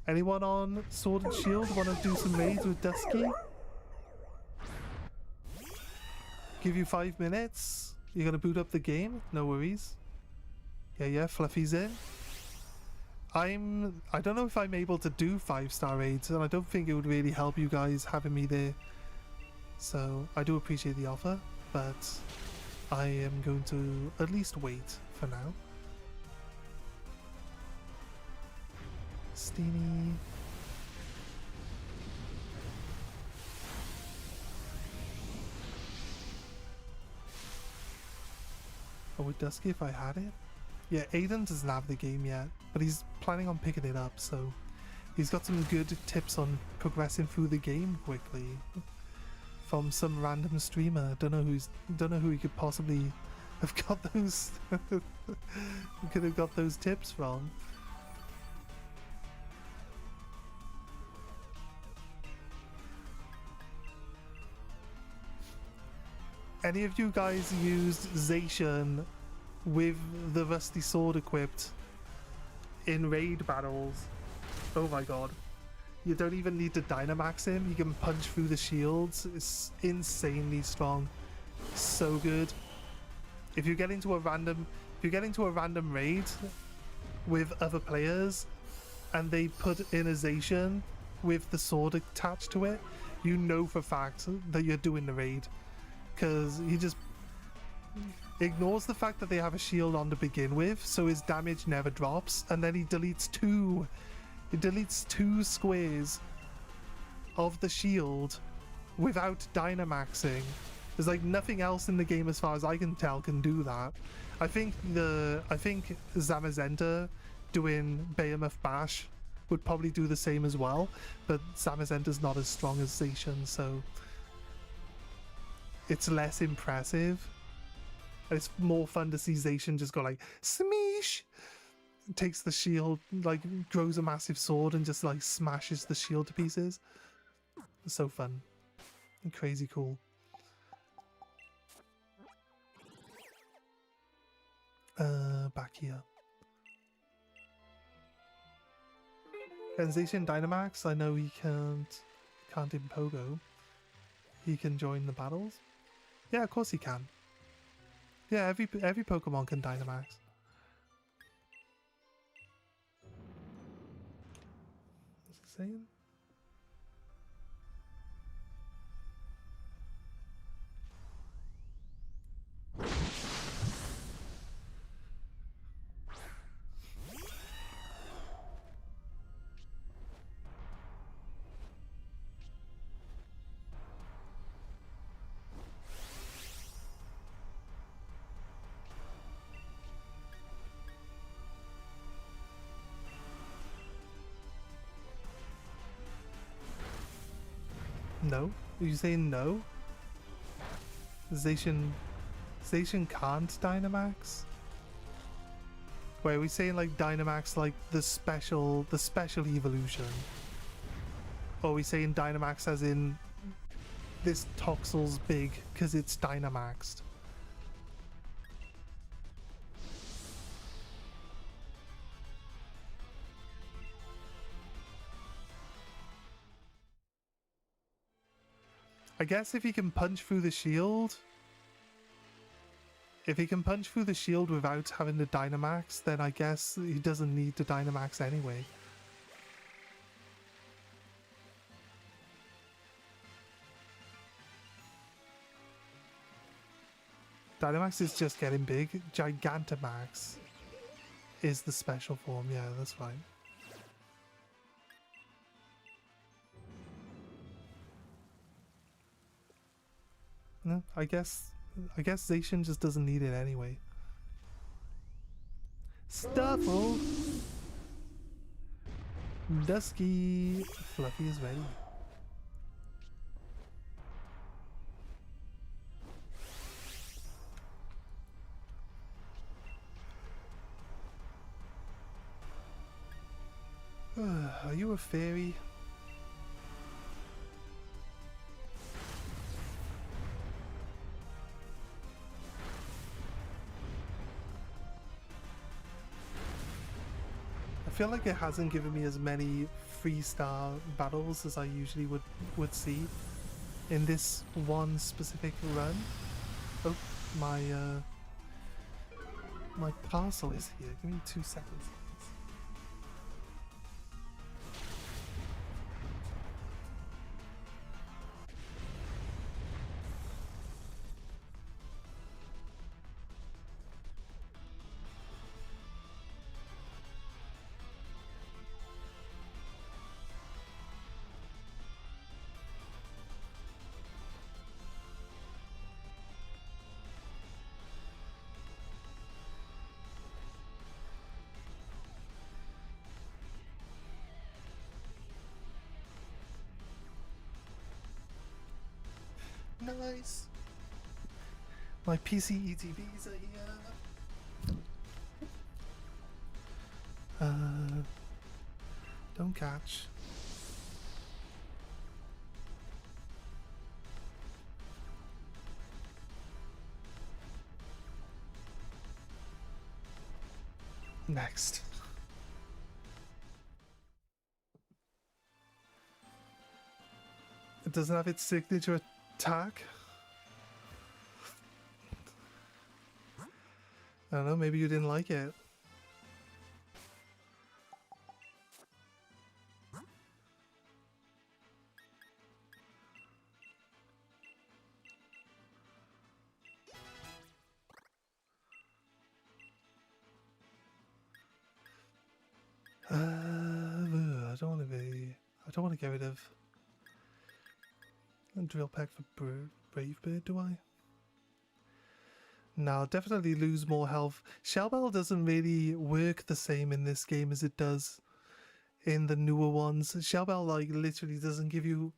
Anyone on Sword and Shield want to do some raids with Dusky? Give you 5 minutes. You're gonna boot up the game? No worries. Yeah, Fluffy's in. I don't know if I'm able to do 5-star raids, and I don't think it would really help you guys having me there. So I do appreciate the offer, but I am going to at least wait for now. Steenie. Oh, with Dusky if I had it? Yeah, Aiden doesn't have the game yet, but he's planning on picking it up, so he's got some good tips on progressing through the game quickly from some random streamer. Don't know who he could possibly have got those could have got those tips from. Any of you guys used Zacian with the Rusty Sword equipped in raid battles? Oh my god. You don't even need to Dynamax him, you can punch through the shields. It's insanely strong. So good. If you get into a random raid with other players and they put in a Zacian with the sword attached to it, you know for a fact that you're doing the raid. Because he just ignores the fact that they have a shield on to begin with, so his damage never drops, and then he deletes two squares of the shield without Dynamaxing. There's like nothing else in the game as far as I can tell can do that. I think Zamazenta doing Behemoth Bash would probably do the same as well, but Zamazenta's not as strong as Zacian, so it's less impressive. It's more fun to see Zacian just go like smeesh, takes the shield, like grows a massive sword and just like smashes the shield to pieces. It's so fun and crazy cool. Back here. And Zacian Dynamax, I know he can't in Pogo. He can join the battles. Yeah, of course he can. Yeah, every Pokemon can Dynamax. What's he saying? No? Are you saying no? Zacian can't Dynamax? Wait, are we saying like Dynamax like the special evolution? Or are we saying Dynamax as in this Toxel's big because it's Dynamaxed? I guess if he can punch through the shield... If he can punch through the shield without having to Dynamax, then I guess he doesn't need to Dynamax anyway. Dynamax is just getting big. Gigantamax is the special form. Yeah, that's fine. No, I guess Zacian just doesn't need it anyway. Stuffle! Dusky! Fluffy is ready. Are you a fairy? I feel like it hasn't given me as many 3-star battles as I usually would see in this one specific run. Oh, my parcel is here. Give me 2 seconds. Nice. My PC ETBs are here. Don't catch. Next. It doesn't have its signature attack. I don't know, maybe you didn't like it. I don't want to get rid of Drill pack for Brave Bird, do I? No, definitely lose more health. Shell Bell doesn't really work the same in this game as it does in the newer ones. Shell Bell, like, literally doesn't give you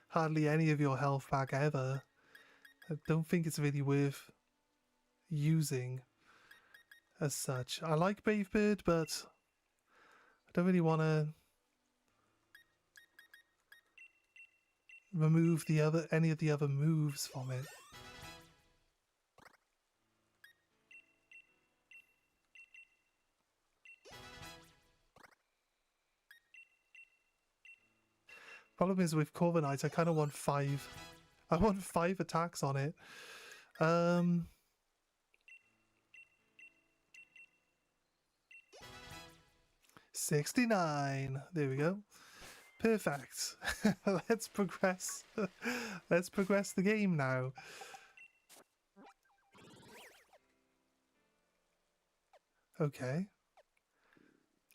hardly any of your health back ever. I don't think it's really worth using as such. I like Brave Bird, but I don't really want to remove any of the other moves from it. Problem is with Corviknight, I kind of want 5. I want 5 attacks on it. 69. There we go. Perfect. Let's progress. Let's progress the game now. Okay.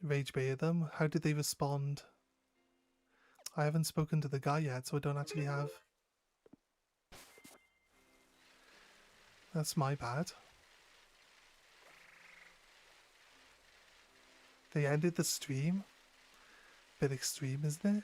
Rage baited them. How did they respond? I haven't spoken to the guy yet, so I don't actually have... That's my bad. They ended the stream? Bit extreme, isn't it?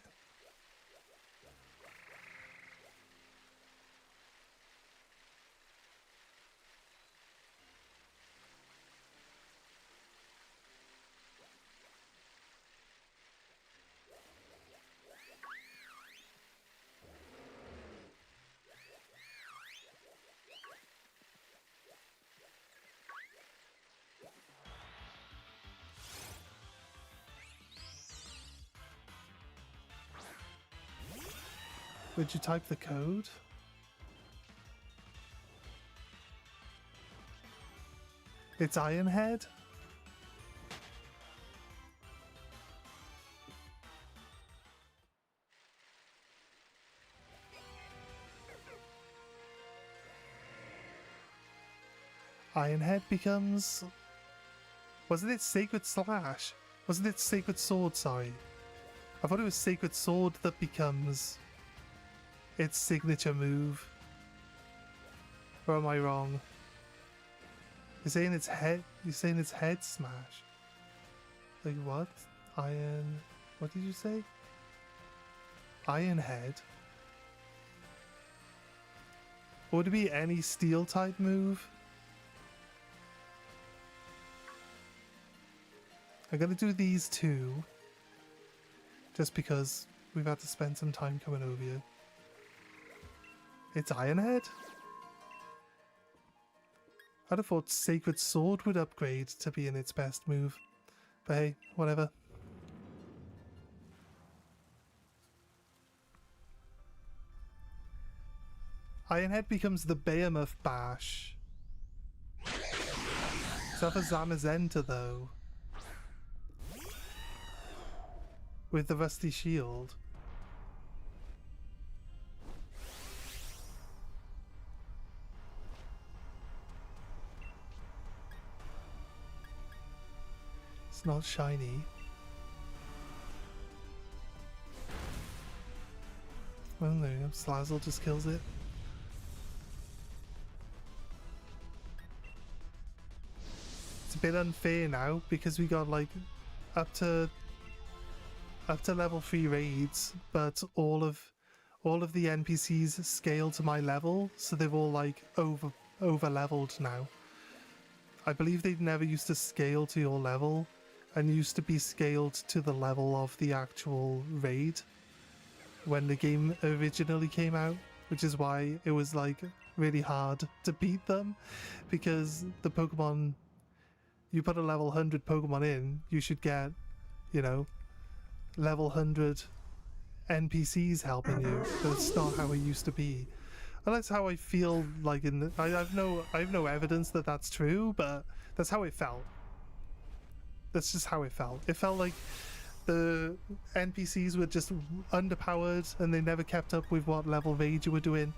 Would you type the code? It's Ironhead? Ironhead becomes... Wasn't it Sacred Slash? Wasn't it Sacred Sword, sorry? I thought it was Sacred Sword that becomes its signature move. Or am I wrong? You're saying it's head... You're saying it's head smash? Like what? Iron... What did you say? Ironhead? Or would it be any steel type move? I'm gonna do these two. Just because we've had to spend some time coming over here. It's Ironhead? I'd have thought Sacred Sword would upgrade to being its best move. But hey, whatever. Ironhead becomes the Behemoth Bash. Is that for Zamazenta though? With the Rusty Shield. It's not shiny. Well, there you go. Slazzle just kills it. It's a bit unfair now because we got like up to level 3 raids, but all of the NPCs scale to my level, so they're all like over leveled now. I believe they never used to scale to your level and used to be scaled to the level of the actual raid when the game originally came out, which is why it was like really hard to beat them, because the Pokemon, you put a level 100 Pokemon in, you should get, you know, level 100 NPCs helping you, but it's not how it used to be. And that's how I feel like in the, I have no evidence that that's true, but that's how it felt. That's just how it felt. It felt like the NPCs were just underpowered and they never kept up with what level raid you were doing.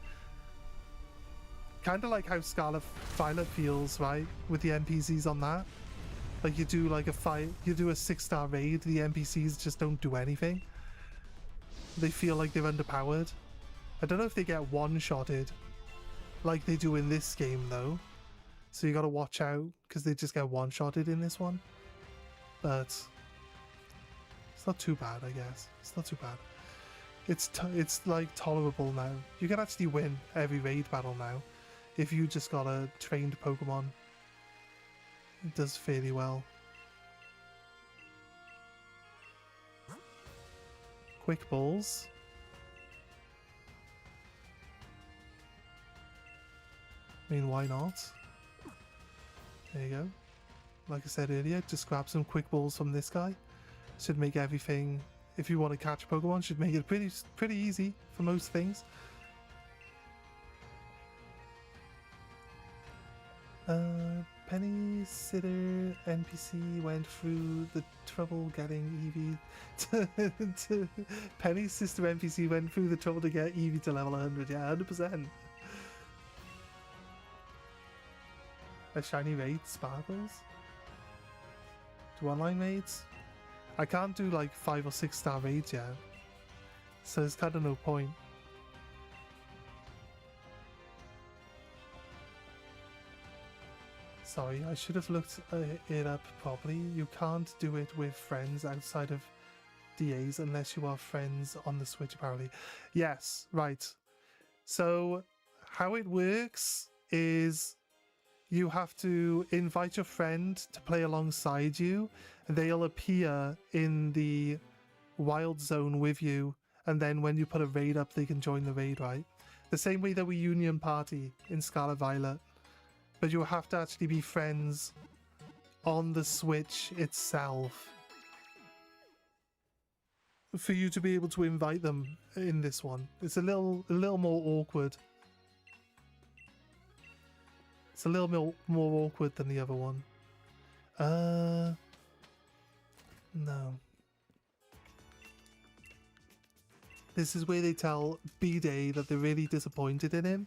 Kind of like how Scarlet Violet feels, right? With the NPCs on that. Like you do like a fight, you do a 6-star raid, the NPCs just don't do anything. They feel like they're underpowered. I don't know if they get one-shotted like they do in this game, though. So you gotta watch out, because they just get one-shotted in this one. But it's not too bad, I guess. It's not too bad. It's like tolerable now. You can actually win every raid battle now if you just got a trained Pokemon. It does fairly well. Quick balls. I mean, why not? There you go. Like I said earlier, just grab some quick balls from this guy. Should make everything, if you want to catch Pokemon, should make it pretty easy for most things. Penny Sitter NPC went through the trouble getting Eevee Penny's sister NPC went through the trouble to get Eevee to level 100. Yeah, 100%. A shiny raid sparkles. Do online raids? I can't do like 5 or 6 star raids yet, so there's kind of no point. Sorry, I should have looked it up properly. You can't do it with friends outside of DAs unless you are friends on the Switch, apparently. Yes, right. So how it works is you have to invite your friend to play alongside you, and they'll appear in the wild zone with you, and then when you put a raid up, they can join the raid, right? The same way that we Union Party in Scarlet Violet. But you have to actually be friends on the Switch itself for you to be able to invite them in this one. It's a little more awkward. It's a little more awkward than the other one. No. This is where they tell B-Day that they're really disappointed in him.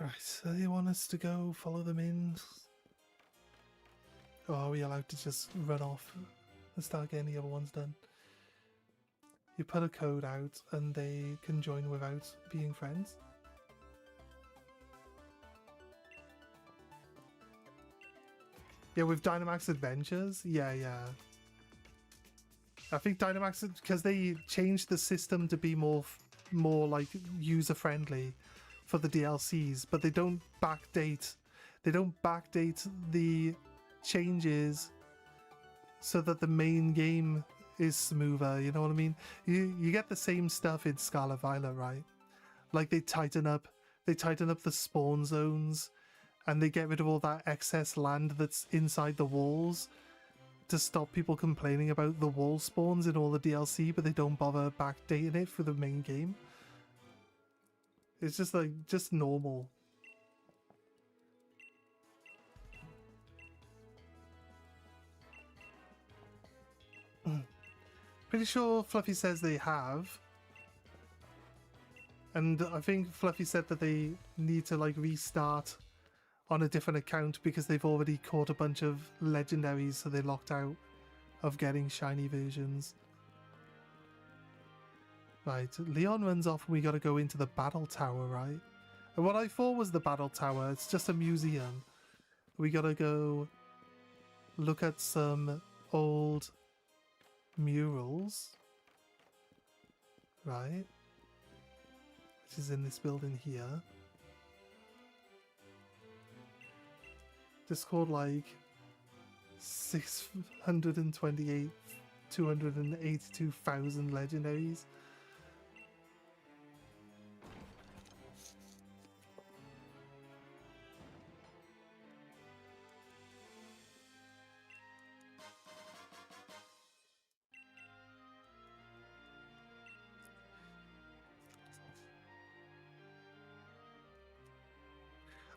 Right, so they want us to go follow them in. Or are we allowed to just run off and start getting the other ones done? You put a code out and they can join without being friends. Yeah, with Dynamax Adventures? Yeah. I think Dynamax, because they changed the system to be more like user-friendly for the DLCs, but they don't backdate the changes so that the main game is smoother, you know what I mean? You get the same stuff in Scarlet Violet, right? Like they tighten up the spawn zones, and they get rid of all that excess land that's inside the walls to stop people complaining about the wall spawns in all the DLC, but they don't bother backdating it for the main game. It's just like, just normal. Pretty sure Fluffy says they have. And I think Fluffy said that they need to like restart on a different account because they've already caught a bunch of legendaries, so they're locked out of getting shiny versions. Right, Leon runs off and we gotta go into the battle tower, right? And what I thought was the battle tower, it's just a museum. We gotta go look at some old murals, right? Which is in this building here. Just called like 282,000 legendaries.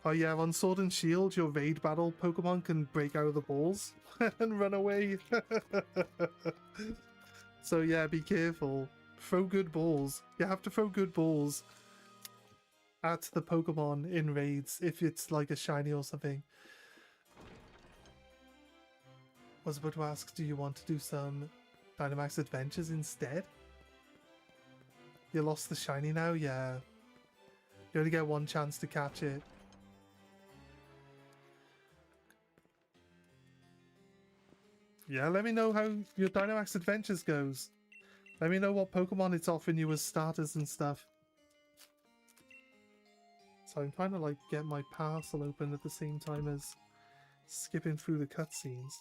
Oh yeah, on Sword and Shield, your raid battle Pokemon can break out of the balls and run away. So yeah, be careful. Throw good balls. You have to throw good balls at the Pokemon in raids if it's like a shiny or something. I was about to ask, do you want to do some Dynamax Adventures instead? You lost the shiny now? Yeah. You only get one chance to catch it. Yeah, let me know how your Dynamax Adventures goes. Let me know what Pokemon it's offering you as starters and stuff. So I'm trying to like get my parcel open at the same time as skipping through the cutscenes.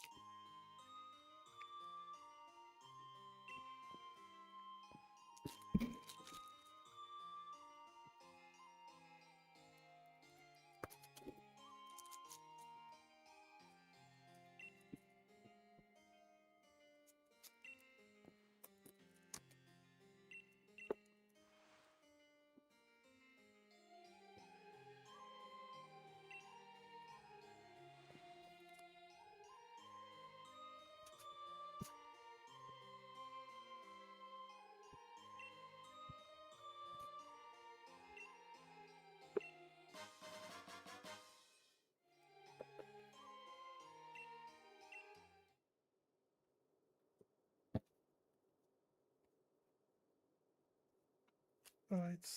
Alright,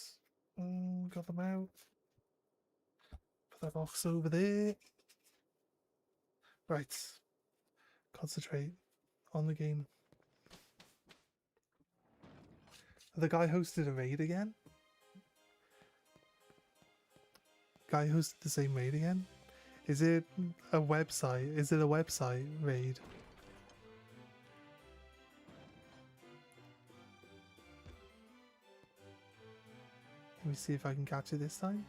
got them out. Put that box over there. Right, concentrate on the game. The guy hosted a raid again? Guy hosted the same raid again? Is it a website? Is it a website raid? Let me see if I can catch it this time.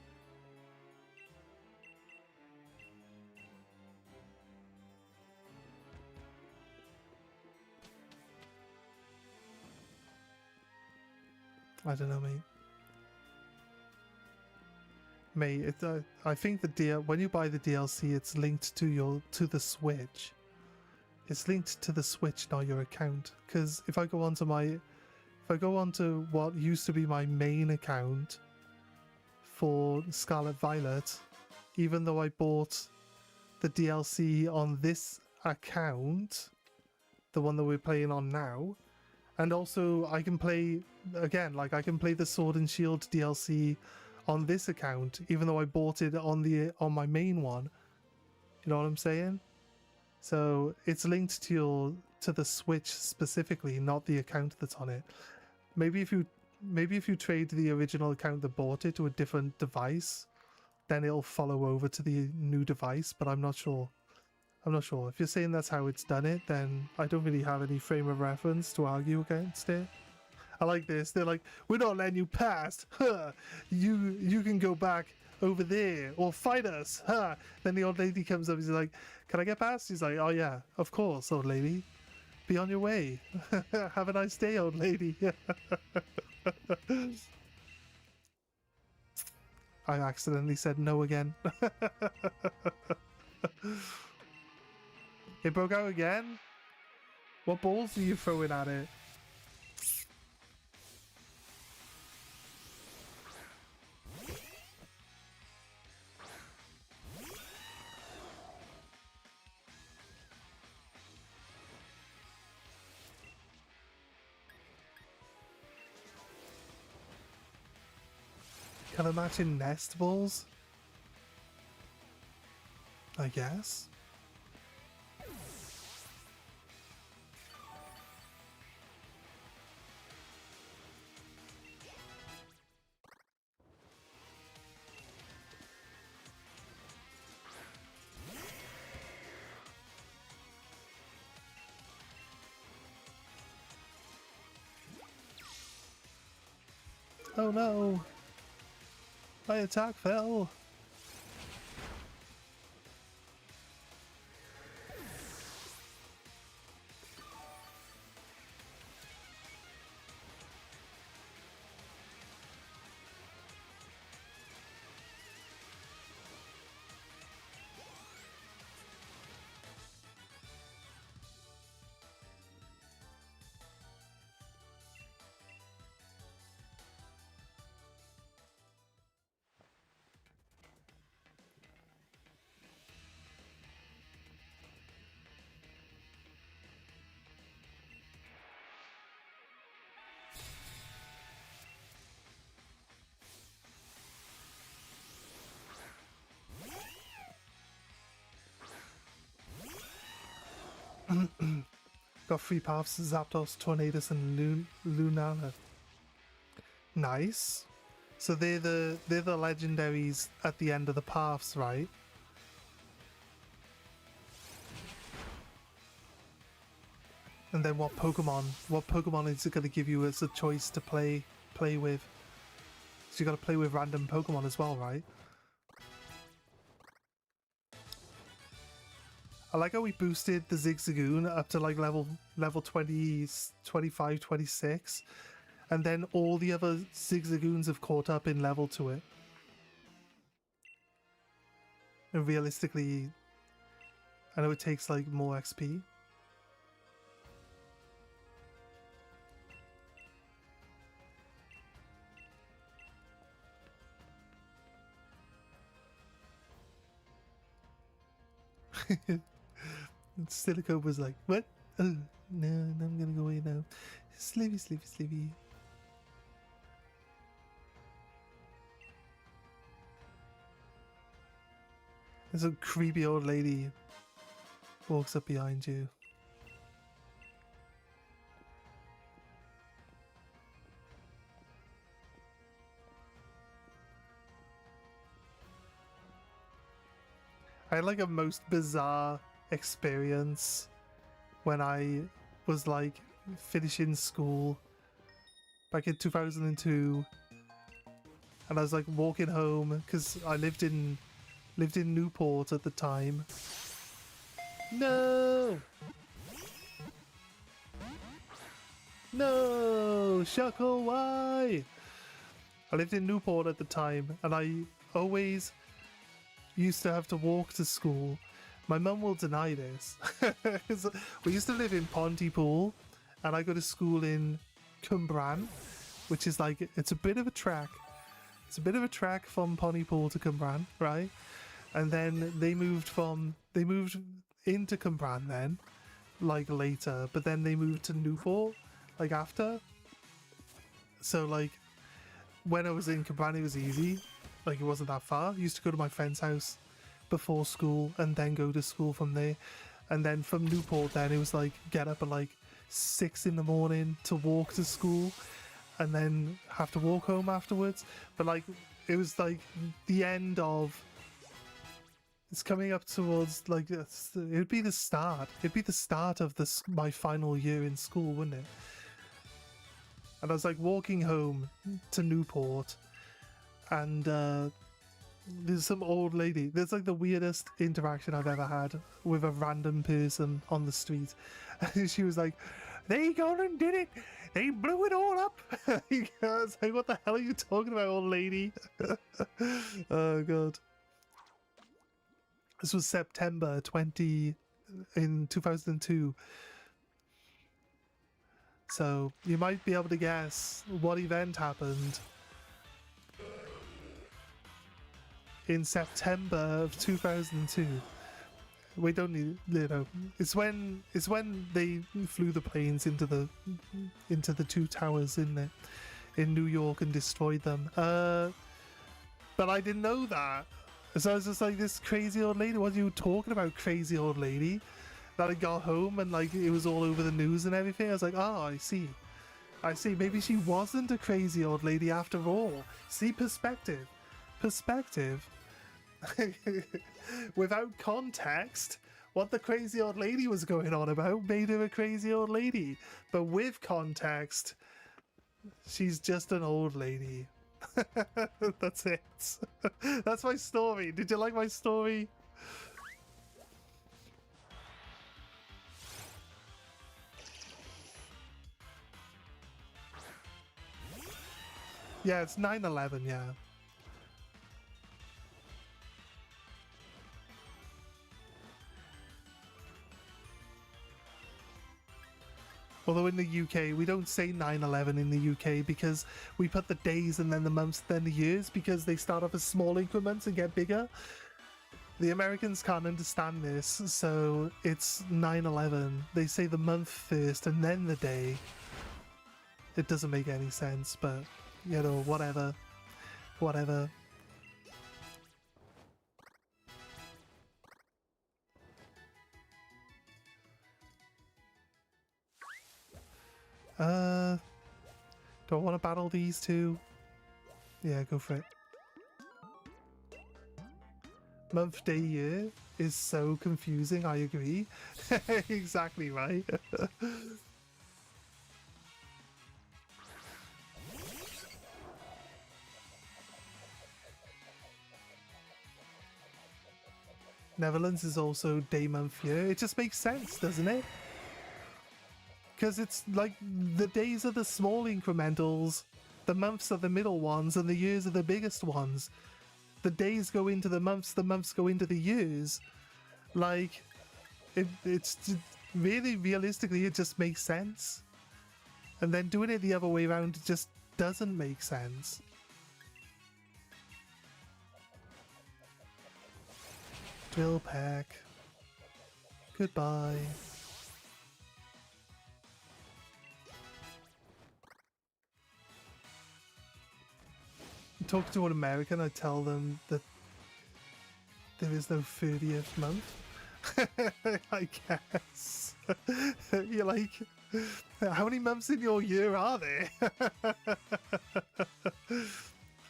I don't know, mate. Mate, it's I think when you buy the DLC, it's linked to the Switch. It's linked to the Switch, not your account. Because if I go onto what used to be my main account for Scarlet Violet, even though I bought the DLC on this account, the one that we're playing on now, and also I can play again, like I can play the Sword and Shield DLC on this account, even though I bought it on my main one. You know what I'm saying? So it's linked to the Switch specifically, not the account that's on it. Maybe if you trade the original account that bought it to a different device, then it'll follow over to the new device, but I'm not sure. I'm not sure. If you're saying that's how it's done it, then I don't really have any frame of reference to argue against it. I like this. They're like, we're not letting you pass. Huh. You can go back over there or fight us. Huh. Then the old lady comes up. He's like, can I get past? He's like, oh yeah, of course, old lady. Be on your way. Have a nice day, old lady. I accidentally said no again. It broke out again? What balls are you throwing at it? Can I match in nest balls? I guess. Oh no! My attack fell! Got 3 paths, Zapdos, Tornadus, and Lunala. Nice. So they're the legendaries at the end of the paths, right? And then what Pokemon is it going to give you as a choice to play with? So you got to play with random Pokemon as well, right? I like how we boosted the Zigzagoon up to like level 20, 25, 26. And then all the other Zigzagoons have caught up in level to it. And realistically, I know it takes like more XP. Silico was like, what? Oh, no, I'm gonna go away now. Slivy, slivy, slivy. There's a creepy old lady walks up behind you. I had like a most bizarre experience when I was like finishing school back in 2002, and I was like walking home because I lived in Newport at the time. No! No! Shuckle, why? I lived in Newport at the time, and I always used to have to walk to school. My mum will deny this. We used to live in Pontypool, and I go to school in Cwmbran, which is like, it's a bit of a trek. It's a bit of a trek from Pontypool to Cwmbran, right? And then they moved into Cwmbran then, like later, but then they moved to Newport, like after. So like, when I was in Cwmbran, it was easy. Like, it wasn't that far. I used to go to my friend's house before school and then go to school from there. And then from Newport, then it was like get up at like 6 in the morning to walk to school and then have to walk home afterwards. But like, it was like the end of, it's coming up towards like, it'd be the start of this, my final year in school, wouldn't it? And I was like walking home to Newport, and there's some old lady. There's like the weirdest interaction I've ever had with a random person on the street. And she was like, they gone and did it. They blew it all up. I was like, what the hell are you talking about, old lady? Oh, God. This was September 2002. So you might be able to guess what event happened in September of 2002. We don't need, you know, it's when they flew the planes into the two towers in New York and destroyed them. But I didn't know that. So I was just like, this crazy old lady, what are you talking about, crazy old lady? That I got home and like it was all over the news and everything. I was like, oh, I see. Maybe she wasn't a crazy old lady after all. See, perspective. Without context, what the crazy old lady was going on about made her a crazy old lady. But with context, she's just an old lady. That's it. That's my story. Did you like my story? Yeah, it's 9/11, yeah. Although in the UK, we don't say 9/11 in the UK because we put the days and then the months, then the years, because they start off as small increments and get bigger. The Americans can't understand this, so it's 9/11. They say the month first and then the day. It doesn't make any sense, but, you know, whatever. Whatever. Do I want to battle these two? Yeah, go for it. Month, day, year is so confusing, I agree. Exactly right. Netherlands is also day, month, year. It just makes sense, doesn't it? Because it's like the days are the small incrementals, the months are the middle ones, and the years are the biggest ones. The days go into the months go into the years. Like, it's really, realistically, it just makes sense. And then doing it the other way around just doesn't make sense. Drill pack. Goodbye. Talk to an American, I tell them that there is no 30th month. I guess. You're like, how many months in your year are there?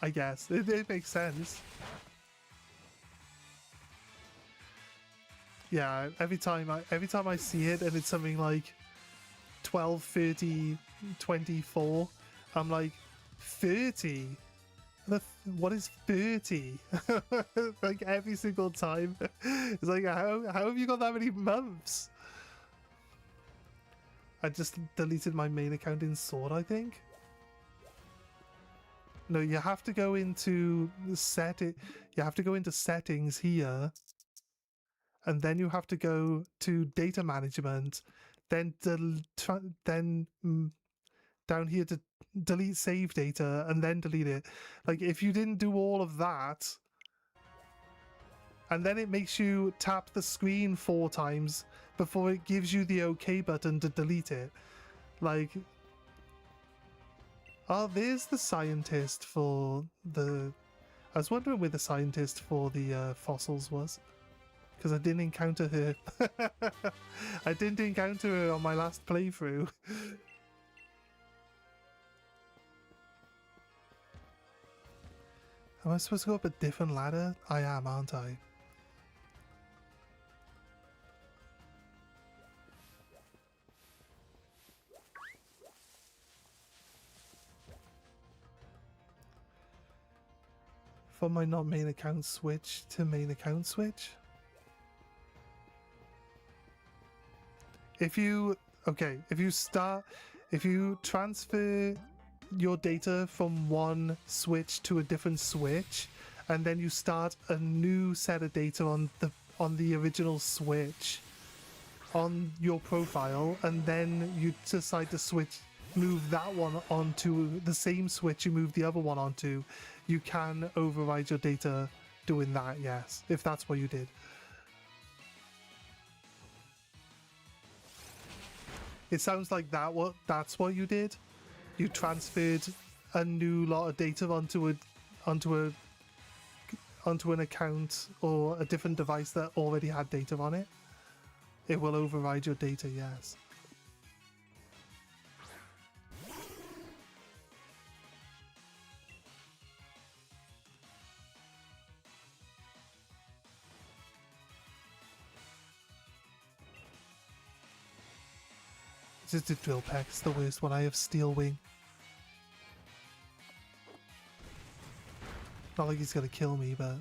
I guess. It makes sense. Yeah, every time I see it and it's something like 12, 30, 24, I'm like, 30? What is 30? Like every single time. It's like, how have you got that many months? I just deleted my main account in Sword, I think. No, you have to go into you have to go into settings here, and then you have to go to data management, then down here to delete save data, and then delete it. Like, if you didn't do all of that, and then it makes you tap the screen 4 times before it gives you the OK button to delete it. Like, oh, there's the scientist for the... I was wondering where the scientist for the fossils was, because I didn't encounter her. I didn't encounter her on my last playthrough. Am I supposed to go up a different ladder? I am, aren't I? From my not main account switch to main account switch? If you transfer your data from one switch to a different switch, and then you start a new set of data on the original switch on your profile, and then you decide to move that one onto the same switch you move the other one onto, you can override your data doing that, yes, if that's what you did. It sounds like that's what you did. You transferred a new lot of data onto an account or a different device that already had data on it. It will override your data, yes. Just a drill pack. It's the worst one. I have steel wing. Not like he's gonna kill me, but...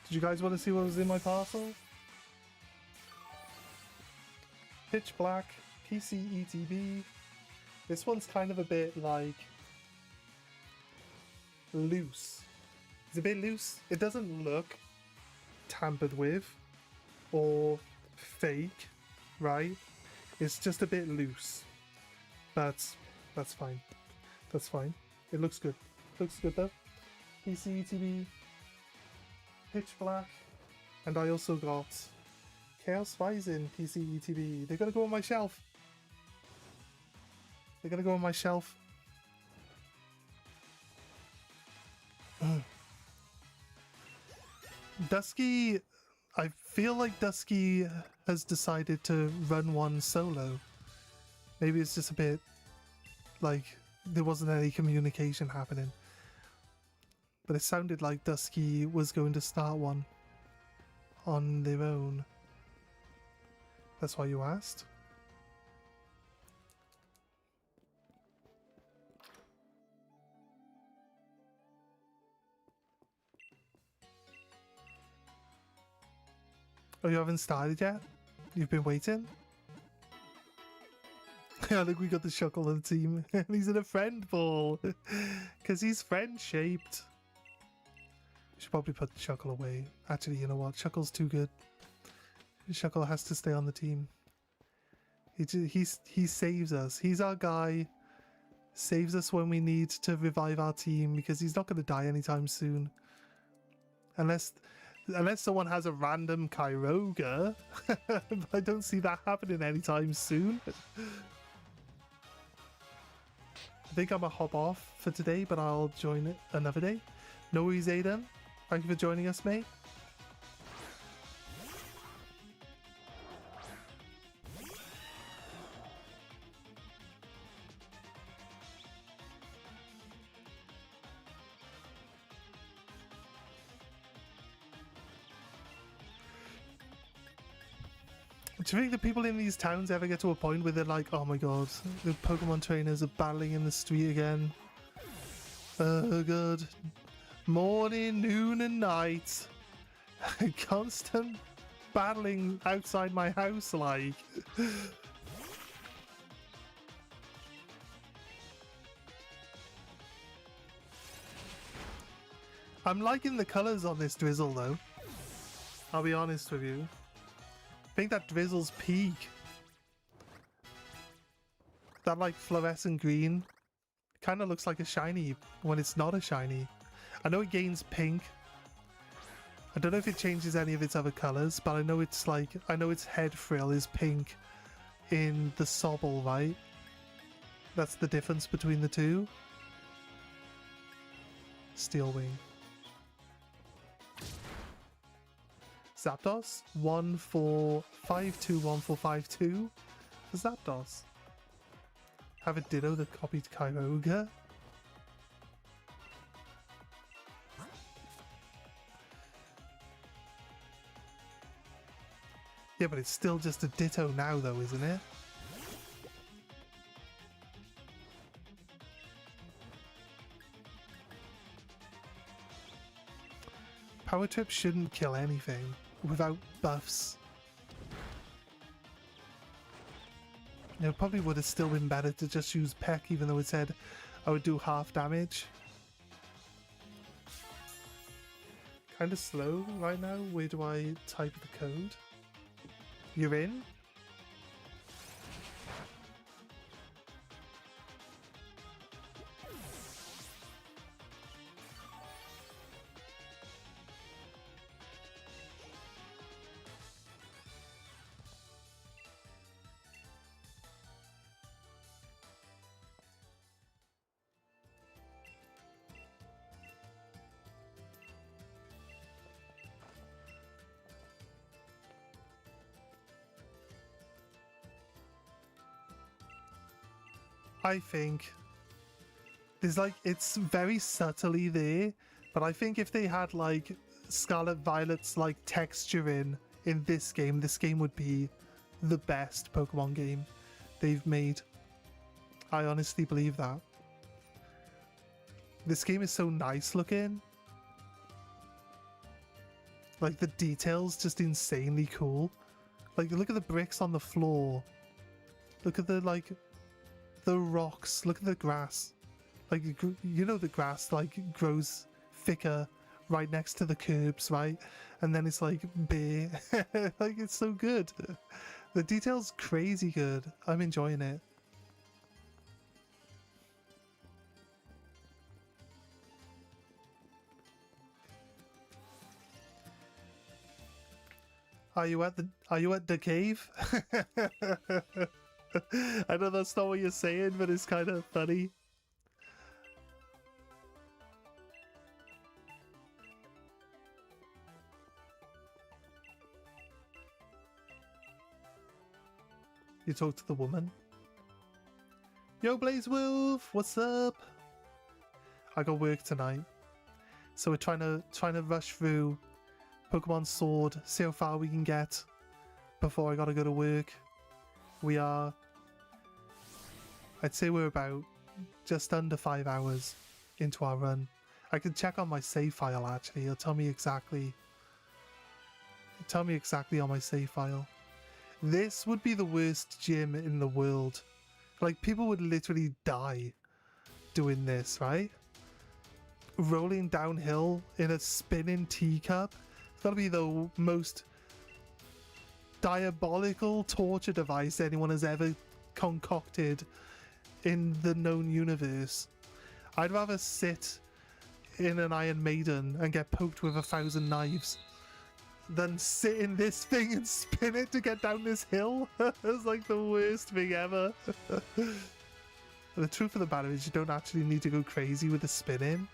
Did you guys want to see what was in my parcel? Pitch Black, PCETB. This one's kind of a bit like... loose. It's a bit loose. It doesn't look tampered with or fake, right? It's just a bit loose. That's fine. That's fine. It looks good. Looks good though. PCETB, Pitch Black, and I also got Chaos Rising PCETB. They're gonna go on my shelf. They're gonna go on my shelf. Dusky, I feel like Dusky has decided to run one solo. Maybe it's just a bit like there wasn't any communication happening. But it sounded like Dusky was going to start one on their own. That's why you asked? Oh, you haven't started yet? You've been waiting? I think we got the Shuckle on the team. And he's in a friend ball. Because he's friend-shaped. Should probably put Shuckle away. Actually, you know what? Shuckle's too good. Shuckle has to stay on the team. He saves us. He's our guy. Saves us when we need to revive our team because he's not going to die anytime soon. Unless someone has a random Kyogre. I don't see that happening anytime soon. I think I'm going to hop off for today, but I'll join it another day. No worries, Aiden. Thank you for joining us, mate. Do you think the people in these towns ever get to a point where they're like, oh my god, the Pokemon trainers are battling in the street again? Oh god. Morning, noon and night. Constant battling outside my house, like. I'm liking the colours on this Drizzle though. I'll be honest with you. I think that Drizzle's peak. That like fluorescent green kind of looks like a shiny when it's not a shiny. I know it gains pink. I don't know if it changes any of its other colours, but I know it's like, I know its head frill is pink in the Sobble, right? That's the difference between the two. Steel Wing. Zapdos, 14521 for Zapdos. Have a Ditto that copied Kyogre. Yeah, but it's still just a Ditto now though, isn't it? Power Trip shouldn't kill anything without buffs. You know, probably would have still been better to just use Peck, even though it said I would do half damage. Kind of slow right now. Where do I type the code? You're in? I think there's like, it's very subtly there, but I think if they had like Scarlet Violet's like texture in this game would be the best Pokemon game they've made. I honestly believe that. This game is so nice looking. Like the details just insanely cool. Like look at the bricks on the floor. Look at the like the rocks, look at the grass. Like, you know, the grass like grows thicker right next to the curbs, right? And then it's like bare. Like, it's so good. The detail's crazy good. I'm enjoying it. Are you at the cave? I know that's not what you're saying, but it's kind of funny. You talk to the woman. Yo, Blaze Wolf, what's up? I got work tonight, so we're trying to rush through Pokemon Sword, see how far we can get before I gotta go to work. We are, I'd say we're about just under 5 hours into our run. I can check on my save file actually. It'll tell me exactly on my save file. This would be the worst gym in the world. Like, people would literally die doing this, right? Rolling downhill in a spinning teacup. It's gotta be the most diabolical torture device anyone has ever concocted in the known universe. I'd rather sit in an Iron Maiden and get poked with 1,000 knives than sit in this thing and spin it to get down this hill. It's like the worst thing ever. The truth of the matter is you don't actually need to go crazy with the spinning.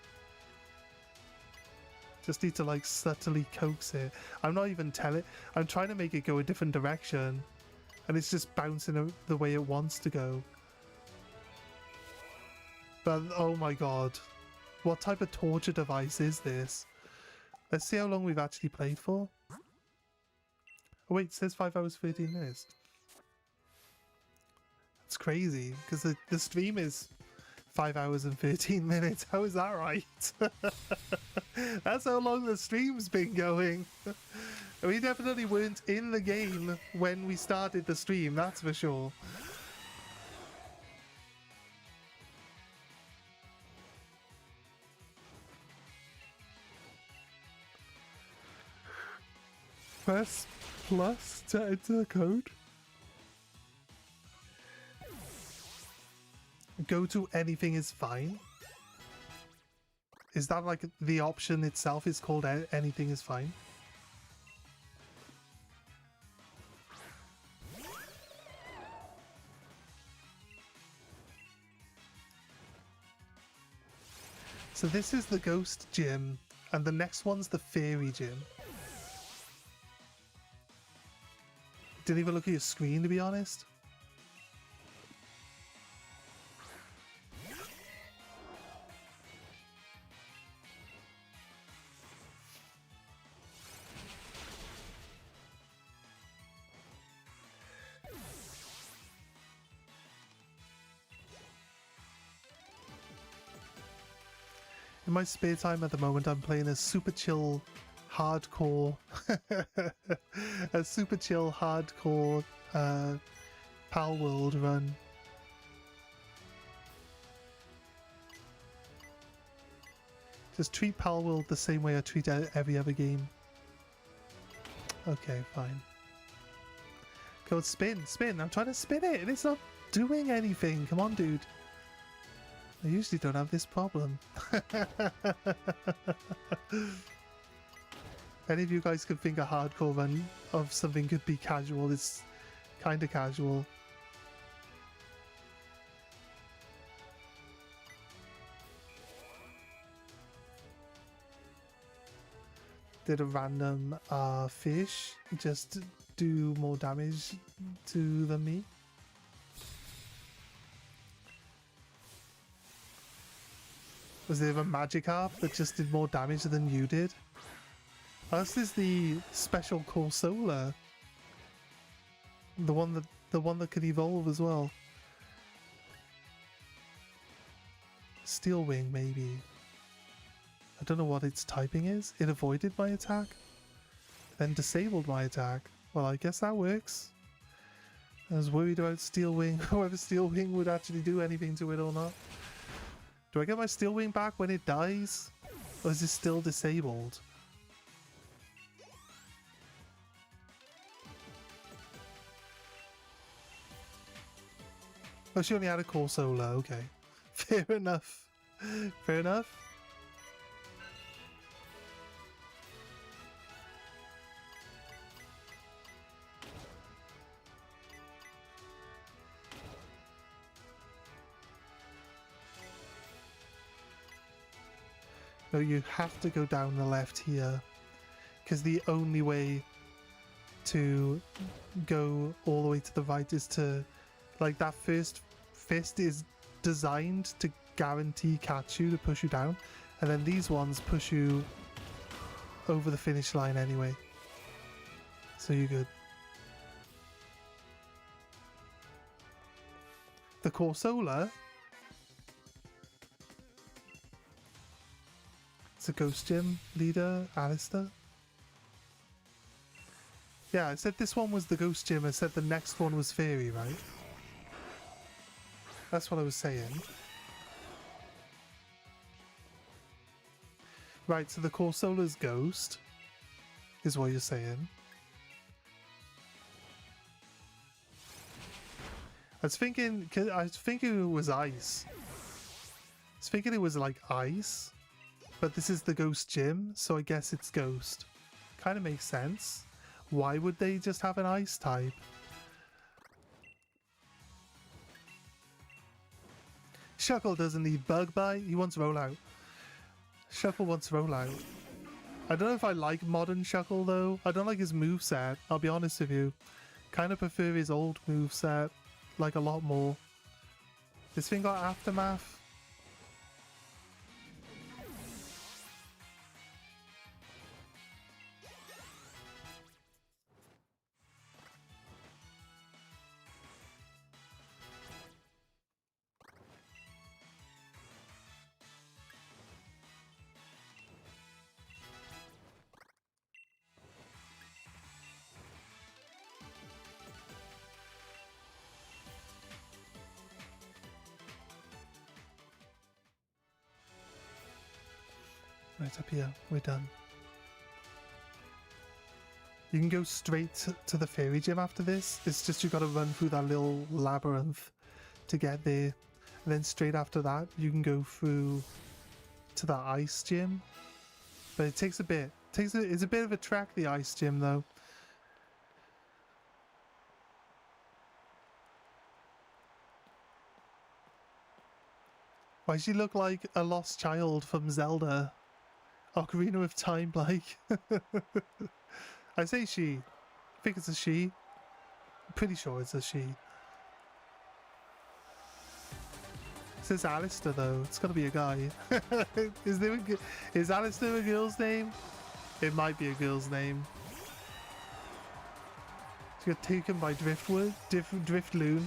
Just need to like subtly coax it. I'm not even telling. I'm trying to make it go a different direction, and it's just bouncing the way it wants to go. But oh my god, what type of torture device is this? Let's see how long we've actually played for. Oh wait, it says 5 hours 13 minutes. It's crazy because the stream is 5 hours and 13 minutes. How is that right? That's how long the stream's been going. We definitely weren't in the game when we started the stream, that's for sure. Press plus to enter the code. Go to anything is fine. Is that like the option itself is called anything is fine? So this is the ghost gym and the next one's the fairy gym. Didn't even look at your screen, to be honest. In my spare time at the moment, I'm playing a super chill hardcore Pal World run. Just treat Pal World the same way I treat every other game. Okay, fine. Go spin. I'm trying to spin it and it's not doing anything. Come on, dude. I usually don't have this problem. Any of you guys could think a hardcore run of something could be casual, it's kind of casual. Did a random fish just do more damage to than me? Was there a Magikarp that just did more damage than you did? This is the special Corsola. The one that could evolve as well. Steel Wing, maybe. I don't know what its typing is. It avoided my attack, then disabled my attack. Well, I guess that works. I was worried about Steel Wing, whether Steel Wing would actually do anything to it or not. Do I get my Steel Wing back when it dies? Or is it still disabled? Oh, she only had a Corsola, okay. Fair enough. Fair enough. No, you have to go down the left here, because the only way to go all the way to the right is to, like, that first fist is designed to guarantee catch you, to push you down, and then these ones push you over the finish line anyway. So you're good. The Corsola. It's a Ghost Gym leader, Alistair. Yeah, I said this one was the Ghost Gym. I said the next one was Fairy, right? That's what I was saying. Right, so the Corsola's Ghost is what you're saying. I was thinking it was ice. I was thinking it was like ice. But this is the Ghost Gym, so I guess it's Ghost. Kind of makes sense. Why would they just have an ice type? Shuckle doesn't need Bug Bite, he wants Rollout. Shuckle wants Rollout. I don't know if I like modern Shuckle though. I don't like his moveset, I'll be honest with you. Kind of prefer his old moveset, like a lot more. This thing got Aftermath. Right up here, we're done. You can go straight to the Fairy Gym after this. It's just you got to run through that little labyrinth to get there. And then straight after that, you can go through to the Ice Gym. But it takes a bit. It's a bit of a trek, the Ice Gym, though. Why does she look like a lost child from Zelda? Ocarina of Time, like. I say she. I think it's a she. I'm pretty sure it's a she. It says Alistair though. It's gotta be a guy. Is Alistair a girl's name? It might be a girl's name. She got taken by Driftloon.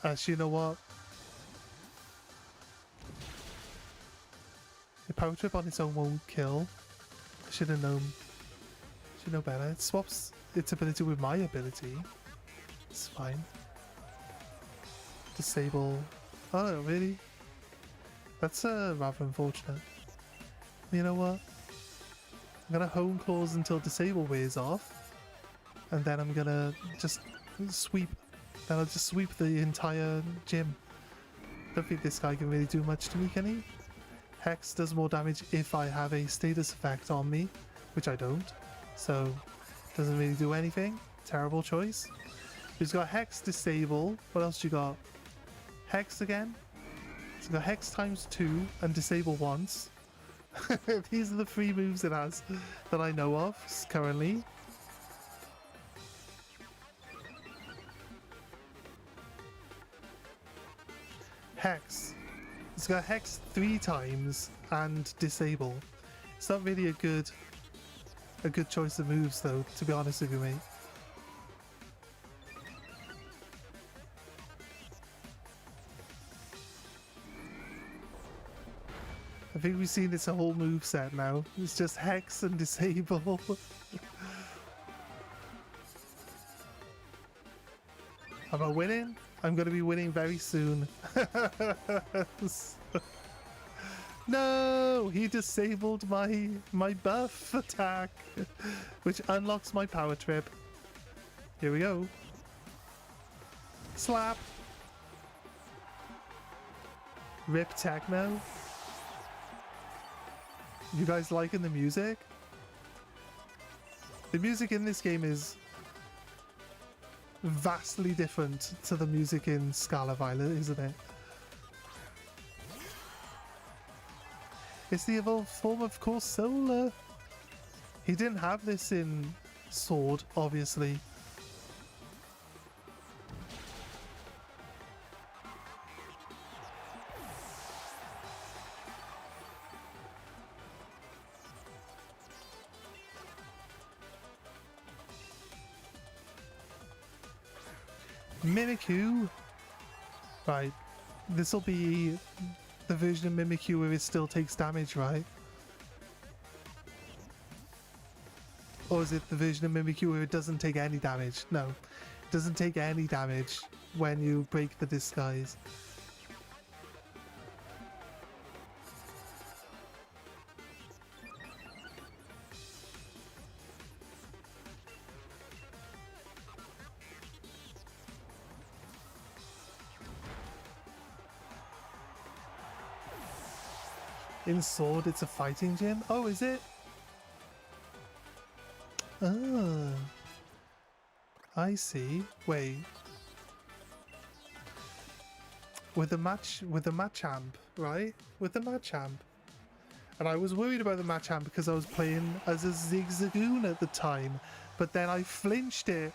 Actually, you know what? The Power Trip on its own won't kill. I should have known. Should know better. It swaps its ability with my ability. It's fine. Disable. Oh, really? That's rather unfortunate. You know what? I'm gonna Hone Claws until Disable wears off. And then I'm gonna just sweep. Then I'll just sweep the entire gym. Don't think this guy can really do much to me, can he? Hex does more damage if I have a status effect on me, which I don't. So, doesn't really do anything. Terrible choice. He's got Hex, Disable. What else you got? Hex again? So you got Hex times 2 and Disable once. These are the 3 moves it has that I know of currently. Hex. It's got Hex 3 times and Disable. It's not really a good choice of moves though, to be honest with you, mate. I think we've seen this whole move set now. It's just Hex and Disable. Am I winning? I'm going to be winning very soon. No! He disabled my buff attack, which unlocks my Power Trip. Here we go. Slap! Rip Techno. You guys liking the music? The music in this game is vastly different to the music in Scarlet Violet, isn't it? It's the evolved form of Corsola. He didn't have this in Sword, obviously. Mimikyu. Right. This will be the version of Mimikyu where it still takes damage, right? Or is it the version of Mimikyu where it doesn't take any damage? No. It doesn't take any damage when you break the disguise. In Sword, it's a fighting gym? Oh, is it? Ah. I see. Wait. With the Machamp, right? With the Machamp. And I was worried about the Machamp because I was playing as a Zigzagoon at the time. But then I flinched it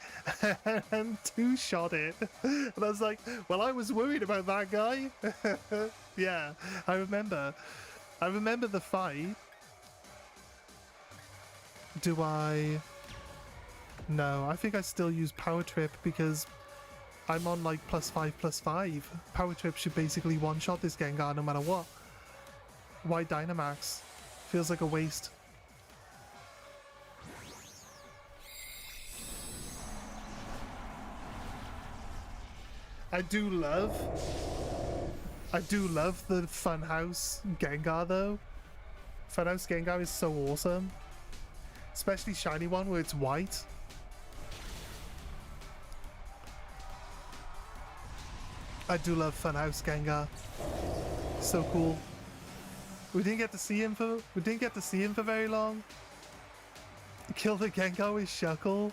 and two-shot it. And I was like, well, I was worried about that guy. Yeah, I remember the fight. Do I... No, I think I still use Power Trip because I'm on like +5/+5. Power Trip should basically one-shot this Gengar no matter what. Why Dynamax? Feels like a waste. I do love the Funhouse Gengar though. Funhouse Gengar is so awesome. Especially shiny one where it's white. I do love Funhouse Gengar. So cool. We didn't get to see him for very long. Kill the Gengar with Shuckle.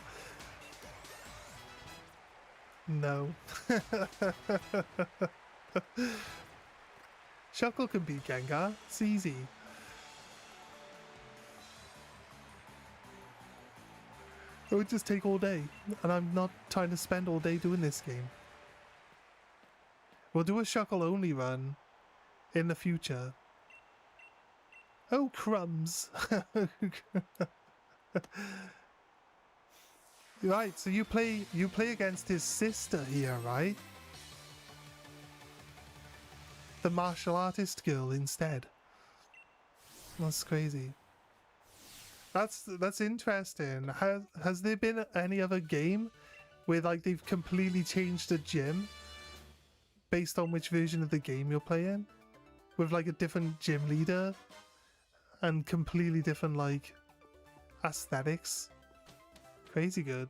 No. Shuckle can beat Gengar. It's easy. It would just take all day, and I'm not trying to spend all day doing this game. We'll do a Shuckle only run in the future. Oh, crumbs. Right, so you play against his sister here, right? The martial artist girl instead. That's crazy. That's interesting. Has there been any other game where like they've completely changed the gym based on which version of the game you're playing? With like a different gym leader and completely different like aesthetics. Crazy good.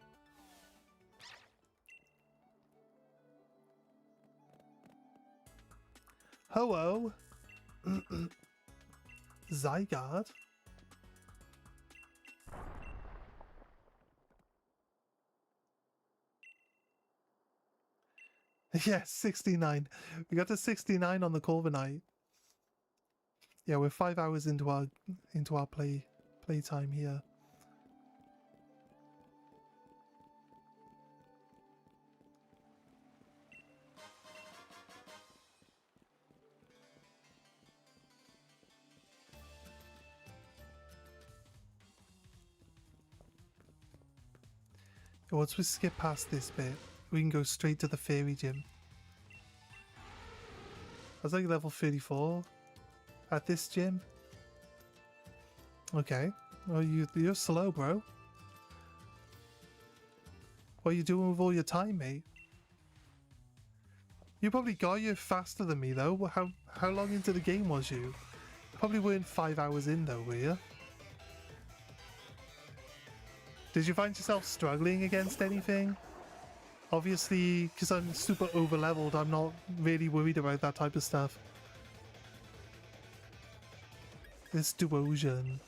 Ho-oh! Zygarde? Yeah, 69. We got to 69 on the Corviknight. Yeah, we're 5 hours into our playtime here. Once we skip past this bit, we can go straight to the fairy gym. I was like level 34 at this gym. Okay. Well, you're slow, bro. What are you doing with all your time, mate? You probably got here faster than me, though. How long into the game was you? Probably weren't 5 hours in, though, were you? Did you find yourself struggling against anything? Obviously, because I'm super over-leveled, I'm not really worried about that type of stuff. This Duosion.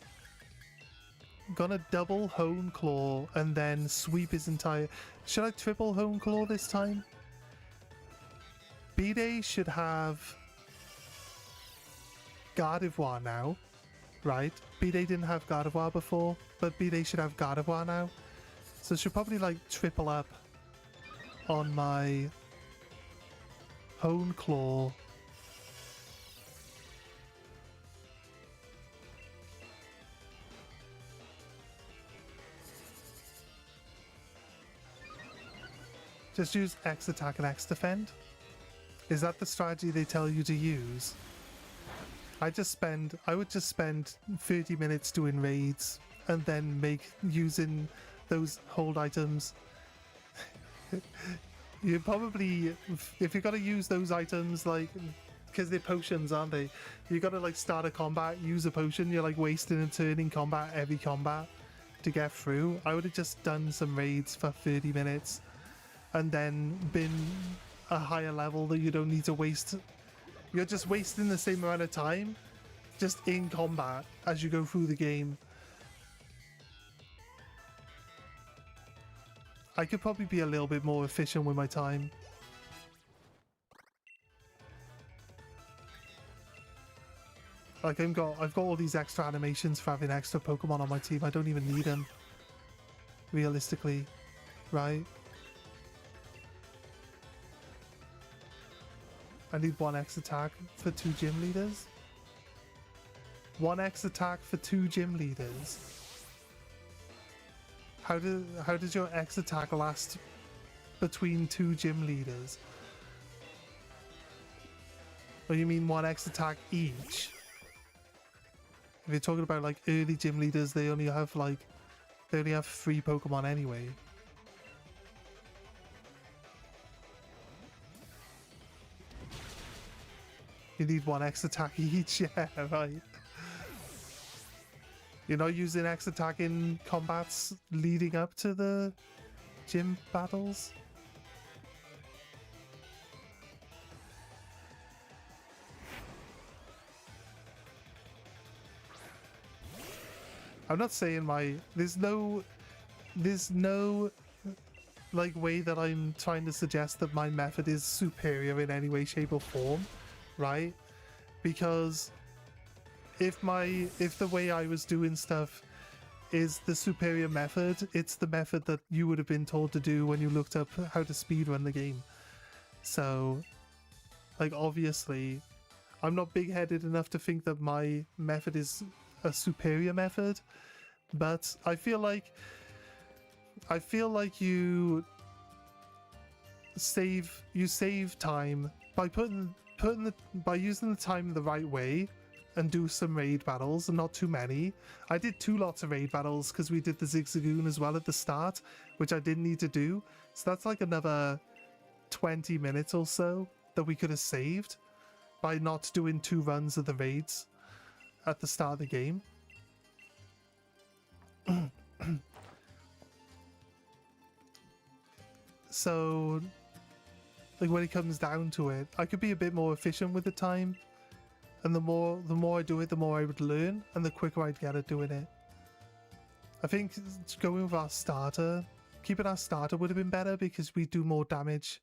Gonna double Hone Claw and then sweep his entire... Should I triple Hone Claw this time? B-Day should have Gardevoir now, right? B-Day didn't have Gardevoir before, but B-Day should have Gardevoir now. So it should probably like triple up on my Hone Claw. Just use X attack and X defend. Is that the strategy they tell you to use? I would just spend 30 minutes doing raids and then using those hold items. You probably, if you're gonna use those items, like, because they're potions, aren't they? You gotta like start a combat, use a potion, you're like wasting a turn in combat every combat to get through. I would have just done some raids for 30 minutes and then been a higher level that you don't need to waste. You're just wasting the same amount of time just in combat as you go through the game. I could probably be a little bit more efficient with my time. Like I've got all these extra animations for having extra Pokemon on my team. I don't even need them, realistically, right? I need 1 X attack for 2 gym leaders. 1 X attack for 2 gym leaders. How does your X attack last between 2 gym leaders? Or you mean 1 X attack each? If you're talking about like early gym leaders, they only have 3 Pokemon anyway. You need 1 X attack each, yeah, right. You're not using X attack in combats leading up to the gym battles? I'm not saying there's no like way that I'm trying to suggest that my method is superior in any way, shape or form, right? Because if the way I was doing stuff is the superior method, it's the method that you would have been told to do when you looked up how to speedrun the game. So, like, obviously, I'm not big-headed enough to think that my method is a superior method, but I feel like you save time by by using the time the right way and do some raid battles, and not too many. I did 2 lots of raid battles because we did the Zigzagoon as well at the start, which I didn't need to do. So that's like another 20 minutes or so that we could have saved by not doing 2 runs of the raids at the start of the game. So, like, when it comes down to it, I could be a bit more efficient with the time. And the more I do it, the more I would learn, and the quicker I'd get at doing it. I think going with our starter, keeping our starter would have been better because we do more damage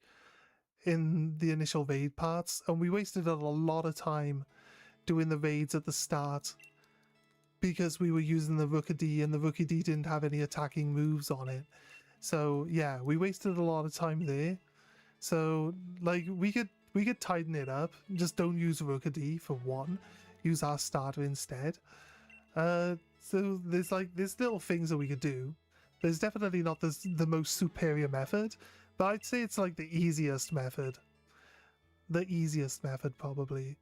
in the initial raid parts, and we wasted a lot of time doing the raids at the start because we were using the Rookidee, and the Rookidee didn't have any attacking moves on it. So yeah, we wasted a lot of time there. So like we could tighten it up. Just don't use Rookidee for 1. Use our starter instead. So there's little things that we could do. There's definitely not the most superior method, but I'd say it's like the easiest method. The easiest method probably.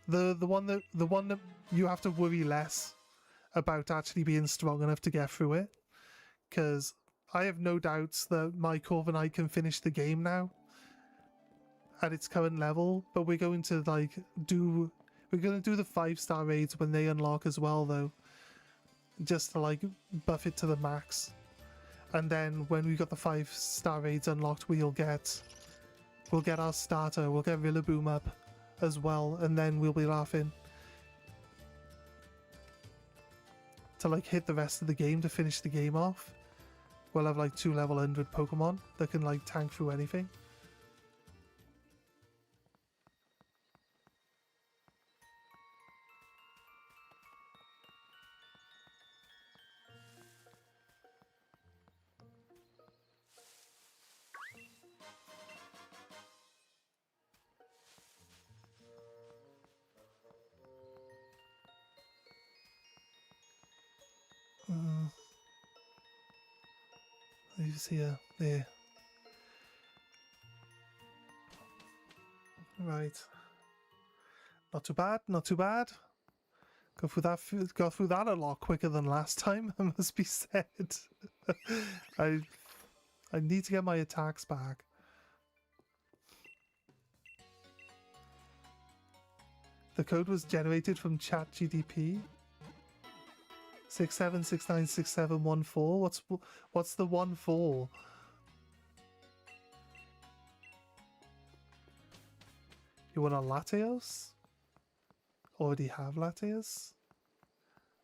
The one that you have to worry less about actually being strong enough to get through it. Because I have no doubts that my Corviknight can finish the game now at its current level, but we're going to do the 5-star raids when they unlock as well though, just to like buff it to the max. And then when we got the 5-star raids unlocked, we'll get our starter, we'll get Rillaboom up as well, and then we'll be laughing to like hit the rest of the game to finish the game off. We'll have like 2 level 100 Pokemon that can like tank through anything. lives here. There. Right. Not too bad, not too bad. Got through that a lot quicker than last time, I must be said. I need to get my attacks back. The code was generated from ChatGTP. 67696714. What's the 14? You want a Latios? Already have Latios?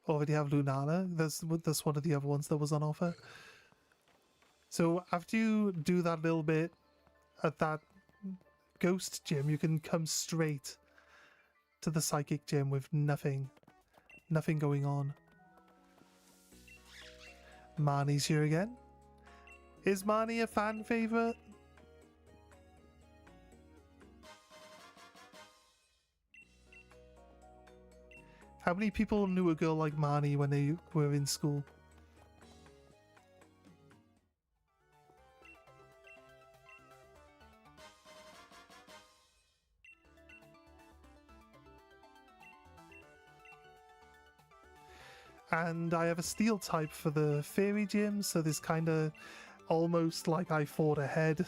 Already have Lunala? That's one of the other ones that was on offer. So after you do that little bit at that ghost gym, you can come straight to the psychic gym with nothing going on. Marnie's here again. Is Marnie a fan favorite? How many people knew a girl like Marnie when they were in school? And I have a steel type for the fairy gym, so this kind of almost like I fought ahead.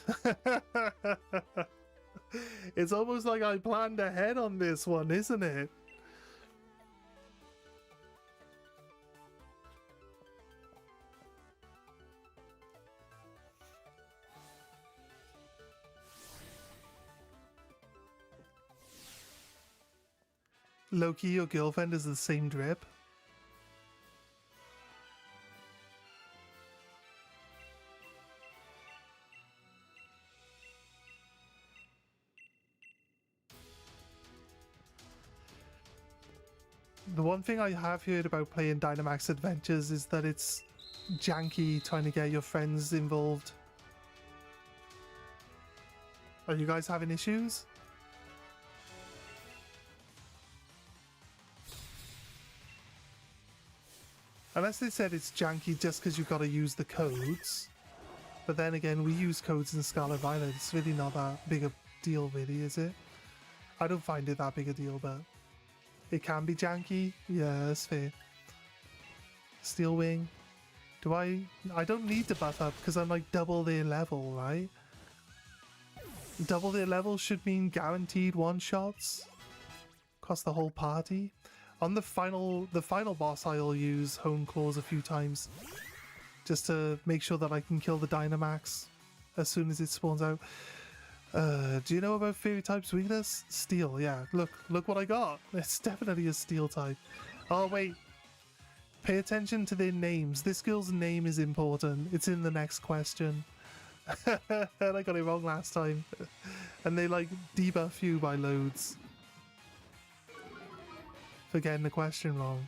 It's almost like I planned ahead on this one, isn't it? Loki, your girlfriend is the same drip. The one thing I have heard about playing Dynamax Adventures is that it's janky trying to get your friends involved. Are you guys having issues? Unless they said it's janky just because you've got to use the codes. But then again, we use codes in Scarlet Violet. It's really not that big a deal, really, is it? I don't find it that big a deal, but it can be janky. Yeah, that's fair. Steel Wing. Do I don't need to buff up because I'm like double their level, right? Double their level should mean guaranteed one-shots across the whole party. On the final boss, I'll use Hone Claws a few times just to make sure that I can kill the Dynamax as soon as it spawns out. Do you know about Fairy type's weakness? Steel, yeah. Look what I got. It's definitely a Steel type. Oh wait, pay attention to their names. This girl's name is important. It's in the next question. And I got it wrong last time. And they like debuff you by loads for getting the question wrong.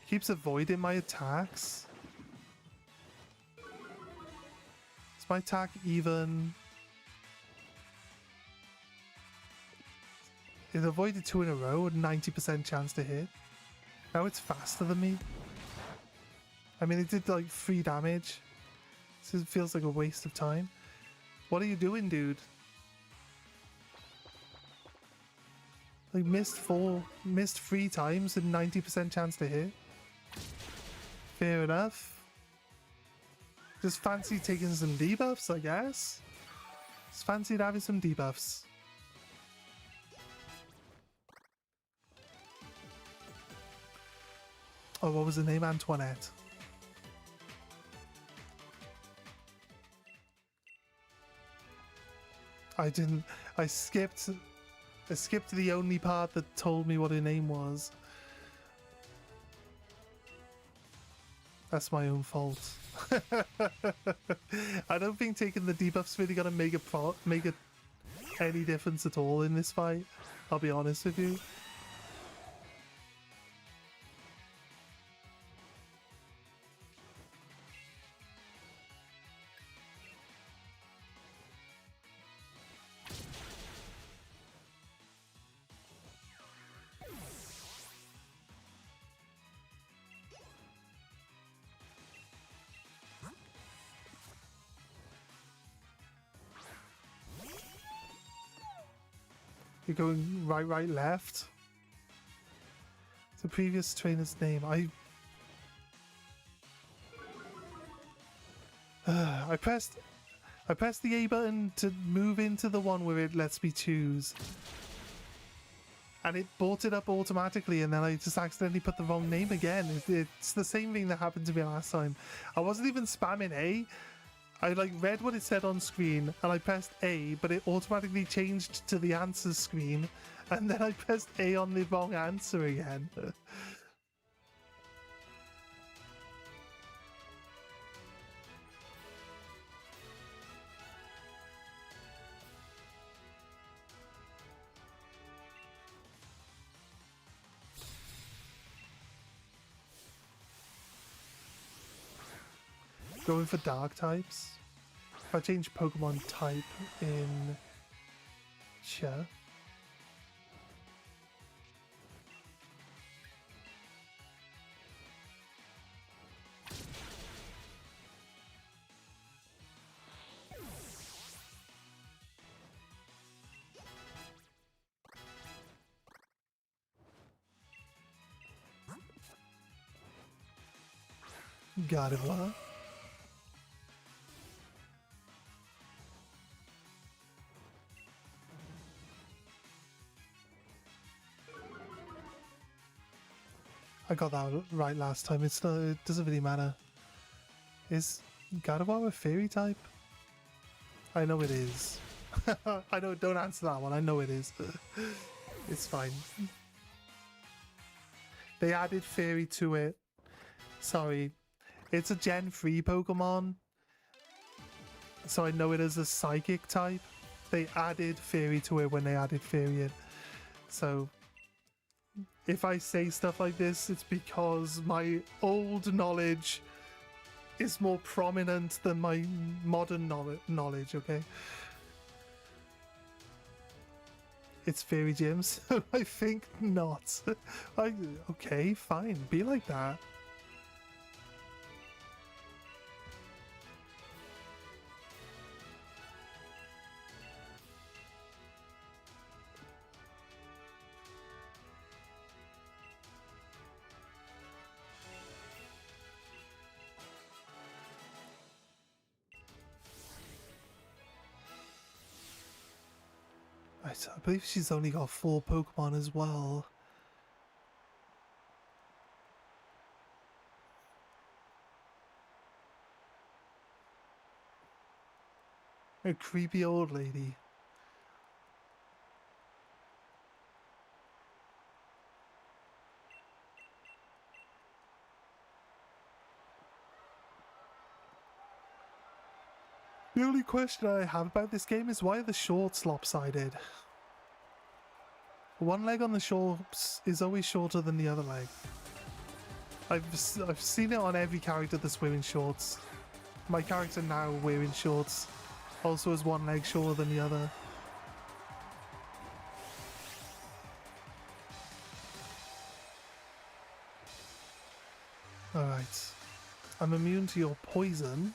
He keeps avoiding my attacks. Is my attack even? It avoided 2 in a row with 90% chance to hit. Now it's faster than me. I mean, it did like 3 damage. So it feels like a waste of time. What are you doing, dude? Like missed 3 times and 90% chance to hit. Fair enough. Just fancy taking some debuffs, I guess. Just fancied having some debuffs. Oh, what was the name? Antoinette. I skipped the only part that told me what her name was. That's my own fault. I don't think taking the debuff's really gonna make any difference at all in this fight. I'll be honest with you. You're going right, right, left. The previous trainer's name. I pressed the A button to move into the one where it lets me choose. And it brought it up automatically, and then I just accidentally put the wrong name again. It's the same thing that happened to me last time. I wasn't even spamming A. I like read what it said on screen, and I pressed A, but it automatically changed to the answers screen, and then I pressed A on the wrong answer again. Going for dark types. If I change Pokemon type in Che. Gardevoir. I got that right last time. It doesn't really matter. Is Gardevoir a fairy type? I know it is. I know. Don't answer that one. I know it is. It's fine. They added fairy to it. Sorry. It's a Gen 3 Pokemon. So I know it is a psychic type. They added fairy to it when they added fairy in. So if I say stuff like this, it's because my old knowledge is more prominent than my modern knowledge, okay? It's fairy gym, so I think not. Okay, fine, be like that. I believe she's only got 4 Pokemon as well. A creepy old lady. The only question I have about this game is why are the shorts lopsided? One leg on the shorts is always shorter than the other leg. I've seen it on every character that's wearing shorts. My character now wearing shorts also has one leg shorter than the other. Alright. I'm immune to your poison.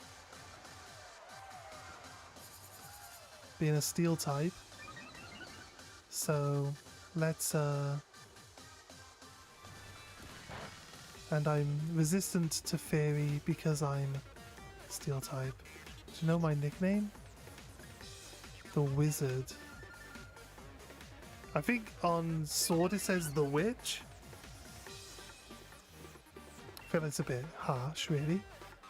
Being a steel type. So let's and I'm resistant to fairy because I'm steel type. Do you know my nickname? The Wizard. I think on Sword it says the Witch. I feel it's a bit harsh, really.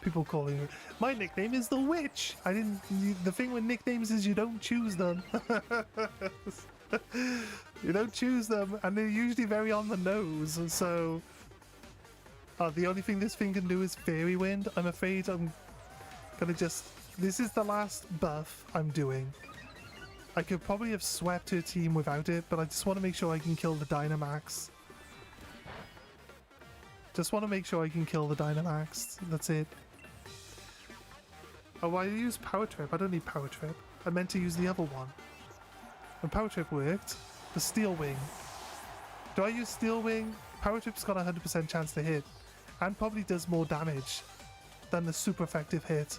People calling her. My nickname is the Witch. I didn't. The thing with nicknames is you don't choose them. You don't choose them, and they're usually very on the nose. So, the only thing this thing can do is Fairy Wind. I'm afraid I'm gonna just. This is the last buff I'm doing. I could probably have swept her team without it, but I just want to make sure I can kill the Dynamax. Just want to make sure I can kill the Dynamax. That's it. Oh, I use Power Trip. I don't need Power Trip. I meant to use the other one. When Power Trip worked, the Steel Wing. Do I use Steel Wing? Power Trip's got a 100% chance to hit, and probably does more damage than the super effective hit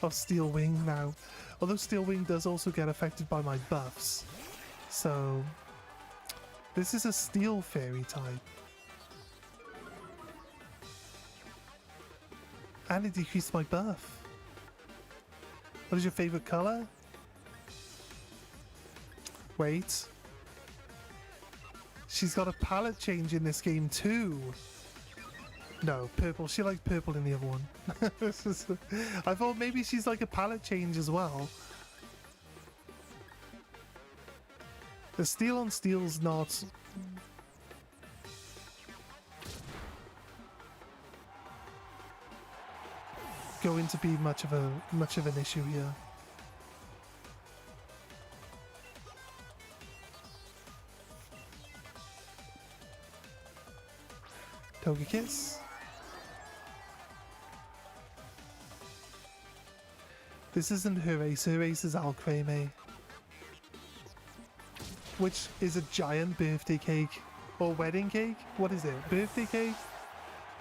of Steel Wing now. Although Steel Wing does also get affected by my buffs. So This is a steel fairy type. And it decreased my buff. What is your favorite color? Wait. She's got a palette change in this game too. No, purple. She liked purple in the other one. I thought maybe she's like a palette change as well. The steel on steel's not going to be much of an issue here. Togekiss. This isn't her race is Alcreme. Which is a giant birthday cake. Or wedding cake? What is it? Birthday cake?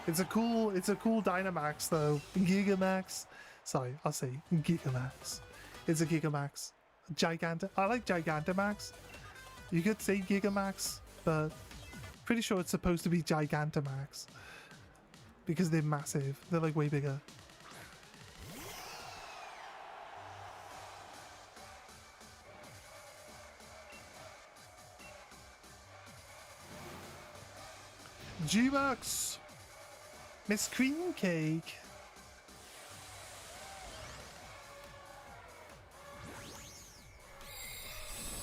It's a cool Dynamax though. Gigamax. Sorry, I'll say Gigamax. It's a Gigamax. I like Gigantamax. You could say Gigamax, but pretty sure it's supposed to be Gigantamax. Because they're massive. They're like way bigger. G-Max! Miss Cream Cake!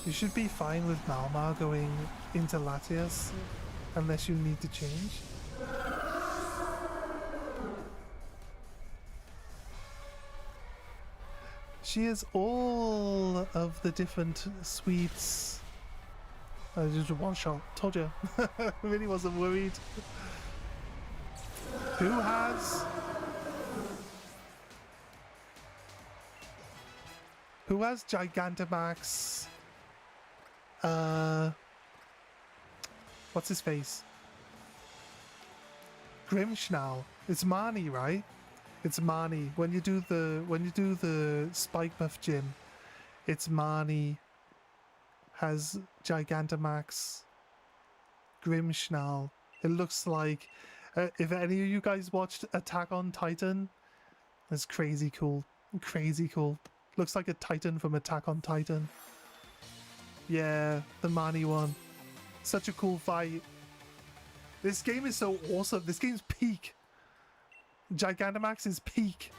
You should be fine with Malmar going into Latias, unless you need to change. She has all of the different sweets. Just one shot. Told you. Really wasn't worried. Who has Gigantamax? What's his face? Grimmsnarl. It's Marnie, right? It's Marnie. When you do the Spike Buff gym, it's Marnie has Gigantamax, Grimmsnarl. It looks like if any of you guys watched Attack on Titan, it's crazy cool. Crazy cool. Looks like a Titan from Attack on Titan. Yeah, the Marnie one. Such a cool fight. This game is so awesome. This game's peak. Gigantamax is peak.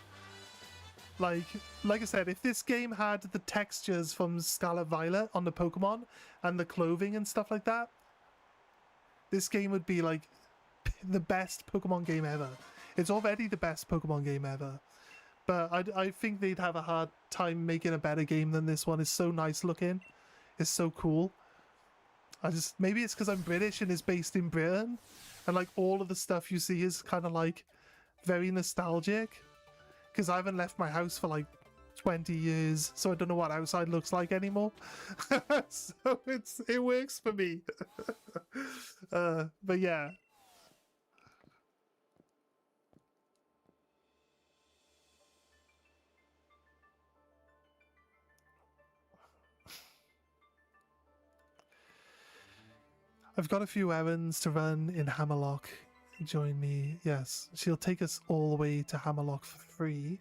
Like I said, if this game had the textures from Scarlet Violet on the Pokemon and the clothing and stuff like that, this game would be like the best Pokemon game ever. It's already the best Pokemon game ever. But I think they'd have a hard time making a better game than this one. It's so nice looking. It's so cool. Maybe it's because I'm British and it's based in Britain, and like all of the stuff you see is kind of like very nostalgic. Because I haven't left my house for like 20 years, so I don't know what outside looks like anymore. So it works for me. But yeah. I've got a few errands to run in Hammerlock. Join me. Yes, she'll take us all the way to Hammerlock for free.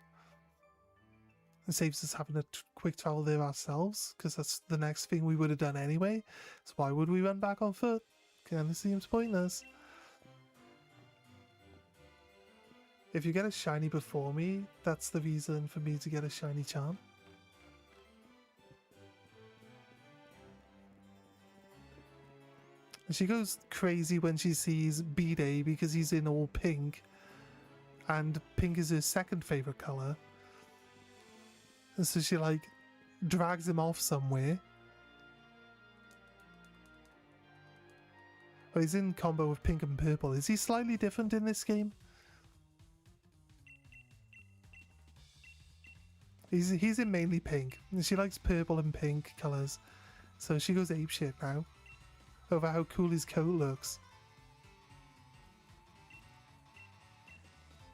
It saves us having a quick travel there ourselves, because that's the next thing we would have done anyway. So why would we run back on foot? Kind of seems pointless. If you get a shiny before me, that's the reason for me to get a shiny charm. And she goes crazy when she sees B-Day because he's in all pink. And pink is her second favourite colour. And so she like drags him off somewhere. Oh, he's in combo with pink and purple. Is he slightly different in this game? He's in mainly pink. And she likes purple and pink colours. So she goes apeshit now over how cool his coat looks.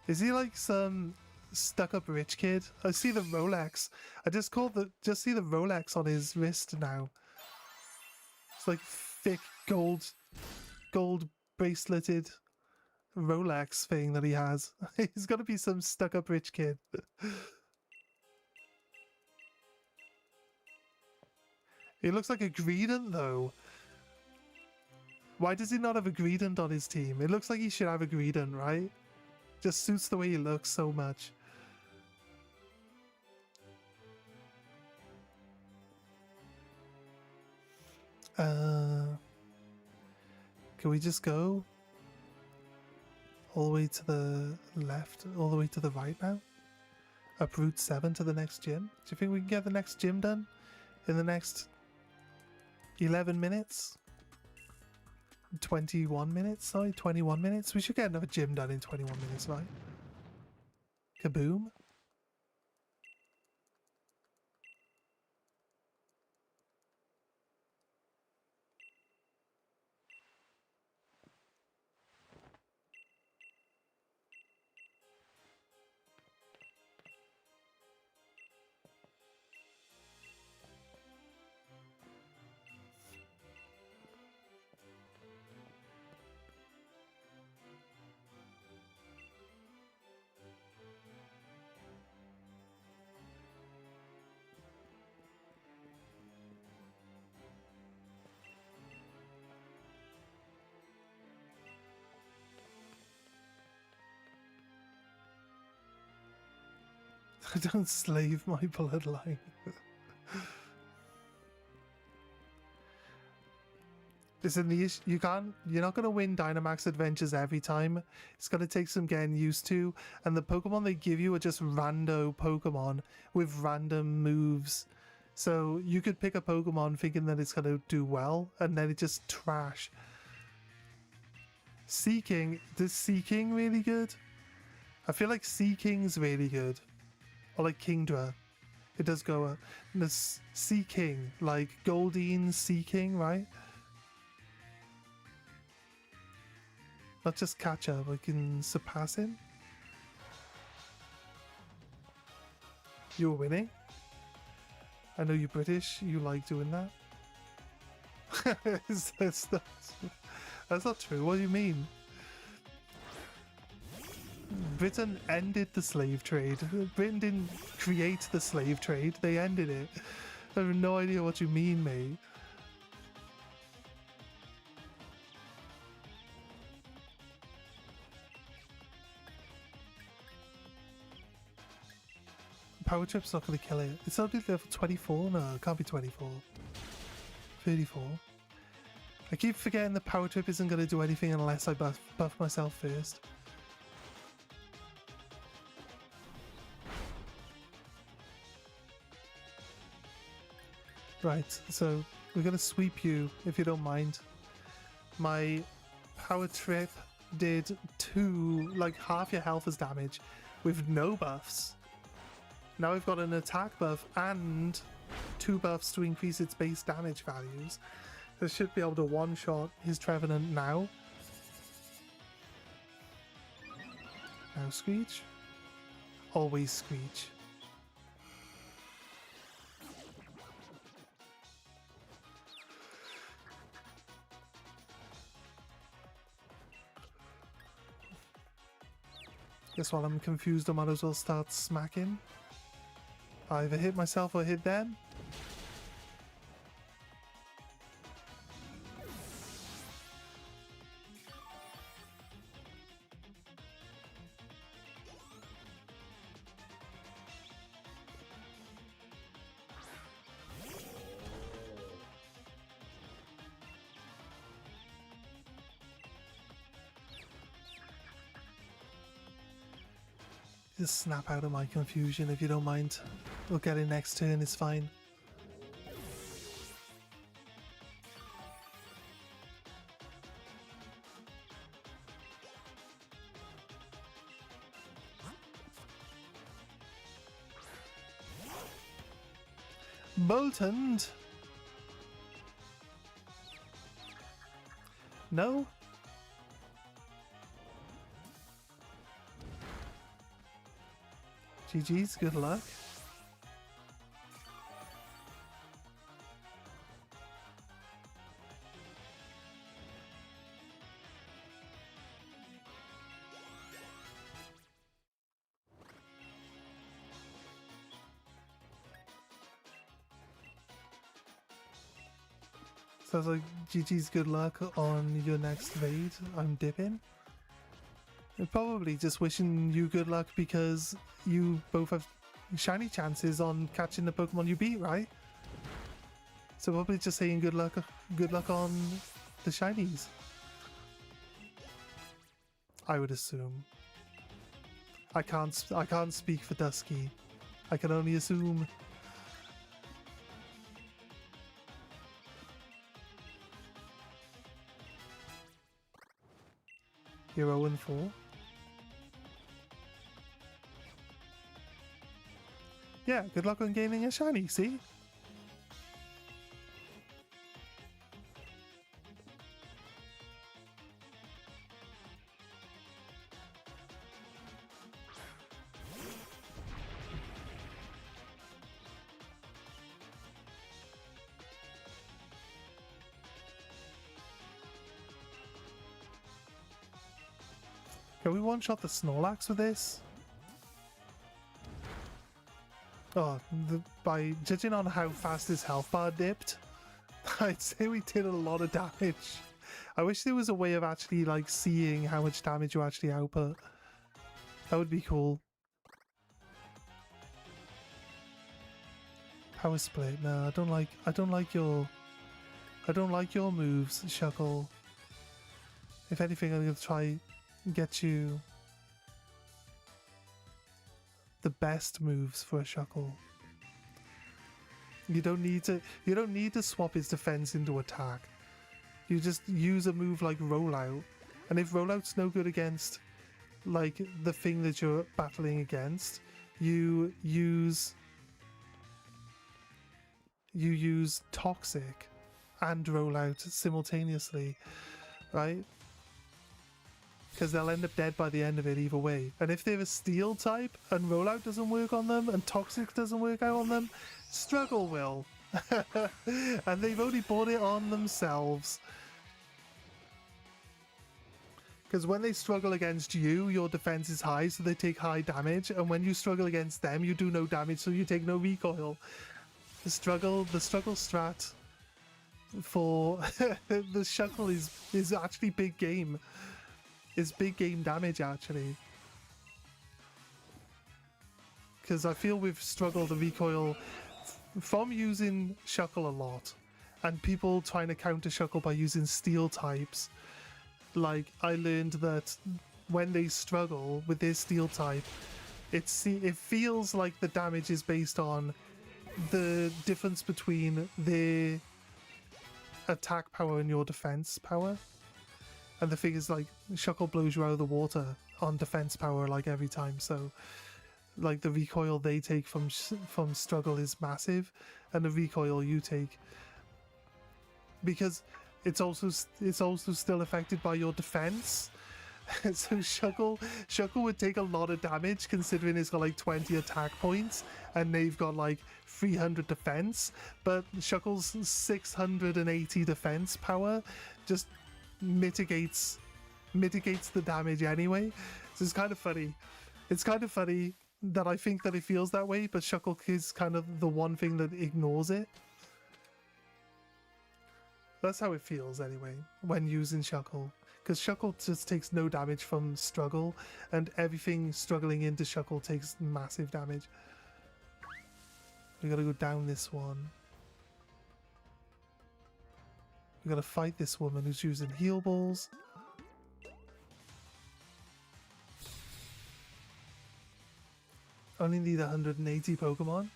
Is he like some stuck-up rich kid? I see the Rolex. I just see the Rolex on his wrist now. It's like thick gold braceleted Rolex thing that he has. He's got to be some stuck-up rich kid. He looks like a Greedent, though. Why does he not have a Greedent on his team? It looks like he should have a Greedent, right? Just suits the way he looks so much. Can we just go all the way to the left, all the way to the right now? Up Route 7 to the next gym? Do you think we can get the next gym done in the next 11 minutes? 21 minutes? Sorry, 21 minutes? We should get another gym done in 21 minutes, right? Kaboom. Don't slave my bloodline. Listen, you're not gonna win Dynamax Adventures every time. It's gonna take some getting used to, and the Pokemon they give you are just rando Pokemon with random moves. So you could pick a Pokemon thinking that it's gonna do well, and then it just trash. Seeking, does Seeking really good? I feel like Seeking's really good. Or like Kingdra. It does go up. The Seeking, like Goldeen Seeking, right? Not just catch up, I can surpass him. You're winning. I know you're British, you like doing that. That's not true, what do you mean? Britain ended the slave trade. Britain didn't create the slave trade, they ended it. I have no idea what you mean, mate. Power Trip's not going to kill it. It's only level 24? No, it can't be 24. 34. I keep forgetting the Power Trip isn't going to do anything unless I buff myself first. Right, so we're going to sweep you, if you don't mind. My Power Trip did like half your health as damage with no buffs. Now we've got an attack buff and 2 buffs to increase its base damage values. This should be able to one-shot his Trevenant now. Now Screech. Always Screech. Guess while I'm confused, I might as well start smacking. I either hit myself or hit them. Just snap out of my confusion if you don't mind. We'll get it next turn, it's fine. Boltoned? No? GG's, good luck. So I was like, GG's good luck on your next raid. I'm dipping. I'm probably just wishing you good luck because you both have shiny chances on catching the Pokemon you beat, right? So probably just saying good luck on the shinies. I would assume. I can't speak for Dusky. I can only assume. You're 0-4. Yeah, good luck on gaining a shiny, see? Can we one-shot the Snorlax with this? Oh, by judging on how fast his health bar dipped, I'd say we did a lot of damage. I wish there was a way of actually like seeing how much damage you actually output. That would be cool. Power split. No, I don't like your moves, Shuckle. If anything, I'm gonna try and get you the best moves for a Shuckle. You don't need to swap his defense into attack. You just use a move like Rollout. And if Rollout's no good against like the thing that you're battling against, you use Toxic and Rollout simultaneously, right? Because they'll end up dead by the end of it either way. And if they're a Steel type and Rollout doesn't work on them and Toxic doesn't work out on them, Struggle will. And they've only brought it on themselves. Because when they struggle against you, your defense is high, so they take high damage. And when you struggle against them, you do no damage, so you take no recoil. The struggle strat for the Shuckle is actually big game. It's big game damage, actually. Because I feel we've struggled to recoil from using Shuckle a lot. And people trying to counter Shuckle by using Steel types. Like, I learned that when they struggle with their Steel type, it feels like the damage is based on the difference between their attack power and your defense power. And the thing is, like, Shuckle blows you out of the water on defense power, like, every time. So, like, the recoil they take from struggle is massive, and the recoil you take, because it's also still affected by your defense. So Shuckle would take a lot of damage considering it's got like 20 attack points and they've got like 300 defense, but Shuckle's 680 defense power just mitigates the damage anyway. So it's kind of funny. It's kind of funny that I think that it feels that way, but Shuckle is kind of the one thing that ignores it. That's how it feels anyway when using Shuckle. Because Shuckle just takes no damage from struggle, and everything struggling into Shuckle takes massive damage. We gotta go down this one. We gotta fight this woman who's using heal balls. Only need 180 Pokemon.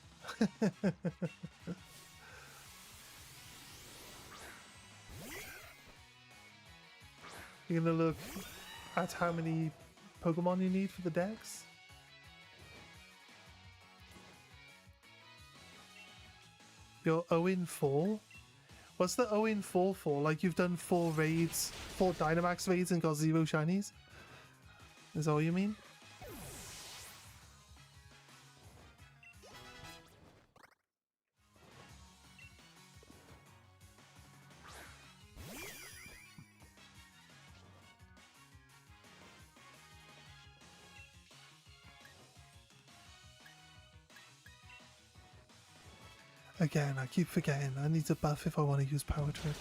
You're gonna look at how many Pokemon you need for the dex. You're 0-4? What's the 0-4 for? Like you've done 4 raids, 4 Dynamax raids and got 0 shinies? Is that what you mean? Again, I keep forgetting. I need to buff if I want to use Power Trip.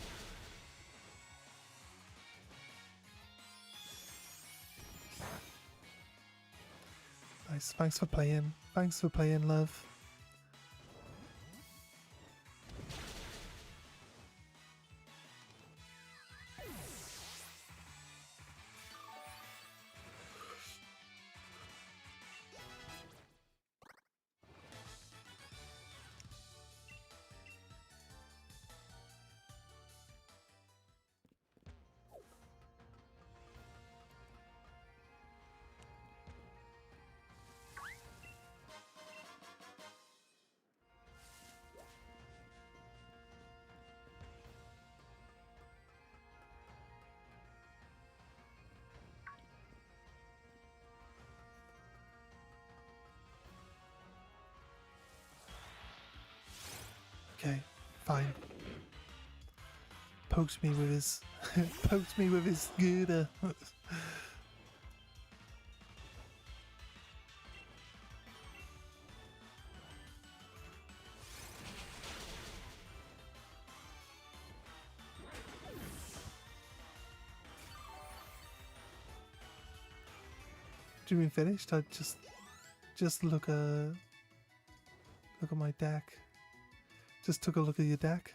Nice. Thanks for playing. Thanks for playing, love. Okay, fine. Pokes me with his pokes me with his scooter. Do you mean finished? I just look at my deck. Just took a look at your deck.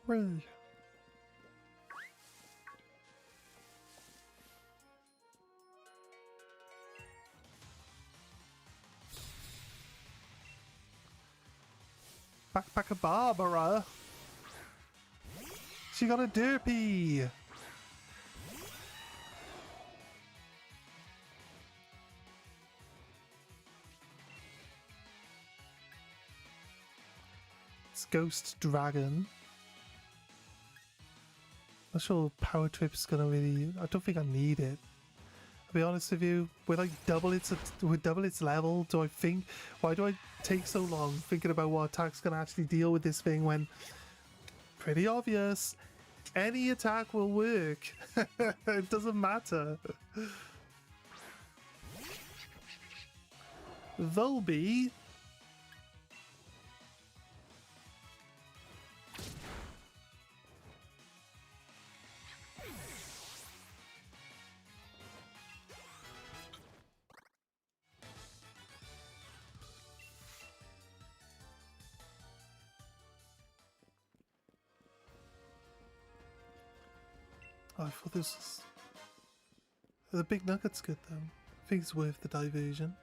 Really? Backpacker Barbara. She got a derpy. It's Ghost Dragon. Not sure Power Trip's gonna really. I don't think I need it. I'll be honest with you. With like double its level, do I think? Why do I take so long thinking about what attack's gonna actually deal with this thing when pretty obvious? Any attack will work. It doesn't matter. Volby. Oh, I thought this was... The big nugget's good though. I think it's worth the diversion.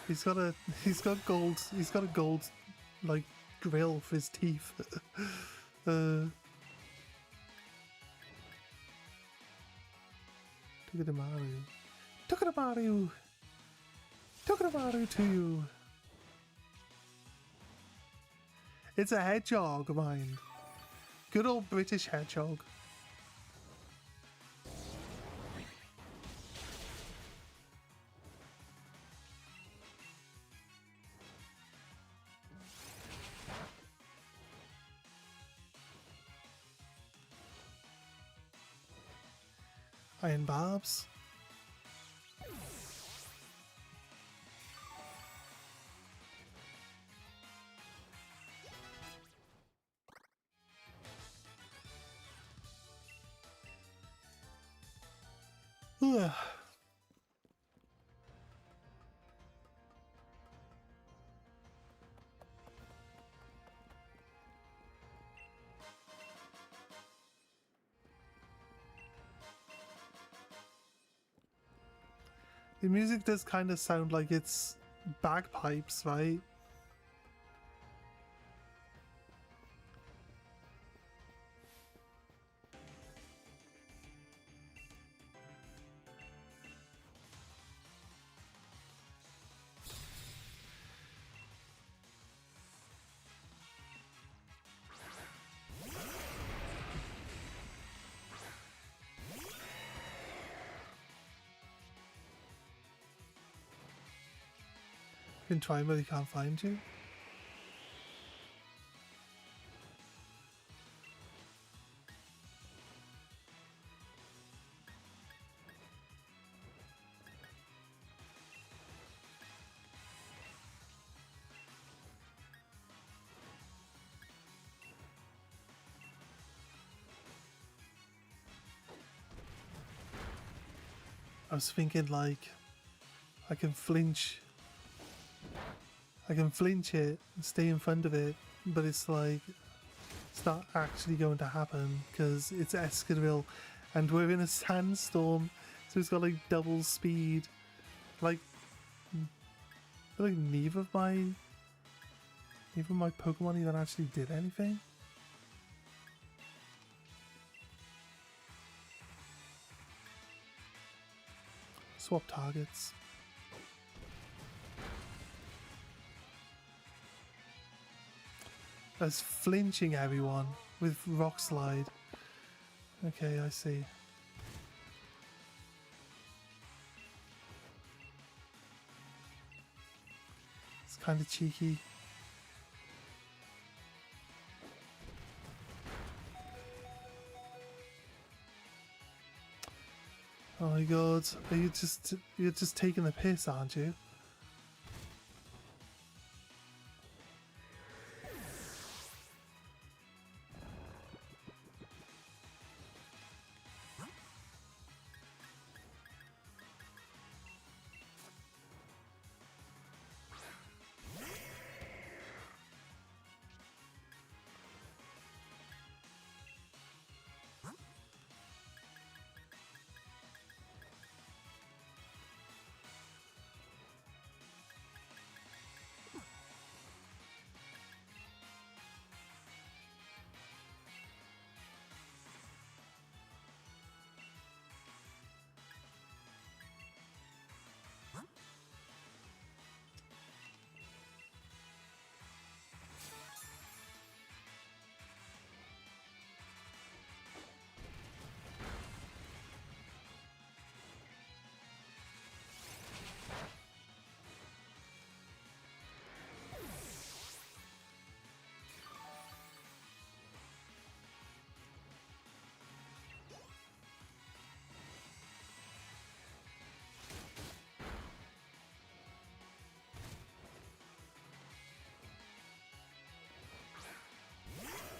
He's got a gold like grill for his teeth. Tokudamaru to you. It's a hedgehog, mind. Good old British hedgehog. Iron barbs. Ugh. The music does kind of sound like it's bagpipes, right? been trying but he can't find you. I was thinking like I can flinch it and stay in front of it, but it's like it's not actually going to happen because it's Escadrille and we're in a sandstorm, so it's got like double speed. Like neither of my Pokemon even actually did anything. Swap targets. That's flinching everyone with Rock Slide. Okay, I see. It's kind of cheeky. Oh my god, you're just taking the piss, aren't you?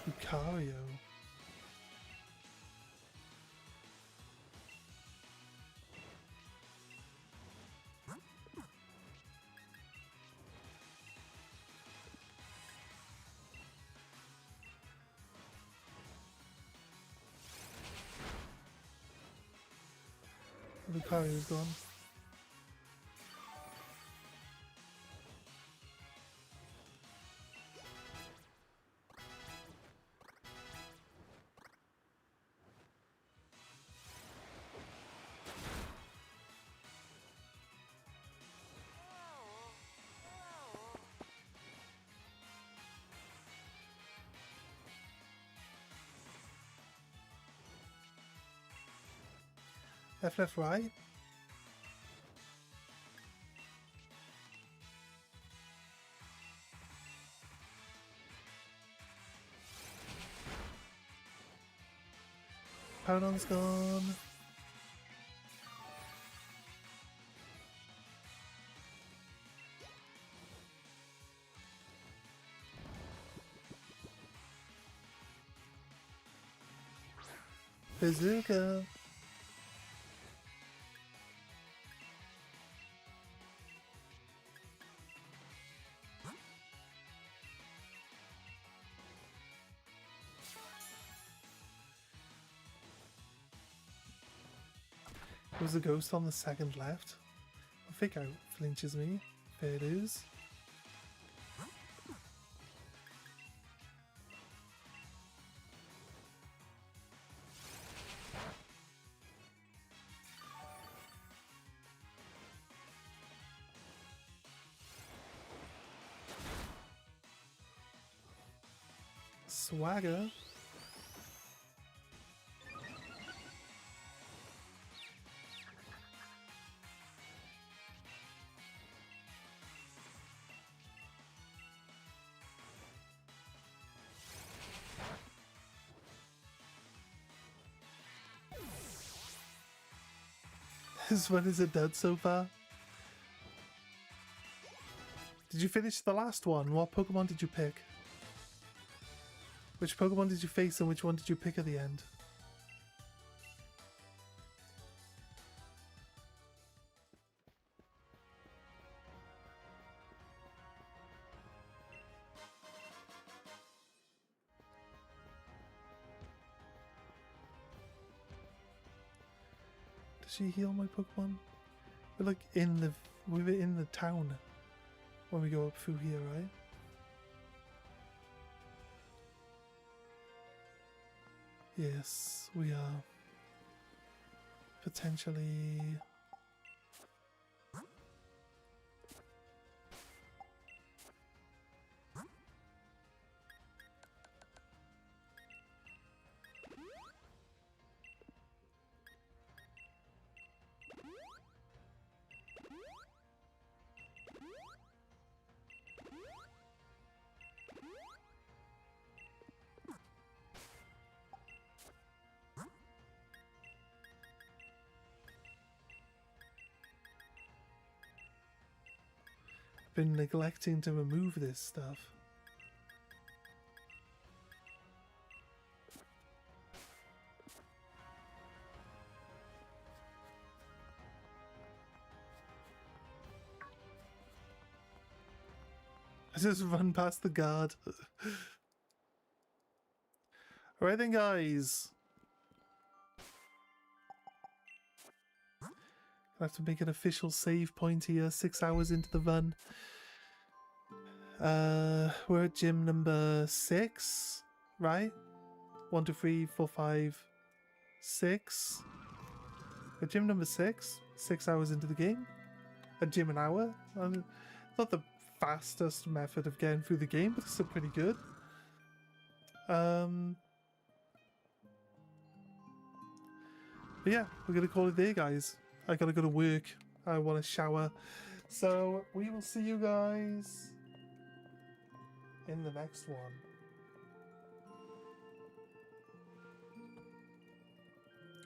Lucario. Lucario's gone. Left, right. Paradon's gone. Bazooka. There's a ghost on the second left. I think out flinches me. There it is. Swagger. This one isn't done so far. Did you finish the last one? What Pokemon did you pick? Which Pokemon did you face and which one did you pick at the end? Does she heal my Pokemon? We're like in the town when we go up through here, right? Yes, we are potentially. Been neglecting to remove this stuff. I just run past the guard. Alright then, guys. I have to make an official save point here, 6 hours into the run. We're at gym number 6, right? 1, 2, 3, 4, 5, 6. At gym number 6, 6 hours into the game. A gym an hour. Not the fastest method of getting through the game, but it's still pretty good. But yeah, we're gonna call it there, guys. I gotta go to work. I want to shower. So we will see you guys in the next one.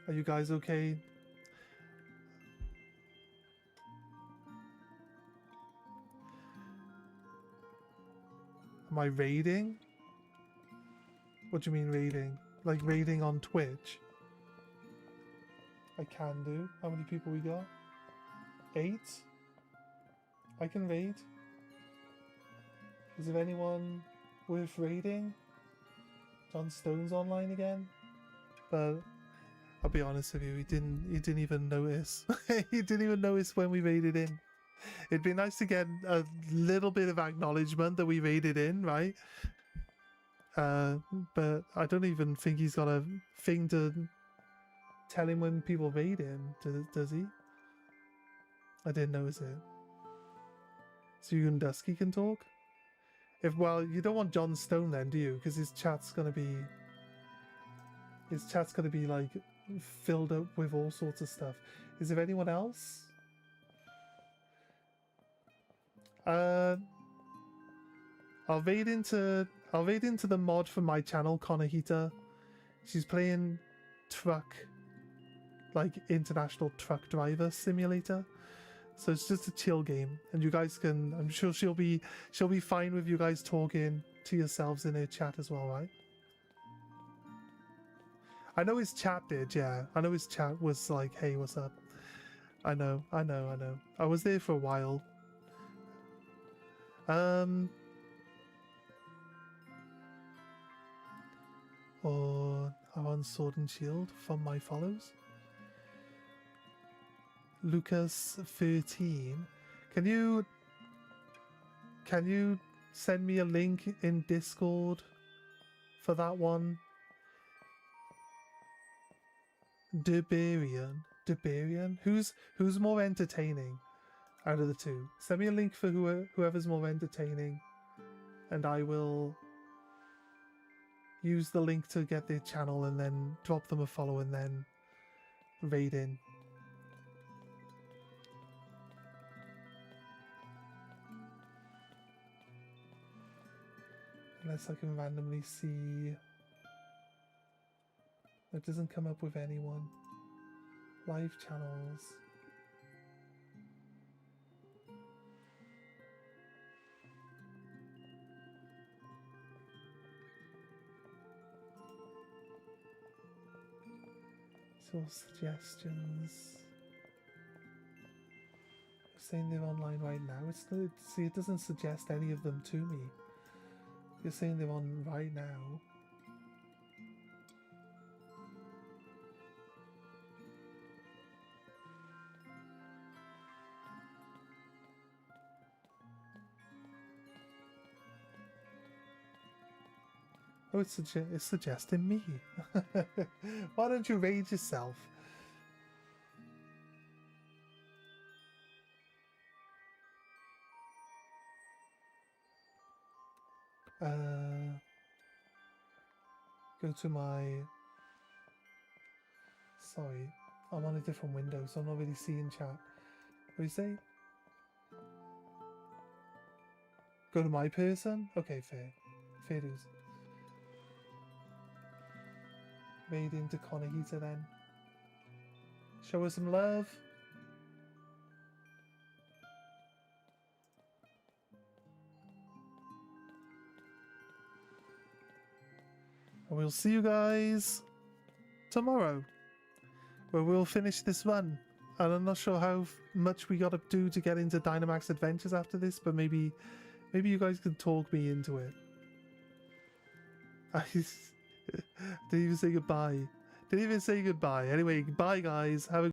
Are you guys okay? Am I raiding? What do you mean raiding? Like raiding on Twitch? I can do. How many people we got? 8? I can raid. Is there anyone worth raiding? John Stone's online again? But I'll be honest with you, he didn't even notice. He didn't even notice when we raided in. It'd be nice to get a little bit of acknowledgement that we raided in, right? But I don't even think he's got a thing to tell him when people raid him, does he? I didn't notice it. So you and Dusky can talk? Well, you don't want John Stone then, do you? Because his chat's gonna be like filled up with all sorts of stuff. Is there anyone else? I'll raid into the mod from my channel, Konahita. She's playing truck, like International Truck Driver Simulator. So it's just a chill game, and you guys can. I'm sure she'll be fine with you guys talking to yourselves in her chat as well, right? I know his chat did, yeah. I know his chat was like, "Hey, what's up?" I know. I was there for a while. Or I'm on Sword and Shield from my follows. Lucas 13. Can you send me a link in Discord for that one? Debarian? Who's more entertaining out of the two? Send me a link for whoever's more entertaining, and I will use the link to get their channel and then drop them a follow and then raid in. Unless I can randomly see. It doesn't come up with anyone. Live channels. Useful suggestions. You're saying they're online right now. It's not, see, it doesn't suggest any of them to me. You're saying they're on right now. Oh, it's suggesting me. Why don't you rage yourself? Go to my... Sorry, I'm on a different window, so I'm not really seeing chat. What do you say? Go to my person? Okay, fair. Fair dues. Made into Konahita then. Show her some love. And we'll see you guys tomorrow, where we'll finish this run. And I'm not sure how much we gotta do to get into Dynamax Adventures after this, but maybe you guys can talk me into it. I didn't even say goodbye. Didn't even say goodbye. Anyway, bye guys. Have a